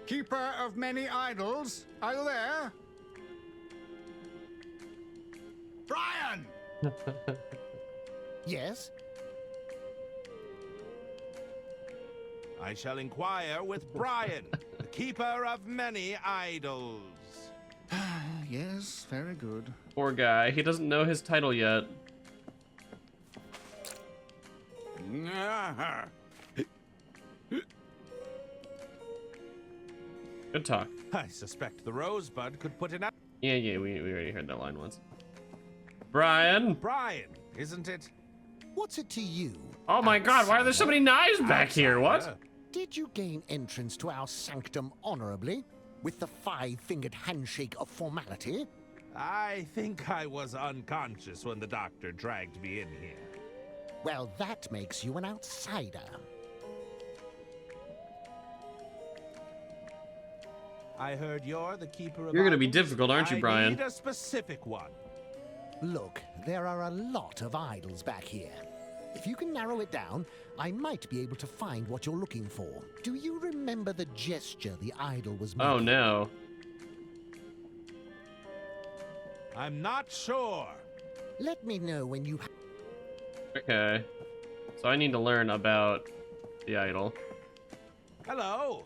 Keeper of Many Idols, are you there? Brian!
Yes?
I shall inquire with Brian, the keeper of many idols.
Yes, very good.
Poor guy. He doesn't know his title yet. Good talk.
I suspect the Rosebud could put in a...
Yeah, we already heard that line once. Brian!
Brian, isn't it?
What's it to you?
Oh my god, why are there so many knives back here? What?
Did you gain entrance to our sanctum honorably? With the five-fingered handshake of formality?
I think I was unconscious when the doctor dragged me in here.
Well, that makes you an outsider.
I heard you're the keeper of
You're gonna be
idols.
difficult, aren't you, Brian?
I need a specific one.
Look, there are a lot of idols back here. If you can narrow it down, I might be able to find what you're looking for. Do you remember the gesture the idol was making?
Oh no.
I'm not sure.
Let me know when you...
Okay. So I need to learn about the idol.
Hello.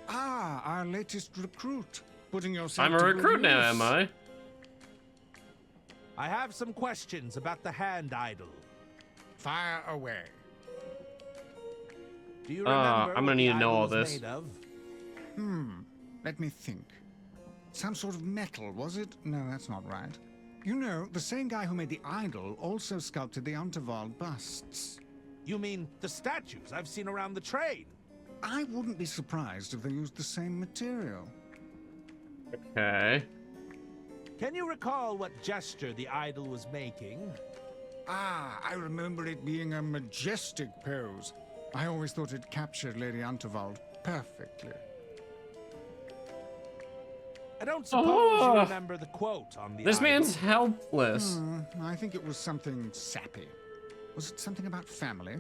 Ah, our latest recruit. Putting yourself
I'm a
to good
recruit now,
use.
am I?
I have some questions about the hand idol.
Fire away.
Do you remember
I'm
what
gonna need
the
to know
idol
all
was
this.
made of?
Let me think. Some sort of metal, was it? No, that's not right. You know, the same guy who made the idol also sculpted the Unterwald busts.
You mean the statues I've seen around the train?
I wouldn't be surprised if they used the same material.
Okay.
Can you recall what gesture the idol was making?
Ah, I remember it being a majestic pose. I always thought it captured Lady Unterwald perfectly.
I don't suppose you remember the quote on the
This
idol?
man's helpless.
I think it was something sappy. Was it something about family?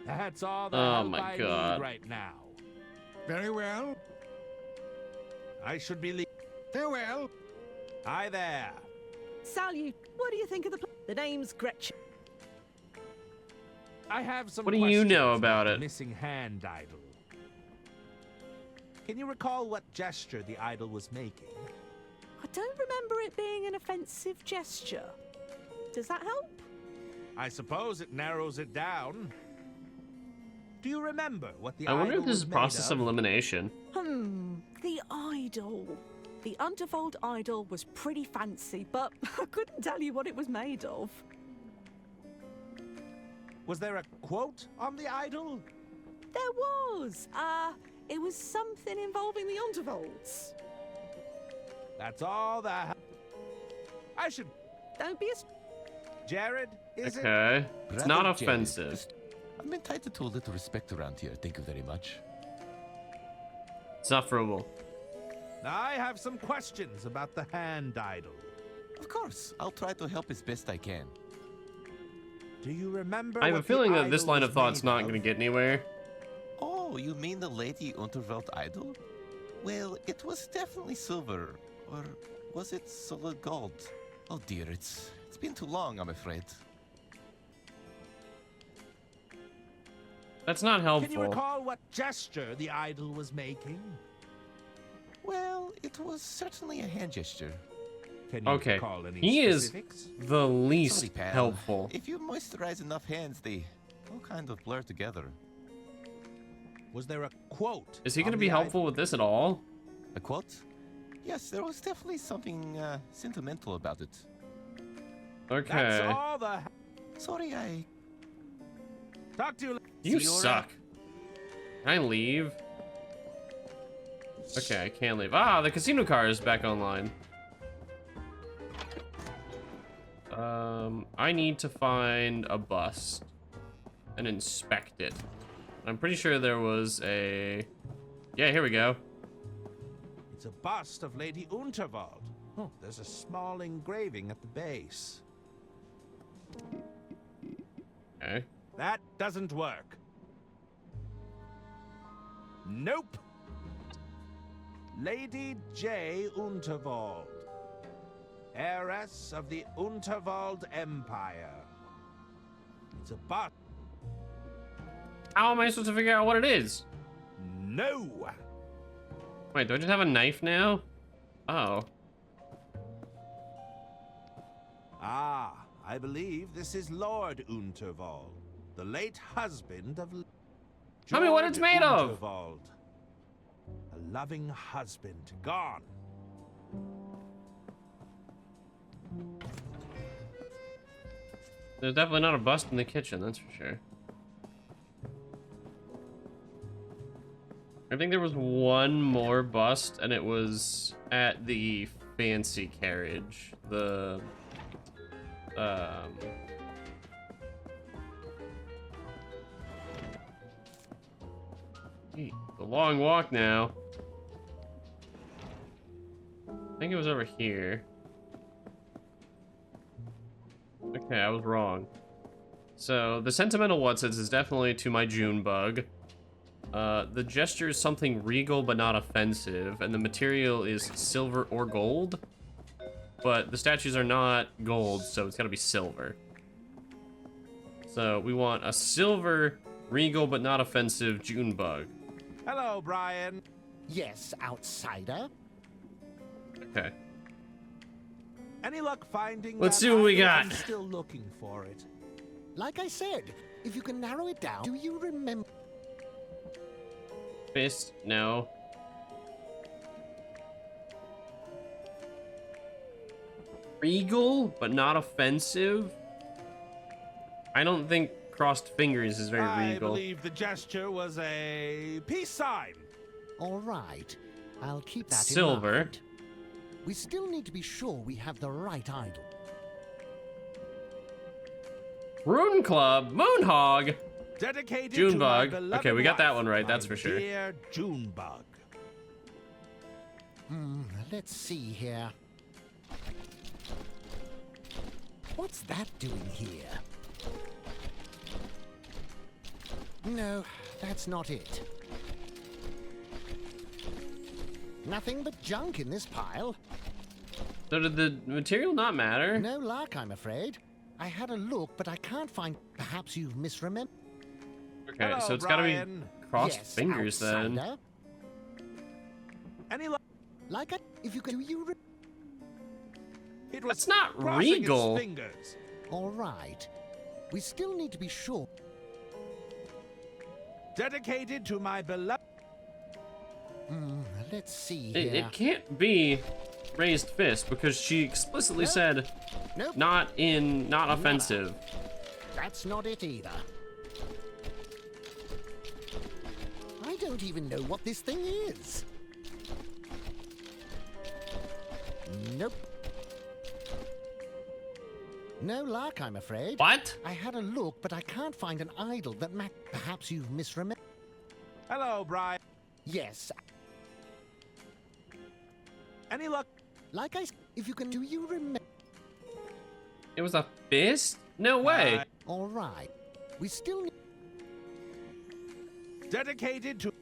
That's all the
Oh
help
my
I
God.
need right now.
Very well.
I should be leaving.
Farewell.
Hi there.
Salute. What do you think of the name's Gretchen?
I have some
What do you know
questions
about
the
it?
missing hand idol. Can you recall what gesture the idol was making?
I don't remember it being an offensive gesture. Does that help?
I suppose it narrows it down. Do you remember what the
I wonder
idol
if this
was
is a
made
process of elimination.
The idol. The Unterwald idol was pretty fancy, but I couldn't tell you what it was made of.
Was there a quote on the idol?
There was. It was something involving the Unterwalds.
That's all the... I should...
Don't be a...
Jared, is
Okay. It's not
Brother Jared,
offensive.
I'm entitled to a little respect around here, thank you very much.
It's not frugal.
I have some questions about the hand idol.
Of course, I'll try to help as best I can.
Do you remember
I have a
what the
feeling that this
idol
line
was
of thought's
made
not
of?
going to get anywhere.
Oh, you mean the Lady Unterwelt idol? Well, it was definitely silver. Or was it solid gold? Oh dear, it's been too long, I'm afraid.
That's not helpful.
Can you recall what gesture the idol was making?
Well, it was certainly a hand gesture.
Can you
Okay.
recall any
He is
specifics?
the least
Sorry, pal.
helpful.
If you moisturize enough hands, they all kind of blur together.
Was there a quote?
Is he going to
on
be
the
helpful with this at all?
A quote? Yes, there was definitely something sentimental about it.
Okay.
That's all the...
Sorry, I...
Talk to you later.
You
Siora.
suck. Can I leave? Okay, I can't leave. Ah, the casino car is back online. I need to find a bust and inspect it. I'm pretty sure there was a... Yeah, here we go.
It's a bust of Lady Unterwald. Oh, there's a small engraving at the base.
Okay.
That doesn't work. Nope. Lady J. Unterwald, heiress of the Unterwald Empire. It's a bust.
How am I supposed to figure out what it is?
No.
Wait, do I just have a knife now? Oh.
Ah, I believe this is Lord Unterwald, the late husband of...
Tell me what it's made of.
Unterwald. A loving husband gone.
There's definitely not a bust in the kitchen, that's for sure. I think there was one more bust, and it was at the fancy carriage. The... Hey, the long walk now. I think it was over here. Okay, I was wrong. So, the sentimental whatsits is definitely to my June bug. The gesture is something regal but not offensive, and the material is silver or gold. But the statues are not gold, so it's gotta be silver. So, we want a silver, regal but not offensive June bug.
Hello, Brian.
Yes, outsider.
Okay.
Any luck finding
Let's
that
see what we
idol?
got.
I'm still looking for it.
Like I said, if you can narrow it down, do you remember?
Fist, no. Regal, but not offensive? I don't think crossed fingers is very
I
regal.
believe the gesture was a peace sign.
All right, I'll keep that in
Silver.
mind. We still need to be sure we have the right idol.
Rune Club, Moonhog,
Dedicated to
Junebug.
my beloved
Okay, we got that
wife,
one right,
my
that's for sure.
Dear Junebug.
Let's see here. What's that doing here? No, that's not it. Nothing but junk in this pile.
So did the material not matter?
No luck, I'm afraid. I had a look, but I can't find... Perhaps you've misremembered.
Okay,
Hello,
so it's gotta be
Brian.
crossed
Yes,
fingers then.
outsider.
Any luck?
Like a... If you can... Do you...
It was
That's not
crossing its
regal.
fingers.
All right. We still need to be sure.
Dedicated to my beloved...
Let's see
It,
here.
it can't be raised fist because she explicitly
Nope.
said
Nope.
not offensive.
That's not it either. I don't even know what this thing is. Nope. No luck, I'm afraid.
What?
I had a look, but I can't find an idol that Perhaps you've misremembered.
Hello, Brian.
Yes.
Any luck?
Like if you can... Do you remember...
It was a fist? No way.
All right. We still need...
Dedicated to...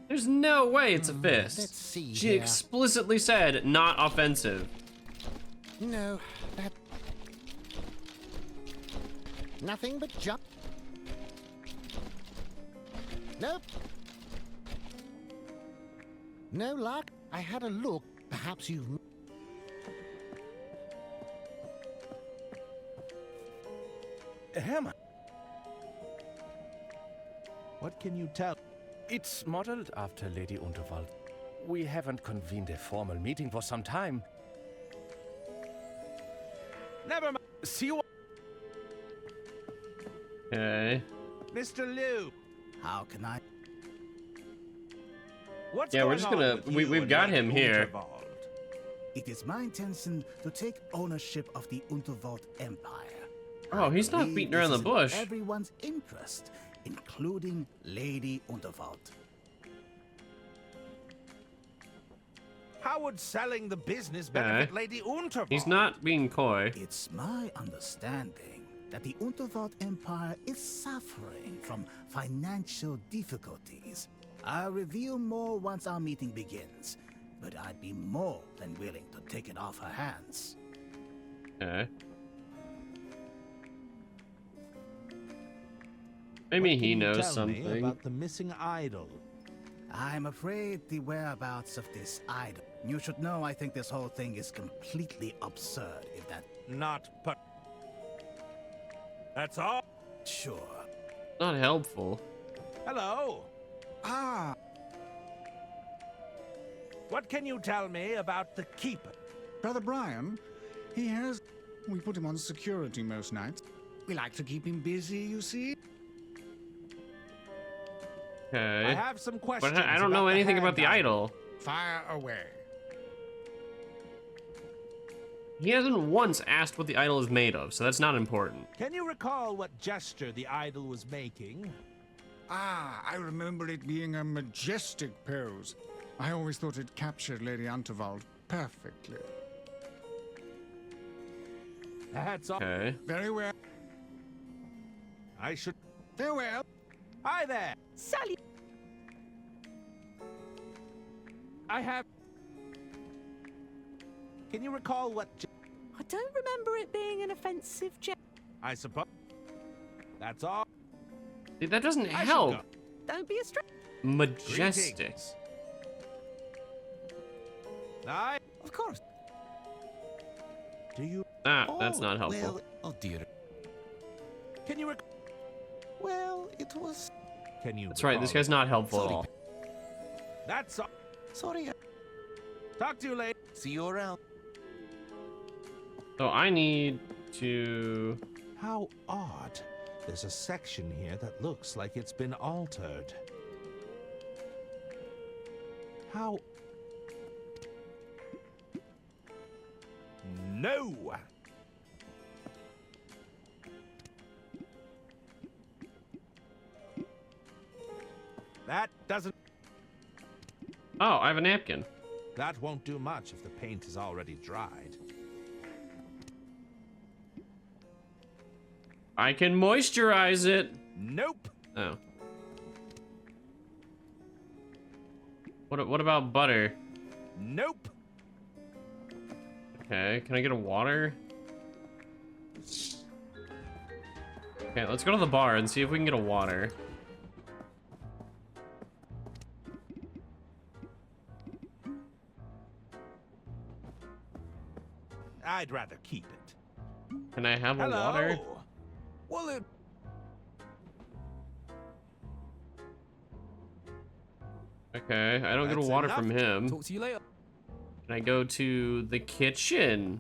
There's no way it's a fist.
Let's see
She
here.
explicitly said not offensive.
No, that... Nothing but junk. Nope. No luck. I had a look. Perhaps you've...
Hermann,
What can you tell?
it's modeled after Lady Unterwald. We haven't convened a formal meeting for some time.
Never mind.
See you.
Okay.
Mr. Liu.
How can I?
What's
Yeah, we're
going
just
on
gonna...
with you
We've
and
got
Lady
him here.
Unterwald?
It is my intention to take ownership of the Unterwald Empire.
Oh, he's not
believe
beating
this
around the
is in
bush.
Everyone's interest, including Lady Unterwald.
How would selling the business benefit
Okay.
Lady Unterwald?
He's not being coy.
It's my understanding that the Unterwald Empire is suffering from financial difficulties. I'll reveal more once our meeting begins, but I'd be more than willing to take it off her hands.
Okay. Maybe
What
he
can you
knows
tell me
something.
about the missing idol?
I'm afraid the whereabouts of this idol. You should know I think this whole thing is completely absurd, if that...
Not but... That's all?
Sure.
Not helpful.
Hello.
Ah,
What can you tell me about the Keeper?
Brother Brian, he has... We put him on security most nights. We like to keep him busy, you see.
Okay.
I have some questions.
But I don't know
about
anything
hand
about the idol.
Fire away.
He hasn't once asked what the idol is made of, so that's not important.
Can you recall what gesture the idol was making?
Ah, I remember it being a majestic pose. I always thought it captured Lady Unterwald perfectly.
That's all.
Okay.
Very well.
I should.
Farewell.
Hi there.
Sally.
I have. Can you recall what?
I don't remember it being an offensive jest.
I suppose. That's all.
Dude, that doesn't
I should
help.
go.
Don't be a stranger.
Majestic.
Greetings. I.
Of course.
Do you?
Ah, that's not helpful.
Well, oh dear.
Can you?
Well, it was.
Can you?
That's right. This guy's not helpful at all.
That's all.
Sorry.
Talk to you later.
See you around.
So I need to.
How odd. There's a section here that looks like it's been altered. How? No! That doesn't...
Oh, I have a napkin.
That won't do much if the paint is already dried.
I can moisturize it.
Nope.
Oh. What about butter?
Nope.
Okay, can I get a water? Okay, let's go to the bar and see if we can get a water.
I'd rather keep it.
Can I have a
Hello?
water?
Well, it...
Okay, I don't get a
That's
water
enough.
from him.
Talk to you later.
Can I go to the kitchen?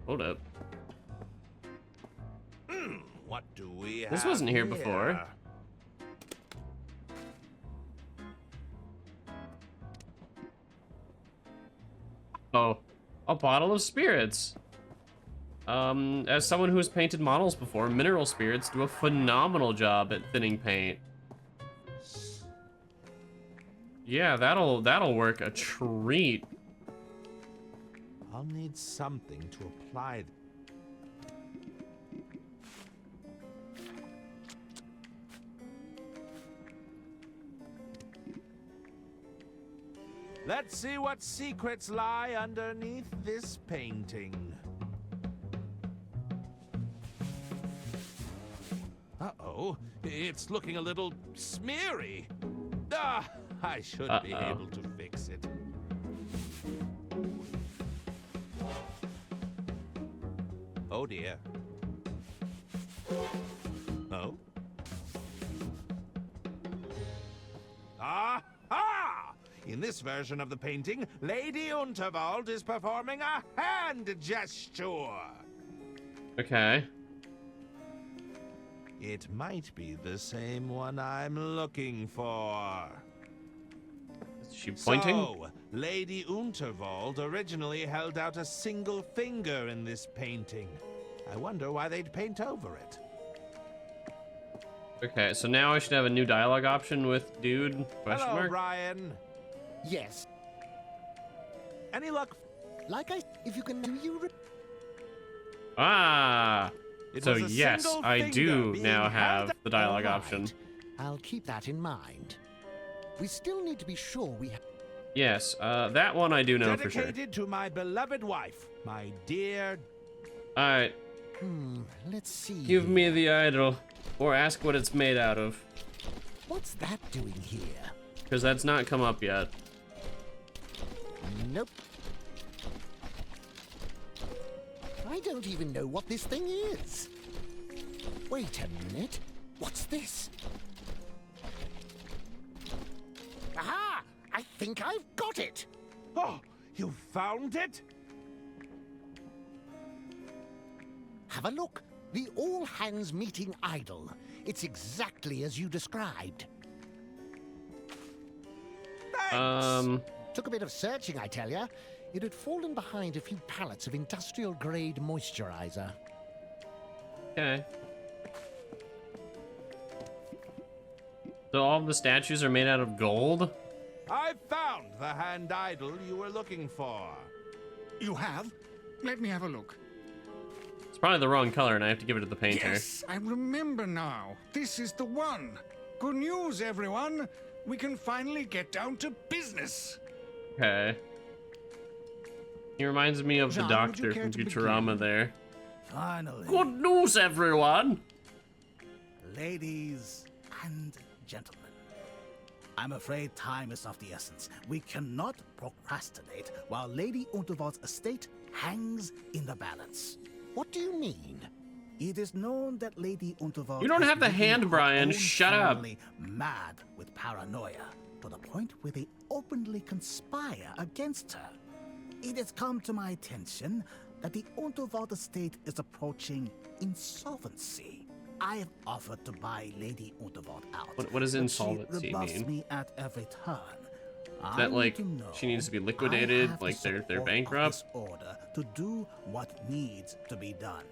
Hold up.
What do we have?
This wasn't here before. Oh, a bottle of spirits. As someone who has painted models before, mineral spirits do a phenomenal job at thinning paint. Yeah, that'll work a treat.
I'll need something to apply. Let's see what secrets lie underneath this painting. Uh-oh, it's looking a little smeary. Ah, I should be able to fix it. Oh dear. Oh? Aha! In this version of the painting, Lady Unterwald is performing a hand gesture.
Okay.
It might be the same one I'm looking for.
Is she pointing?
So, Lady Unterwald originally held out a single finger in this painting. I wonder why they'd paint over it.
Okay, so now I should have a new dialogue option with dude? Question
Hello,
mark?
Brian.
Yes.
Any luck?
Like if you can do you...
Ah!
It
So
was a
yes,
single
I
finger
do
being
now
held
have
up.
the dialogue
All right.
option.
I'll keep that in mind. We still need to be sure we have...
Yes, that one I do know for sure.
Dedicated to my beloved wife, my dear...
Alright,
let's see.
give me the idol. Or ask what it's made out of.
What's that doing here?
Because that's not come up yet.
Nope. I don't even know what this thing is. Wait a minute. What's this? Aha! I think I've got it!
Oh, you found it?
Have a look. The all-hands-meeting idol. It's exactly as you described. Took a bit of searching, I tell ya. It had fallen behind a few pallets of industrial-grade moisturizer.
Okay. So all of the statues are made out of gold?
I've found the hand idol you were looking for.
You have? Let me have a look.
It's probably the wrong color, and I have to give it to the painter.
Yes, I remember now. This is the one. Good news, everyone. We can finally get down to business.
Okay. He reminds me of the
Jean,
doctor from Futurama there.
Finally.
Good news, everyone!
Ladies and gentlemen, I'm afraid time is of the essence. We cannot procrastinate while Lady Unterwald's estate hangs in the balance.
What do you mean?
It is known that Lady Unterwald
You don't
has
have the
driven
hand,
her
Brian.
own
Shut up.
family mad with paranoia to the point where they openly conspire against her. It has come to my attention that the Unterwald estate is approaching insolvency. I have offered to buy Lady Unterwald out.
What does
but
insolvency
she rebuffs
mean?
me at every turn.
Is that like she needs to be liquidated, like they're bankrupt?
This order to do what needs to be done.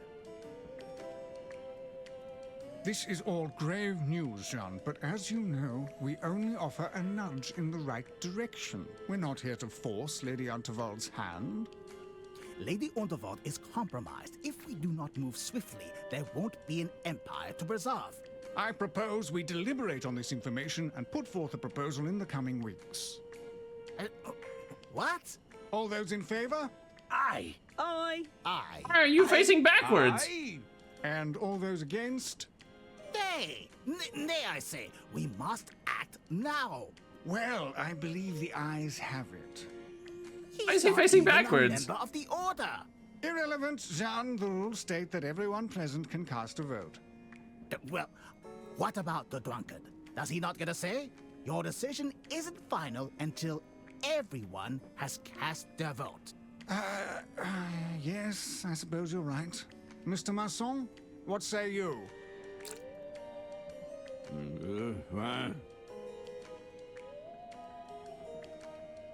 This is all grave news, Jean, but as you know, we only offer a nudge in the right direction. We're not here to force Lady Unterwald's hand.
Lady Unterwald is compromised. If we do not move swiftly, there won't be an empire to preserve.
I propose we deliberate on this information and put forth a proposal in the coming weeks.
What?
All those in favor?
Aye.
Aye.
Aye.
Why are you facing backwards?
Aye. And all those against?
Nay. Nay, I say. We must act now.
Well, I believe the ayes have it.
Why is he facing
Even a
backwards?
member of the order.
Irrelevant, Jean. The rules state that everyone present can cast a vote.
Well, what about the drunkard? Does he not get a say? Your decision isn't final until everyone has cast their vote.
Yes, I suppose you're right. Mr. Masson, what say you?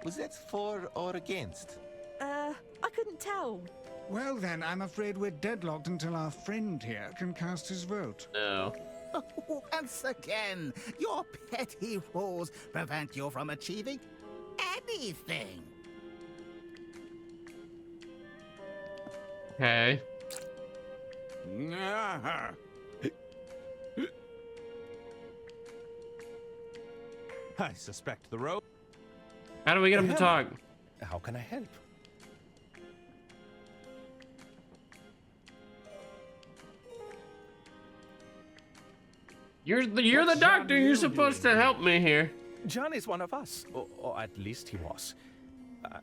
Was that for or against?
I couldn't tell.
Well then, I'm afraid we're deadlocked until our friend here can cast his vote.
No.
Once again, your petty rules prevent you from achieving anything.
Okay.
I suspect the rope.
How do we get him to talk?
How can I help?
You're the doctor. You're supposed to help me here.
John is one of us, or at least he was.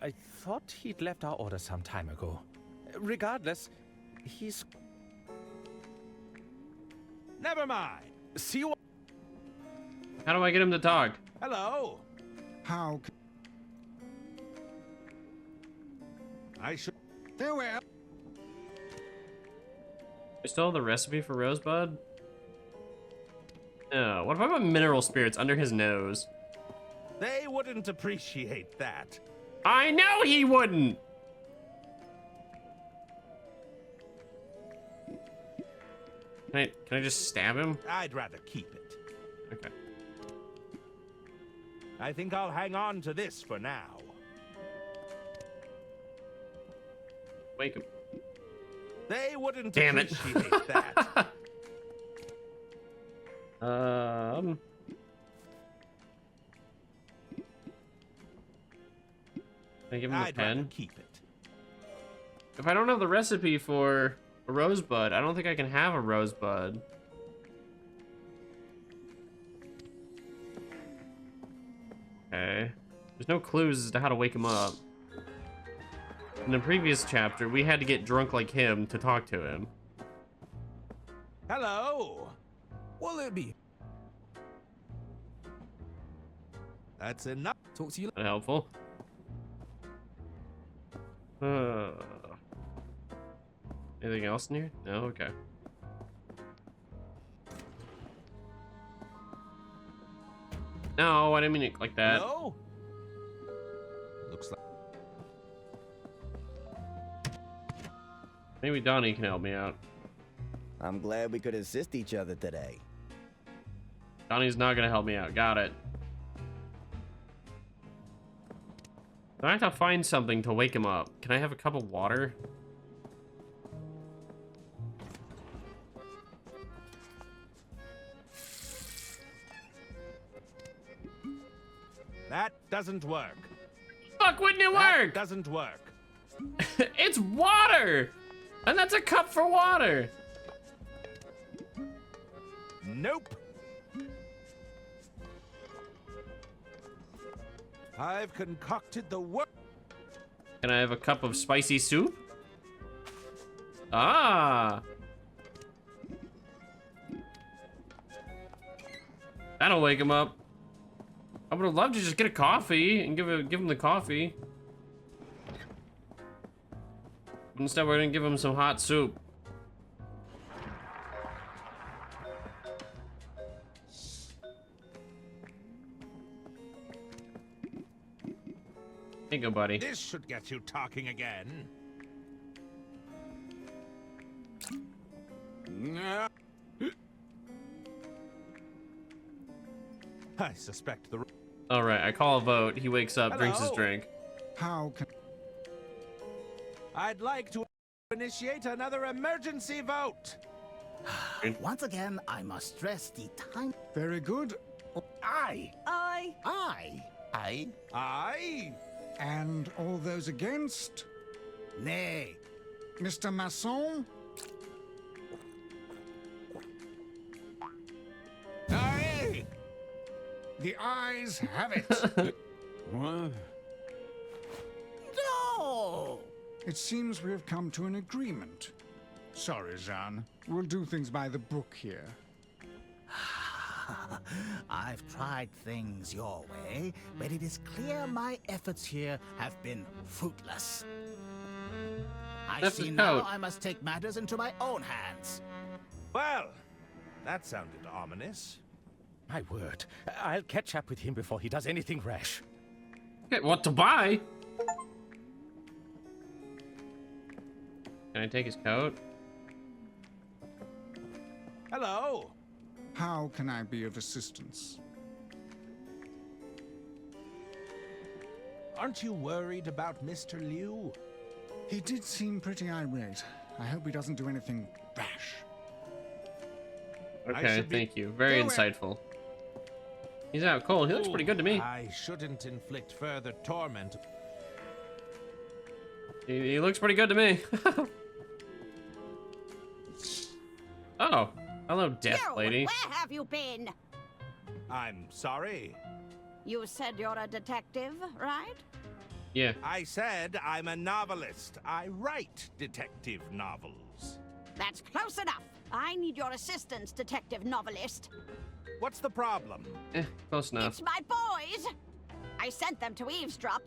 I thought he'd left our order some time ago. Regardless, he's...
Never mind.
See you...
How do I get him to talk?
Hello.
How...
I should...
Farewell.
We still have the recipe for Rosebud? Oh, what about mineral spirits under his nose?
They wouldn't appreciate that.
I know he wouldn't! Can I just stab him?
I'd rather keep it.
Okay.
I think I'll hang on to this for now.
Wake him.
They wouldn't
Damn it.
appreciate that.
Can I give him the
I'd rather
pen?
keep it.
If I don't have the recipe for a rosebud, I don't think I can have a rosebud. Okay. There's no clues as to how to wake him up. In the previous chapter, we had to get drunk like him to talk to him.
Hello.
What'll it be?
That's enough.
Talk to you.
Not helpful. Anything else in here? No? Okay. No, I didn't mean it like that.
No. Looks like...
Maybe Donnie can help me out.
I'm glad we could assist each other today.
Johnny's not gonna help me out. Got it. I have to find something to wake him up. Can I have a cup of water?
That doesn't work.
Fuck, wouldn't it work?
Doesn't work.
It's water! And that's a cup for water.
Nope. I've concocted the work.
Can I have a cup of spicy soup? Ah. That'll wake him up. I would have loved to just get a coffee and give him the coffee. Instead, we're gonna give him some hot soup. Here you go, buddy.
This should get you talking again. I suspect the...
All right, I call a vote. He wakes up, drinks his drink.
How can...
I'd like to initiate another emergency vote.
Once again, I must stress the time.
Very good.
Aye.
Aye.
Aye.
Aye.
Aye.
And all those against?
Nay.
Mr. Masson?
Aye.
The ayes have it.
What?
No!
It seems we have come to an agreement. Sorry, Jean. We'll do things by the book here.
I've tried things your way, but it is clear my efforts here have been fruitless. I see now I must take matters into my own hands.
Well, that sounded ominous.
My word. I'll catch up with him before he does anything rash.
Okay, what to buy? Can I take his coat?
Hello.
How can I be of assistance?
Aren't you worried about Mr. Liu?
He did seem pretty irate. I hope he doesn't do anything rash.
Okay, thank you. Very insightful. He's out cold. He looks pretty good to me.
I shouldn't inflict further torment.
He looks pretty good to me. Oh, hello, deaf lady.
Where have you been?
I'm sorry.
You said you're a detective, right?
Yeah.
I said I'm a novelist. I write detective novels.
That's close enough. I need your assistance, detective novelist.
What's the problem?
Close enough.
It's my boys. I sent them to eavesdrop,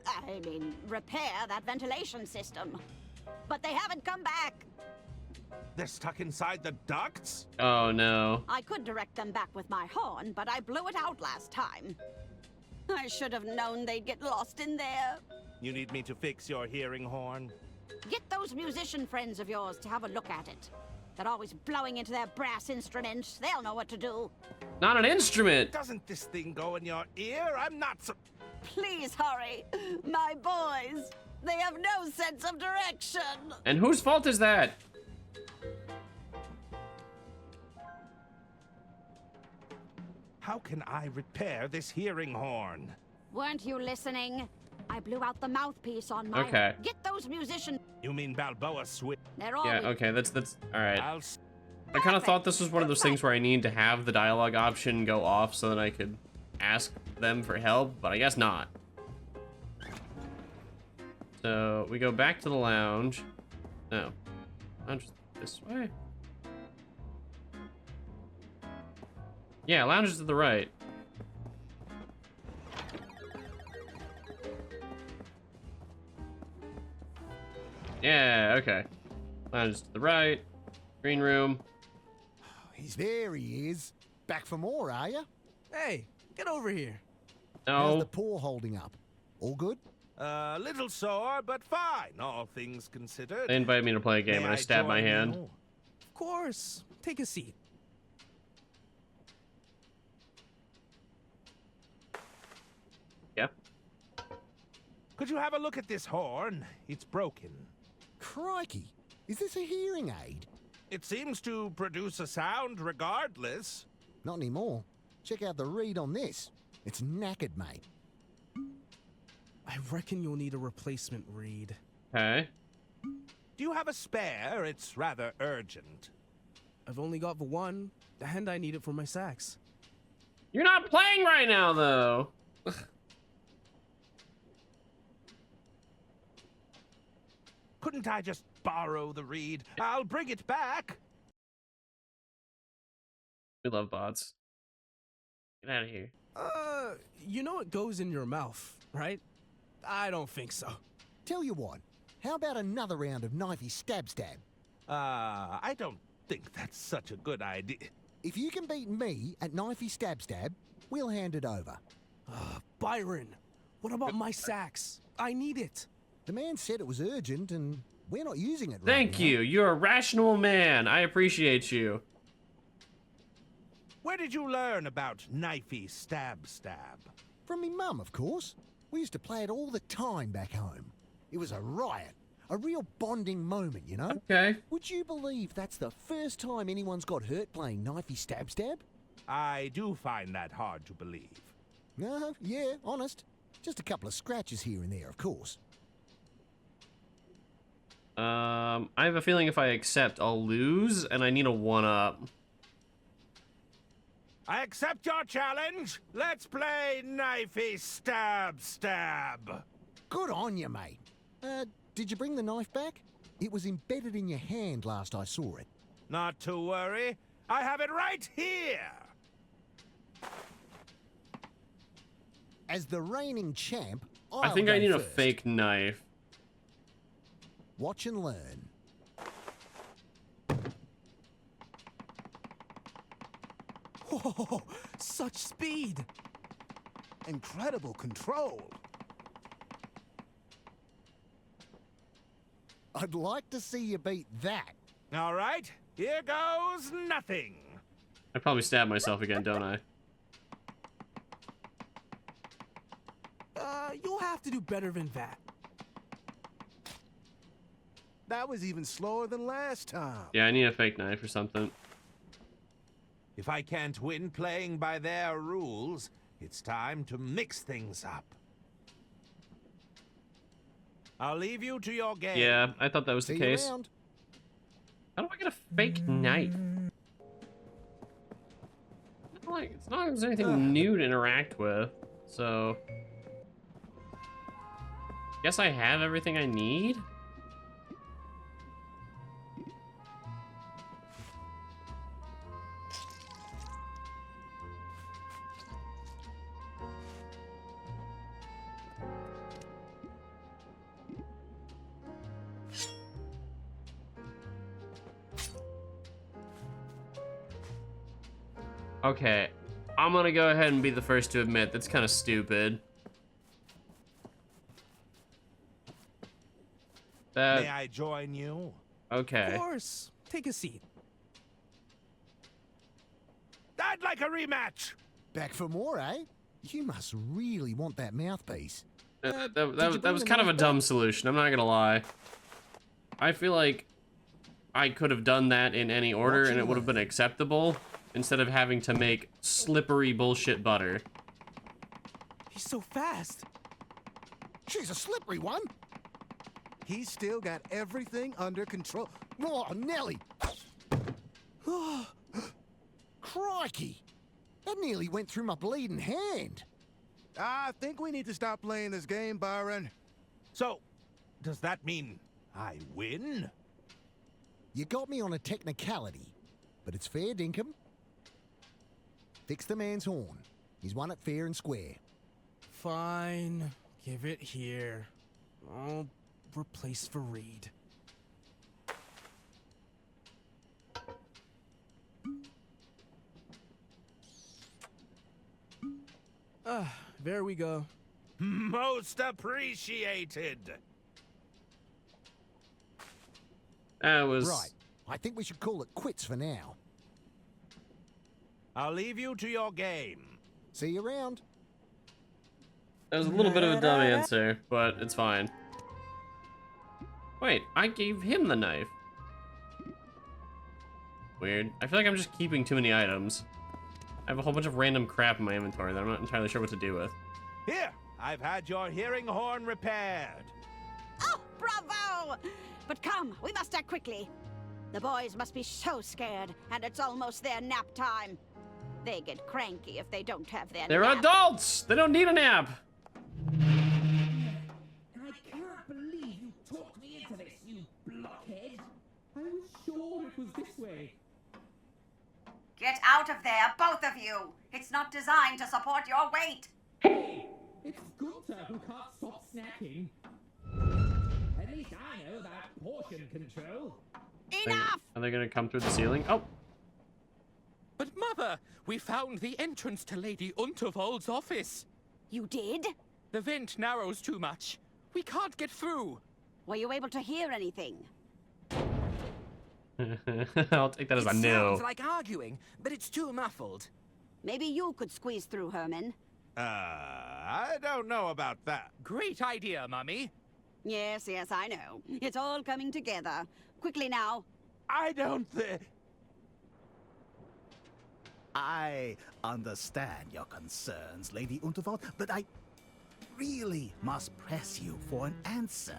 repair that ventilation system. But they haven't come back.
They're stuck inside the ducts?
Oh, no.
I could direct them back with my horn, but I blew it out last time. I should have known they'd get lost in there.
You need me to fix your hearing horn?
Get those musician friends of yours to have a look at it. They're always blowing into their brass instruments. They'll know what to do.
Not an instrument.
Doesn't this thing go in your ear? I'm not so...
Please hurry. My boys. They have no sense of direction.
And whose fault is that?
How can I repair this hearing horn?
Weren't you listening? I blew out the mouthpiece on my...
Okay.
Get those musicians...
You mean Balboa Switch?
They're all...
Yeah, okay, that's all right. I kind of thought this was one of those things where I need to have the dialogue option go off so that I could ask them for help, but I guess not. So we go back to the lounge. No, lounge is this way. Yeah, lounge is to the right. Yeah, okay. Lounge is to the right. Green room.
There he is. Back for more, are you?
Hey, get over here.
No.
How's the paw holding up? All good?
A little sore, but fine, all things considered.
They invited me to play a game and I stabbed my hand.
Of course. Take a seat.
Could you have a look at this horn? It's broken.
Crikey, is this a hearing aid?
It seems to produce a sound regardless.
Not anymore. Check out the reed on this. It's knackered, mate.
I reckon you'll need a replacement reed.
Okay.
Do you have a spare? It's rather urgent.
I've only got the one, and I need it for my sax.
You're not playing right now, though.
Couldn't I just borrow the reed? I'll bring it back.
We love bots. Get out of here.
You know it goes in your mouth, right? I don't think so.
Tell you what, how about another round of knifey stab?
I don't think that's such a good idea.
If you can beat me at knifey stab, we'll hand it over.
Byron, what about my sax? I need it.
The man said it was urgent, and we're not using it right
Thank you. You're a rational man. I appreciate you.
Where did you learn about knifey stab?
From me mum, of course. We used to play it all the time back home. It was a riot. A real bonding moment, you know?
Okay.
Would you believe that's the first time anyone's got hurt playing knifey stab?
I do find that hard to believe.
No, yeah, honest. Just a couple of scratches here and there, of course.
I have a feeling if I accept, I'll lose, and I need a 1-up.
I accept your challenge. Let's play knifey stab.
Good on you, mate. Did you bring the knife back? It was embedded in your hand last I saw it.
Not to worry. I have it right here.
As the reigning champ,
I think I need a fake knife.
Watch and learn.
Whoa, such speed!
Incredible control.
I'd like to see you beat that.
All right, here goes nothing.
I probably stab myself again, don't I?
You'll have to do better than that.
That was even slower than last time.
Yeah, I need a fake knife or something.
If I can't win playing by their rules, it's time to mix things up. I'll leave you to your game.
Yeah, I thought that was the case. How do I get a fake knife? It's not like there's anything new to interact with, so... Guess I have everything I need? Okay, I'm gonna go ahead and be the first to admit that's kind of stupid.
May I join you?
Okay.
Of course. Take a seat.
I'd like a rematch.
Back for more, eh? You must really want that mouthpiece.
That was kind of a dumb solution, I'm not gonna lie. I feel like I could have done that in any order and it would have been acceptable, instead of having to make slippery bullshit butter.
He's so fast.
She's a slippery one.
He's still got everything under control.
Oh, Nelly! Crikey! That nearly went through my bleeding hand.
I think we need to stop playing this game, Byron.
So, does that mean I win?
You got me on a technicality, but it's fair dinkum. Fix the man's horn. He's won it fair and square.
Fine. Give it here. I'll replace for Reed. There we go.
Most appreciated.
That was...
Right. I think we should call it quits for now.
I'll leave you to your game.
See you around.
That was a little bit of a dumb answer, but it's fine. Wait, I gave him the knife. Weird. I feel like I'm just keeping too many items. I have a whole bunch of random crap in my inventory that I'm not entirely sure what to do with.
Here, I've had your hearing horn repaired.
Oh, bravo! But come, we must act quickly. The boys must be so scared, and it's almost their nap time. They get cranky if they don't have their
They're
nap.
adults! They don't need a nap!
I can't believe you talked me into this, you blockhead. I was sure it was this way.
Get out of there, both of you! It's not designed to support your weight!
Hey! It's Gunther who can't stop snacking. At least I know about portion control.
Enough!
Are they gonna come through the ceiling? Oh!
But Mother, we found the entrance to Lady Unterwald's office.
You did?
The vent narrows too much. We can't get through.
Were you able to hear anything?
I'll take that as a no.
Sounds like arguing, but it's too muffled.
Maybe you could squeeze through, Herman.
I don't know about that.
Great idea, Mummy.
Yes, I know. It's all coming together. Quickly now.
I don't think...
I understand your concerns, Lady Unterwald, but I really must press you for an answer.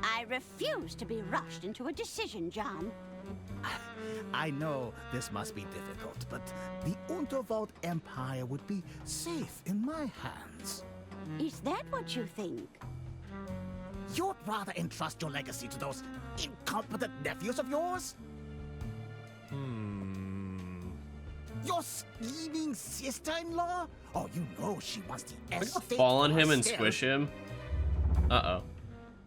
I refuse to be rushed into a decision, John.
I know this must be difficult, but the Unterwald Empire would be safe in my hands.
Is that what you think?
You'd rather entrust your legacy to those incompetent nephews of yours? Your scheming sister-in-law? Oh, you know she wants the estate.
Fall on him and
herself.
squish him. Uh-oh.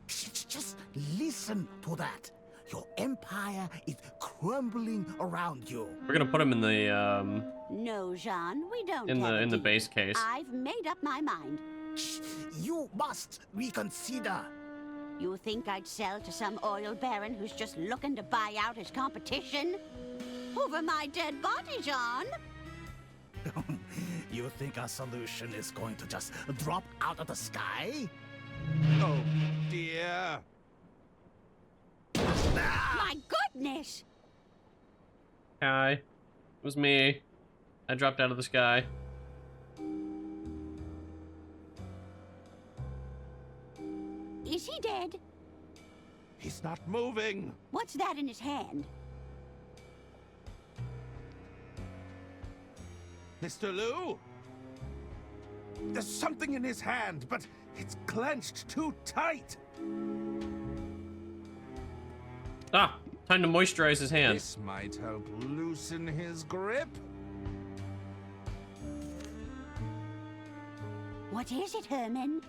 Just listen to that. Your empire is crumbling around you.
We're gonna put him in the
No, Jean, we don't
in
have
the
a deal.
base case.
I've made up my mind.
You must reconsider.
You think I'd sell to some oil baron who's just looking to buy out his competition? Over my dead body, John.
You think our solution is going to just drop out of the sky?
Oh, dear.
My goodness!
Hi. It was me. I dropped out of the sky.
Is he dead?
He's not moving.
What's that in his hand?
Mr. Liu? There's something in his hand, but it's clenched too tight.
Ah, time to moisturize his hand.
This might help loosen his grip.
What is it, Herman?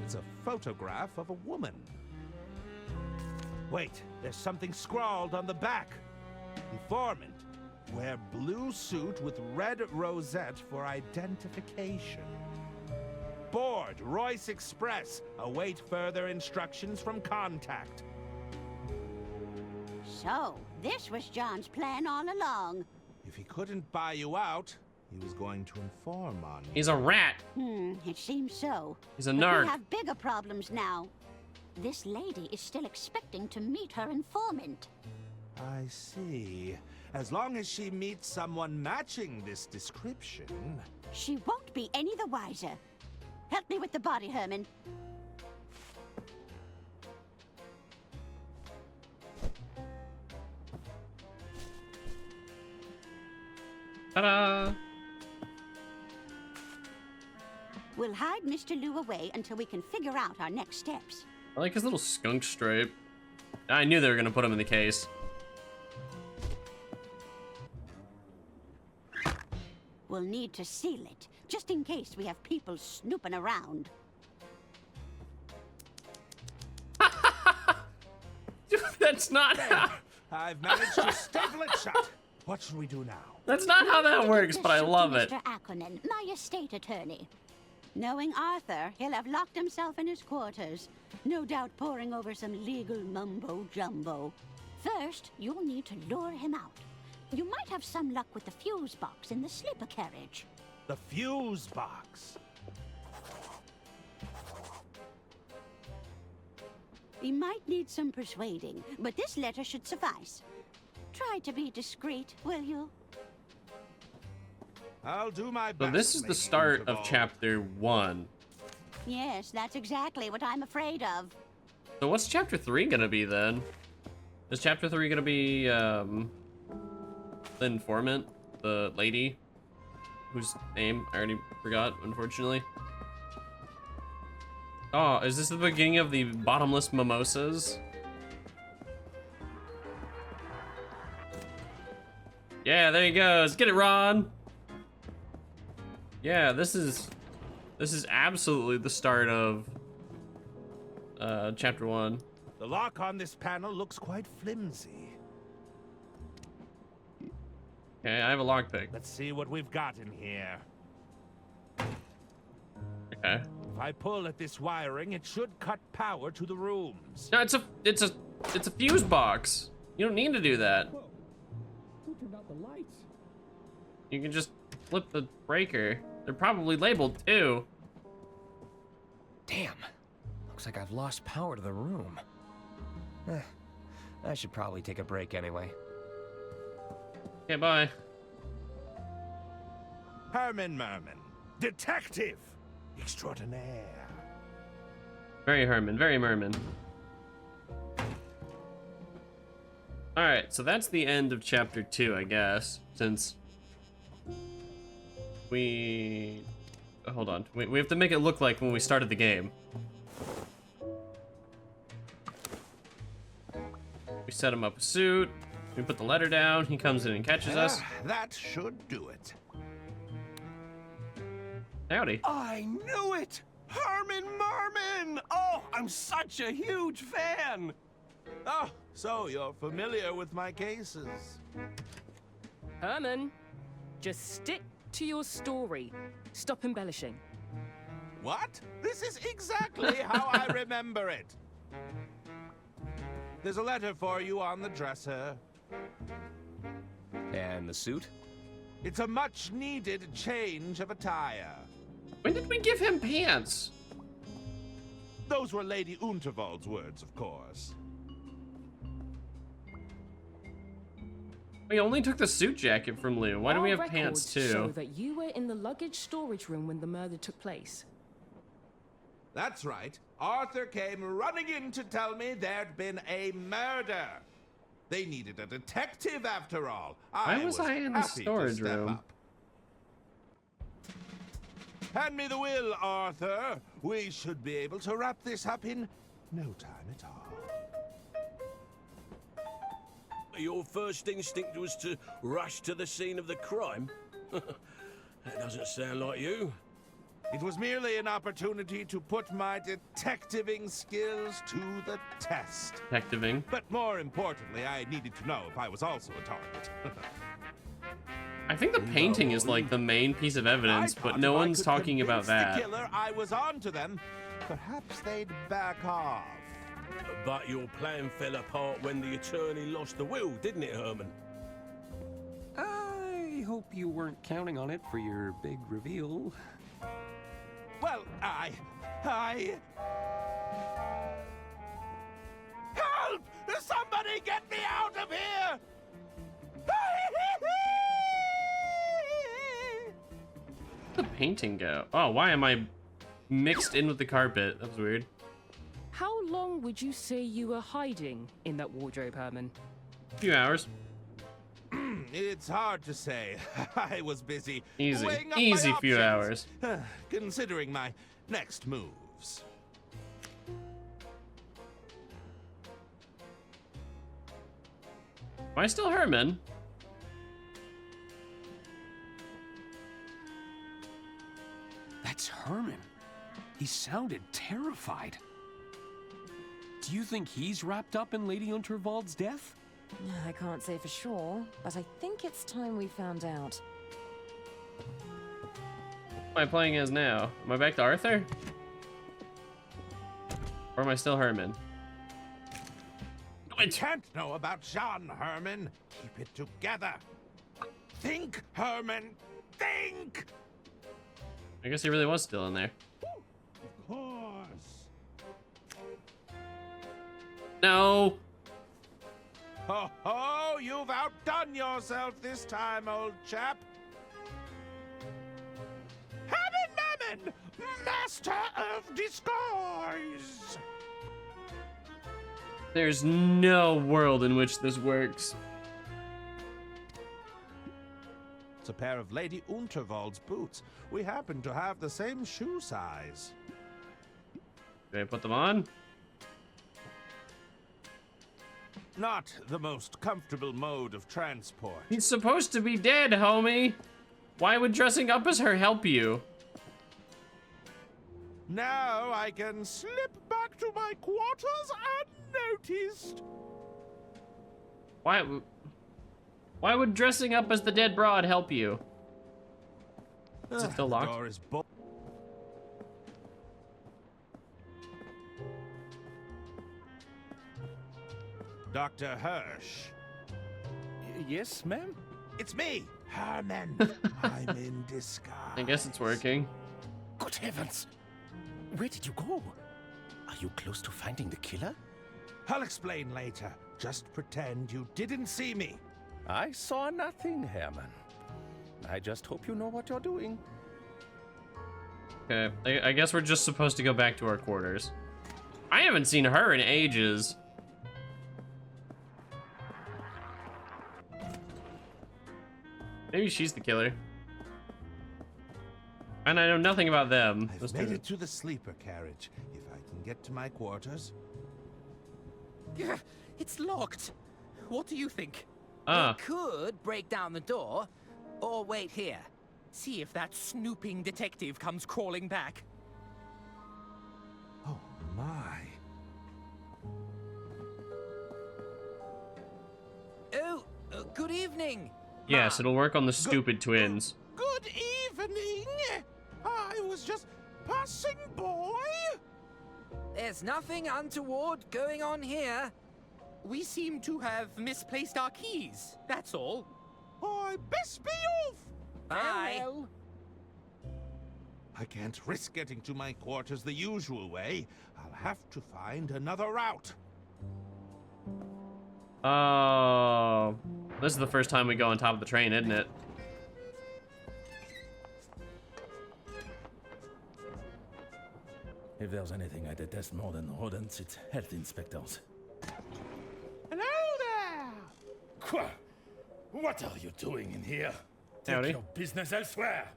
It's a photograph of a woman. Wait, there's something scrawled on the back. Informant. Wear blue suit with red rosette for identification. Board, Royce Express. Await further instructions from contact.
So, this was John's plan all along.
If he couldn't buy you out, he was going to inform on you.
He's a rat.
It seems so.
He's a
But
nerd.
we have bigger problems now. This lady is still expecting to meet her informant.
I see. As long as she meets someone matching this description...
She won't be any the wiser. Help me with the body, Herman.
Ta-da!
We'll hide Mr. Liu away until we can figure out our next steps.
I like his little skunk stripe. I knew they were gonna put him in the case.
We'll need to seal it, just in case we have people snooping around.
That's not how...
I've managed to staple it shut. What should we do now?
That's not how that works, but I love it.
Mr. Ackerman, my estate attorney. Knowing Arthur, he'll have locked himself in his quarters, no doubt poring over some legal mumbo-jumbo. First, you'll need to lure him out. You might have some luck with the fuse box in the sleeper carriage.
The fuse box.
He might need some persuading, but this letter should suffice. Try to be discreet, will you?
I'll do my
So
best.
this is the start of chapter 1.
Yes, that's exactly what I'm afraid of.
So what's chapter 3 gonna be then? Is chapter 3 gonna be the informant, the lady whose name I already forgot, unfortunately? Oh, is this the beginning of the bottomless mimosas? Yeah, there he goes. Get it, Ron. Yeah, this is absolutely the start of chapter 1.
The lock on this panel looks quite flimsy.
Okay, I have a lockpick.
Let's see what we've got in here.
Okay.
If I pull at this wiring, it should cut power to the rooms.
No, it's a fuse box. You don't need to do that.
Who turned out the lights?
You can just flip the breaker. They're probably labeled too.
Damn. Looks like I've lost power to the room. I should probably take a break anyway.
Okay, bye.
Herman Merman, detective extraordinaire.
Very Herman, very Merman. Alright, so that's the end of chapter 2, I guess, since we... Hold on, we have to make it look like when we started the game. We set him up a suit, we put the letter down, he comes in and catches us.
That should do it.
Howdy.
I knew it! Herman Merman! Oh, I'm such a huge fan!
Oh, so you're familiar with my cases.
Herman, just stick to your story. Stop embellishing.
What? This is exactly how I remember it. There's a letter for you on the dresser.
And the suit?
It's a much-needed change of attire.
When did we give him pants?
Those were Lady Unterwald's words, of course.
We only took the suit jacket from Lou. Why do we have pants too?
Show that you were in the luggage storage room when the murder took place.
That's right. Arthur came running in to tell me there'd been a murder. They needed a detective after all.
Why was I in the
happy to
storage
step
room?
up. Hand me the will, Arthur. We should be able to wrap this up in no time at all.
Your first instinct was to rush to the scene of the crime? That doesn't sound like you.
It was merely an opportunity to put my detectiving skills to the test.
Detectiving?
But more importantly, I needed to know if I was also a target.
I think the painting is like the main piece of evidence, but no one's talking about that.
The killer, I was on to them. Perhaps they'd back off.
But your plan fell apart when the attorney lost the will, didn't it, Herman?
I hope you weren't counting on it for your big reveal.
Well, I... Help! Somebody get me out of here!
Where'd the painting go? Oh, why am I mixed in with the carpet? That was weird.
How long would you say you were hiding in that wardrobe, Herman?
A few hours.
It's hard to say. I was busy.
Easy.
Weighing up
Easy
my
few
options,
hours.
Considering my next moves.
Am I still Herman?
That's Herman. He sounded terrified. Do you think he's wrapped up in Lady Unterwald's death?
I can't say for sure, but I think it's time we found out.
What am I playing as now? Am I back to Arthur? Or am I still Herman?
I can't know about Jean, Herman. Keep it together. Think, Herman. Think!
I guess he really was still in there.
Of course.
No.
Ho ho! You've outdone yourself this time, old chap. Hammond Mammon, master of disguise.
There's no world in which this works.
It's a pair of Lady Unterwald's boots. We happen to have the same shoe size.
Do I put them on?
Not the most comfortable mode of transport.
He's supposed to be dead, homie. Why would dressing up as her help you?
Now I can slip back to my quarters unnoticed.
Why would dressing up as the dead broad help you? Is it still
The
locked?
door is Dr. Hirsch.
Yes, ma'am?
It's me, Herman. I'm in disguise.
I guess it's working.
Good heavens! Where did you go? Are you close to finding the killer?
I'll explain later. Just pretend you didn't see me.
I saw nothing, Herman. I just hope you know what you're doing.
Okay, I guess we're just supposed to go back to our quarters. I haven't seen her in ages. Maybe she's the killer. And I know nothing about them.
I've made it to the sleeper carriage. If I can get to my quarters.
It's locked. What do you think?
Ah.
We could break down the door, or wait here. See if that snooping detective comes crawling back.
Oh my.
Oh, good evening.
Yes, it'll work on the stupid twins.
Good evening. I was just passing by.
There's nothing untoward going on here. We seem to have misplaced our keys, that's all.
I best be off.
Bye.
Farewell. I can't risk getting to my quarters the usual way. I'll have to find another route.
Oh, this is the first time we go on top of the train, isn't it?
If there's anything I detest more than rodents, it's health inspectors.
Hello there!
Quoi? What are you doing in here?
Howdy.
Take your business elsewhere.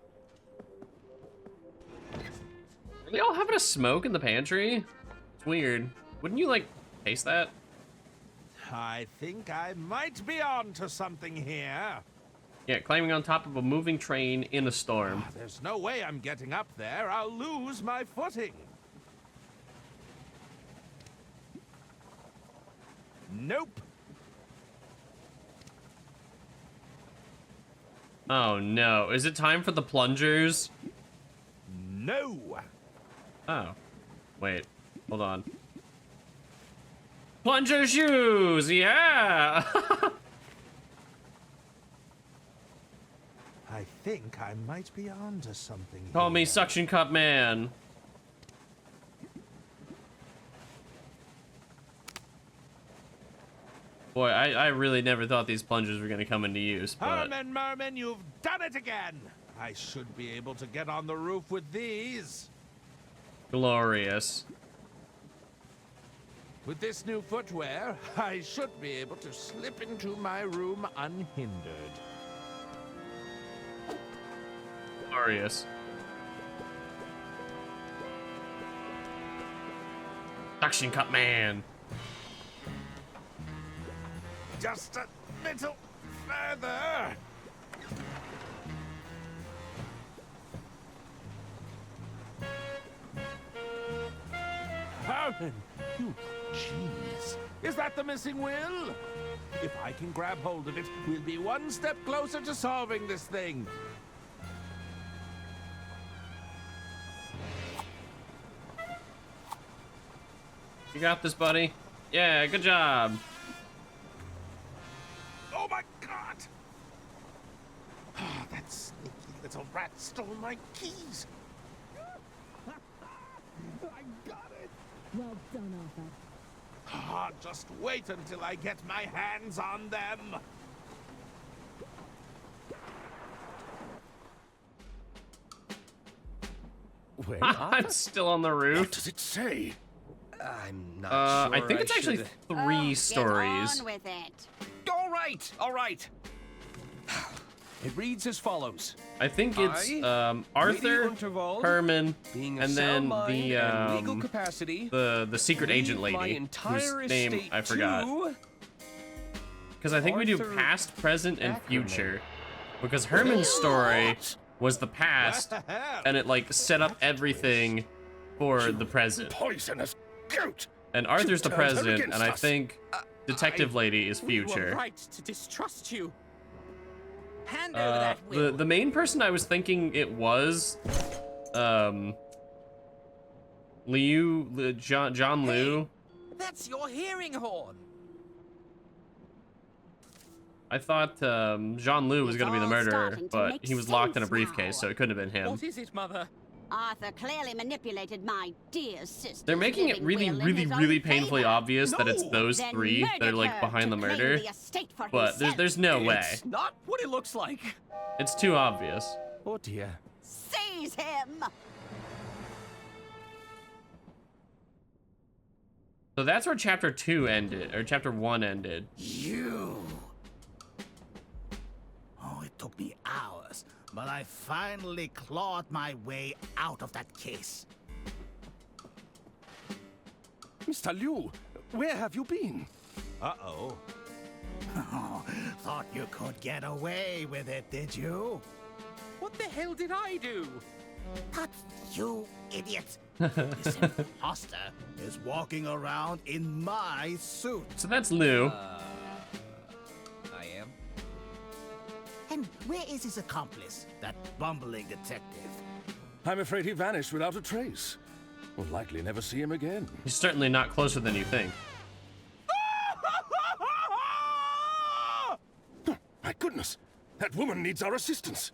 Are they all having a smoke in the pantry? It's weird. Wouldn't you, like, taste that?
I think I might be onto something here.
Yeah, climbing on top of a moving train in a storm.
There's no way I'm getting up there. I'll lose my footing. Nope.
Oh no, is it time for the plungers?
No.
Oh, wait, hold on. Plunger shoes, yeah!
I think I might be onto something here.
Call me Suction Cup Man. Boy, I really never thought these plungers were gonna come into use, but...
Herman Merman, you've done it again! I should be able to get on the roof with these.
Glorious.
With this new footwear, I should be able to slip into my room unhindered.
Glorious. Suction Cup Man.
Just a little further. Herman, you genius. Is that the missing will? If I can grab hold of it, we'll be one step closer to solving this thing.
You got this, buddy. Yeah, good job.
Oh my God! Oh, that sneaky little rat stole my keys.
I got it! Well done, Arthur.
Ah, just wait until I get my hands on them.
Where
I'm still on the roof.
What does it say? I'm not sure.
I think it's actually
should...
3 stories.
Get on with it.
All right, all right. It reads as follows.
I think it's Arthur, Herman, and then the secret agent lady, whose name I forgot. Because I think we do past, present, and future. Because Herman's story was the past, and it like set up everything for the present.
Poisonous goat.
And Arthur's the present, and I think Detective Lady is
We were
future.
right to distrust you. Hand over that will.
The main person I was thinking it was, John Liu.
That's your hearing horn.
I thought Jean Liu was going to be the murderer, but he was locked in a briefcase, so it couldn't have been him.
What is it, Mother?
Arthur clearly manipulated my dear sister.
They're making it really painfully obvious that it's those 3 that are like behind the murder, but there's no way.
It's not what it looks like.
It's too obvious.
Oh dear.
Seize him!
So that's where chapter 2 ended, or chapter 1 ended.
You. Oh, it took me hours, but I finally clawed my way out of that case.
Mr. Liu, where have you been?
Uh-oh.
Oh, thought you could get away with it, did you?
What the hell did I do?
But you idiot! This imposter is walking around in my suit.
So that's Liu.
I am.
And where is his accomplice, that bumbling detective?
I'm afraid he vanished without a trace. We'll likely never see him again.
He's certainly not closer than you think.
My goodness, that woman needs our assistance.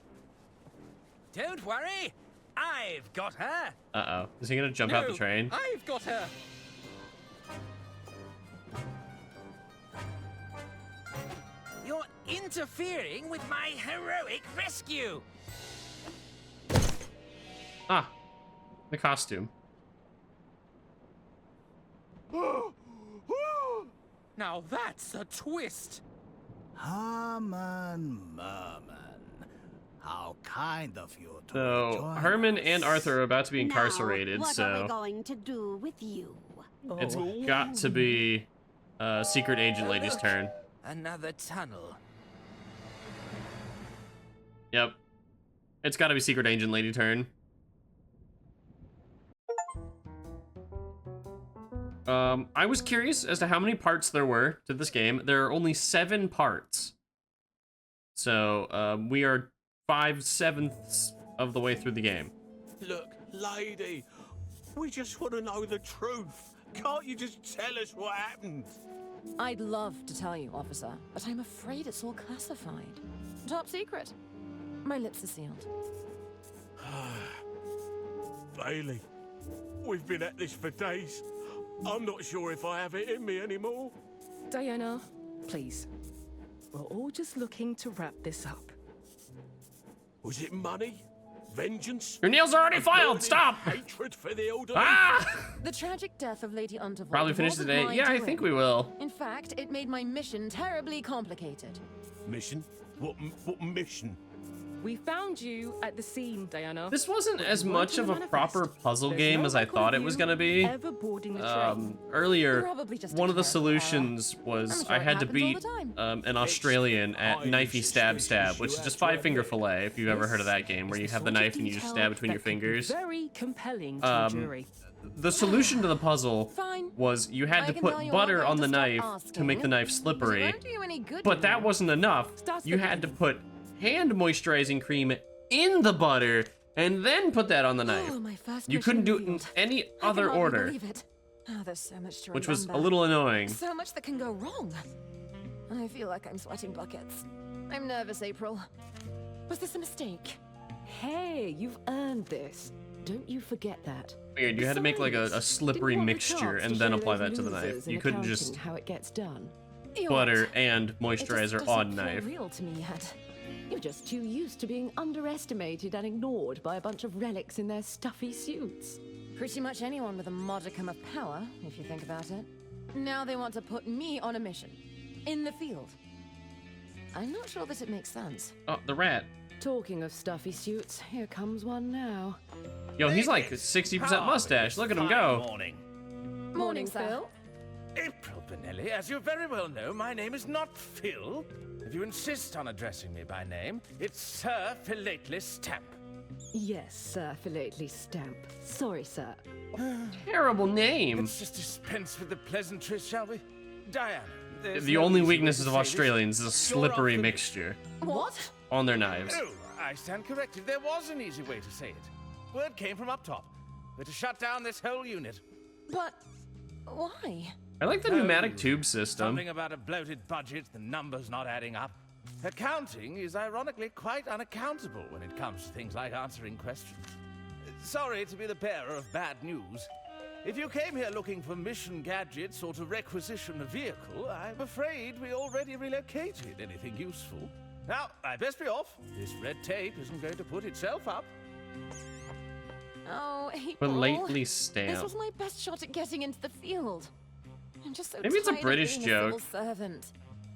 Don't worry, I've got her.
Uh-oh. Is he gonna jump out the train?
I've got her. You're interfering with my heroic rescue.
Ah, the costume.
Now that's a twist.
Herman Merman, how kind of you to
So
join
Herman
us.
and Arthur are about to be incarcerated,
Now, what are we
so
going to do with you?
it's got to be Secret Agent Lady's turn.
Another tunnel.
Yep. It's got to be Secret Agent Lady turn. I was curious as to how many parts there were to this game. There are only 7 parts. So, we are 5/7 of the way through the game.
Look, lady, we just want to know the truth. Can't you just tell us what happened?
I'd love to tell you, officer, but I'm afraid it's all classified. Top secret. My lips are sealed.
Bailey, we've been at this for days. I'm not sure if I have it in me anymore.
Diana, please. We're all just looking to wrap this up.
Was it money? Vengeance?
Your nails are already filed! Stop!
Hatred for the elderly?
Ah!
The tragic death of Lady Unterwald
Probably finish
wasn't
today.
my
Yeah, I
doing.
think we will.
In fact, it made my mission terribly complicated.
Mission? What mission?
We found you at the scene, Diana.
This wasn't as
You
much
weren't
of
in
a
the
proper
manifest.
puzzle
There's
game
no
as I
record
thought
of
it was
you
gonna be.
Ever boarding the train.
Earlier,
Probably just a
one of the
clerical error.
solutions was
I'm sure
I
it
had to
happens
beat
all the time.
an Australian at
highly
knifey stab
suspicious
stab, which
you
is just
had to
5-finger
admit.
fillet, if you've ever heard of that game, where you have the knife and you just stab between your fingers.
Very compelling to a jury.
The solution to the puzzle
Fine.
was you had
I
to
can
put
tell you
butter
all
on the
to stop
knife to make the knife
asking,
slippery,
but it won't do you any good,
but
you
that
know.
wasn't enough.
Starts
You
the
had to
game.
put hand moisturizing cream in the butter and then put that on the knife.
Oh, my first
You couldn't do it
mission
in
revealed.
any
I can
other
hardly
order,
believe it. Oh, there's so much to
which was a
remember.
little annoying.
So much that can go wrong. I feel like I'm sweating buckets. I'm nervous, April. Was this a mistake?
Hey, you've earned this. Don't you forget that.
Weird, you had to make like a slippery mixture and then apply that to the knife. You couldn't just
how it gets done.
butter and moisturizer on knife.
Real to me yet. You're just too used to being underestimated and ignored by a bunch of relics in their stuffy suits.
Pretty much anyone with a modicum of power, if you think about it. Now they want to put me on a mission. In the field. I'm not sure that it makes sense.
Oh, the rat.
Talking of stuffy suits, here comes one now.
Yo, he's like 60% mustache. Look at him go.
Morning.
Morning, Phil.
April Benelli, as you very well know, my name is not Phil. If you insist on addressing me by name, it's Sir Philately Stamp.
Yes, Sir Philately Stamp. Sorry, sir.
Terrible name.
Let's just dispense with the pleasantries, shall we? Diana.
The only weaknesses of Australians is a slippery mixture
What?
on their knives.
Oh, I stand corrected. There was an easy way to say it. Word came from up top. We're to shut down this whole unit.
But why?
I like the pneumatic tube system.
Something about a bloated budget, the numbers not adding up. Accounting is ironically quite unaccountable when it comes to things like answering questions. Sorry to be the bearer of bad news. If you came here looking for mission gadgets or to requisition a vehicle, I'm afraid we already relocated anything useful. Now, I best be off. This red tape isn't going to put itself up.
Oh, April.
Philately
This
Stamp.
was my best shot at getting into the field. I'm just so
Maybe it's a
tired
British
of being a
joke.
civil servant.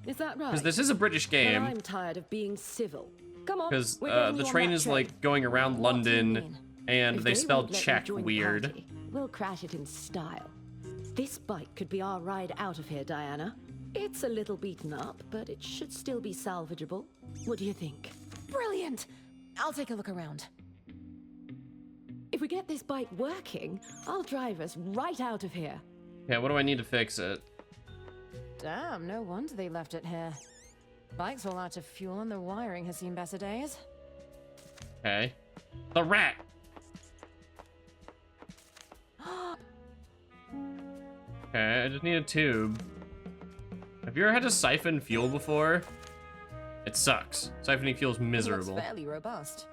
Is that right?
Because this is a British
Well,
game.
I'm tired of being civil. Come on.
Because
we're getting
the
you on
train
that
is
train.
like going around London, and
If
they spelled
won't let you
check
join the
weird.
party, we'll crash it in style. This bike could be our ride out of here, Diana. It's a little beaten up, but it should still be salvageable. What do you think?
Brilliant! I'll take a look around.
If we get this bike working, I'll drive us right out of here.
Yeah, what do I need to fix it?
Damn, no wonder they left it here. Bike's all out of fuel and the wiring has seen better days.
Okay. The rat! Okay, I just need a tube. Have you ever had to siphon fuel before? It sucks. Siphoning fuel is miserable.
Looks fairly robust.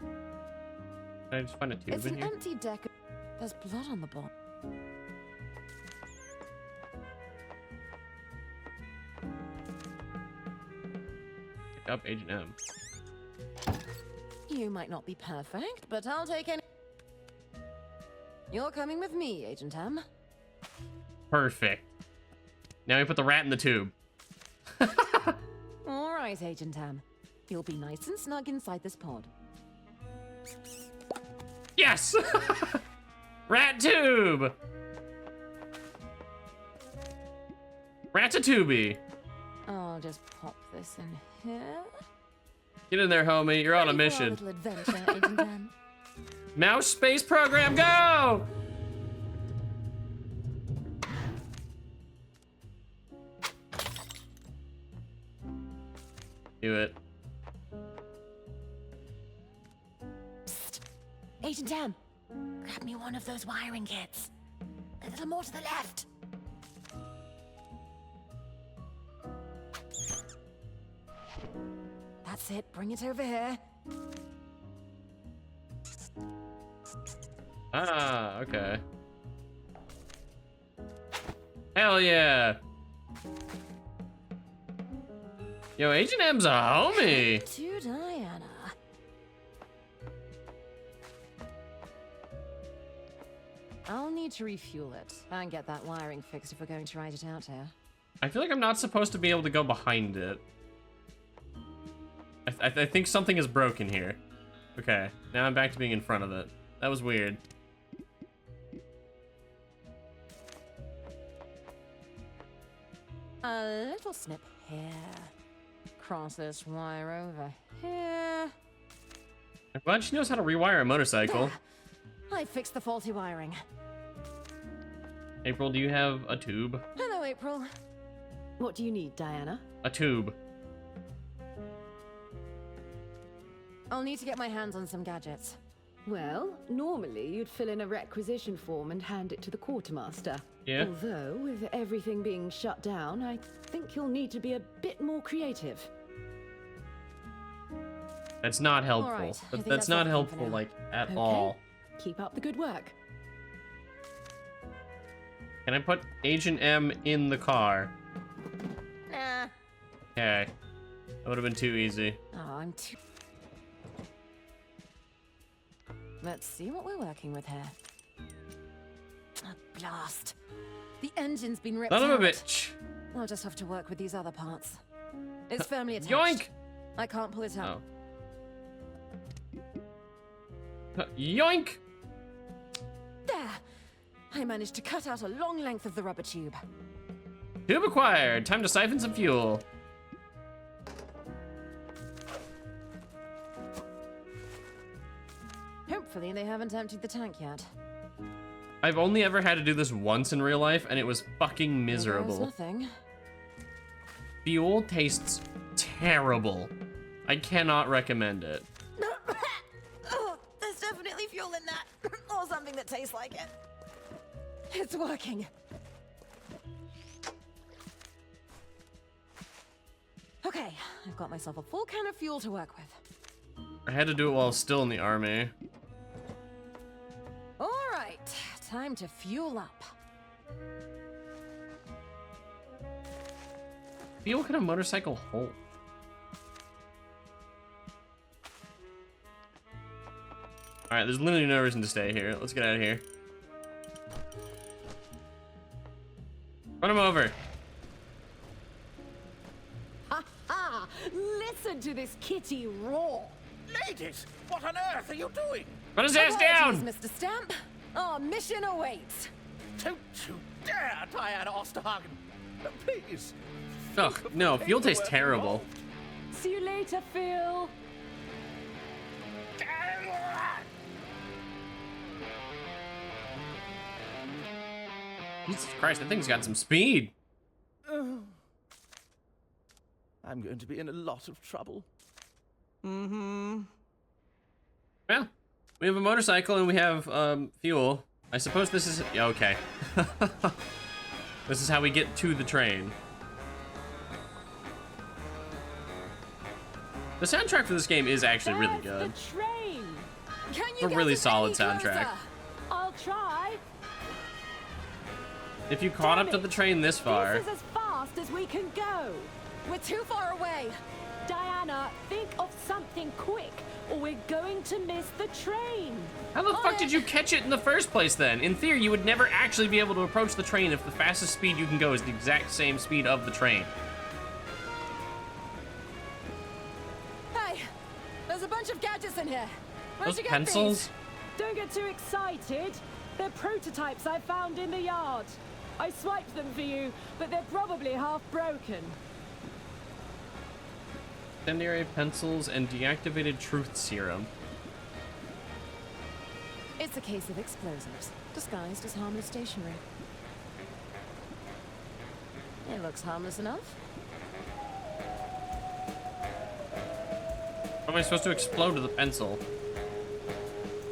Can I just find a tube
It's
in
an
here?
empty deck. There's blood on the bottom.
Pick up Agent M.
You might not be perfect, but I'll take any. You're coming with me, Agent M.
Perfect. Now we put the rat in the tube.
All right, Agent M. You'll be nice and snug inside this pod.
Yes! Rat tube! Ratatouille.
I'll just pop this in here.
Get in there, homie. You're on a
Ready for our
mission.
little adventure, Agent M.
Mouse space program, go! Do it.
Agent M, grab me one of those wiring kits. A little more to the left. That's it. Bring it over here.
Ah, okay. Hell yeah. Yo, Agent M's a homie.
To Diana. I'll need to refuel it and get that wiring fixed if we're going to ride it out here.
I feel like I'm not supposed to be able to go behind it. I think something is broken here. Okay, now I'm back to being in front of it. That was weird.
A little snip here. Cross this wire over here.
I'm glad she knows how to rewire a motorcycle.
I fixed the faulty wiring.
April, do you have a tube?
Hello, April.
What do you need, Diana?
A tube.
I'll need to get my hands on some gadgets.
Well, normally you'd fill in a requisition form and hand it to the quartermaster.
Yeah.
Although, with everything being shut down, I think you'll need to be a bit more creative.
That's not helpful.
All right, I think
That's not
everything for
helpful,
now.
like, at
Okay.
all.
Keep up the good work.
Can I put Agent M in the car?
Nah.
Okay. That would have been too easy.
Oh, I'm too... Let's see what we're working with here. Oh, blast. The engine's been ripped
Son of a
out.
bitch.
I'll just have to work with these other parts. It's firmly attached.
Yoink!
I can't pull it out.
Yoink!
There! I managed to cut out a long length of the rubber tube.
Tube acquired. Time to siphon some fuel.
Hopefully they haven't emptied the tank yet.
I've only ever had to do this once in real life, and it was fucking
There's
miserable.
nothing.
Fuel tastes terrible. I cannot recommend it.
Oh, there's definitely fuel in that. Or something that tastes like it. It's working. Okay, I've got myself a full can of fuel to work with.
I had to do it while I was still in the army.
All right, time to fuel up.
Fuel can a motorcycle hold? Alright, there's literally no reason to stay here. Let's get out of here. Run him over.
Ha ha! Listen to this kitty roar.
Ladies, what on earth are you doing?
Put his ass down!
Mr. Stamp. Our mission awaits.
Don't you dare, Diana Osterhagen. Please.
Ugh, no, fuel tastes terrible.
See you later, Phil.
Jesus Christ, that thing's got some speed.
I'm going to be in a lot of trouble.
Well, we have a motorcycle and we have fuel. I suppose this is okay. This is how we get to the train. The soundtrack for this game is actually really good.
The train. Can
A really solid soundtrack.
I'll try.
If you caught up to the train this far,
This is as fast as we can go.
We're too far away.
Diana, think of something quick, or we're going to miss the train.
how the fuck did you catch it in the first place then? In theory, you would never actually be able to approach the train if the fastest speed you can go is the exact same speed of the train.
Hey, there's a bunch of gadgets in here. Where'd
Those
you get
pencils?
these?
Don't get too excited. They're prototypes I found in the yard. I swiped them for you, but they're probably half broken.
Incendiary pencils and deactivated truth serum.
It's a case of explosives, disguised as harmless stationery. It looks harmless enough.
How am I supposed to explode with a pencil?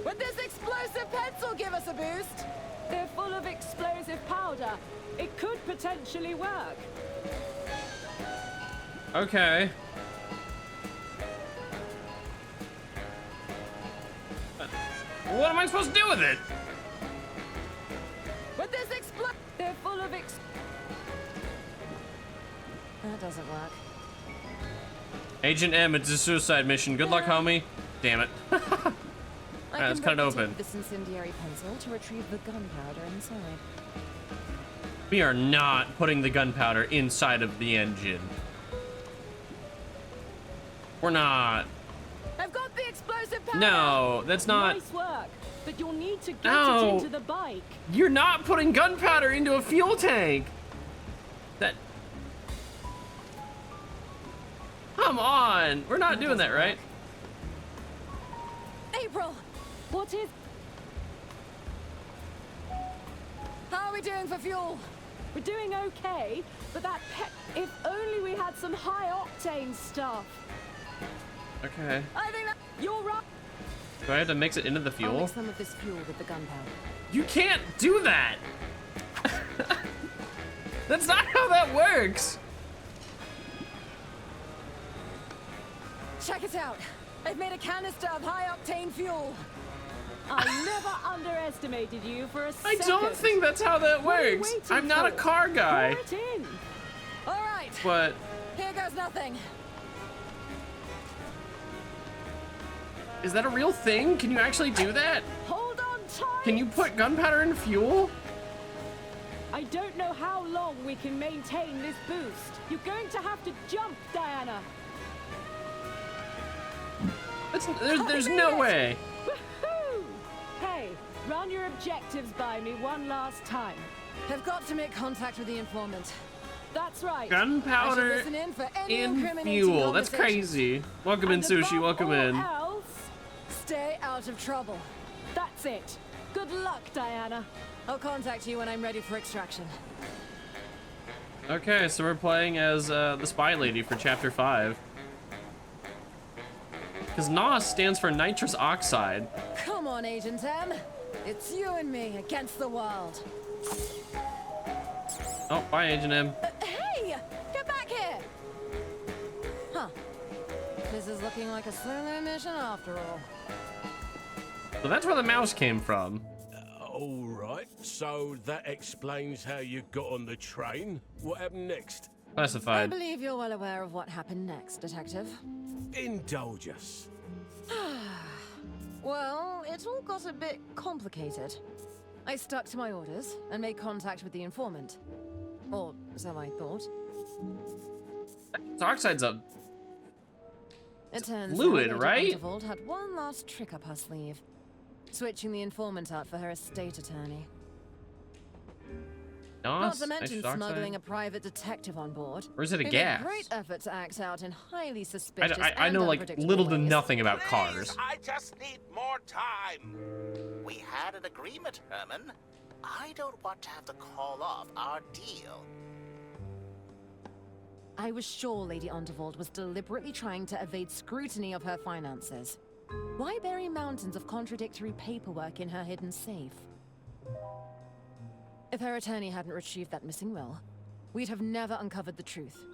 Would this explosive pencil give us a boost?
They're full of explosive powder. It could potentially work.
Okay. What am I supposed to do with it?
Would this explode?
They're full of
That doesn't work.
Agent M, it's a suicide mission. Good luck, homie. Damn it. Alright, let's cut it open.
This incendiary pencil to retrieve the gunpowder inside.
We are not putting the gunpowder inside of the engine. We're not.
I've got the explosive powder.
No, that's not.
Nice work, but you'll need to get
No.
it into the bike.
You're not putting gunpowder into a fuel tank. That. Come on. We're not doing that, right?
April,
what is?
How are we doing for fuel?
We're doing okay, but that if only we had some high octane stuff.
Okay.
I think that
you're right.
Do I have to mix it into the
I'll
fuel?
mix some of this fuel with the gunpowder.
You can't do that. That's not how that works.
Check it out.
I've made a canister of high-octane fuel.
I never underestimated you for a
I
second.
don't think that's how that works. I'm not a car guy.
Pour it in.
All right.
But
Here goes nothing.
is that a real thing? Can you actually do that?
Hold on tight.
Can you put gunpowder in fuel?
I don't know how long we can maintain this boost. You're going to have to jump, Diana.
There's no way.
Woohoo! Hey, run your objectives by me one last time.
Have got to make contact with the informant.
That's right.
Gunpowder
I should listen in for any
in
incriminating
fuel. That's
conversations.
crazy. Welcome in,
And
Sushi.
above
Welcome
all
in.
else,
Stay out of trouble.
that's it. Good luck, Diana.
I'll contact you when I'm ready for extraction.
Okay, so we're playing as the spy lady for chapter 5. Because NOS stands for nitrous oxide.
Come on, Agent M. It's you and me against the world.
Oh, bye, Agent M.
Hey! Get back here! Huh. This is looking like a solo mission after all.
So that's where the mouse came from.
All right, so that explains how you got on the train. What happened next?
I
Classified.
believe you're well aware of what happened next, Detective.
Indulge us.
Well, it all got a bit complicated. I stuck to my orders and made contact with the informant. Or so I thought.
Nitrous oxide's a
It turns
fluid,
out
right?
Lady Undervold had one last trick up her sleeve. Switching the informant out for her estate attorney. Not
NOS,
to mention
nitrous
smuggling a
oxide.
private detective on board.
Or is it a
who made
gas?
great effort to act out in highly suspicious
I
and
know like
unpredictable
little to
ways.
nothing about cars.
I just need more time.
We had an agreement, Herman. I don't want to have to call off our deal.
I was sure Lady Undervold was deliberately trying to evade scrutiny of her finances. Why bury mountains of contradictory paperwork in her hidden safe? If her attorney hadn't retrieved that missing will, we'd have never uncovered the truth.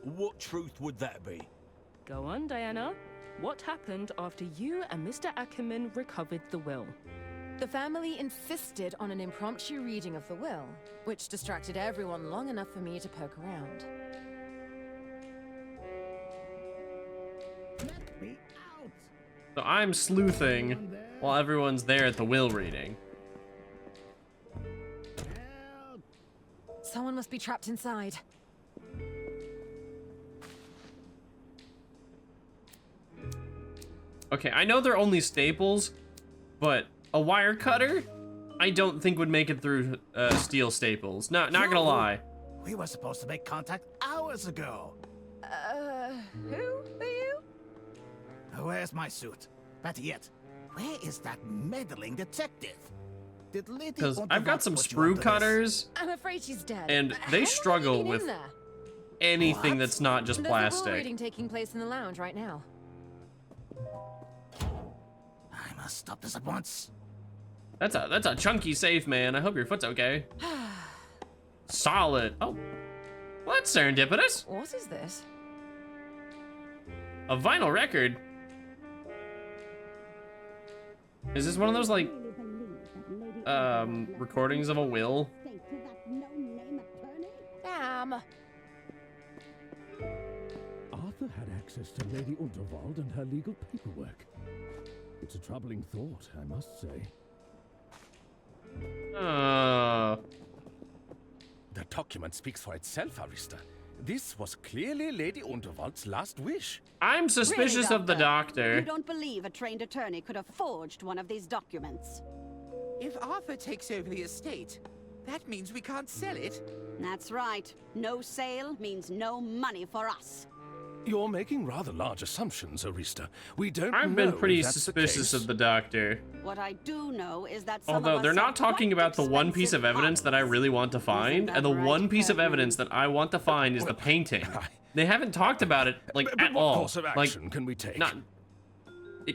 What truth would that be?
Go on, Diana. What happened after you and Mr. Ackerman recovered the will?
The family insisted on an impromptu reading of the will, which distracted everyone long enough for me to poke around.
Let me out!
So I'm sleuthing while everyone's there at the will reading.
Someone must be trapped inside.
Okay, I know they're only staples, but a wire cutter, I don't think would make it through steel staples. Not gonna lie.
We were supposed to make contact hours ago.
Who are you?
Where's my suit? Better yet, where is that meddling detective? Did Lady
Because I've got some
put you
sprue
onto this?
cutters
I'm afraid she's dead.
and
How
they
long
struggle
have you been
with
in there?
anything that's not just
There's a will
plastic.
reading taking place in the lounge right now.
I must stop this at once.
That's a chunky safe, man. I hope your foot's okay. Solid. Oh, well, that's serendipitous.
What is this?
A vinyl record. Is this one of those like recordings of a will?
Damn.
Arthur had access to Lady Unterwald and her legal paperwork. It's a troubling thought, I must say.
The document speaks for itself, Arista. This was clearly Lady Unterwald's last wish.
I'm suspicious
Really,
of the
You
doctor.
don't believe a trained attorney could have forged one of these documents?
If Arthur takes over the estate, that means we can't sell it.
That's right. No sale means no money for us.
You're making rather large assumptions, Arista. We don't know
I've been pretty
if that's the
suspicious
case.
of the doctor.
What I do know is that some
Although
of
they're
us
not
have
talking
quite
about the one piece of evidence that I really want to find, and the
right,
one piece of
Kevin?
evidence that I want to find is the painting. They haven't talked about it like
But
at
what
all.
course of
Like,
action can we take?
not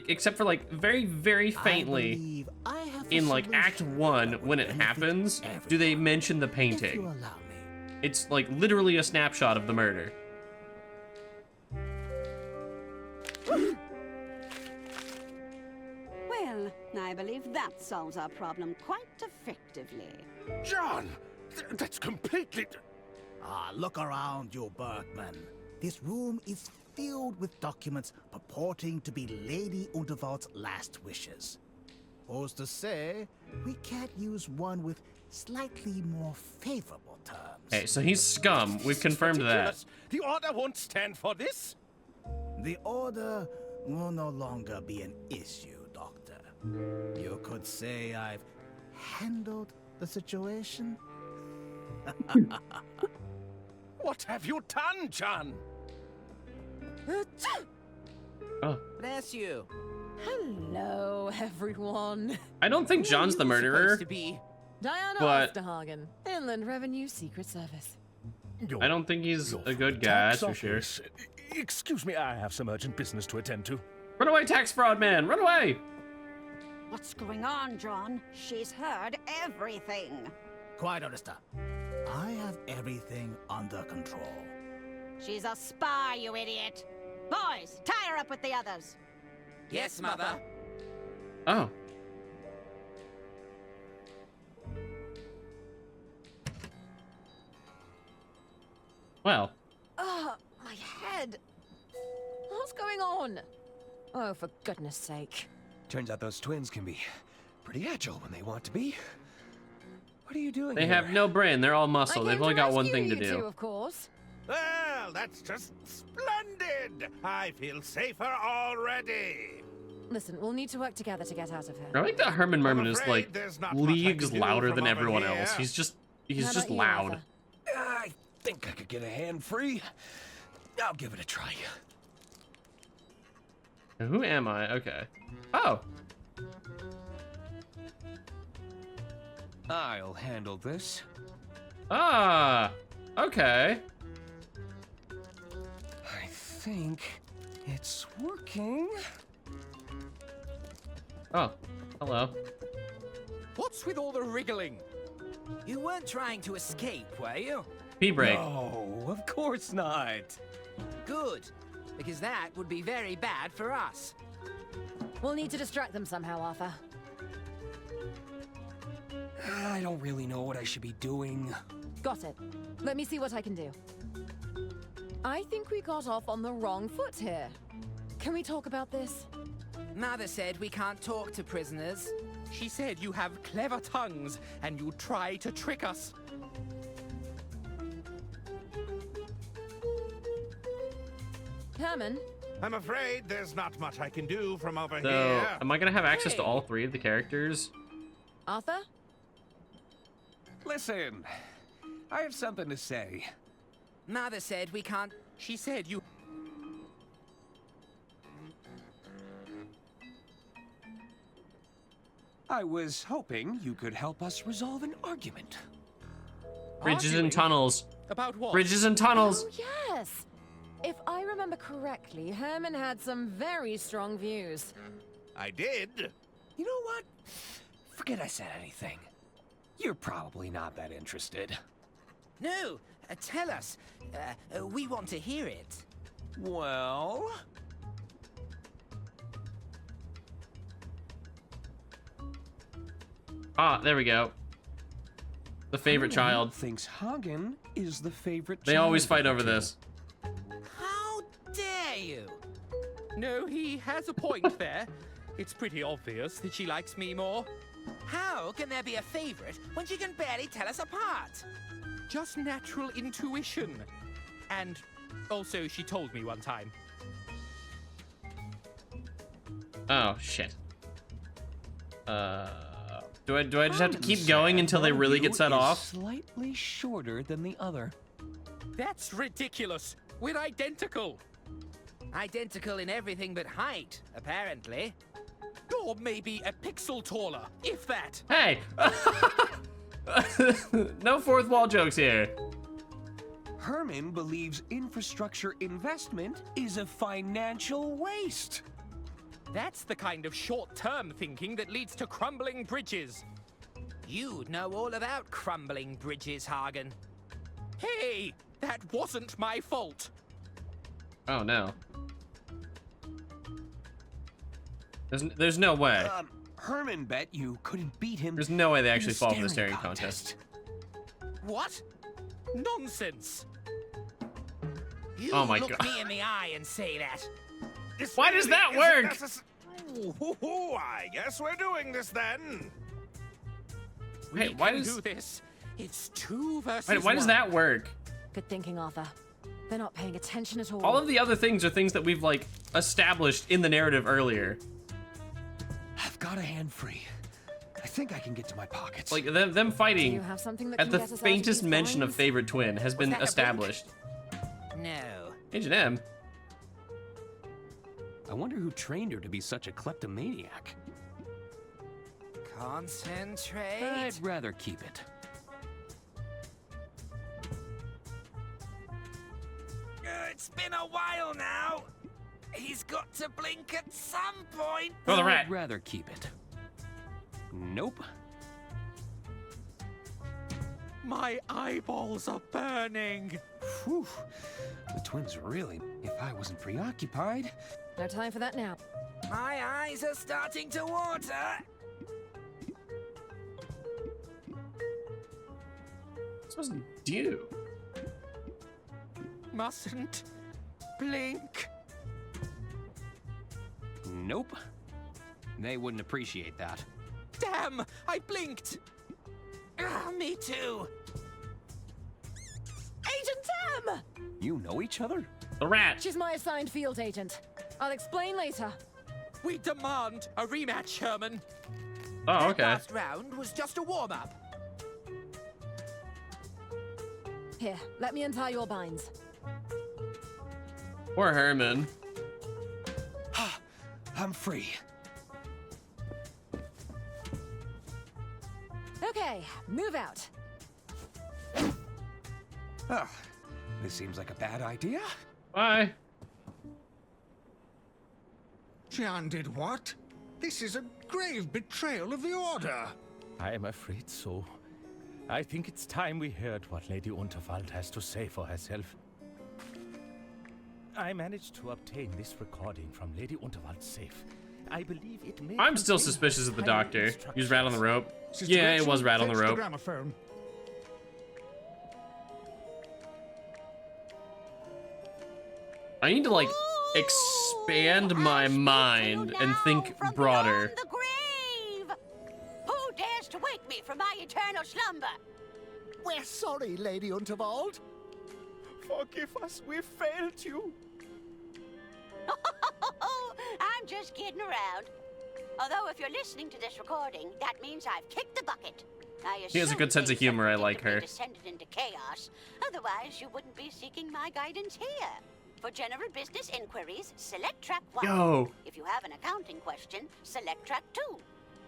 except for like very, very faintly
believe I have a
in like
solution
Act 1 when it happens. Do they mention the
If you
painting?
allow me.
It's like literally a snapshot of the murder.
I believe that solves our problem quite effectively.
John! That's completely...
Ah, look around you, Bergman. This room is filled with documents purporting to be Lady Unterwald's last wishes. Who's to say we can't use one with slightly more favorable terms?
Hey, so he's scum. We've confirmed that.
The Order won't stand for this?
The Order will no longer be an issue, Doctor. You could say I've handled the situation.
What have you done, John?
Oh.
Bless you.
Hello, everyone.
I don't think John's the murderer.
Diana
But-
Osterhagen, Inland Revenue Secret Service.
I don't think he's a good guy, that's for sure.
Excuse me, I have some urgent business to attend to.
Run away, tax fraud man! Run away!
What's going on, John? She's heard everything.
Quiet, Odessa. I have everything under control.
She's a spy, you idiot. Boys, tie her up with the others.
Yes, Mother.
Oh. Well.
Oh, my head. What's going on? Oh, for goodness sake.
Turns out those twins can be pretty agile when they want to be. What are you doing
They
here?
have no brain. They're all muscle. They've only got one thing to do.
Of course.
Well, that's just splendid! I feel safer already.
Listen, we'll need to work together to get out of here.
I like that Herman Merman is like
there's not much I
leagues
can do
louder
from
than
over
everyone
here.
else. He's just
How about you,
loud.
Arthur?
I think I could get a hand free. I'll give it a try.
Who am I? Okay. Oh.
I'll handle this.
Ah. Okay.
I think it's working.
Oh. Hello.
What's with all the wriggling? You weren't trying to escape, were you?
Pee break.
No, of course not.
Good, because that would be very bad for us.
We'll need to distract them somehow, Arthur.
I don't really know what I should be doing.
Got it. Let me see what I can do. I think we got off on the wrong foot here. Can we talk about this?
Mother said we can't talk to prisoners. She said you have clever tongues and you try to trick us.
Herman?
I'm afraid there's not much I can do from over
So,
here.
am I gonna have access to all three of the characters?
Arthur?
Listen, I have something to say.
Mother said we can't. She said you.
I was hoping you could help us resolve an argument.
Bridges
Arguing?
and tunnels.
About what?
Bridges and tunnels.
Oh, yes! If I remember correctly, Herman had some very strong views.
I did.
You know what? Forget I said anything. You're probably not that interested.
No, tell us. We want to hear it.
Well...
Ah, there we go. The favorite
Herman
child.
Thinks Hagen is the favorite
They
child
always
of
fight
the
over
two.
this.
How dare you? No, he has a point there. It's pretty obvious that she likes me more. How can there be a favorite when she can barely tell us apart? Just natural intuition. And also, she told me one time.
Oh shit. Do I just have to keep going until they really get set off?
Slightly shorter than the other.
That's ridiculous. We're identical. Identical in everything but height, apparently. Or maybe a pixel taller, if that.
Hey! No fourth wall jokes here.
Herman believes infrastructure investment is a financial waste.
That's the kind of short-term thinking that leads to crumbling bridges. You'd know all about crumbling bridges, Hagen. Hey, that wasn't my fault.
Oh no. There's no way.
Herman bet you couldn't beat him.
There's no way they
in
actually
the
fall for the
staring
staring contest.
What? Nonsense! You
Oh my
look
God.
me in the eye and say that.
This
Why does
really
that
isn't
work?
I guess we're doing this then.
Hey,
We
why
can
does
do this? It's 2 versus
wait, why does
1.
that work?
Good thinking, Arthur. They're not paying attention at all.
All of the other things are things that we've like established in the narrative earlier.
I've got a hand free. I think I can get to my pockets.
Like them
Do
fighting
you have something that
at
can
the
get us out of
faintest
these
mention of
binds?
favorite twin has been
that a
established.
No.
Agent M.
I wonder who trained her to be such a kleptomaniac.
Concentrate.
I'd rather keep it.
It's been a while now. He's got to blink at some point.
Throw the rat.
I'd rather keep it. Nope.
My eyeballs are burning.
Whew. The twins really. If I wasn't preoccupied.
No time for that now.
My eyes are starting to water.
What's supposed to do?
Mustn't blink.
Nope. They wouldn't appreciate that.
Damn! I blinked. Me too.
Agent M!
You know each other?
The rat.
She's my assigned field agent. I'll explain later.
We demand a rematch, Herman.
Oh,
That
okay.
last round was just a warm-up.
Here, let me untie your binds.
Poor Herman.
I'm free.
Okay, move out.
Oh, this seems like a bad idea.
Bye.
Jian did what? This is a grave betrayal of the Order.
I am afraid so. I think it's time we heard what Lady Unterwald has to say for herself. I managed to obtain this recording from Lady Unterwald's safe. I believe it may
I'm still
contain
suspicious of the
final
doctor. He was
instructions.
rat on the rope.
Sister
Yeah, it
Rachel,
was rat on the
fetch
rope.
gramophone.
I need to like expand my mind and think broader.
The grave! Who dares to wake me from my eternal slumber?
We're sorry, Lady Unterwald.
Forgive us, we failed you.
I'm just kidding around. Although if you're listening to this recording, that means I've kicked the bucket.
She has a good sense of humor. I like her.
Descended into chaos. Otherwise, you wouldn't be seeking my guidance here. For general business inquiries, select track 1.
Yo.
If you have an accounting question, select track 2.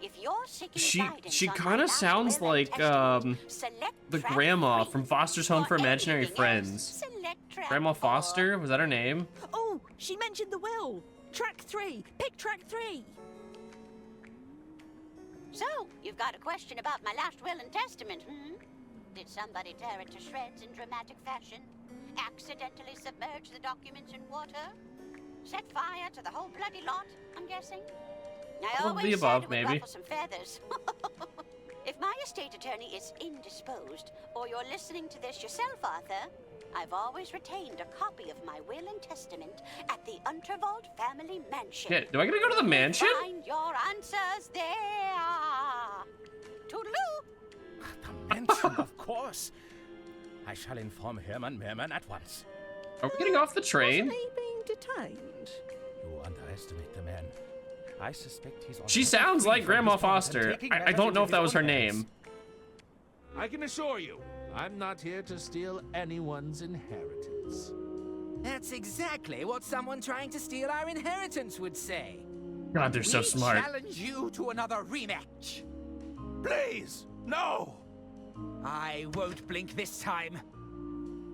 If you're seeking guidance
She
on my
kind of
last
sounds
will and
like
testament, select
the
track
grandma
3.
from Foster's Home for Imaginary
anything else,
Friends.
select track
Grandma
4.
Foster, was that her name?
Oh, she mentioned the will. Track 3. Pick track 3.
So, you've got a question about my last will and testament, hmm? Did somebody tear it to shreds in dramatic fashion? Accidentally submerge the documents in water? Set fire to the whole bloody lot, I'm guessing? I
All of
always
the
said
above,
it would
maybe.
ruffle some feathers. If my estate attorney is indisposed, or you're listening to this yourself, Arthur, I've always retained a copy of my will and testament at the Unterwald family mansion.
Yeah, do I gotta go to the mansion?
Find your answers there. Toodaloo.
The mansion, of course. I shall inform Herman Merman at once.
Are we getting off the train?
Wasn't he being detained?
You underestimate the man. I suspect he's on
She
the
sounds
free
like
from
Grandma
his bond and
Foster.
taking
I
matters
don't know
into
if that
his
was her
own hands.
name.
I can assure you, I'm not here to steal anyone's inheritance.
That's exactly what someone trying to steal our inheritance would say.
God, they're so
We
smart.
challenge you to another rematch.
Please, no!
I won't blink this time.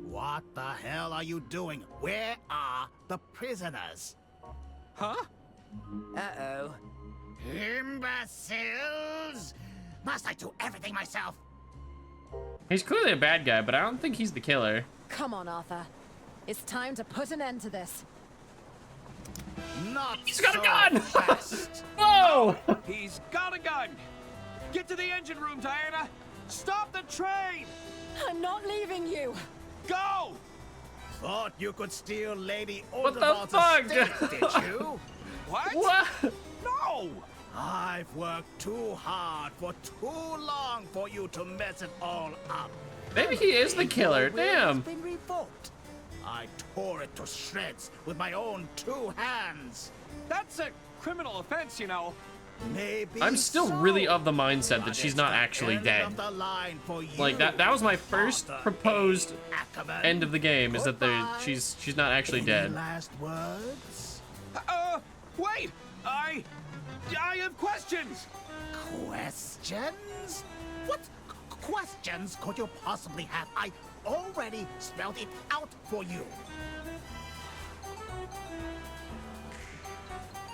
What the hell are you doing? Where are the prisoners?
Huh? Uh-oh.
Imbeciles! Must I do everything myself?
He's clearly a bad guy, but I don't think he's the killer.
Come on, Arthur. It's time to put an end to this.
Not
He's got a
so
gun!
fast.
Whoa!
He's got a gun! Get to the engine room, Diana! Stop the train!
I'm not leaving you.
Go!
Thought you could steal Lady
What the
Unterwald's
fuck?
estate, did you?
What?
What?
No!
I've worked too hard for too long for you to mess it all up.
Maybe he is the killer.
Your will has
Damn.
been revoked. I tore it to shreds with my own 2 hands.
That's a criminal offense, you know.
Maybe
I'm still
so,
really of the mindset that
but
she's
it's
not
the
actually
end
dead.
of the line for
Like
you,
that was my first
Arthur
proposed
Ackerman.
end of the game is that
Goodbye.
she's not actually
Any
dead.
last words?
Wait! I have questions!
Questions? What questions could you possibly have? I already spelled it out for you.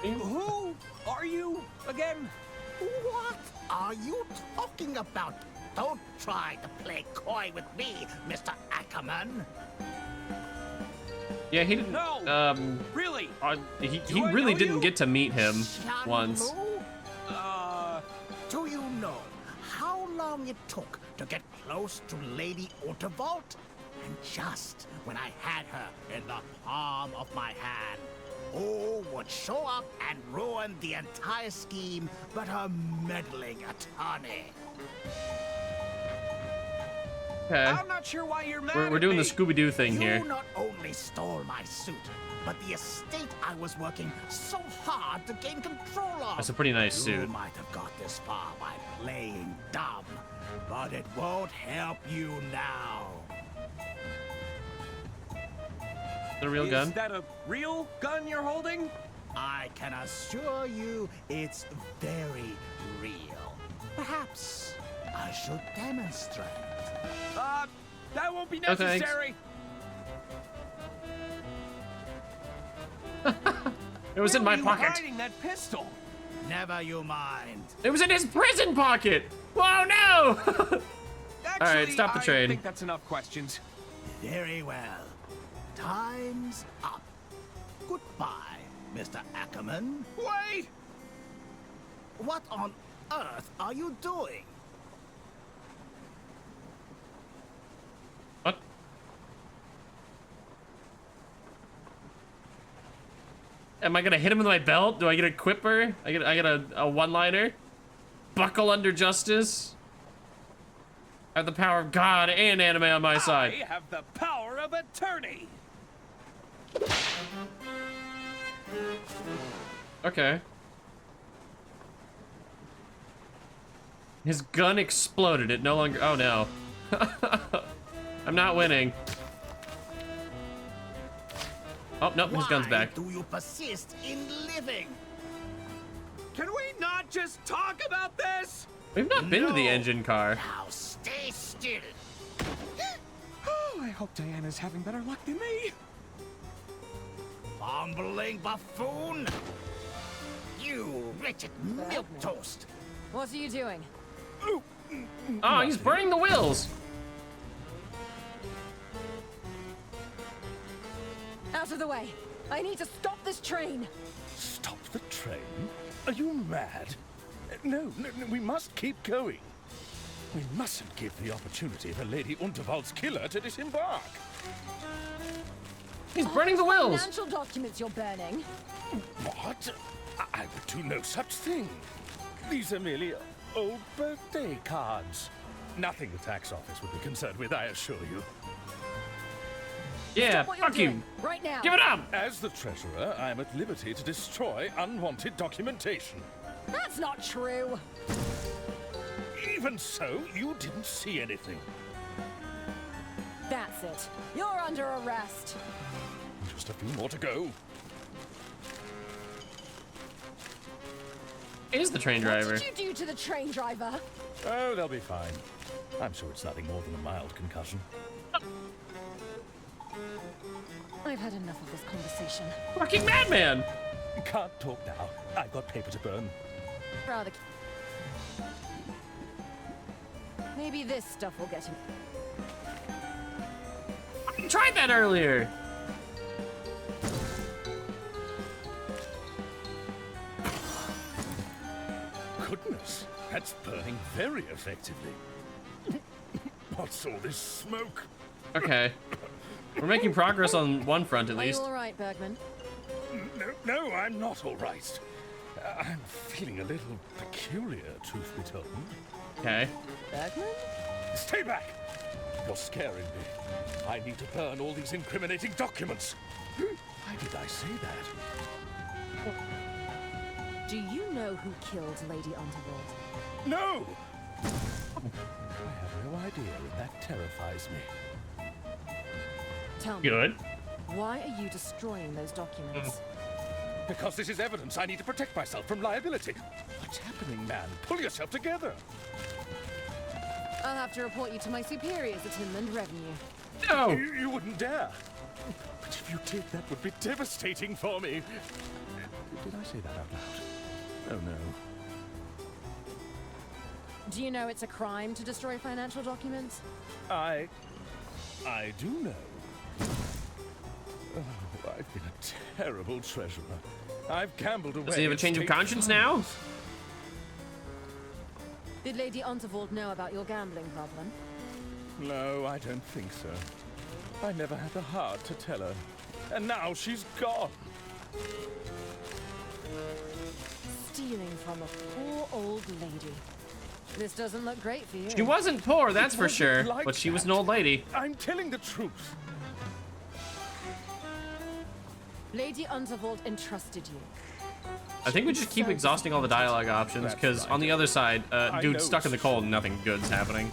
Who are you again?
What are you talking about? Don't try to play coy with me, Mr. Ackerman.
Yeah, he didn't.
No, really?
He really didn't get to meet him once.
Do you know how long it took to get close to Lady Unterwald? And just when I had her in the palm of my hand, who would show up and ruin the entire scheme but a meddling attorney?
Okay.
I'm not sure why you're mad
We're doing the
at me.
Scooby-Doo thing
You
here.
not only stole my suit, but the estate I was working so hard to gain control of.
That's a pretty nice
You
suit.
might have got this far by playing dumb, but it won't help you now.
The real gun?
Is that a real gun you're holding?
I can assure you it's very real. Perhaps I should demonstrate.
That won't be
No, thanks.
necessary.
It was in my
Where are you
pocket.
hiding that pistol?
Never you mind.
It was in his prison pocket. Whoa, no!
Actually,
All right, stop the
I
train.
think that's enough questions.
Very well. Time's up. Goodbye, Mr. Ackerman.
Wait!
What on earth are you doing?
What? Am I gonna hit him with my belt? Do I get a quipper? I get a one-liner? Buckle under justice? I have the power of God and anime on my side.
I have the power of attorney.
Okay. His gun exploded. It no longer. Oh no. I'm not winning. Oh nope, his gun's back.
Why do you persist in living?
Can we not just talk about this?
We've not been to the engine car.
Now stay still.
Oh, I hope Diana's having better luck than me.
Bumbling buffoon! You wretched milquetoast!
What are you doing?
Oh, he's burning the wheels.
Out of the way. I need to stop this train.
Stop the train? Are you mad? No, we must keep going. We mustn't give the opportunity for Lady Unterwald's killer to disembark.
He's burning the wheels.
Financial documents you're burning.
What? I would do no such thing. These are merely old birthday cards. Nothing the tax office would be concerned with, I assure you.
Yeah,
Stop what you're
fuck you.
doing, right now.
Give it up.
As the treasurer, I am at liberty to destroy unwanted documentation.
That's not true.
Even so, you didn't see anything.
That's it. You're under arrest.
Just a few more to go.
Is the train driver?
What did you do to the train driver?
Oh, they'll be fine. I'm sure it's nothing more than a mild concussion.
I've had enough of this conversation.
Fucking madman!
Can't talk now. I've got paper to burn.
Rather. Maybe this stuff will get him.
I tried that earlier.
goodness, that's burning very effectively. What's all this smoke?
Okay. We're making progress on one front, at
Are you
least.
all right, Bergman?
No, I'm not all right. I'm feeling a little peculiar, truth be told.
Okay.
Bergman?
Stay back! You're scaring me. I need to burn all these incriminating documents. Why did I say that?
Do you know who killed Lady Unterwald?
No! I have no idea, and that terrifies me.
Tell me.
Good.
Why are you destroying those documents?
Because this is evidence. I need to protect myself from liability. What's happening, man? Pull yourself together.
I'll have to report you to my superiors at Inland Revenue.
No!
You wouldn't dare. But if you did, that would be devastating for me. Did I say that out loud? Oh, no.
Do you know it's a crime to destroy financial documents?
I do know. Oh, I've been a terrible treasurer. I've gambled away.
Does he have a change of conscience now?
Did Lady Unterwald know about your gambling problem?
No, I don't think so. I never had the heart to tell her. And now she's gone.
Stealing from a poor old lady. This doesn't look great for you.
She wasn't poor, that's for sure,
like
but she was an old lady.
I'm telling the truth.
Lady Unterwald entrusted you.
I think we just keep exhausting all the dialogue options, because on the other side, dude's stuck in the cold and nothing good's happening.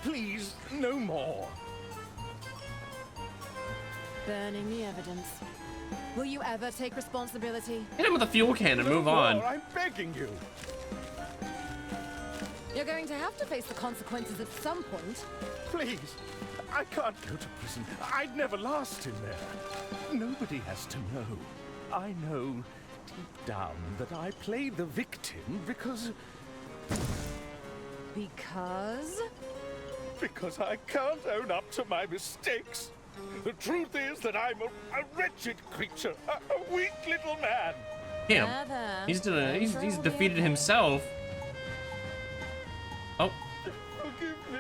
Please, no more.
Burning the evidence. Will you ever take responsibility?
Hit him with a fuel can and move on.
I'm begging you.
You're going to have to face the consequences at some point.
Please, I can't go to prison. I'd never last in there. Nobody has to know. I know deep down that I played the victim because... Because I can't own up to my mistakes. The truth is that I'm a wretched creature, a weak little man.
Damn. He's defeated himself. Oh.
Forgive me.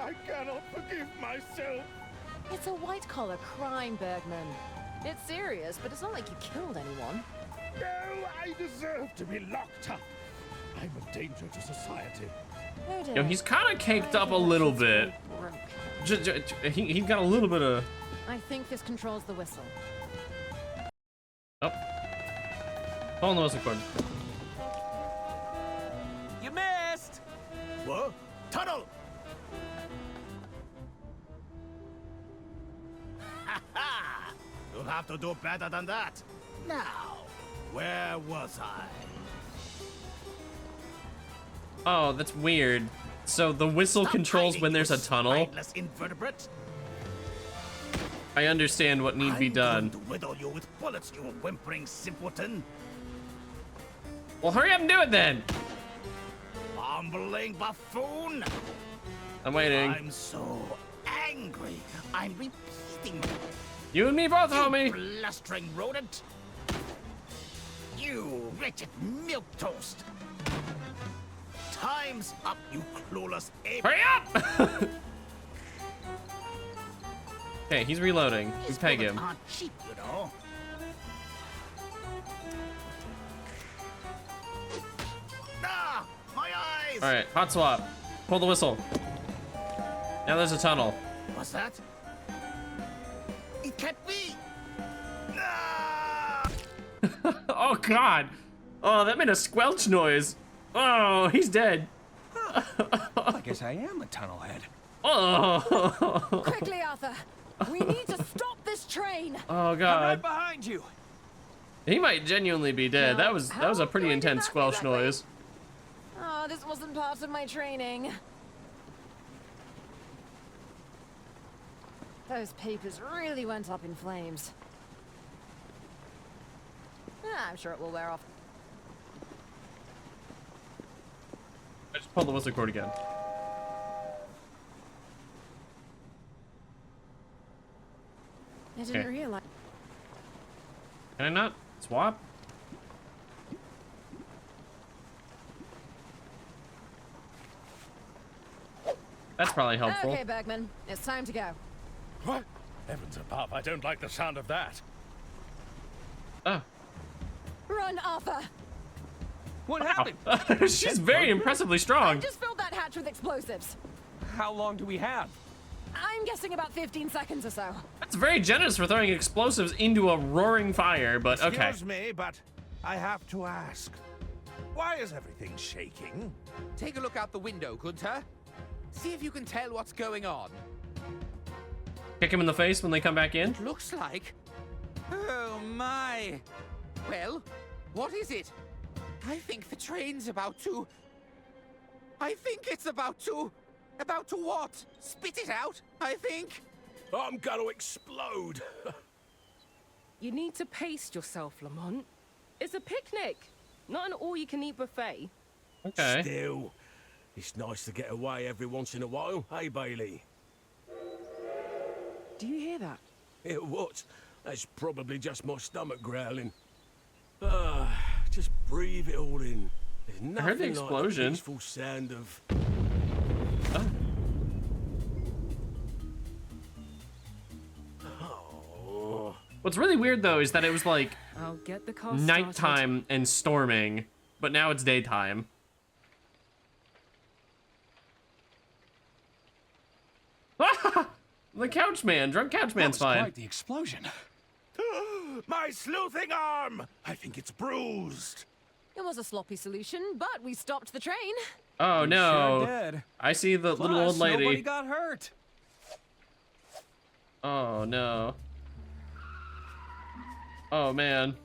I cannot forgive myself.
It's a white-collar crime, Bergman. It's serious, but it's not like you killed anyone.
No, I deserve to be locked up. I'm a danger to society.
Yo, he's kind of caked up a little bit. He got a little bit of...
I think this controls the whistle.
Oh. Pulling the whistle cord.
You missed!
What? Tunnel! Ha ha! You'll have to do better than that. Now, where was I?
Oh, that's weird. So the whistle controls when there's a tunnel.
Invertebrate.
I understand what needs to be done.
I'm going to whittle you with bullets, you whimpering simpleton.
Well, hurry up and do it then.
Bumbling buffoon.
I'm waiting.
I'm so angry. I'm repeating.
You and me both, homie.
Blustering rodent. You wretched milquetoast. Time's up, you clueless ape.
Hurry up! Okay, he's reloading. We peg him.
Aren't cheap, you know. Ah, my eyes!
All right, hot swap. Pull the whistle. Now there's a tunnel.
What's that? It can't be.
Oh God! Oh, that made a squelch noise. Oh, he's dead.
I guess I am a tunnelhead.
Oh!
Quickly, Arthur! We need to stop this train!
Oh
I'm
God!
right behind you.
He might genuinely be dead. That was a pretty intense squelch noise.
Oh, this wasn't part of my training. Those papers really went up in flames. I'm sure it will wear off.
I just pulled the whistle cord again.
I didn't
Okay.
realize.
Can I not swap? That's probably helpful.
Okay, Bergman, it's time to go.
What? Heavens above, I don't like the sound of that.
Oh.
Run, Arthur!
What happened?
She's very impressively
I
strong.
just filled that hatch with explosives.
How long do we have?
I'm guessing about 15 seconds or so.
That's very generous for throwing explosives into a roaring fire, but okay.
Excuse me, but I have to ask. Why is everything shaking?
Take a look out the window, Gunther. See if you can tell what's going on.
Kick him in the face when they come back in?
Looks like... Oh, my. Well, what is it? I think the train's about to... I think it's about to... About to what? Spit it out, I think.
I'm gonna explode.
You need to pace yourself, Lamont. It's a picnic, not an all-you-can-eat buffet.
Okay.
Still, it's nice to get away every once in a while, hey, Bailey?
Do you hear that?
What? That's probably just my stomach growling. Just breathe it all in. There's nothing
I heard the explosion.
Like the peaceful sound of...
Oh. What's really weird though is that it was like
I'll get the car
nighttime and storming, but now it's daytime. The couch man, drunk couch man's fine.
Quite the explosion.
My sleuthing arm! I think it's bruised.
It was a sloppy solution, but we stopped the train.
Oh no!
Sure did.
I see the little old lady.
Nobody got hurt.
Oh no! Oh man!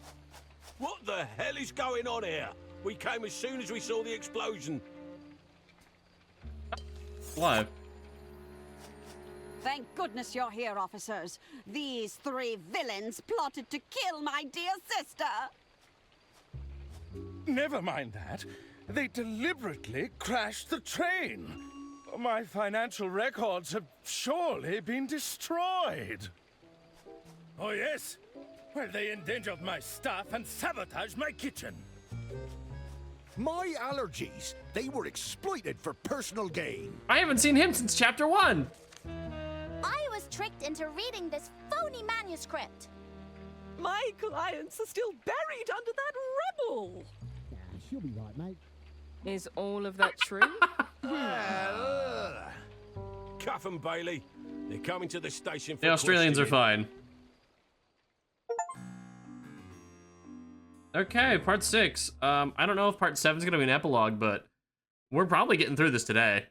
What the hell is going on here? We came as soon as we saw the explosion.
Live.
Thank goodness you're here, officers. These three villains plotted to kill my dear sister.
Never mind that. They deliberately crashed the train. My financial records have surely been destroyed. Oh, yes? Well, they endangered my stuff and sabotaged my kitchen.
My allergies. They were exploited for personal gain.
I haven't seen him since chapter 1.
I was tricked into reading this phony manuscript.
My clients are still buried under that rubble.
She'll be right, mate.
Is all of that true?
Cuff 'em, Bailey. They're coming to the station for
The Australians are
questioning.
fine. Okay, part 6. I don't know if part 7 is gonna be an epilogue, but we're probably getting through this today.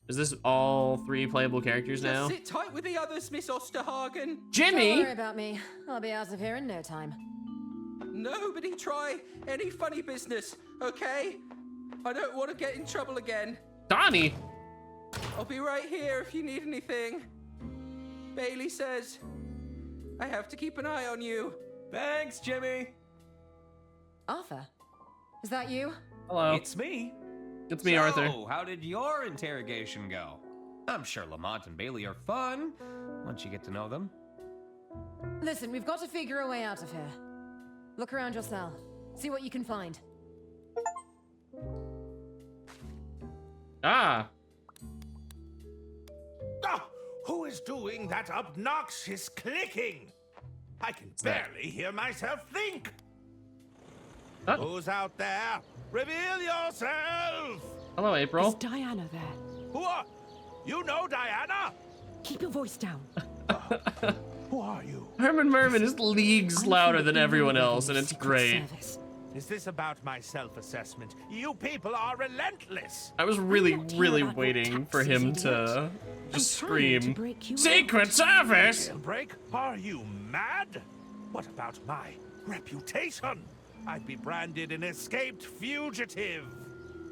Is this all 3 playable characters now?
Just sit tight with the others, Miss Osterhagen.
Jimmy!
Don't worry about me. I'll be out of here in no time.
Nobody try any funny business, okay? I don't want to get in trouble again.
Donnie!
I'll be right here if you need anything. Bailey says I have to keep an eye on you.
Thanks, Jimmy.
Arthur, is that you?
Hello.
It's me.
It's me, Arthur.
So, how did your interrogation go? I'm sure Lamont and Bailey are fun once you get to know them.
Listen, we've got to figure a way out of here. Look around your cell. See what you can find.
Ah!
Oh, who is doing that obnoxious clicking? I can barely hear myself think. Who's out there? Reveal yourself!
Hello, April.
Is Diana there?
Who are... You know Diana?
Keep your voice down.
Who are you?
Herman Merman is leagues louder than everyone else, and it's great.
Is this about my self-assessment? You people are relentless!
I was really waiting for him to just scream, Secret Service!
Jailbreak? Are you mad? What about my reputation? I'd be branded an escaped fugitive.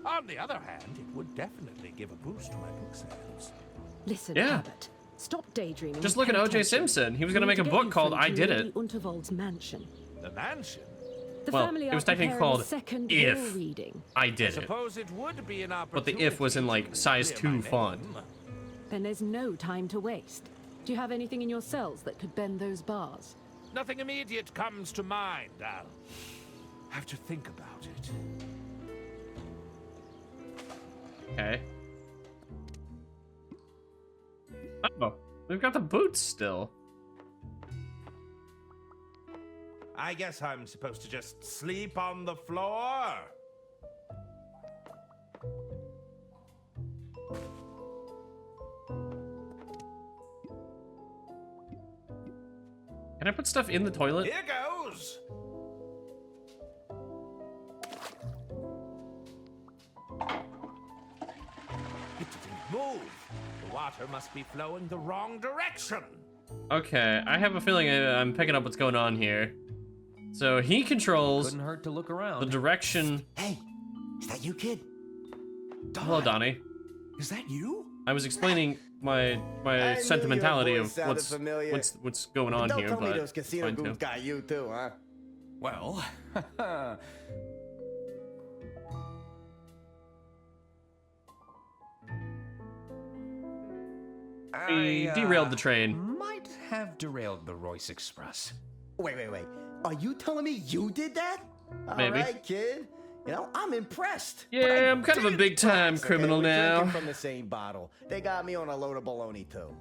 On the other hand, it would definitely give a boost to my book sales.
Listen,
Yeah.
Albert. Stop daydreaming.
Just
and
look at
pay
O.J.
attention.
Simpson. He was
We
going to
need
make a
get
book
you
called
through
I
to
Did
Lady
It.
Unterwald's mansion.
The mansion?
The
Well,
family
it was
are
technically
preparing a
called
second
If
will reading.
I Did It.
Suppose it would be an
But
opportunity.
the if was in like size
to clear
2
my
font.
name.
Then there's no time to waste. Do you have anything in your cells that could bend those bars?
Nothing immediate comes to mind. I'll have to think about it.
Okay. Oh, we've got the boots still.
I guess I'm supposed to just sleep on the floor.
Can I put stuff in the toilet?
Here goes. It didn't move. The water must be flowing the wrong direction.
Okay, I have a feeling I'm picking up what's going on here. So he controls
Couldn't hurt to look around.
the direction.
Hey, is that you, kid?
Hello, Donnie.
Is that you?
I was explaining my sentimentality of what's going on
Don't
here,
tell me
but
those casino
fine, too.
goons got you too, huh?
Well,
We derailed the train.
Might have derailed the Royce Express.
Wait. Are you telling me you did that?
Maybe.
All right, kid. You know, I'm impressed.
Yeah, I'm kind of a big-time criminal
we're
now.
drinking from the same bottle. They got me on a load of baloney too.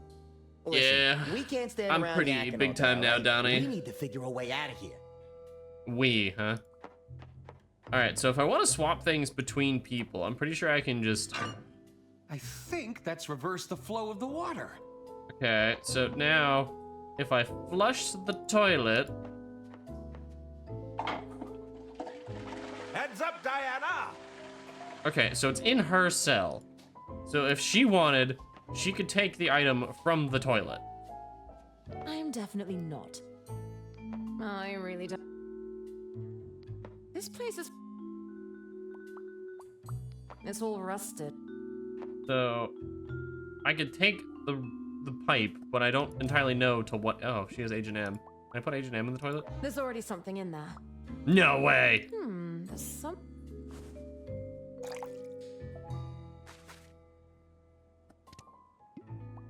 Listen,
Yeah,
we can't stand
I'm
around
pretty
yakking
big
all
time
day,
now,
all right?
Donnie.
We need to figure a way out of here.
Huh? Alright, so if I want to swap things between people, I'm pretty sure I can just...
I think that's reversed the flow of the water.
Okay, so now, if I flush the toilet...
Heads up, Diana!
Okay, so it's in her cell. So if she wanted, she could take the item from the toilet.
I'm definitely not. I really don't. This place is... It's all rusted.
So I could take the pipe, but I don't entirely know to what... Oh, she has H&M. Can I put H&M in the toilet?
There's already something in there.
No way!
There's some...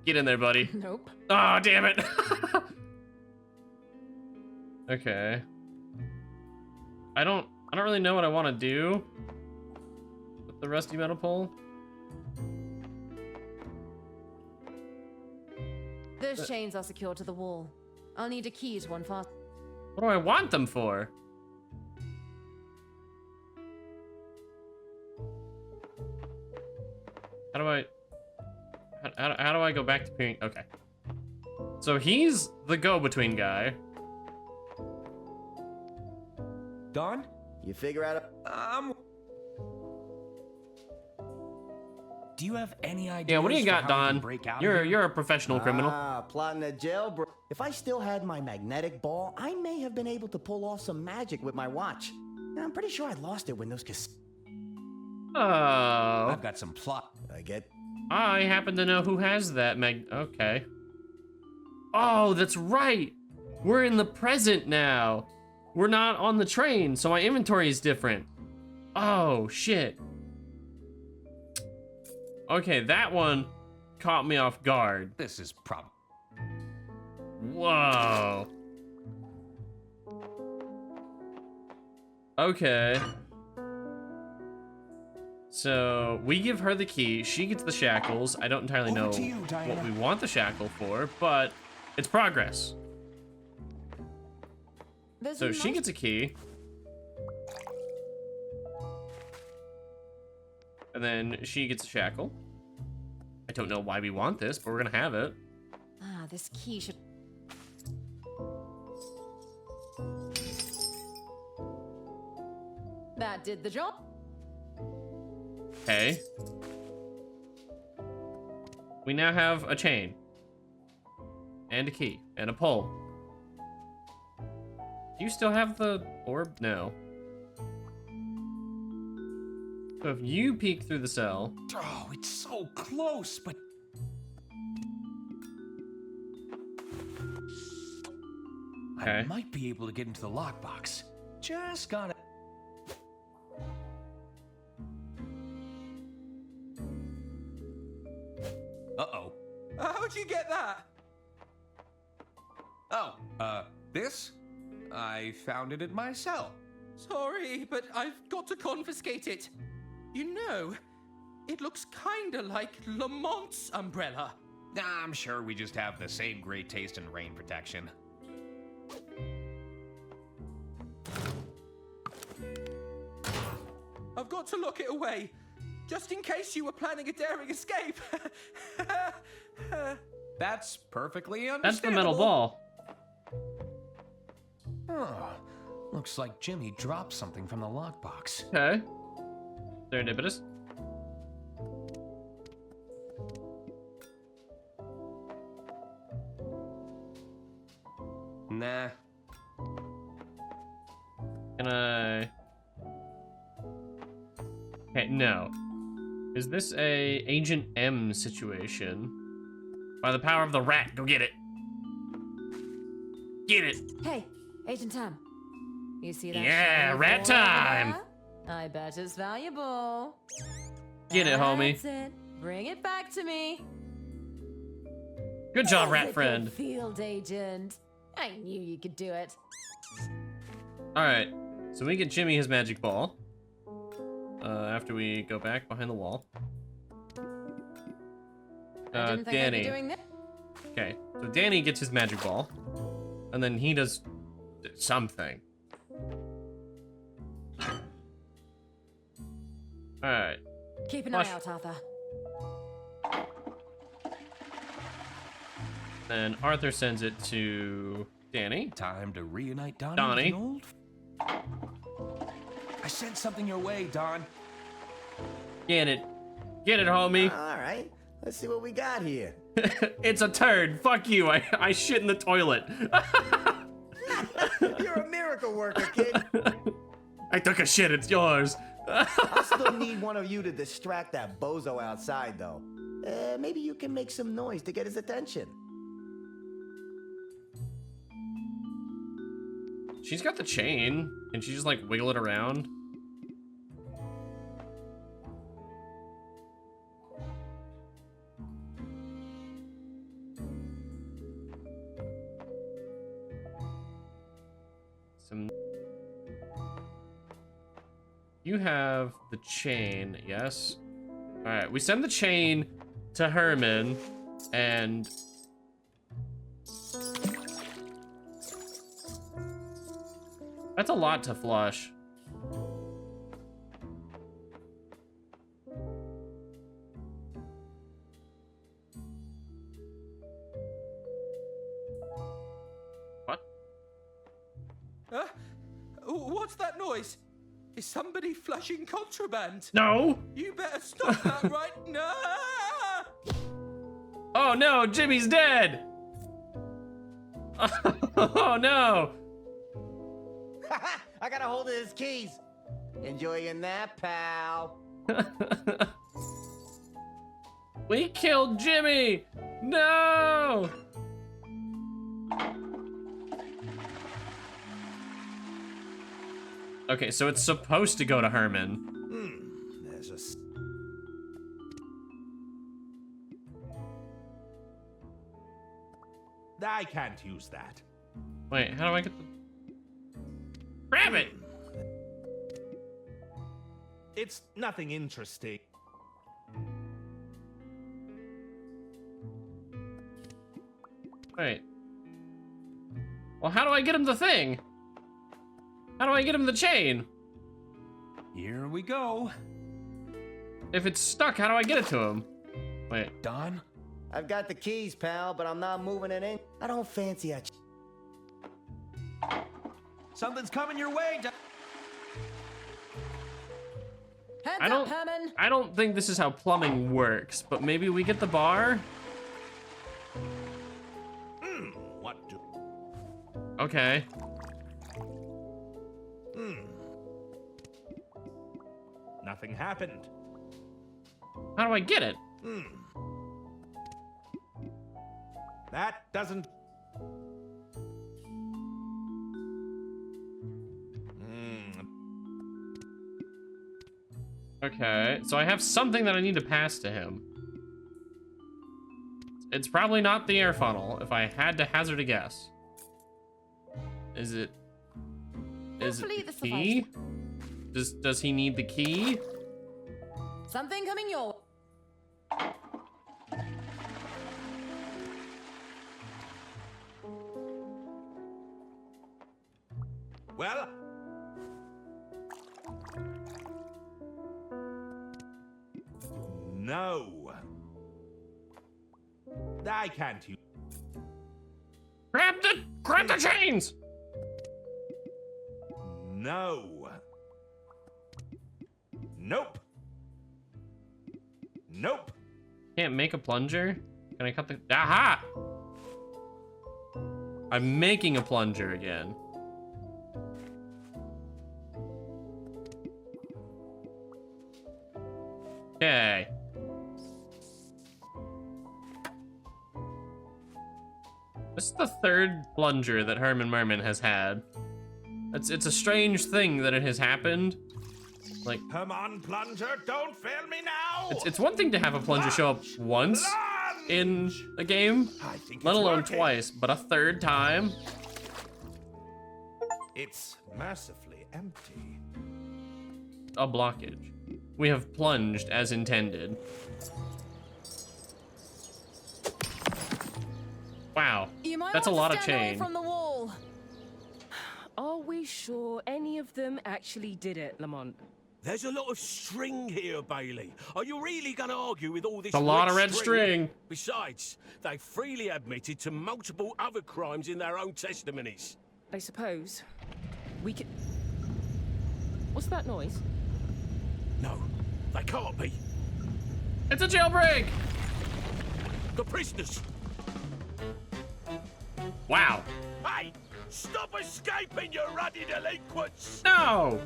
Get in there, buddy.
Nope.
Oh, damn it! Okay. I don't really know what I want to do with the rusty metal pole.
Those chains are secured to the wall. I'll need a key to one fast.
What do I want them for? How do I go back to ping? Okay. So he's the go-between guy.
Don?
You figure out
Do you have any idea?
Yeah, what do you got, Don? You're a professional criminal.
Plotting a jailbreak. If I still had my magnetic ball, I may have been able to pull off some magic with my watch. I'm pretty sure I lost it when those
Oh.
I've got some plot.
I happen to know who has that okay. Oh, that's right. We're in the present now. We're not on the train, so my inventory is different. Oh, shit. Okay, that one caught me off guard.
This is
Whoa. Okay. So we give her the key, she gets the shackles. I don't entirely know what we want the shackle for, but it's progress. So she gets a key. And then she gets a shackle. I don't know why we want this, but we're gonna have it.
Ah, this key should... That did the job.
Okay. We now have a chain. And a key. And a pole. Do you still have the orb? No. So if you peek through the cell...
Oh, it's so close, but...
Okay.
I might be able to get into the lockbox. Just gotta... Uh-oh. How'd you get that? Oh, this? I found it in my cell.
Sorry, but I've got to confiscate it. You know, It looks kinda like Lamont's umbrella.
I'm sure we just have the same great taste in rain protection.
I've got to lock it away, just in case you were planning a daring escape.
That's perfectly understandable.
That's the metal ball.
Oh, looks like Jimmy dropped something from the lockbox.
Okay. Serendipitous.
Nah.
Can I... Okay, no. Is this a Agent M situation? By the power of the rat, go get it. Get it.
Hey, Agent M. You see that?
Yeah,
shiny
rat
ball
time.
there? I bet it's valuable.
Get it, homie.
That's it. Bring it back to me.
Good job, rat
Good
friend.
Field agent. I knew you could do it.
All right, so we get Jimmy his magic ball. After we go back behind the wall.
I didn't think
Danny.
I'd be doing this.
Okay, so Danny gets his magic ball, and then he does something. All right.
Keep an
Flush.
eye out, Arthur.
Then Arthur sends it to Danny.
Time to reunite Donnie.
Donnie.
with the old... I sent something your way, Don.
Get it, homie.
All right, let's see what we got here.
It's a turd. Fuck you. I shit in the toilet.
You're a miracle worker, kid.
I took a shit. It's yours.
I still need one of you to distract that bozo outside, though. Maybe you can make some noise to get his attention.
She's got the chain. Can she just like wiggle it around? You have the chain, yes? All right, we send the chain to Herman, and that's a lot to flush. What?
What's that noise? Is somebody flushing contraband?
No.
You better stop that right now.
Oh no, Jimmy's dead. Oh no.
I got a hold of his keys. Enjoy your nap, pal.
We killed Jimmy. No. Okay, so it's supposed to go to Herman.
There's a... I can't use that.
Wait, how do I get the... Grab it!
It's nothing interesting.
Wait. Well, how do I get him the thing? How do I get him the chain?
Here we go.
If it's stuck, how do I get it to him? Wait.
Don?
I've got the keys, pal, but I'm not moving it in. I don't fancy that.
Something's coming your way, Don.
Heads up, Herman.
I don't think this is how plumbing works, but maybe we get the bar?
What do...
Okay.
Nothing happened.
How do I get it?
That doesn't...
Okay, so I have something that I need to pass to him. It's probably not the air funnel, if I had to hazard a guess. Is it... Is it the key? Does he need the key?
Something coming your...
Well, no. I can't use.
Grab the chains!
No. Nope. Nope.
Can't make a plunger? Can I cut the... Aha! I'm making a plunger again. Okay. This is the third plunger that Herman Merman has had. It's a strange thing that it has happened. Like,
come on, plunger, don't fail me now.
It's one thing to have a plunger show up once in a game, let alone twice, but a third time.
It's mercifully empty.
A blockage. We have plunged as intended. Wow, that's a lot of change.
From the wall. Are we sure any of them actually did it, Lamont?
There's a lot of string here, Bailey. Are you really going to argue with all this?
It's a lot of red string.
Besides, they freely admitted to multiple other crimes in their own testimonies.
I suppose we can... What's that noise?
No, they can't be.
It's a jailbreak!
The prisoners.
Wow.
Hey! Stop escaping, you ruddy delinquents!
No!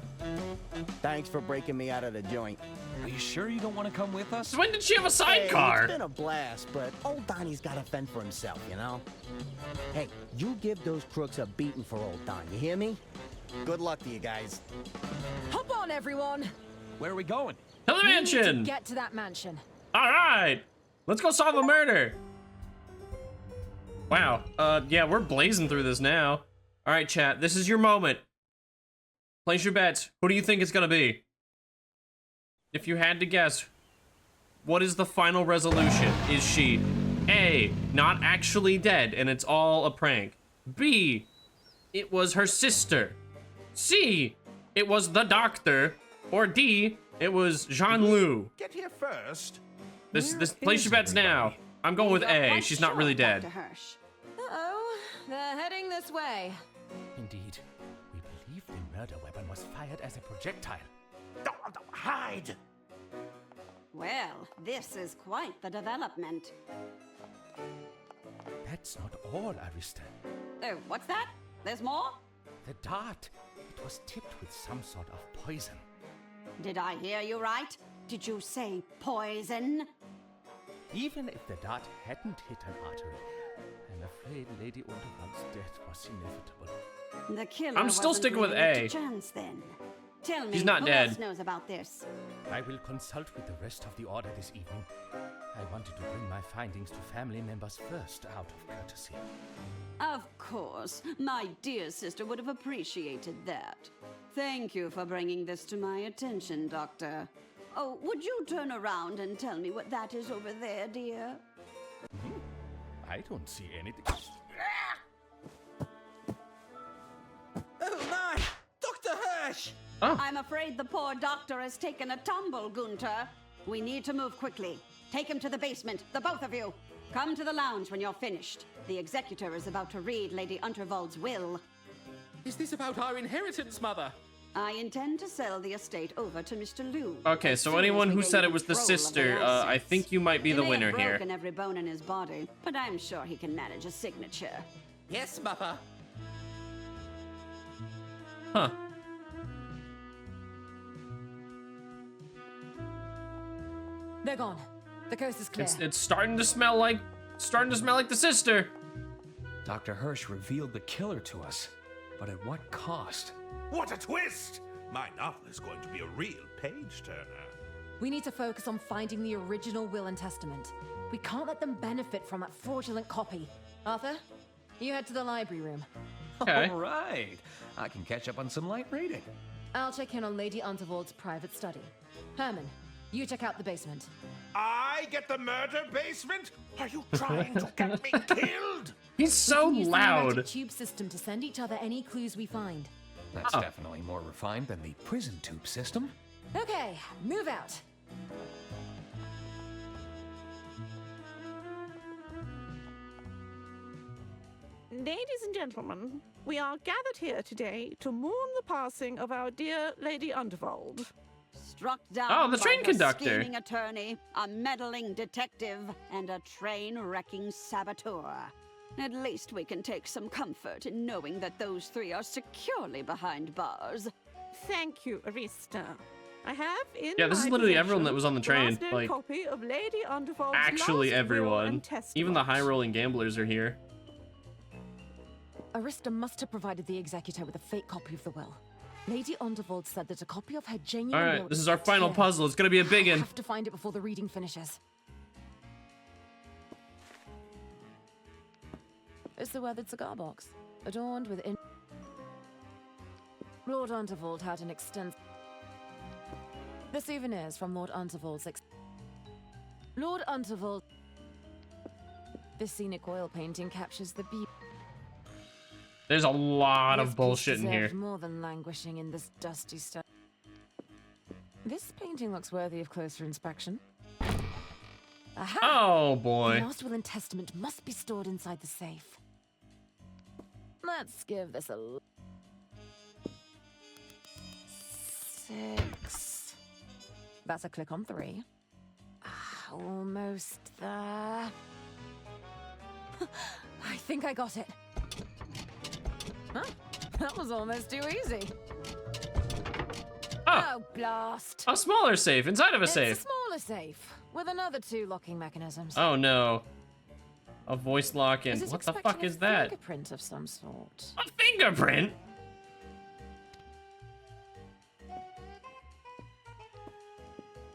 Thanks for breaking me out of the joint.
Are you sure you don't want to come with us?
When did she have a sidecar?
Hey, it's been a blast, but old Donnie's got to fend for himself, you know? Hey, you give those crooks a beating for old Don, you hear me? Good luck to you guys.
Hop on, everyone!
Where are we going?
To the
We need
mansion!
to get to that mansion.
All right, let's go solve a murder. Wow, yeah, we're blazing through this now. All right, chat, this is your moment. Place your bets. Who do you think it's gonna be? If you had to guess, what is the final resolution? Is she A, not actually dead and it's all a prank? B, it was her sister? C, it was the doctor? Or D, it was Jean-Lu?
Get here first.
This place your bets now. I'm going with A. She's not really dead.
Uh-oh, they're heading this way.
Indeed. We believe the murder weapon was fired as a projectile.
Hide!
Well, this is quite the development.
That's not all, Arista.
Oh, what's that? There's more?
The dart. It was tipped with some sort of poison.
Did I hear you right? Did you say poison?
Even if the dart hadn't hit an artery, I'm afraid Lady Unterwald's death was inevitable.
The killer
I'm still
wasn't
sticking with
really
A.
chance then. Tell me,
He's not
who
dead.
else knows about this?
I will consult with the rest of the order this evening. I wanted to bring my findings to family members first, out of courtesy.
Of course. My dear sister would have appreciated that. Thank you for bringing this to my attention, Doctor. Oh, would you turn around and tell me what that is over there, dear?
I don't see anything.
Oh my! Dr. Hirsch!
I'm afraid the poor doctor has taken a tumble, Gunter. We need to move quickly. Take him to the basement, the both of you. Come to the lounge when you're finished. The executor is about to read Lady Unterwald's will.
Is this about our inheritance, Mother?
I intend to sell the estate over to Mr. Liu.
Okay, so anyone who said it was the sister, I think you might be the winner
He may have
here.
broken every bone in his body, but I'm sure he can manage a signature.
Yes, Mother.
Huh.
They're gone. The coast is clear.
It's starting to smell like the sister.
Dr. Hirsch revealed the killer to us, but at what cost?
What a twist! My novel is going to be a real page-turner.
We need to focus on finding the original will and testament. We can't let them benefit from that fraudulent copy. Arthur, you head to the library room.
Okay.
All right. I can catch up on some light reading.
I'll check in on Lady Unterwald's private study. Herman, You check out the basement.
I get the murder basement? Are you trying to get me killed?
He's so
We can use the
loud.
pneumatic tube system to send each other any clues we find.
That's definitely more refined than the prison tube system.
Okay, move out.
Ladies and gentlemen, we are gathered here today to mourn the passing of our dear Lady Undervold.
Struck down
Oh, the
by
train
a
conductor.
scheming attorney, a meddling detective, and a train-wrecking saboteur. At least we can take some comfort in knowing that those three are securely behind bars.
Thank you, Arista. I have in
Yeah, this is
my
literally
possession
everyone that was on the train.
last known
Like,
copy of Lady Undervold's
actually
last will
everyone.
and
Even the
testament.
high-rolling gamblers are here.
Arista must have provided the executor with a fake copy of the will. Lady Undervold said that a copy of her genuine
All
will
right, this
is
is our final
here.
puzzle. It's gonna be a big
I
one.
have to find it before the reading finishes. It's the weathered cigar box, adorned with Lord Undervold had an extensive... The souvenirs from Lord Undervold's Lord Undervold... This scenic oil painting captures the beauty.
There's a lot
This
of bullshit
piece
in here.
deserved more than languishing in this dusty stuff. This painting looks worthy of closer inspection. Aha!
Oh boy.
The last will and testament must be stored inside the safe. Let's give this a 6. That's a click on 3. Almost there. I think I got it. Huh? That was almost too easy. Oh, blast.
A smaller safe inside of a
It's
safe.
a smaller safe with another 2 locking mechanisms.
Oh no. A voice lock in.
Is it
What the fuck
expecting a
is that?
Fingerprint of some sort.
A fingerprint?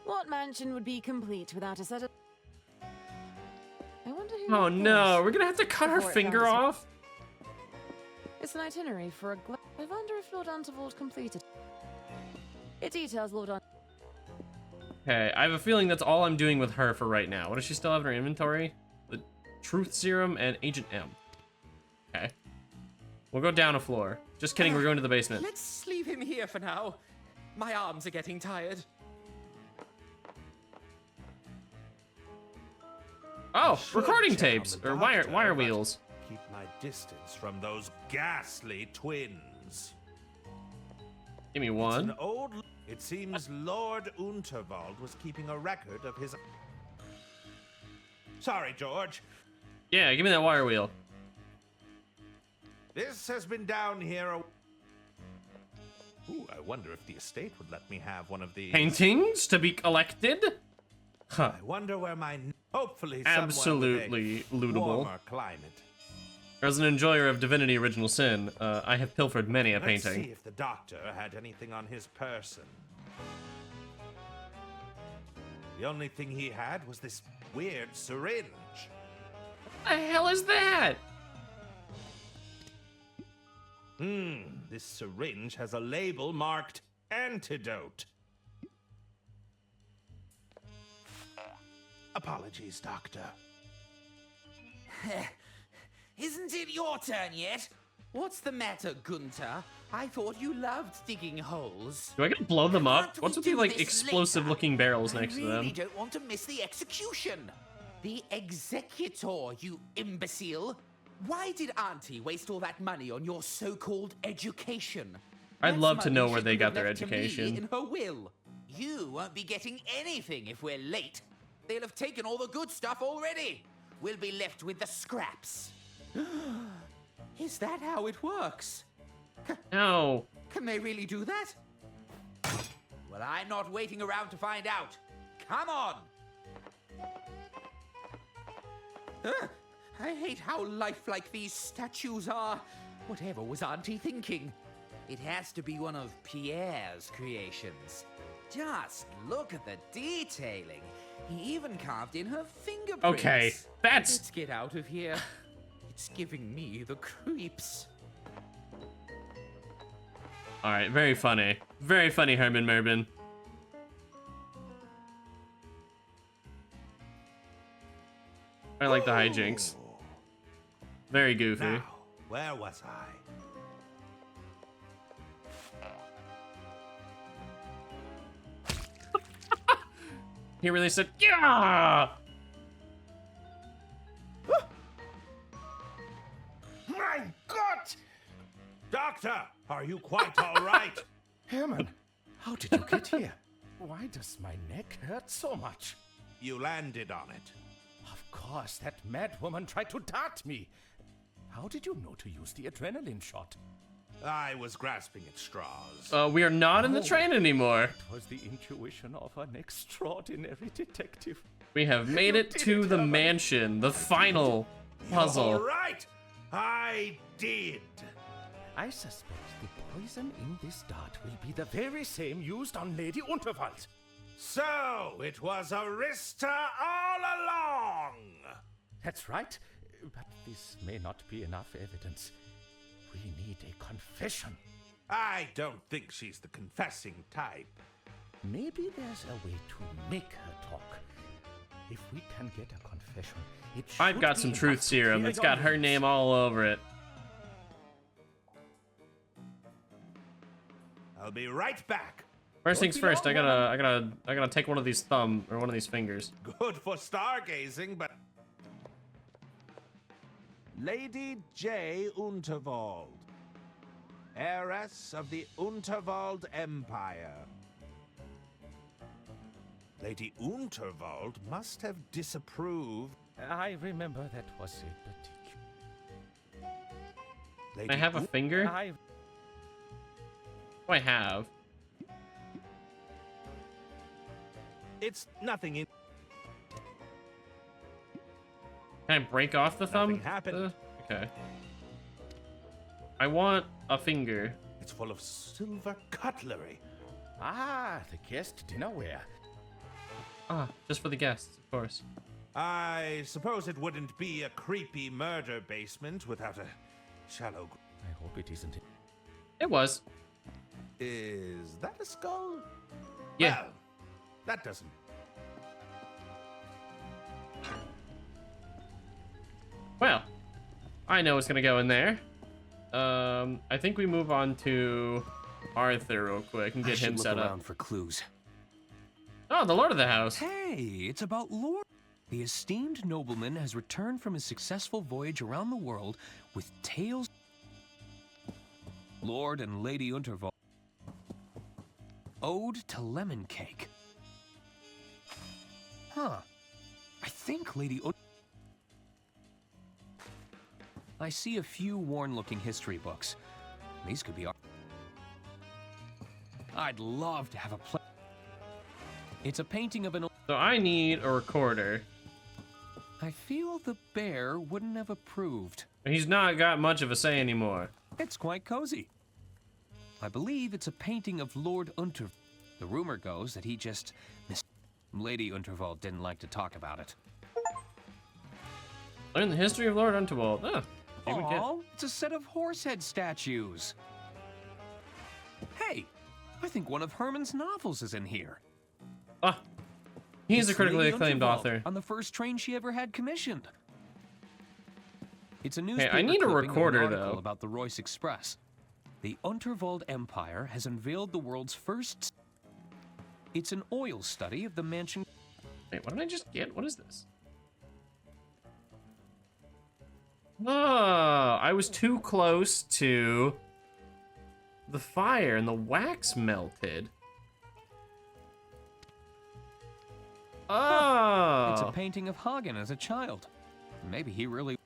What mansion would be complete without a set of... I wonder who...
Oh
made
no,
this
we're gonna have to cut her
before it
finger
found its-
off?
It's an itinerary for a... I wonder if Lord Undervold completed. It details Lord
Okay, I have a feeling that's all I'm doing with her for right now. What does she still have in her inventory? The Truth Serum and Agent M. Okay. We'll go down a floor. Just kidding, we're going to the basement.
Let's leave him here for now. My arms are getting tired.
Oh,
Should
recording
check on
tapes,
the
or wire
doctor, but
wheels.
Keep my distance from those ghastly twins.
Give me
It's
one.
an old. It seems Lord Unterwald was keeping a record of his. Sorry, George.
Yeah, give me that wire wheel.
This has been down here. Ooh, I wonder if the estate would let me have one of these.
Paintings to be collected? Huh.
I wonder where my. Hopefully,
Absolutely
somewhere with a
lootable.
warmer climate.
As an enjoyer of Divinity Original Sin, I have pilfered many a
Let's
painting.
see if the doctor had anything on his person. The only thing he had was this weird syringe.
What the hell is that?
This syringe has a label marked antidote. Apologies, Doctor.
Isn't it your turn yet? What's the matter, Gunter? I thought you loved digging holes.
Do I gotta blow them up?
Can't
What's
we
with the,
do
like,
this
explosive-looking barrels next
I
to
really
them?
don't want to miss the execution. The executor, you imbecile. Why did Auntie waste all that money on your so-called education?
I'd
That's
love to
money
know
she
where they
could
got
have
their
left to me
education.
in her will. You won't be getting anything if we're late. They'll have taken all the good stuff already. We'll be left with the scraps. Is that how it works?
No.
Can they really do that? Well, I'm not waiting around to find out. Come on! I hate how lifelike these statues are. Whatever was Auntie thinking? It has to be one of Pierre's creations. Just look at the detailing. He even carved in her fingerprints.
Okay, that's...
Let's get out of here. It's giving me the creeps.
Alright, very funny. Very funny, Herman Mervin. I like the hijinks. Very goofy.
Now, where was I?
He really said, yeah!
My God! Doctor, are you quite all right?
Herman, how did you get here? Why does my neck hurt so much?
You landed on it.
Of course, that mad woman tried to dart me. How did you know to use the adrenaline shot?
I was grasping at straws.
We are not in the train anymore.
It was the intuition of an extraordinary detective.
We have made it to the mansion, the final puzzle.
All right, I did.
I suspect the poison in this dart will be the very same used on Lady Unterwald.
So, it was Arista all along!
That's right, but this may not be enough evidence. We need a confession.
I don't think she's the confessing type.
Maybe there's a way to make her talk. If we can get a confession, it should
I've got
be
some
enough
truth
to
serum.
clear
It's
your
got her
names.
name all over it.
I'll be right back.
First things first, I gotta take one of these one of these fingers.
Good for stargazing, but... Lady J. Unterwald, heiress of the Unterwald Empire. Lady Unterwald must have disapproved.
I remember that was a particular...
I have a finger? What do I have?
It's nothing in...
Can I break off the thumb?
Nothing happened.
Okay. I want a finger.
It's full of silver cutlery.
Ah, the guest dinnerware.
Ah, just for the guests, of course.
I suppose it wouldn't be a creepy murder basement without a shallow...
I hope it isn't.
It was.
Is that a skull?
Yeah.
Well, that doesn't...
Well, I know what's gonna go in there. I think we move on to Arthur real quick and get him set up.
Around for clues.
Oh, the Lord of the House.
Hey, it's about Lord. The esteemed nobleman has returned from his successful voyage around the world with tales. Lord and Lady Unterwald. Ode to Lemon Cake. Huh. I think Lady I see a few worn-looking history books. These could be our... I'd love to have a play. It's a painting of an...
So I need a recorder.
I feel the bear wouldn't have approved.
He's not got much of a say anymore.
It's quite cozy. I believe it's a painting of Lord Unterwald. The rumor goes that he just... Lady Unterwald didn't like to talk about it.
Learn the history of Lord Unterwald. Oh,
Aw, it's a set of horsehead statues. Hey, I think one of Herman's novels is in here.
Ah, he's a
It's
critically
Lady
acclaimed
Unterwald
author.
On the first train she ever had commissioned. It's a
Hey,
newspaper
I need a
clipping of an
recorder,
article
though.
about the Royce Express. The Unterwald Empire has unveiled the world's first... It's an oil study of the mansion...
Wait, what did I just get? What is this? Oh, I was too close to the fire and the wax melted. Oh.
It's a painting of Hagen as a child. Maybe he really...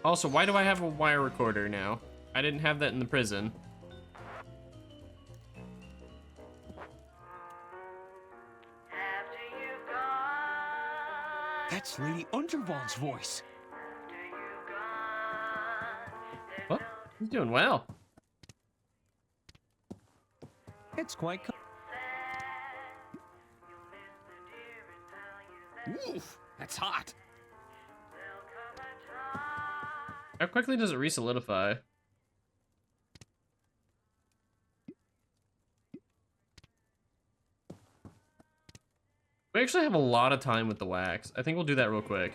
Also, why do I have a wire recorder now? I didn't have that in the prison.
That's Lady Unterwald's voice.
What? He's doing well.
It's quite... Oof, that's hot.
How quickly does it re-solidify? We actually have a lot of time with the wax. I think we'll do that real quick.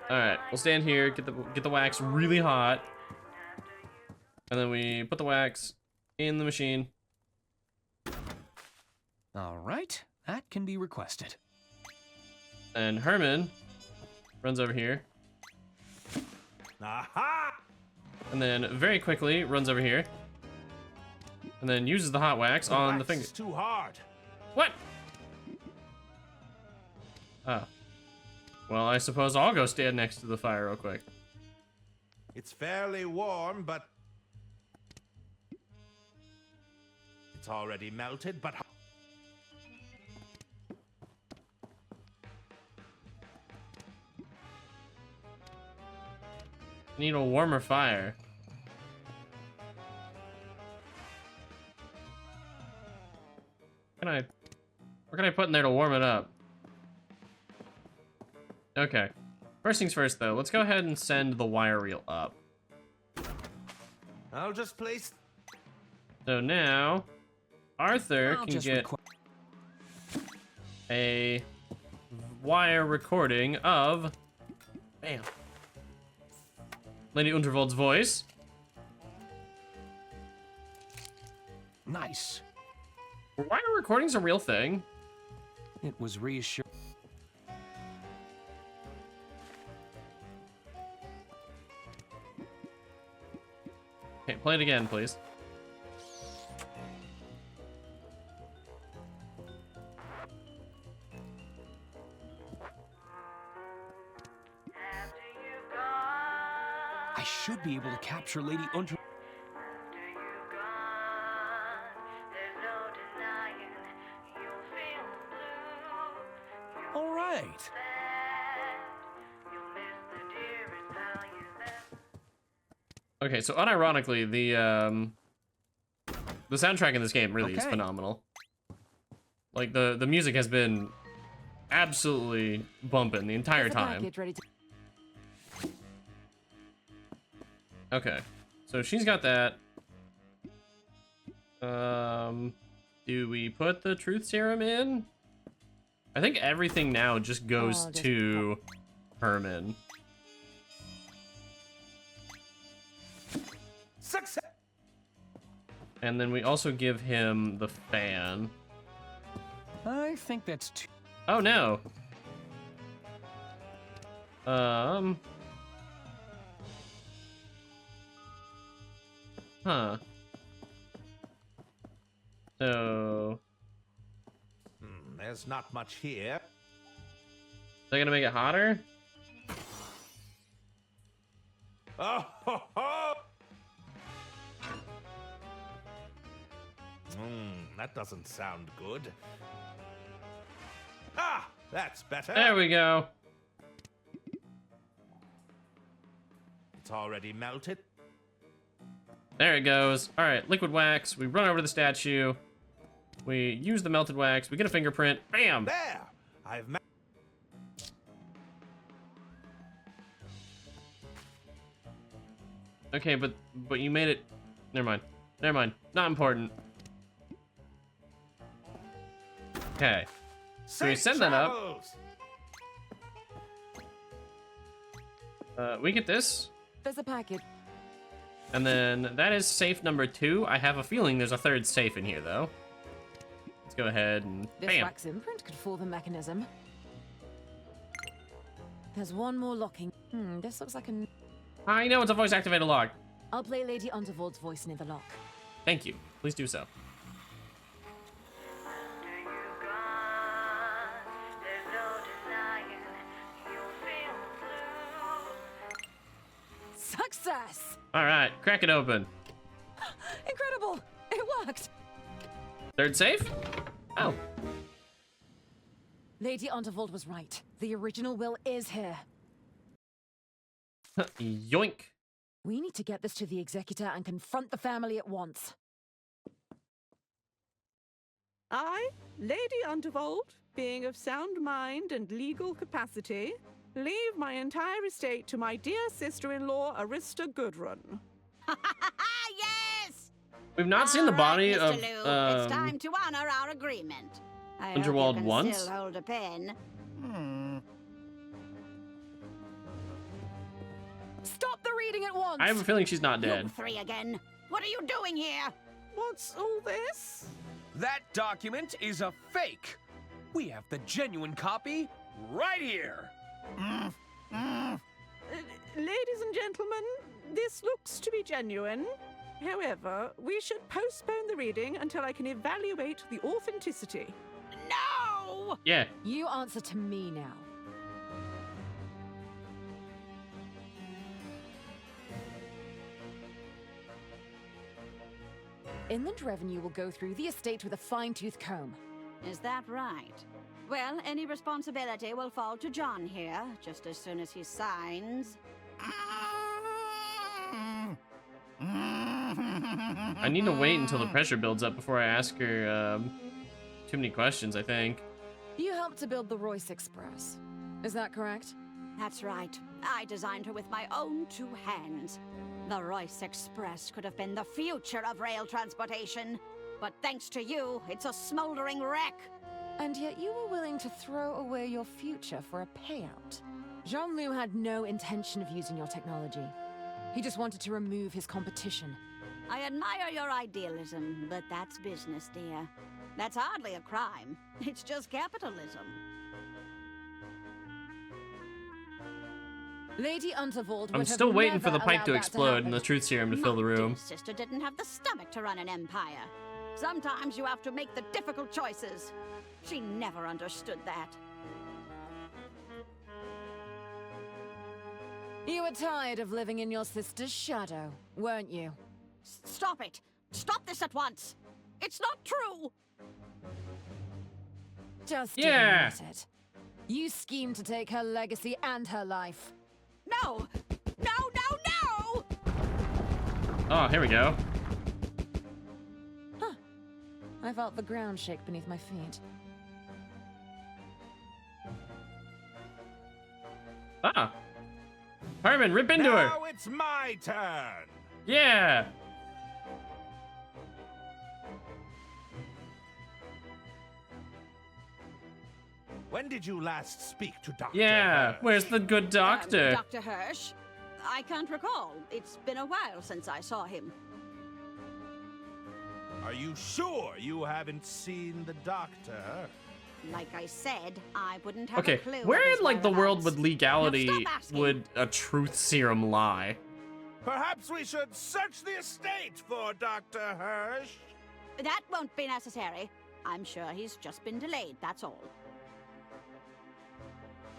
All right, we'll stand here, get the wax really hot, and then we put the wax in the machine.
All right, that can be requested.
And Herman runs over here.
Aha!
And then very quickly runs over here. And then uses the hot wax on the finger.
It's too hard.
What? Oh. Well, I suppose I'll go stand next to the fire real quick.
It's fairly warm, but it's already melted, but
Need a warmer fire. What can I put in there to warm it up? Okay. First things first, though. Let's go ahead and send the wire reel up.
I'll just place.
So now, Arthur can get a wire recording of, bam, Lady Unterwald's voice.
Nice.
Were wire recordings a real thing?
It was reassuring.
Okay, play it again, please.
I should be able to capture Lady Unter. All right.
Okay, so unironically, the soundtrack in this game really is phenomenal. Like the music has been absolutely bumping the entire time. Okay, so she's got that. Do we put the truth serum in? I think everything now just goes to Herman.
Success.
And then we also give him the fan.
I think that's too.
Oh no. Huh. So.
There's not much here.
They're gonna make it hotter?
Oh ho ho! That doesn't sound good. Ah, that's better.
There we go.
It's already melted.
There it goes. All right, liquid wax. We run over to the statue. We use the melted wax. We get a fingerprint. Bam!
There! I've
Okay, but you made it. Never mind. Never mind. Not important. Okay. So we send that up. We get this.
There's a package.
And then that is safe number 2. I have a feeling there's a third safe in here, though. Let's go ahead and
This
bam.
wax imprint could fool the mechanism. There's one more locking. This looks like a...
I know it's a voice-activated lock.
I'll play Lady Unterwald's voice near the lock.
Thank you. Please do so.
Success!
All right, crack it open.
Incredible! It worked!
Third safe? Oh.
Lady Unterwald was right. The original will is here.
Yoink.
We need to get this to the executor and confront the family at once.
I, Lady Unterwald, being of sound mind and legal capacity, leave my entire estate to my dear sister-in-law, Arista Gudrun.
Yes!
We've not seen the body
Mr.
of.
Lou, it's time to honor our agreement. I hope
Underwald
you can
once?
still hold a pen.
Stop the reading at once!
I have a feeling she's not dead.
You three again. What are you doing here?
What's all this?
That document is a fake. We have the genuine copy right here.
Ladies and gentlemen, this looks to be genuine. However, we should postpone the reading until I can evaluate the authenticity.
No!
Yeah.
You answer to me now. Inland Revenue will go through the estate with a fine-tooth comb.
Is that right? Well, any responsibility will fall to John here, just as soon as he signs.
I need to wait until the pressure builds up before I ask her too many questions, I think.
You helped to build the Royce Express. Is that correct?
That's right. I designed her with my own two hands. The Royce Express could have been the future of rail transportation. But thanks to you, it's a smoldering wreck.
And yet you were willing to throw away your future for a payout. Jean-Loup had no intention of using your technology. He just wanted to remove his competition.
I admire your idealism, but that's business, dear. That's hardly a crime. It's just capitalism.
Lady Unterwald
I'm
would
still
have
waiting
never
for the pipe
allowed
to
that
explode and
happen.
the truth serum to fill the room.
My sister didn't have the stomach to run an empire. Sometimes you have to make the difficult choices. She never understood that.
You were tired of living in your sister's shadow, weren't you?
Stop it! Stop this at once! It's not true!
Just
Yeah.
admit it. You schemed to take her legacy and her life.
No! No, no, no!
Oh, here we go.
Huh. I felt the ground shake beneath my feet.
Ah. Herman, rip into her.
Now it's my turn.
Yeah.
When did you last speak to Dr.
Yeah.
Hirsch?
Where's the good doctor?
Dr. Hirsch? I can't recall. It's been a while since I saw him.
Are you sure you haven't seen the doctor?
Like I said, I wouldn't have
Okay,
a clue.
where
of
in
his
like the world
whereabouts.
would legality
Now stop asking.
would a truth serum lie?
Perhaps we should search the estate for Dr. Hirsch.
That won't be necessary. I'm sure he's just been delayed, that's all.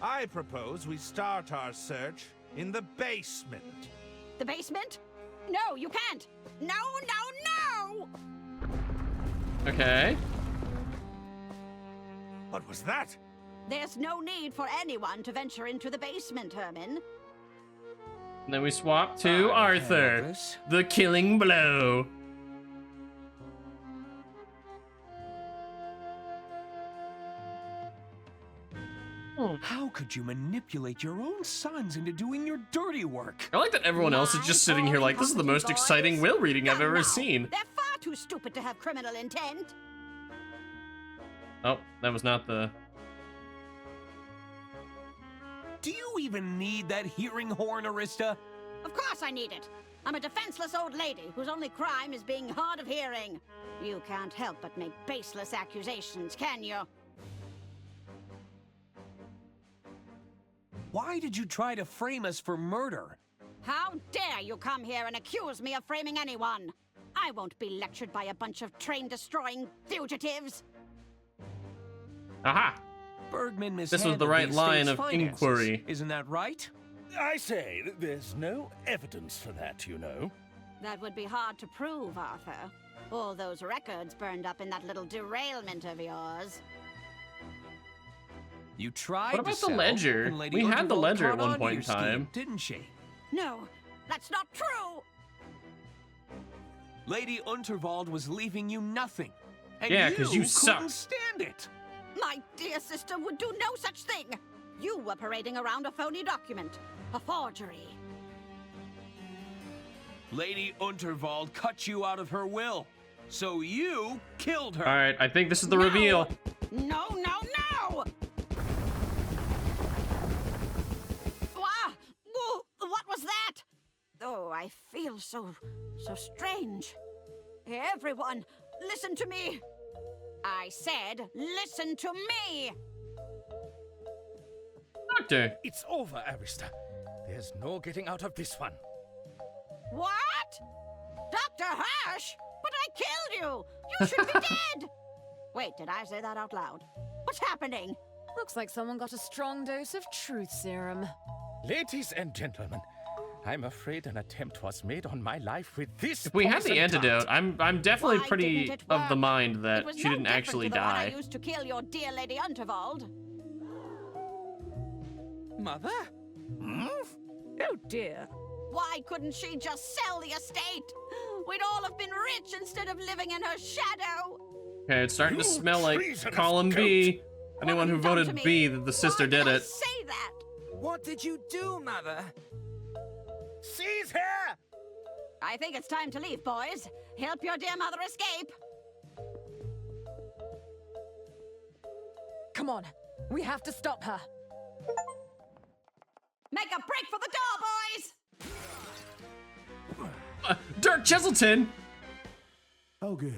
I propose we start our search in the basement.
The basement? No, you can't! No, no, no!
Okay.
What was that?
There's no need for anyone to venture into the basement, Herman.
And then we swap to Arthur, the killing blow.
How could you manipulate your own sons into doing your dirty work?
I like that everyone else is just sitting here like, this is the most exciting will reading I've ever seen.
They're far too stupid to have criminal intent.
Oh, that was not the...
Do you even need that hearing horn, Arista?
Of course I need it. I'm a defenseless old lady whose only crime is being hard of hearing. You can't help but make baseless accusations, can you?
Why did you try to frame us for murder?
How dare you come here and accuse me of framing anyone? I won't be lectured by a bunch of train-destroying fugitives.
Aha!
Bergman
This was the right line of inquiry.
Isn't that right?
I say, there's no evidence for that, you know.
That would be hard to prove, Arthur. All those records burned up in that little derailment of yours.
You tried
What about
to
the
sell,
ledger?
and Lady
We had the
Undervolt
ledger at
caught
one
on to
point
your
in
scheme,
time.
didn't she?
No, that's not true!
Lady Unterwald was leaving you nothing. And
Yeah, 'cause you suck.
couldn't stand it.
My dear sister would do no such thing! You were parading around a phony document. A forgery.
Lady Unterwald cut you out of her will. So you killed her.
Alright, I think this is the reveal.
No, no, no! What was that? Oh, I feel so strange. Everyone, listen to me. I said, listen to me.
Doctor.
It's over, Arista. There's no getting out of this one.
What? Dr. Hirsch? But I killed you! You should be dead! Wait, did I say that out loud? What's happening?
Looks like someone got a strong dose of truth serum.
Ladies and gentlemen, I'm afraid an attempt was made on my life with this.
If we had the
poison
antidote,
dart.
I'm definitely
Why
pretty
didn't it
of the
work?
mind that
It was
she
no
didn't
different
actually
to the one
die.
I used to kill your dear Lady Unterwald.
Mother?
Oh dear.
Why couldn't she just sell the estate? We'd all have been rich instead of living in her shadow.
Okay, it's starting to smell like
treasonous
column B. Anyone who
done to
voted
me?
B, that the sister did it.
Say that.
What did you do, Mother?
Seize her!
I think it's time to leave, boys. Help your dear mother escape.
Come on, we have to stop her.
Make a break for the door, boys!
Dirk Chiselton!
Oh, good.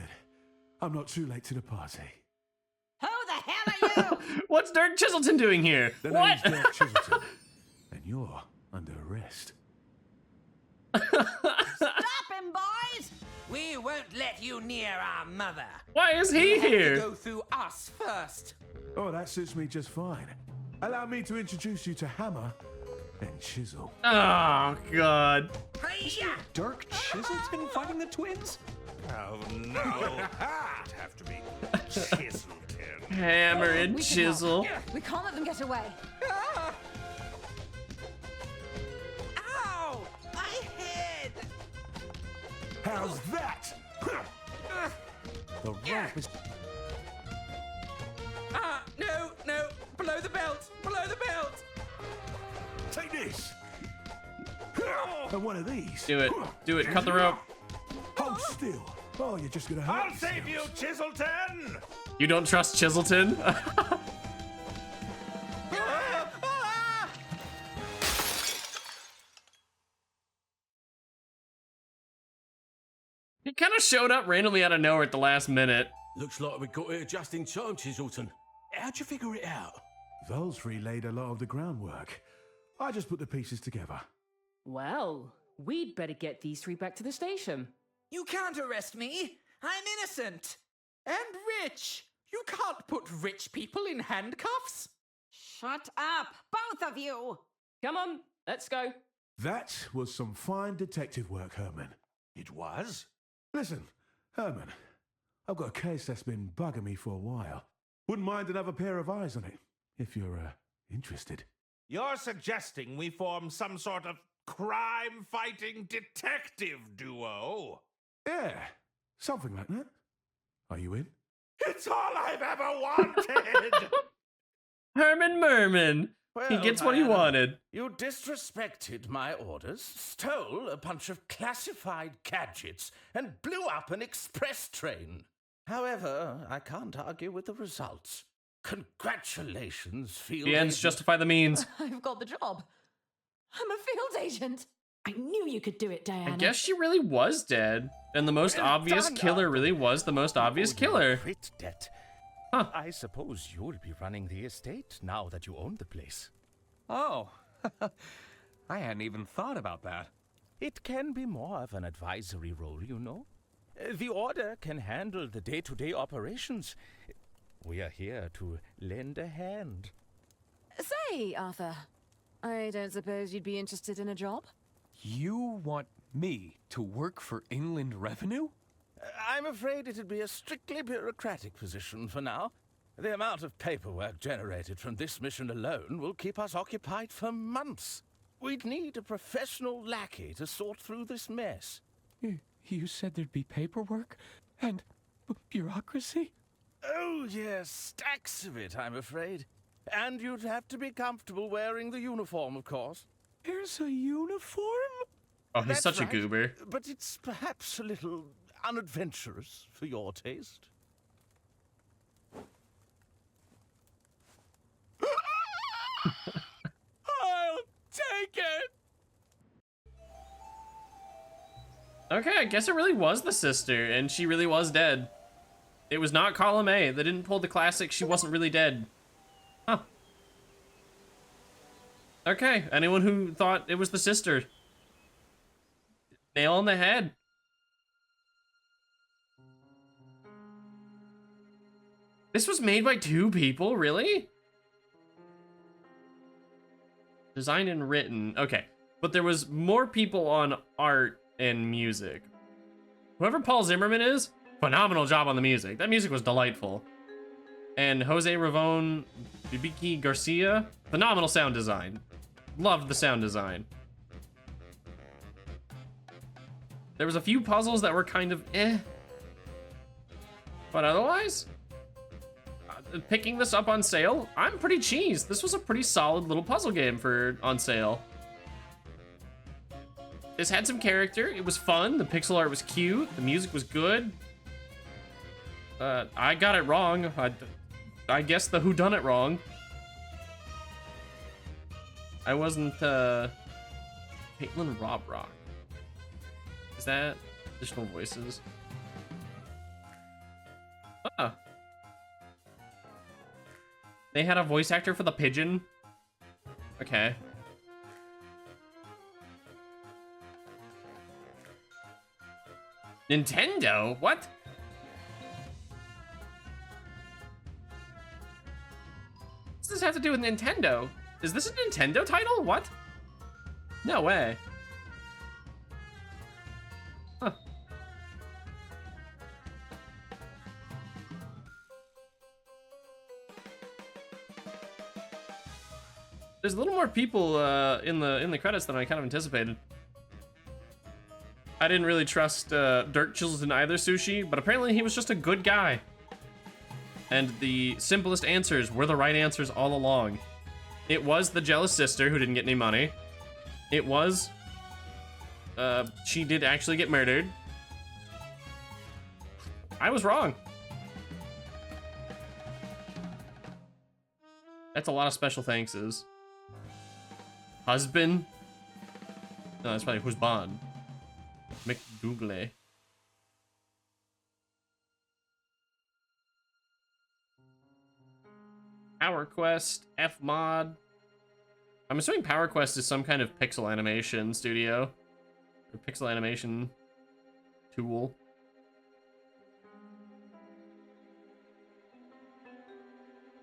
I'm not too late to the party.
Who the hell are you?
What's Dirk Chiselton doing here?
The
What?
name's Dirk Chiselton, and you're under arrest.
Stop him, boys!
We won't let you near our mother.
Why is he
You have to
here?
go through us first.
Oh, that suits me just fine. Allow me to introduce you to Hammer and Chisel.
Oh, God.
Dirk Chiselton fighting the twins?
Oh, no. It'd have to be Chiselton.
Hammer and
We can
chisel.
help. We can't let them get away.
Ow! My head!
How's that? The rope is...
No. Below the belt. Below the belt.
Take this. And one of these.
Do it. Do it. Cut the rope.
Hold still. Oh, you're just gonna hurt
I'll save you, Chiselton!
You don't trust Chiselton? He kind of showed up randomly out of nowhere at the last minute.
Looks like we got here just in time, Chiselton. How'd you figure it out?
Those three laid a lot of the groundwork. I just put the pieces together.
Well, we'd better get these three back to the station.
You can't arrest me. I'm innocent. And rich. You can't put rich people in handcuffs.
Shut up, both of you!
Come on, let's go.
That was some fine detective work, Herman.
It was?
Listen, Herman, I've got a case that's been bugging me for a while. Wouldn't mind another pair of eyes on it, if you're, interested.
You're suggesting we form some sort of crime-fighting detective duo?
Yeah, something like that. Are you in?
It's all I've ever wanted!
Herman Merman. He
Well,
gets what he
Diana,
wanted.
You disrespected my orders, stole a bunch of classified gadgets, and blew up an express train. However, I can't argue with the results. Congratulations, field
The ends
agent.
justify the means.
I've got the job. I'm a field agent. I knew you could do it, Diana.
I guess she really was dead. And the most obvious
done,
killer really was the most obvious killer.
Quit debt.
Huh.
I suppose you'll be running the estate now that you own the place.
Oh, I hadn't even thought about that.
It can be more of an advisory role, you know. The Order can handle the day-to-day operations. We are here to lend a hand.
Say, Arthur, I don't suppose you'd be interested in a job?
You want me to work for Inland Revenue?
I'm afraid it'd be a strictly bureaucratic position for now. The amount of paperwork generated from this mission alone will keep us occupied for months. We'd need a professional lackey to sort through this mess.
You said there'd be paperwork and bureaucracy?
Oh, yes, stacks of it, I'm afraid. And you'd have to be comfortable wearing the uniform, of course.
There's a uniform?
Oh, he's
That's
such
right,
a goober.
But it's perhaps a little unadventurous for your taste.
I'll take it.
Okay, I guess it really was the sister, and she really was dead. It was not column A. They didn't pull the classic, she wasn't really dead. Huh. Okay, anyone who thought it was the sister. Nail on the head. This was made by 2 people, really? Designed and written, okay. But there was more people on art and music. Whoever Paul Zimmerman is, phenomenal job on the music. That music was delightful. And Jose Ravon Bibiki Garcia, phenomenal sound design. Loved the sound design. There was a few puzzles that were kind of eh. But otherwise, picking this up on sale, I'm pretty cheesed. This was a pretty solid little puzzle game for on sale. This had some character. It was fun. The pixel art was cute. The music was good. I got it wrong. I guess the whodunit wrong. I wasn't, Caitlin Robrock. Is that additional voices? Ah. They had a voice actor for the pigeon? Okay. Nintendo? What? What does this have to do with Nintendo? Is this a Nintendo title? What? No way. Huh. There's a little more people in the credits than I kind of anticipated. I didn't really trust Dirk Chilton either, Sushi, but apparently he was just a good guy. And the simplest answers were the right answers all along. It was the jealous sister who didn't get any money. It was, she did actually get murdered. I was wrong. That's a lot of special thankses. Husband? No, that's probably husband. McDougley. Power Quest, F-Mod. I'm assuming Power Quest is some kind of pixel animation studio. Or pixel animation tool.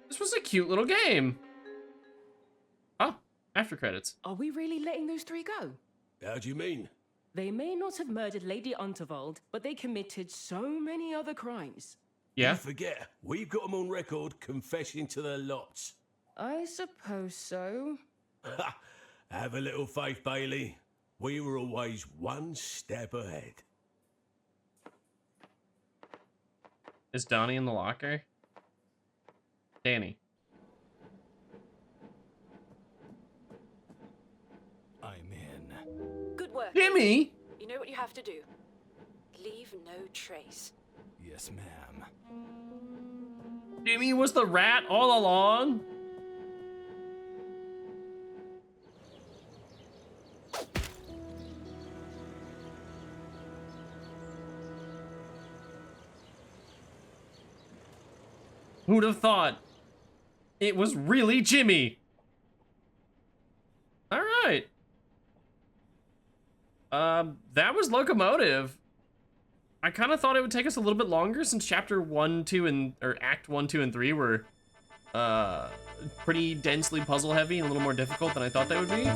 This was a cute little game. Oh, after credits.
Are we really letting those 3 go?
How do you mean?
They may not have murdered Lady Unterwald, but they committed so many other crimes.
Yeah.
You forget, we've got them on record confessing to the lots.
I suppose so.
Have a little faith, Bailey. We were always one step ahead.
Is Donnie in the locker? Danny.
I'm in.
Good work.
Jimmy!
You know what you have to do. Leave no trace.
Yes, ma'am.
Jimmy was the rat all along? Who'd have thought? It was really Jimmy. All right. That was Locomotive. I kind of thought it would take us a little bit longer since chapter 1, 2, or act 1, 2, and 3 were pretty densely puzzle heavy and a little more difficult than I thought they would be.